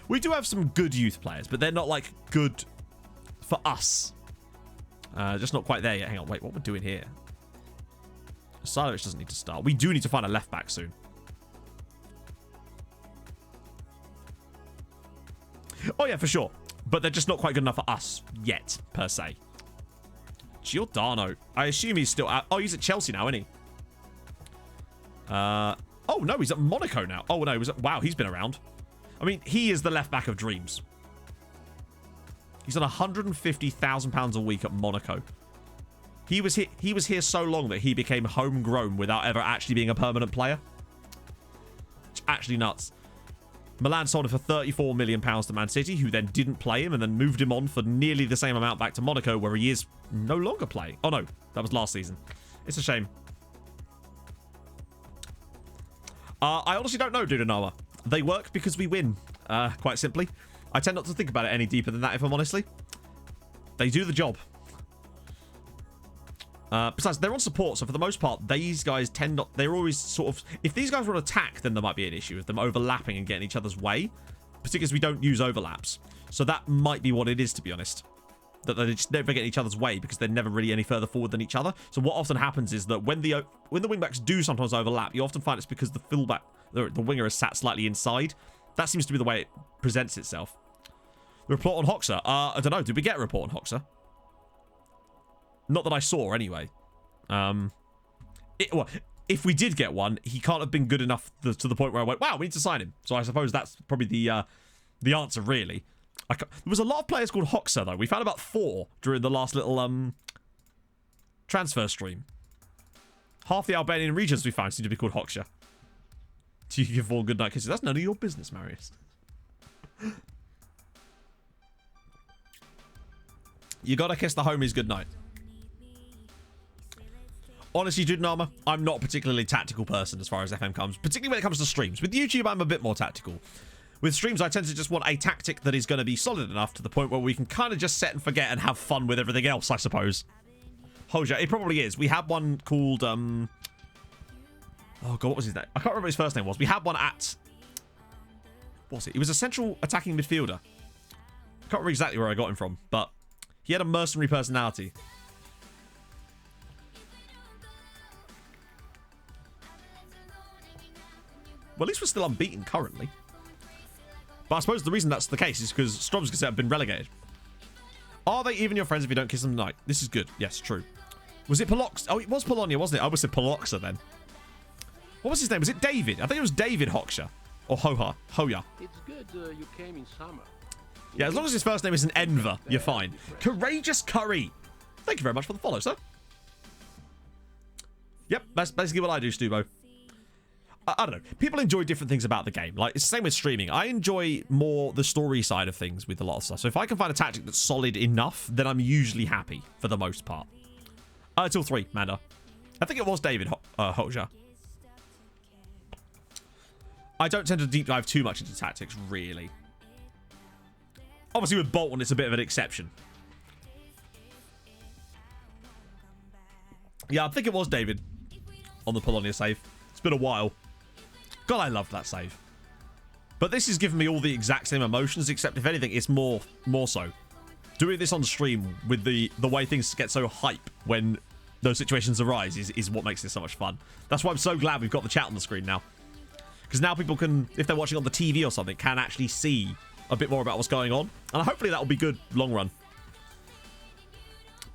S1: We do have some good youth players, but they're not, like, good for us. Just not quite there yet. Hang on, wait, what we're doing here? Silovic doesn't need to start. We do need to find a left-back soon. Oh, yeah, for sure. But they're just not quite good enough for us yet, per se. Giordano. I assume he's still out. Oh, he's at Chelsea now, isn't he? Oh, no, he's at Monaco now. Oh, no, he was at... Wow, he's been around. I mean, he is the left back of dreams. He's on £150,000 a week at Monaco. He was here so long that he became homegrown without ever actually being a permanent player. It's actually nuts. Milan sold him for £34 million to Man City, who then didn't play him and then moved him on for nearly the same amount back to Monaco, where he is no longer playing. Oh, no. That was last season. It's a shame. I honestly don't know, Dudanoa. They work because we win, quite simply. I tend not to think about it any deeper than that, if I'm honestly. They do the job. Besides, they're on support, so for the most part, these guys tend not... They're always sort of... If these guys were on attack, then there might be an issue with them overlapping and getting each other's way. Particularly as we don't use overlaps. So that might be what it is, to be honest. That they just never get in each other's way because they're never really any further forward than each other. So what often happens is that when the wingbacks do sometimes overlap, you often find it's because the fullback... The winger is sat slightly inside. That seems to be the way it presents itself. The report on Hoxha. I don't know. Did we get a report on Hoxha? Not that I saw, anyway. Well, if we did get one, he can't have been good enough to the point where I went, wow, we need to sign him. So I suppose that's probably the answer, really. There was a lot of players called Hoxha, though. We found about 4 during the last little transfer stream. Half the Albanian regions we found seem to be called Hoxha. Do you give all good night kisses? That's none of your business, Marius. You gotta kiss the homies goodnight. Honestly, Dudenama, I'm not a particularly tactical person as far as FM comes, particularly when it comes to streams. With YouTube, I'm a bit more tactical. With streams, I tend to just want a tactic that is going to be solid enough to the point where we can kind of just set and forget and have fun with everything else, I suppose. Hoja, it probably is. We had one called... Oh, God, what was his name? I can't remember what his first name was. We had one at... What was it? He was a central attacking midfielder. I can't remember exactly where I got him from, but he had a mercenary personality. Well, at least we're still unbeaten currently. But I suppose the reason that's the case is because Tromsø have been relegated. Are they even your friends if you don't kiss them tonight? This is good. Yes, true. Was it Polox? Oh, it was Polonia, wasn't it? I almost said Poloxa then. What was his name? Was it David? I think it was David Hoxha. Or Hoya.
S6: It's good you came in summer.
S1: Yeah, as long as his first name isn't Enver, you're fine. Courageous Curry. Thank you very much for the follow, sir. Yep, that's basically what I do, Stubo. I don't know. People enjoy different things about the game. Like, it's the same with streaming. I enjoy more the story side of things with a lot of stuff. So if I can find a tactic that's solid enough, then I'm usually happy for the most part. Until 3, Manda. I think it was David Hoxha. I don't tend to deep dive too much into tactics, really. Obviously, with Bolton, it's a bit of an exception. Yeah, I think it was David on the Polonia save. It's been a while. God, I loved that save. But this has given me all the exact same emotions, except if anything, it's more so. Doing this on stream with the way things get so hype when those situations arise is what makes this so much fun. That's why I'm so glad we've got the chat on the screen now. Because now people can, if they're watching on the TV or something, can actually see a bit more about what's going on. And hopefully that will be good long run.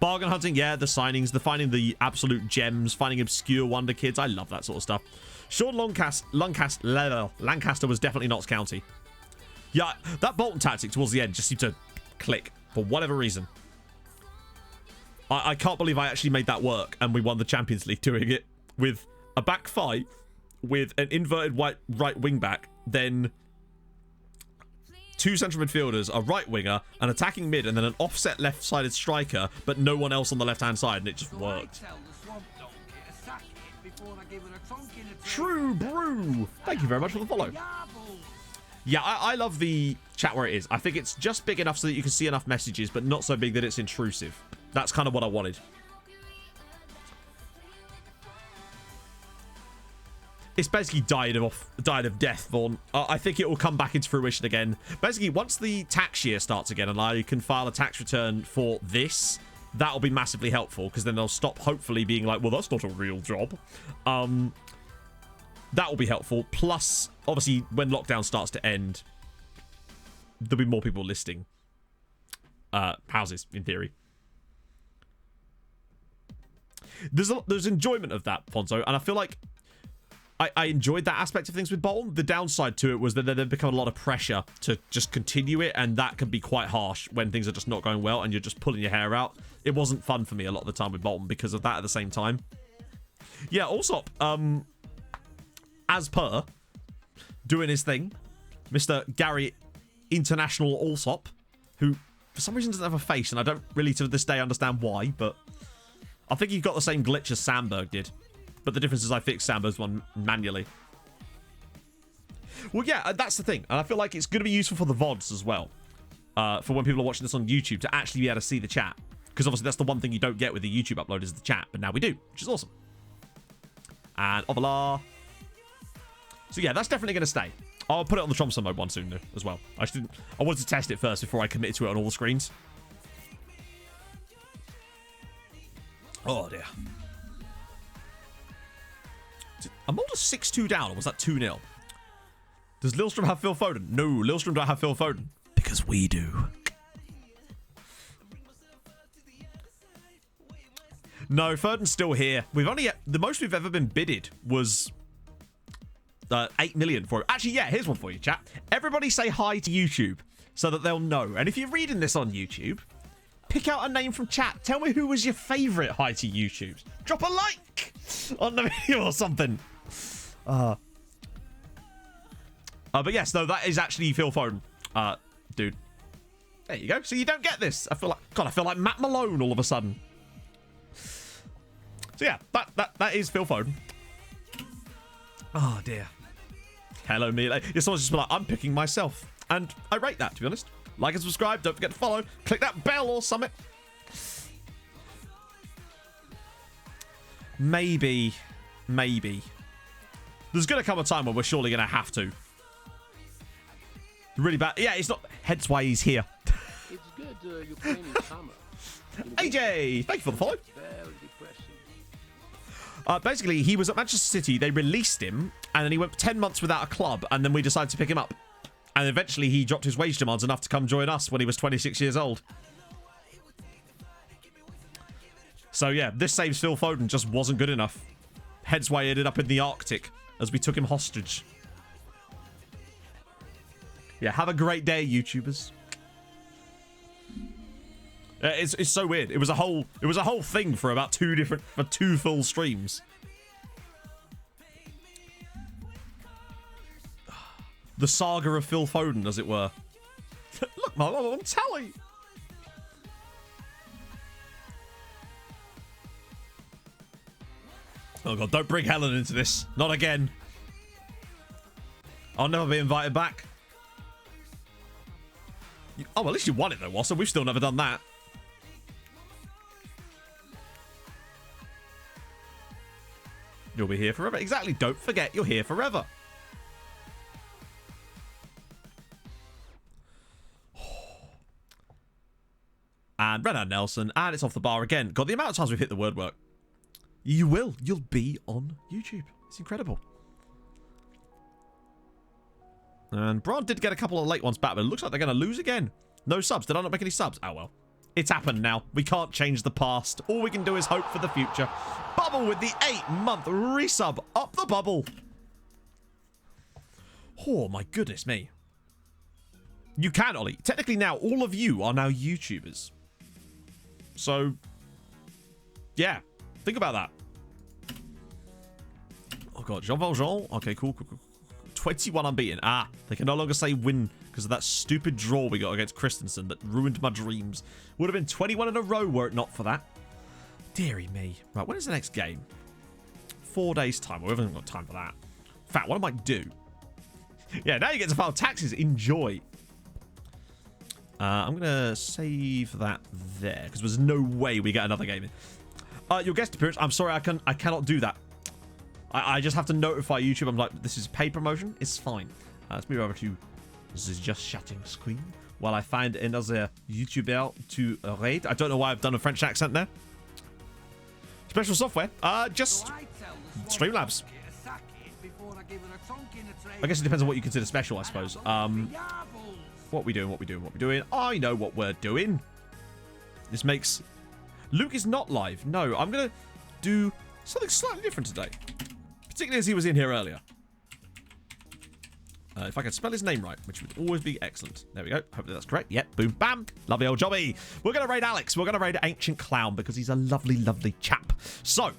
S1: Bargain hunting, yeah, the signings, the finding the absolute gems, finding obscure wonder kids. I love that sort of stuff. Sean Lancaster was definitely Notts County. Yeah, that Bolton tactic towards the end just seemed to click for whatever reason. I can't believe I actually made that work and we won the Champions League doing it with a back five, with an inverted right wing back, then two central midfielders, a right winger, an attacking mid, and then an offset left-sided striker, but no one else on the left-hand side, and it just worked. True brew. Thank you very much for the follow. Yeah, I love the chat where it is. I think it's just big enough so that you can see enough messages, but not so big that it's intrusive. That's kind of what I wanted. It's basically died of death, Vaughn. I think it will come back into fruition again. Basically, once the tax year starts again and I can file a tax return for this, that'll be massively helpful, because then they'll stop hopefully being like, well, that's not a real job. That will be helpful. Plus, obviously, when lockdown starts to end, there'll be more people listing houses, in theory. There's enjoyment of that, Fonzo, and I feel like I enjoyed that aspect of things with Bolton. The downside to it was that there become a lot of pressure to just continue it, and that can be quite harsh when things are just not going well and you're just pulling your hair out. It wasn't fun for me a lot of the time with Bolton because of that at the same time. Yeah, Allsop, as per, doing his thing, Mr. Gary International Allsop, who for some reason doesn't have a face, and I don't really to this day understand why, but I think he got the same glitch as Sandberg did. But the difference is I fixed Sandberg's one manually. Well, yeah, that's the thing. And I feel like it's going to be useful for the VODs as well. For when people are watching this on YouTube to actually be able to see the chat. Because obviously that's the one thing you don't get with the YouTube upload is the chat. But now we do, which is awesome. And Ovala. So yeah, that's definitely going to stay. I'll put it on the Tromso mode one soon though, as well. I wanted to test it first before I committed to it on all the screens. Oh dear. I'm older 6-2 down, or was that 2-0? Does Lillstrom have Phil Foden? No, Lillstrom don't have Phil Foden. Because we do. No, Foden's still here. We've only... The most we've ever been bidded was 8 million for it. Actually, yeah, here's one for you, chat. Everybody say hi to YouTube so that they'll know. And if you're reading this on YouTube, pick out a name from chat. Tell me who was your favourite hi to YouTube. Drop a like on the video or something. But yes, no, that is actually Phil Foden. Dude. There you go. So you don't get this. I feel like Matt Malone all of a sudden. So yeah, that is Phil Foden. Oh dear. Hello me. It's always just like, I'm picking myself. And I rate that, to be honest. Like and subscribe. Don't forget to follow. Click that bell or something. Maybe. There's going to come a time when we're surely going to have to. Really bad. Yeah, it's not. Hence why he's here.
S6: It's good you came in summer.
S1: AJ, thank you for the follow.
S6: Very depressing.
S1: Basically, he was at Manchester City. They released him, and then he went 10 months without a club, and then we decided to pick him up. And eventually, he dropped his wage demands enough to come join us when he was 26 years old. So yeah, this saves Phil Foden just wasn't good enough. Hence why he ended up in the Arctic as we took him hostage. Yeah, have a great day, YouTubers. It's so weird. It was a whole thing for about two full streams. The saga of Phil Foden, as it were. Look, man, I'm on tally. Oh god, don't bring Helen into this. Not again. I'll never be invited back. Oh, well, at least you won it though, Watson. We've still never done that. You'll be here forever. Exactly. Don't forget, you're here forever. And Renan Nelson. And it's off the bar again. God, the amount of times we've hit the word work. You will. You'll be on YouTube. It's incredible. And Brad did get a couple of late ones back, but it looks like they're going to lose again. No subs. Did I not make any subs? Oh, well. It's happened now. We can't change the past. All we can do is hope for the future. Bubble with the 8-month resub. Up the bubble. Oh, my goodness me. You can, Ollie. Technically now, all of you are now YouTubers. So, yeah. Think about that. Oh, God. Jean Valjean. Okay, cool. 21 unbeaten. Ah, they can no longer say win because of that stupid draw we got against Christensen that ruined my dreams. Would have been 21 in a row were it not for that. Deary me. Right, when is the next game? 4 days' time. We haven't got time for that. In fact, what I might do... Yeah, now you get to file taxes. Enjoy. I'm going to save that there because there's no way we get another game in. Your guest appearance. I'm sorry, I cannot do that. I just have to notify YouTube. I'm like, this is paid promotion. It's fine. Let's move over to the just chatting screen while I find another YouTuber to raid. I don't know why I've done a French accent there. Special software. Just Streamlabs. I guess it depends on what you consider special, I suppose. What we doing? I know what we're doing. This makes... Luke is not live. No, I'm going to do something slightly different today. Particularly as he was in here earlier. If I can spell his name right, which would always be excellent. There we go. Hopefully that's correct. Yep. Boom. Bam. Lovely old jobby. We're going to raid Alex. We're going to raid Ancient Clown because he's a lovely, lovely chap. So,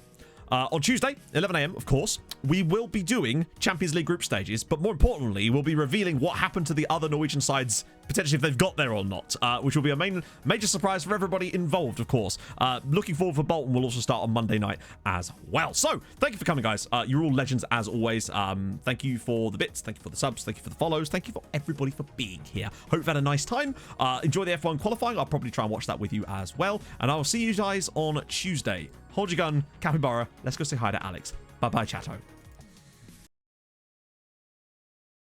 S1: on Tuesday, 11 AM, of course, we will be doing Champions League group stages, but more importantly, we'll be revealing what happened to the other Norwegian sides, potentially if they've got there or not, which will be a major surprise for everybody involved, of course. Looking forward for Bolton will also start on Monday night as well. So, thank you for coming, guys. You're all legends as always. Thank you for the bits, thank you for the subs, thank you for the follows, thank you for everybody for being here. Hope you've had a nice time. Enjoy the F1 qualifying. I'll probably try and watch that with you as well. And I will see you guys on Tuesday. Hold your gun, Capybara. Let's go say hi to Alex. Bye-bye, chatto.